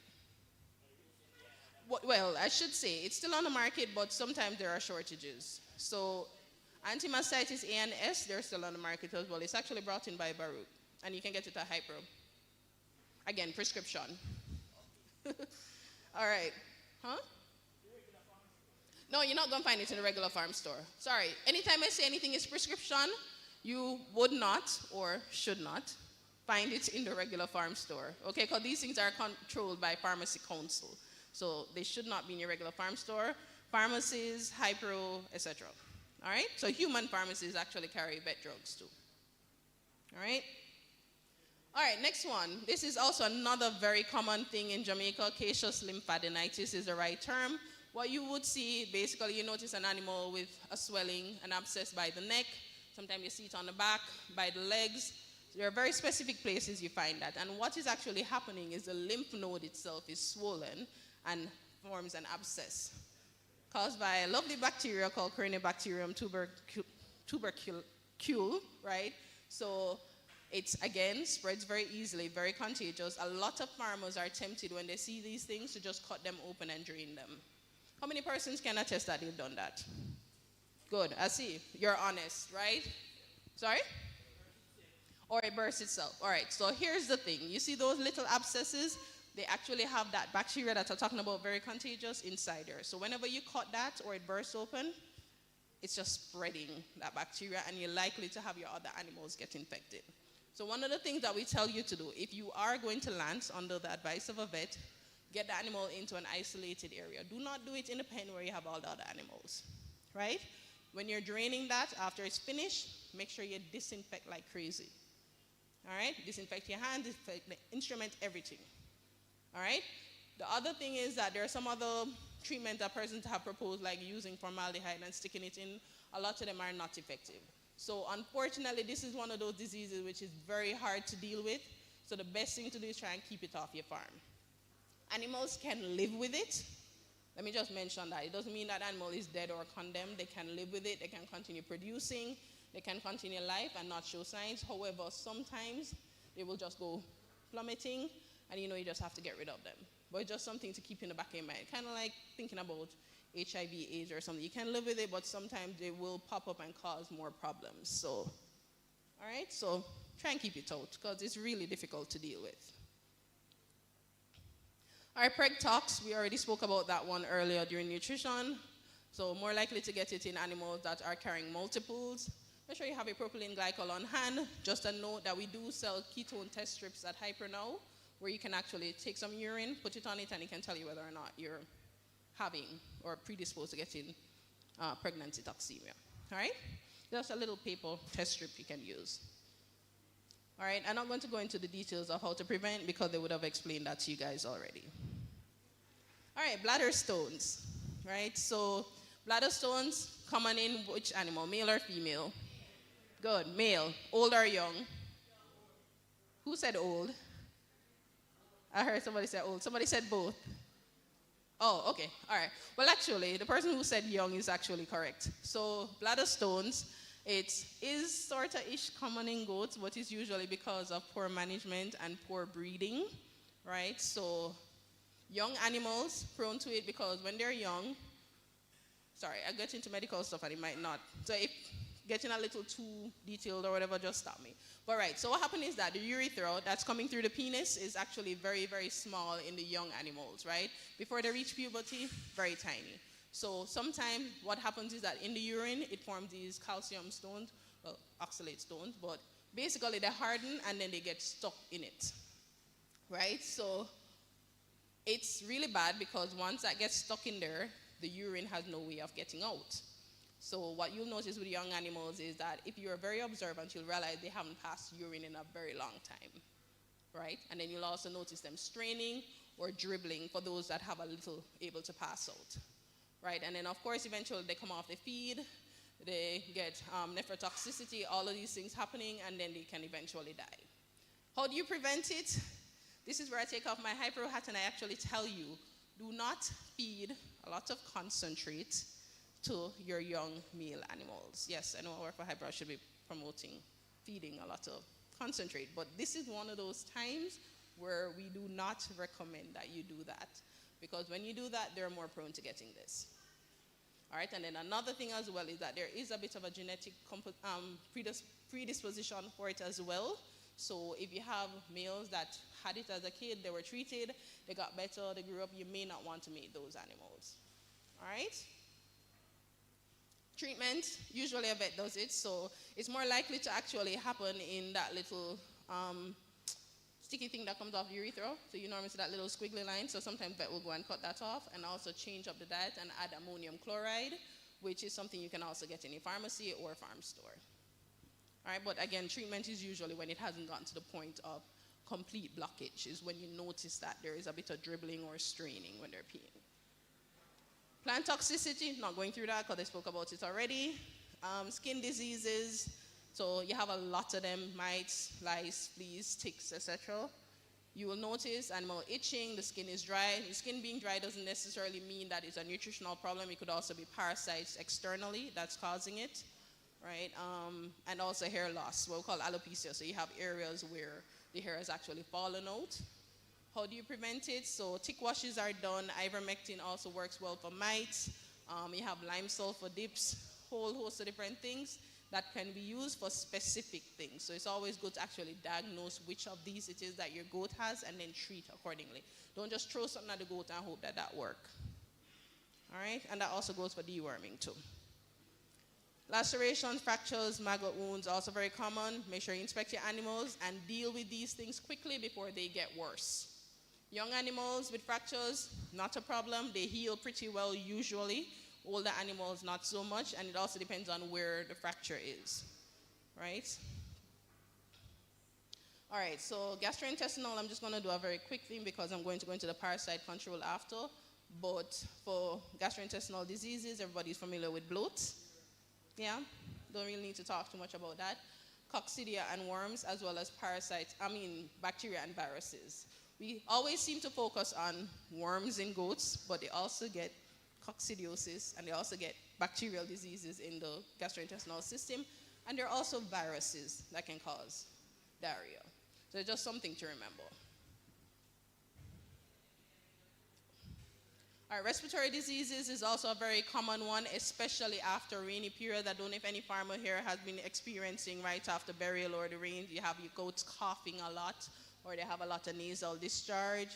Well, I should say, it's still on the market, but sometimes there are shortages. So antimastitis, ANS, they're still on the market as well. It's actually brought in by Baruch, and you can get it at Hypro. Again, prescription. All right. Huh? No, you're not going to find it in a regular farm store. Sorry. Anytime I say anything is prescription, you would not or should not find it in the regular farm store. Okay, because these things are controlled by Pharmacy Council. So they should not be in your regular farm store. Pharmacies, Hypro, etc. All right? So human pharmacies actually carry vet drugs too. All right? All right, next one. This is also another very common thing in Jamaica. Caseous lymphadenitis is the right term. what you would see, basically, you notice an animal with a swelling, an abscess by the neck. Sometimes you see it on the back, by the legs. There are very specific places you find that. And what is actually happening is the lymph node itself is swollen and forms an abscess caused by a lovely bacteria called Corynebacterium tuberculum, right? So it, again, spreads very easily, very contagious. A lot of farmers are tempted when they see these things to just cut them open and drain them. How many persons can attest that they've done that? Good, I see. You're honest, right? Sorry? Or it bursts itself. All right, so here's the thing. You see those little abscesses? They actually have that bacteria that I'm talking about, very contagious, inside there. So whenever you cut that or it bursts open, it's just spreading that bacteria, and you're likely to have your other animals get infected. So one of the things that we tell you to do, if you are going to land under the advice of a vet, get the animal into an isolated area. Do not do it in a pen where you have all the other animals, right? When you're draining that, after it's finished, make sure you disinfect like crazy. All right? Disinfect your hands, disinfect the instrument, everything. All right? The other thing is that there are some other treatments that persons have proposed, like using formaldehyde and sticking it in. A lot of them are not effective. So unfortunately, this is one of those diseases which is very hard to deal with. So the best thing to do is try and keep it off your farm. Animals can live with it. Let me just mention that. It doesn't mean that animal is dead or condemned. They can live with it. They can continue producing. They can continue life and not show signs. However, sometimes they will just go plummeting, and you just have to get rid of them. But it's just something to keep in the back of your mind. Kind of like thinking about HIV, AIDS or something. You can live with it, but sometimes they will pop up and cause more problems. So, all right? So try and keep it out, because it's really difficult to deal with. All right, preg tox, we already spoke about that one earlier during nutrition. So more likely to get it in animals that are carrying multiples. Make sure you have a propylene glycol on hand. Just a note that we do sell ketone test strips at Hyper now, where you can actually take some urine, put it on it, and it can tell you whether or not you're having or predisposed to getting pregnancy toxemia. All right? Just a little paper test strip you can use. All right, I'm not going to go into the details of how to prevent, because they would have explained that to you guys already. All right, bladder stones, right? So bladder stones common in which animal, male or female? Good, male. Old or young? Who said old? I heard somebody say old. Somebody said both. Oh, okay, all right. Well, actually, the person who said young is actually correct. So bladder stones, it is sort of ish common in goats, but it's usually because of poor management and poor breeding, right? So young animals prone to it because when they're young, sorry, I get into medical stuff and it might not. So if getting a little too detailed or whatever, just stop me. But right, so what happens is that the urethra that's coming through the penis is actually very, very small in the young animals, right? Before they reach puberty, very tiny. So sometimes what happens is that in the urine, it forms these calcium stones, well, oxalate stones, but basically they harden and then they get stuck in it, right? So it's really bad because once that gets stuck in there, the urine has no way of getting out. So what you'll notice with young animals is that if you're very observant, you'll realize they haven't passed urine in a very long time, right? And then you'll also notice them straining or dribbling for those that have a little able to pass out, right? And then, of course, eventually they come off the feed, they get nephrotoxicity, all of these things happening, and then they can eventually die. How do you prevent it? This is where I take off my hyper hat and I actually tell you, do not feed a lot of concentrate to your young male animals. Yes, I know our for hyper should be promoting feeding a lot of concentrate, but this is one of those times where we do not recommend that you do that, because when you do that, they're more prone to getting this. All right, and then another thing as well is that there is a bit of a genetic predisposition for it as well. So if you have males that had it as a kid, they were treated, they got better, they grew up, you may not want to mate those animals. All right? Treatment, usually a vet does it, so it's more likely to actually happen in that little sticky thing that comes off the urethra. So you normally see that little squiggly line, so sometimes vet will go and cut that off and also change up the diet and add ammonium chloride, which is something you can also get in a pharmacy or farm store. All right, but again, treatment is usually when it hasn't gotten to the point of complete blockage, is when you notice that there is a bit of dribbling or straining when they're peeing. Plant toxicity, not going through that because I spoke about it already. Skin diseases, so you have a lot of them, mites, lice, fleas, ticks, etc. You will notice animal itching, the skin is dry. The skin being dry doesn't necessarily mean that it's a nutritional problem. It could also be parasites externally that's causing it, right? And also hair loss, what we call alopecia. So you have areas where the hair has actually fallen out. How do you prevent it? So tick washes are done. Ivermectin also works well for mites. You have lime sulfur dips, whole host of different things that can be used for specific things. So it's always good to actually diagnose which of these it is that your goat has and then treat accordingly. Don't just throw something at the goat and hope that that works. All right? And that also goes for deworming too. Lacerations, fractures, maggot wounds, also very common. Make sure you inspect your animals and deal with these things quickly before they get worse. Young animals with fractures, not a problem. They heal pretty well usually. Older animals, not so much, and it also depends on where the fracture is, right? All right, so gastrointestinal, I'm just going to do a very quick thing because I'm going to go into the parasite control after. But for gastrointestinal diseases, everybody's familiar with bloat. Yeah, don't really need to talk too much about that. Coccidia and worms, as well as bacteria and viruses. We always seem to focus on worms in goats, but they also get coccidiosis, and they also get bacterial diseases in the gastrointestinal system, and there are also viruses that can cause diarrhea. So it's just something to remember. All right, respiratory diseases is also a very common one, especially after rainy period. I don't know if any farmer here has been experiencing right after burial or the rain. You have your goats coughing a lot, or they have a lot of nasal discharge.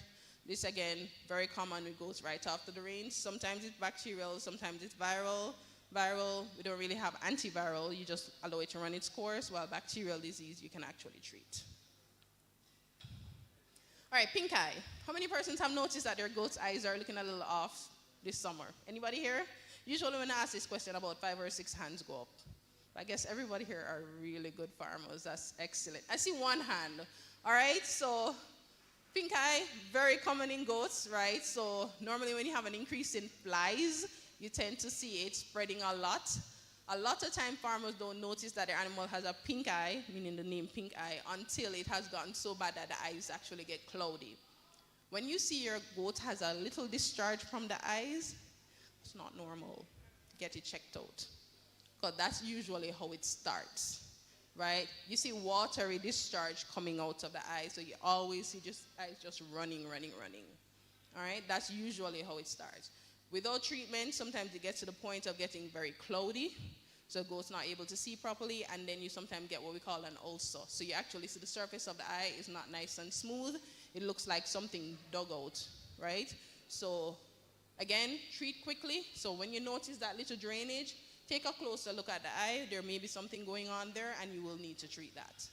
This, again, very common with goats right after the rains. Sometimes it's bacterial, sometimes it's viral. Viral, we don't really have antiviral. You just allow it to run its course, while bacterial disease you can actually treat. All right, pink eye. How many persons have noticed that their goat's eyes are looking a little off this summer? Anybody here? Usually when I ask this question, about 5 or 6 hands go up. I guess everybody here are really good farmers. That's excellent. I see one hand. All right, so pink eye, very common in goats, right? So normally when you have an increase in flies, you tend to see it spreading a lot. A lot of time farmers don't notice that their animal has a pink eye, meaning the name pink eye, until it has gotten so bad that the eyes actually get cloudy. When you see your goat has a little discharge from the eyes, it's not normal. Get it checked out. Because that's usually how it starts. Right? You see watery discharge coming out of the eye, so you always see just eyes just running. All right? That's usually how it starts. Without treatment, sometimes it gets to the point of getting very cloudy, so the goat's not able to see properly, and then you sometimes get what we call an ulcer. So you actually see the surface of the eye is not nice and smooth. It looks like something dug out, right? So again, treat quickly. So when you notice that little drainage, take a closer look at the eye. There may be something going on there, and you will need to treat that.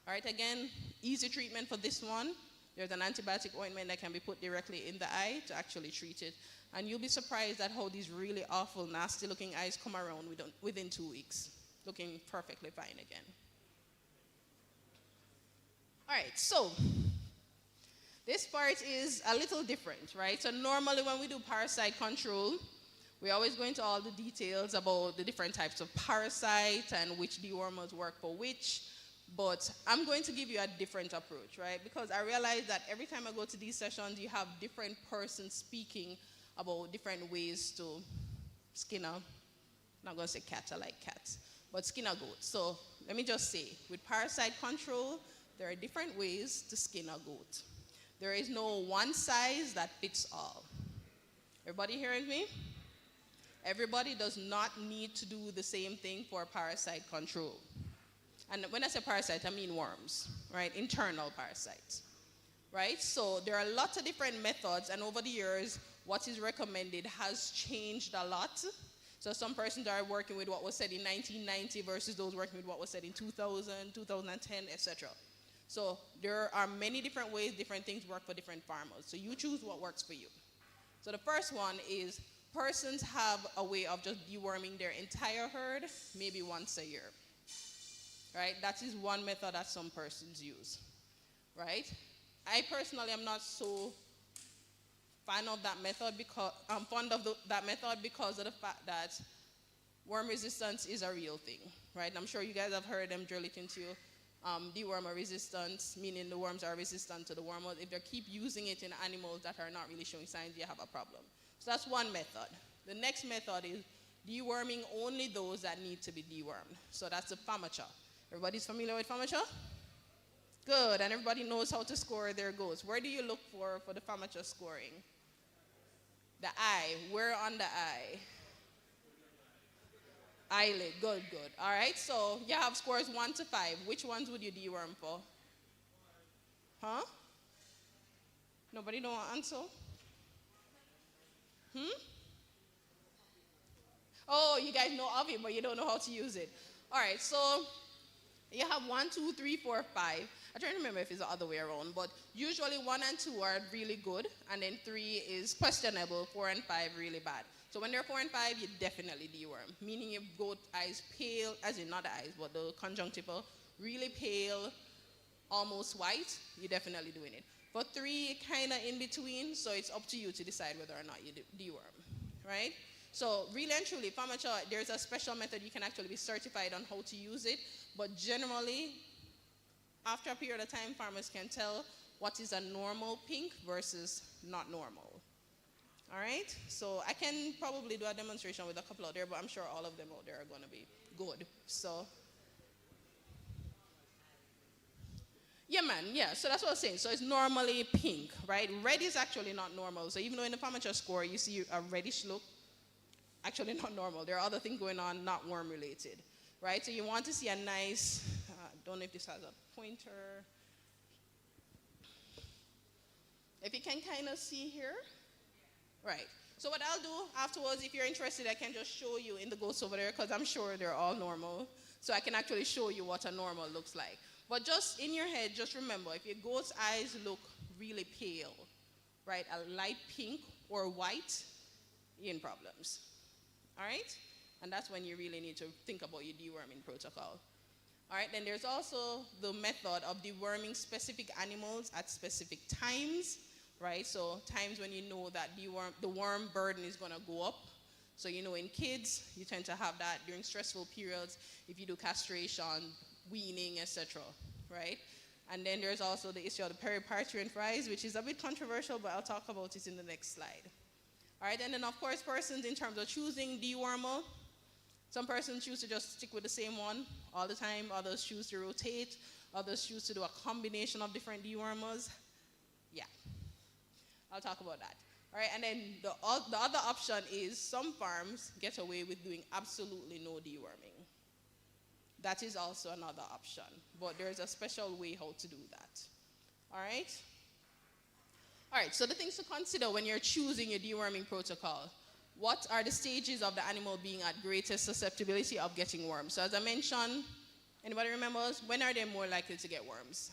All right, again, easy treatment for this one. There's an antibiotic ointment that can be put directly in the eye to actually treat it. And you'll be surprised at how these really awful, nasty-looking eyes come around within 2 weeks, looking perfectly fine again. All right, so this part is a little different, right? So normally when we do parasite control, we always go into all the details about the different types of parasites and which dewormers work for which. But I'm going to give you a different approach, right? Because I realize that every time I go to these sessions, you have different persons speaking about different ways to skin a, I'm not going to say cat, I like cats, but skin a goat. So let me just say, with parasite control, there are different ways to skin a goat. There is no one size that fits all. Everybody hearing me? Everybody does not need to do the same thing for parasite control. And when I say parasite, I mean worms, right? Internal parasites, right? So there are lots of different methods, and over the years, what is recommended has changed a lot. So some persons are working with what was said in 1990 versus those working with what was said in 2000, 2010, etc. So there are many different ways, different things work for different farmers. So you choose what works for you. So the first one is persons have a way of just deworming their entire herd maybe once a year. Right? That is one method that some persons use. Right? I personally am not so fan of that method because I'm fond of that method because of the fact that worm resistance is a real thing, right? I'm sure you guys have heard them drill it into you. Dewormer resistance, meaning the worms are resistant to the wormwood. If they keep using it in animals that are not really showing signs, you have a problem. So that's one method. The next method is deworming only those that need to be dewormed. So that's the famature. Everybody's familiar with famature? Good, and everybody knows how to score their goats. Where do you look for the famature scoring? The eye. Where on the eye? Eyelid. Good, good. All right, so you have scores 1 to 5. Which ones would you deworm for? Huh? Nobody know an answer? Oh, you guys know of it, but you don't know how to use it. All right, so you have 1, 2, 3, 4, 5. I try to remember if it's the other way around, but usually 1 and 2 are really good, and then 3 is questionable, 4 and 5 really bad. So when they're 4 and 5, you definitely deworm, meaning your goat eyes pale, as in not the eyes, but the conjunctiva, really pale, almost white, you're definitely doing it. For 3, kind of in between, so it's up to you to decide whether or not you deworm, right? So really and truly, famature, there's a special method you can actually be certified on how to use it, but generally, after a period of time, farmers can tell what is a normal pink versus not normal. All right, so I can probably do a demonstration with a couple out there, but I'm sure all of them out there are going to be good. So, yeah, man, yeah, so that's what I was saying. So it's normally pink, right? Red is actually not normal. So even though in the famature score you see a reddish look, actually not normal. There are other things going on, not worm related, right? So you want to see a nice, don't know if this has a pointer. If you can kind of see here. Right. So what I'll do afterwards, if you're interested, I can just show you in the goats over there because I'm sure they're all normal. So I can actually show you what a normal looks like. But just in your head, just remember, if your goat's eyes look really pale, right, a light pink or white, you're in problems. All right? And that's when you really need to think about your deworming protocol. All right, then there's also the method of deworming specific animals at specific times. Right, so times when you know that the worm burden is going to go up. So you know in kids, you tend to have that during stressful periods if you do castration, weaning, etc. Right? And then there's also the issue of the periparturient rise, which is a bit controversial, but I'll talk about it in the next slide. All right, and then of course persons in terms of choosing dewormer, some persons choose to just stick with the same one all the time, others choose to rotate, others choose to do a combination of different dewormers. Yeah. I'll talk about that. All right, and then the other option is some farms get away with doing absolutely no deworming. That is also another option, but there's a special way how to do that. All right? All right, so the things to consider when you're choosing your deworming protocol. What are the stages of the animal being at greatest susceptibility of getting worms? So as I mentioned, anybody remembers, when are they more likely to get worms?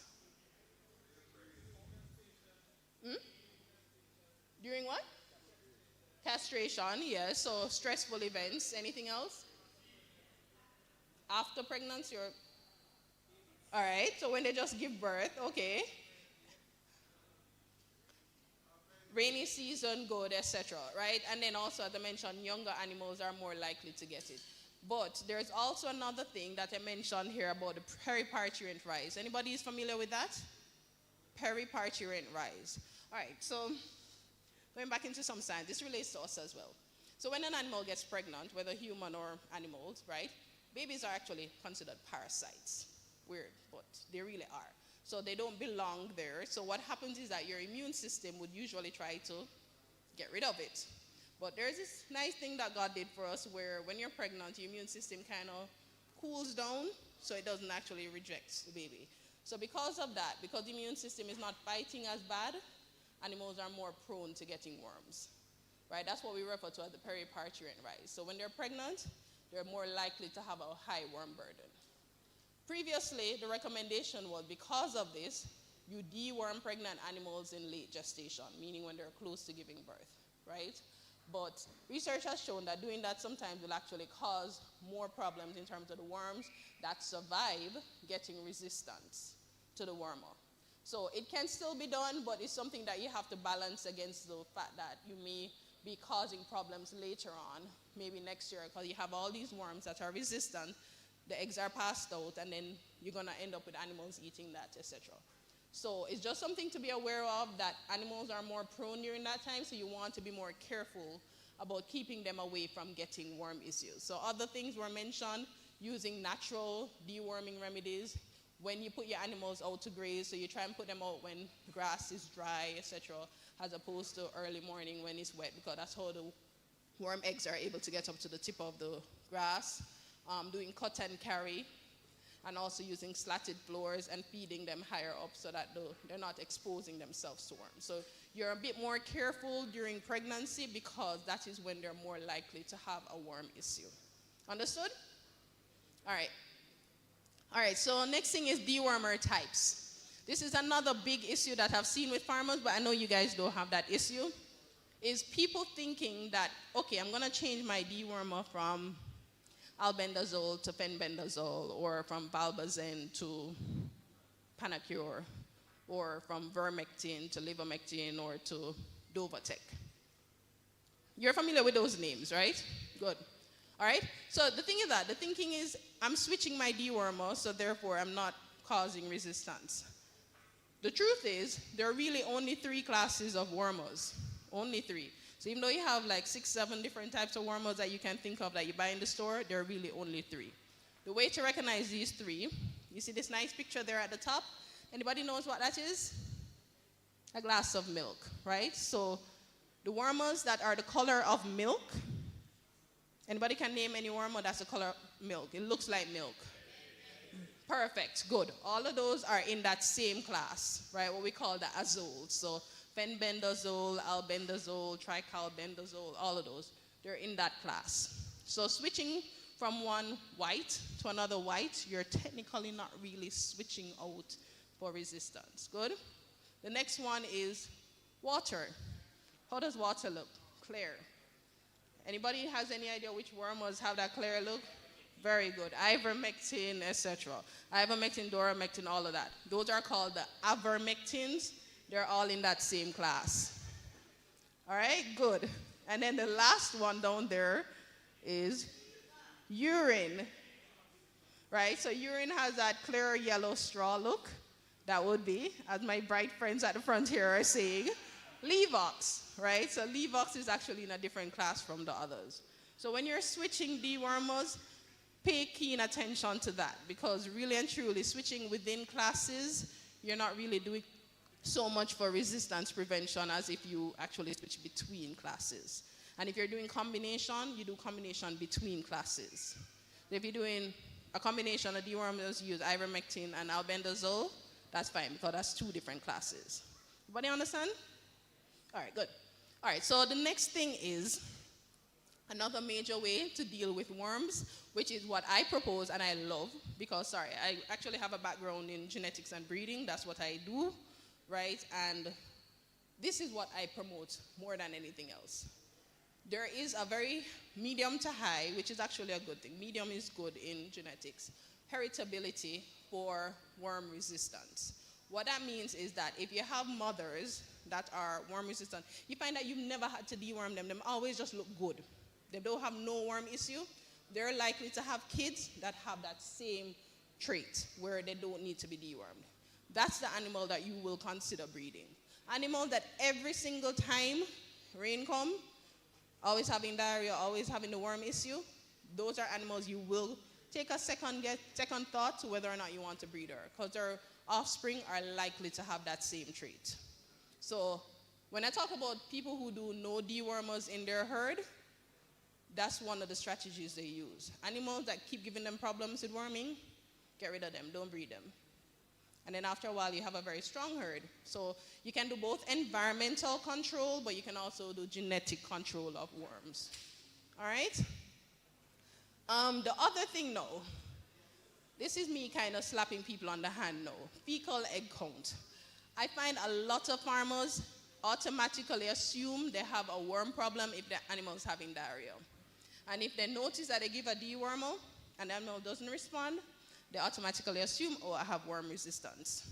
During what? Castration, yes. So stressful events. Anything else? After pregnancy or? All right. So when they just give birth, okay. Rainy season, good, etc. Right? And then also, as I mentioned, younger animals are more likely to get it. But there's also another thing that I mentioned here about the periparturient rise. Anybody is familiar with that? Periparturient rise. All right. So going back into some science, this relates to us as well. So when an animal gets pregnant, whether human or animals, right, babies are actually considered parasites. Weird, but they really are. So they don't belong there. So what happens is that your immune system would usually try to get rid of it. But there's this nice thing that God did for us where when you're pregnant, your immune system kind of cools down so it doesn't actually reject the baby. So because of that, because the immune system is not fighting as bad, animals are more prone to getting worms, right? That's what we refer to as the periparturient rise. So when they're pregnant, they're more likely to have a high worm burden. Previously, the recommendation was because of this, you deworm pregnant animals in late gestation, meaning when they're close to giving birth, right? But research has shown that doing that sometimes will actually cause more problems in terms of the worms that survive getting resistance to the wormer. So it can still be done, but it's something that you have to balance against the fact that you may be causing problems later on, maybe next year, because you have all these worms that are resistant, the eggs are passed out, and then you're going to end up with animals eating that, etc. So it's just something to be aware of, that animals are more prone during that time, so you want to be more careful about keeping them away from getting worm issues. So other things were mentioned, using natural deworming remedies. When you put your animals out to graze, so you try and put them out when grass is dry, etc., as opposed to early morning when it's wet, because that's how the worm eggs are able to get up to the tip of the grass. Doing cut and carry, and also using slatted floors and feeding them higher up so that they're not exposing themselves to worms. So you're a bit more careful during pregnancy, because that is when they're more likely to have a worm issue. Understood? All right. All right, so next thing is dewormer types. This is another big issue that I've seen with farmers, but I know you guys don't have that issue, is people thinking that, okay, I'm going to change my dewormer from albendazole to fenbendazole, or from valbazine to Panacure, or from vermectin to levermectin, or to Dovatec. You're familiar with those names, right? Good. All right? So the thing is that, the thinking is, I'm switching my dewormer, so therefore I'm not causing resistance. The truth is, there are really only 3 classes of wormers. Only 3. So even though you have like 6, 7 different types of wormers that you can think of that you buy in the store, there are really only 3. The way to recognize these 3, you see this nice picture there at the top? Anybody knows what that is? A glass of milk, right? So the wormers that are the color of milk, anybody can name any wormer that's the color of milk? It looks like milk. Perfect, good. All of those are in that same class, right? What we call the azoles. So fenbendazole, albendazole, tricalbendazole, all of those, they're in that class. So switching from one white to another white, you're technically not really switching out for resistance. Good? The next one is water. How does water look? Clear. Anybody has any idea which wormers have that clear look? Very good. Ivermectin, etc. Ivermectin, doramectin, all of that. Those are called the avermectins. They're all in that same class. All right, good. And then the last one down there is urine. Right, so urine has that clear yellow straw look. That would be, as my bright friends at the front here are saying, Levox, right? So Levox is actually in a different class from the others. So when you're switching dewormers, pay keen attention to that, because really and truly, switching within classes, you're not really doing so much for resistance prevention as if you actually switch between classes. And if you're doing combination, you do combination between classes. So if you're doing a combination of dewormers, you use ivermectin and albendazole, that's fine, because that's 2 different classes. Everybody understand? All right, good. All right, so the next thing is another major way to deal with worms, which is what I propose and I love, because, I actually have a background in genetics and breeding. That's what I do, right? And this is what I promote more than anything else. There is a very medium to high, which is actually a good thing. Medium is good in genetics. Heritability for worm resistance. What that means is that if you have mothers that are worm resistant, you find that you've never had to deworm them. They always just look good. They don't have no worm issue. They're likely to have kids that have that same trait where they don't need to be dewormed. That's the animal that you will consider breeding. Animal that every single time rain come, always having diarrhea, always having the worm issue, those are animals you will take a second thought to whether or not you want to breed her, because their offspring are likely to have that same trait. So when I talk about people who do no dewormers in their herd, that's one of the strategies they use. Animals that keep giving them problems with worming, get rid of them, don't breed them. And then after a while, you have a very strong herd. So you can do both environmental control, but you can also do genetic control of worms. All right? The other thing, no. This is me kind of slapping people on the hand, no. Fecal egg count. I find a lot of farmers automatically assume they have a worm problem if the animal is having diarrhea. And if they notice that they give a dewormer and the animal doesn't respond, they automatically assume, oh, I have worm resistance.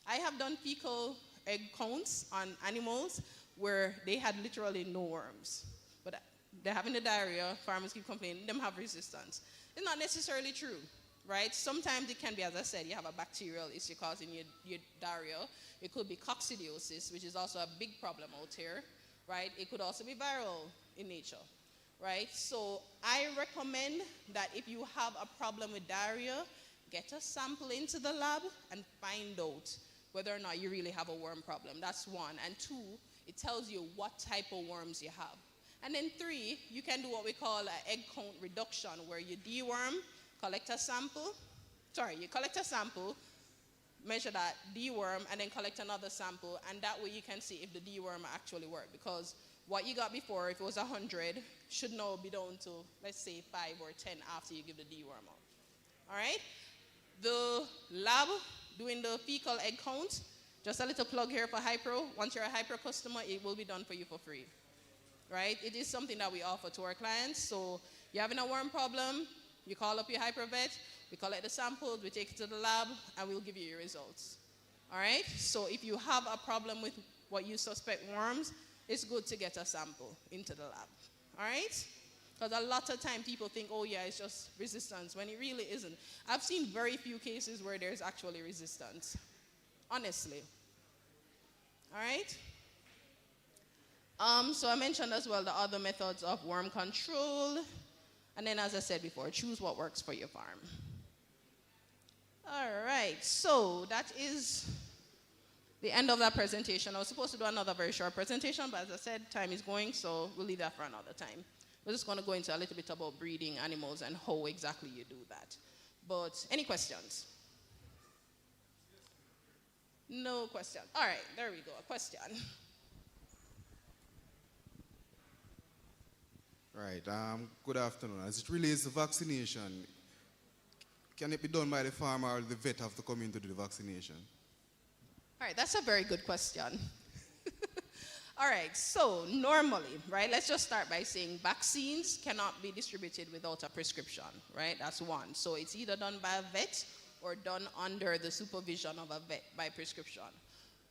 I have done fecal egg counts on animals where they had literally no worms. But they're having the diarrhea, farmers keep complaining, them have resistance. It's not necessarily true, right? Sometimes it can be, as I said, you have a bacterial issue causing your diarrhea. It could be coccidiosis, which is also a big problem out here, right? It could also be viral in nature, right? So I recommend that if you have a problem with diarrhea, get a sample into the lab and find out whether or not you really have a worm problem. That's one. And two, it tells you what type of worms you have. And then three, you can do what we call an egg count reduction, where you deworm, collect a sample, measure that, deworm, and then collect another sample, and that way you can see if the deworm actually worked. Because what you got before, if it was 100, should now be down to, let's say, 5 or 10 after you give the deworm out. All right? The lab doing the fecal egg count, just a little plug here for Hypro. Once you're a Hypro customer, it will be done for you for free. Right? It is something that we offer to our clients. So you're having a worm problem, you call up your Hypro vet, we collect the samples, we take it to the lab, and we'll give you your results. All right? So if you have a problem with what you suspect worms, it's good to get a sample into the lab. All right? Because a lot of time people think, oh yeah, it's just resistance, when it really isn't. I've seen very few cases where there's actually resistance. Honestly. All right? So I mentioned as well the other methods of worm control. And then, as I said before, choose what works for your farm. All right, so that is the end of that presentation. I was supposed to do another very short presentation, but as I said, time is going, so we'll leave that for another time. We're just going to go into a little bit about breeding animals and how exactly you do that. But any questions? No question. All right, there we go, a question. Right, good afternoon. As it relates to vaccination, can it be done by the farmer or the vet have to come in to do the vaccination? All right, that's a very good question. All right, so normally, right, let's just start by saying vaccines cannot be distributed without a prescription, right? That's one. So it's either done by a vet or done under the supervision of a vet by prescription.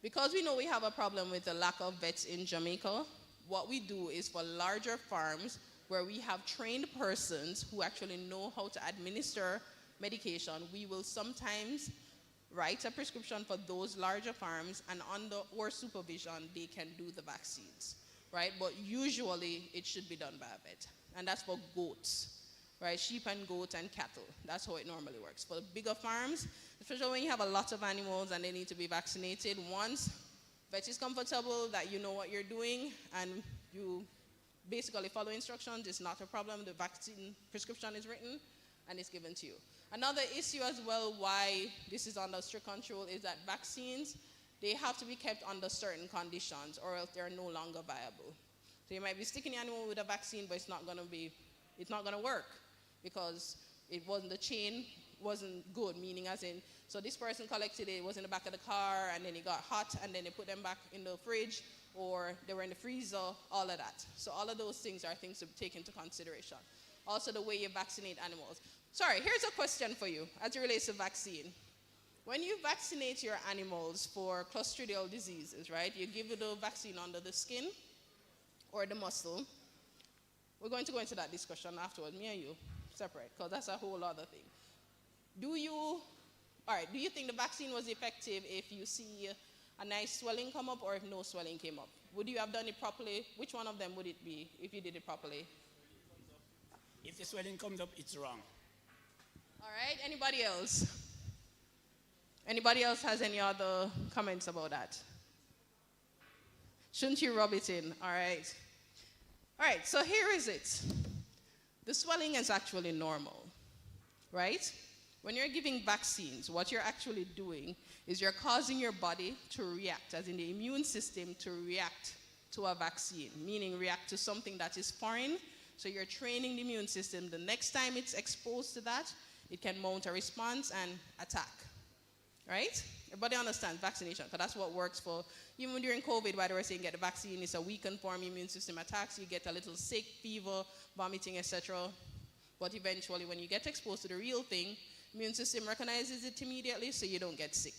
Because we know we have a problem with the lack of vets in Jamaica, what we do is for larger farms where we have trained persons who actually know how to administer medication, we will sometimes write a prescription for those larger farms, and under our supervision, they can do the vaccines, right? But usually, it should be done by a vet. And that's for goats, right? Sheep and goats and cattle. That's how it normally works. For the bigger farms, especially when you have a lot of animals and they need to be vaccinated, once vet is comfortable that you know what you're doing and you basically follow instructions, it's not a problem. The vaccine prescription is written and it's given to you. Another issue as well why this is under strict control is that vaccines, they have to be kept under certain conditions or else they're no longer viable. So you might be sticking the animal with a vaccine, but it's not going to work because the chain wasn't good, meaning as in, so this person collected it, was in the back of the car, and then it got hot, and then they put them back in the fridge, or they were in the freezer, all of that. So all of those things are things to take into consideration. Also the way you vaccinate animals. Sorry, here's a question for you as it relates to vaccine. When you vaccinate your animals for clostridial diseases, right, you give the vaccine under the skin or the muscle. We're going to go into that discussion afterwards, me and you, separate, because that's a whole other thing. Do you think the vaccine was effective if you see a nice swelling come up or if no swelling came up? Would you have done it properly? Which one of them would it be if you did it properly? If the swelling comes up, it's wrong. All right, anybody else? Anybody else has any other comments about that? Shouldn't you rub it in? All right. All right, so here is it. The swelling is actually normal, right? When you're giving vaccines, what you're actually doing is you're causing your body to react, as in the immune system to react to a vaccine, meaning react to something that is foreign. So you're training the immune system. The next time it's exposed to that, it can mount a response and attack, right? Everybody understands vaccination, because that's what works for, even during COVID, why they were saying get the vaccine, it's a weakened form, immune system attacks, you get a little sick, fever, vomiting, etc. But eventually, when you get exposed to the real thing, immune system recognizes it immediately, so you don't get sick.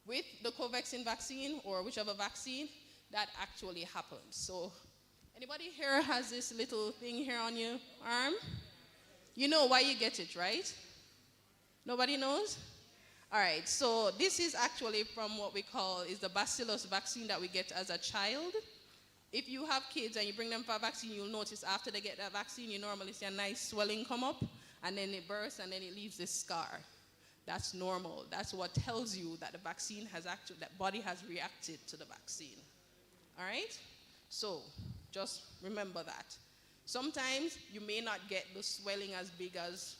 with the Covaxin vaccine or whichever vaccine, that actually happens. So anybody here has this little thing here on your arm? You know why you get it, right? Nobody knows? All right, so this is actually from what we call is the bacillus vaccine that we get as a child. If you have kids and you bring them for a vaccine, you'll notice after they get that vaccine, you normally see a nice swelling come up, and then it bursts, and then it leaves this scar. That's normal. That's what tells you that the vaccine has actually, that body has reacted to the vaccine. All right? So just remember that. Sometimes you may not get the swelling as big as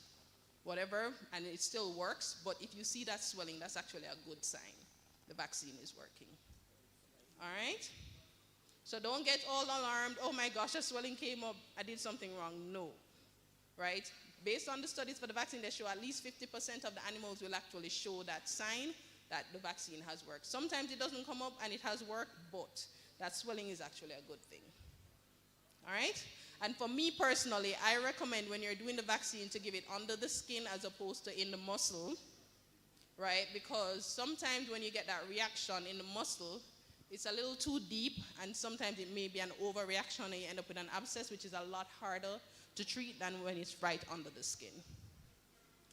whatever, and it still works, but if you see that swelling, that's actually a good sign. The vaccine is working. All right? So don't get all alarmed. Oh my gosh, a swelling came up. I did something wrong. No. Right? Based on the studies for the vaccine, they show at least 50% of the animals will actually show that sign that the vaccine has worked. Sometimes it doesn't come up and it has worked, but that swelling is actually a good thing. All right? And for me personally, I recommend when you're doing the vaccine to give it under the skin as opposed to in the muscle, right? Because sometimes when you get that reaction in the muscle, it's a little too deep, and sometimes it may be an overreaction and you end up with an abscess, which is a lot harder to treat than when it's right under the skin.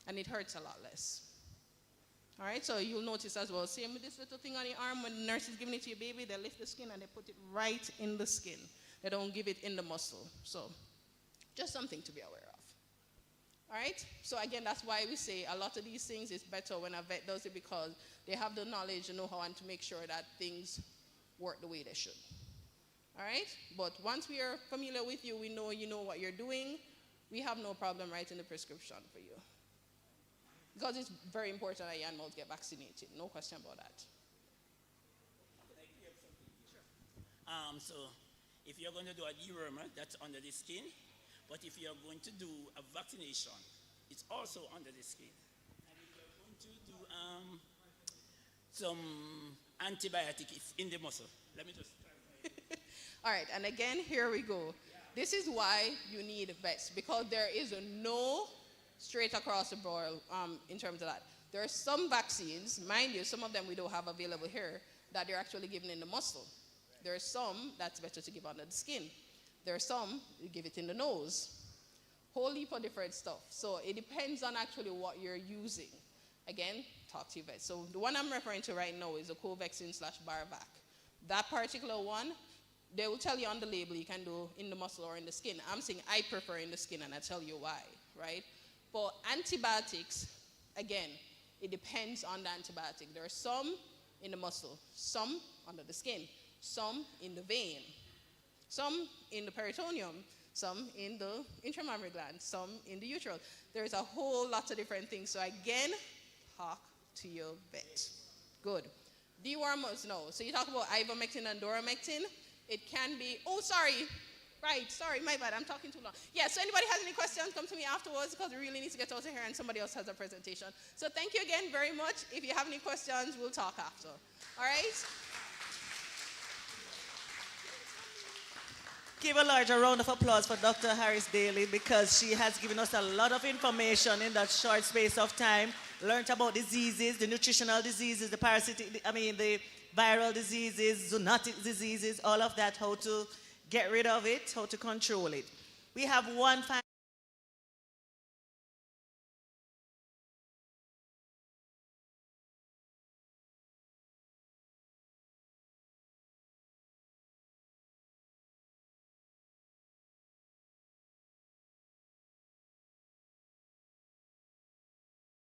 And it hurts a lot less. All right, so you'll notice as well, same with this little thing on your arm, when the nurse is giving it to your baby, they lift the skin and they put it right in the skin. They don't give it in the muscle. So just something to be aware of. All right, so again, that's why we say a lot of these things is better when a vet does it, because they have the knowledge and know-how and to make sure that things work the way they should. All right, but once we are familiar with you, we know you know what you're doing, we have no problem writing the prescription for you. Because it's very important that your animals get vaccinated, no question about that. So if you're going to do a dewormer, that's under the skin. But if you're going to do a vaccination, it's also under the skin. And if you're going to do some antibiotic, it's in the muscle. Let me just try. All right, and again, here we go. This is why you need vets, because there is no straight across the board in terms of that. There are some vaccines, mind you, some of them we don't have available here, that they're actually given in the muscle. There are some that's better to give under the skin. There are some you give it in the nose. Whole heap of different stuff. So it depends on actually what you're using. Again, talk to your vet. So the one I'm referring to right now is the Covaxin/Barvac. That particular one, they will tell you on the label you can do in the muscle or in the skin. I'm saying I prefer in the skin, and I tell you why, right? For antibiotics, again, it depends on the antibiotic. There are some in the muscle, some under the skin, some in the vein, some in the peritoneum, some in the intramammary gland, some in the uterus. There's a whole lot of different things. So again, talk to your vet. Good. Dewormers, no. So you talk about ivermectin and doramectin. It can be, oh, sorry. Right, sorry, my bad, I'm talking too long. Yeah, so anybody has any questions, come to me afterwards, because we really need to get out of here and somebody else has a presentation. So thank you again very much. If you have any questions, we'll talk after. All right? Give a larger round of applause for Dr. Harris Daly, because she has given us a lot of information in that short space of time. Learned about diseases, the nutritional diseases, the parasitic, the viral diseases, zoonotic diseases, all of that, how to get rid of it, how to control it. We have one final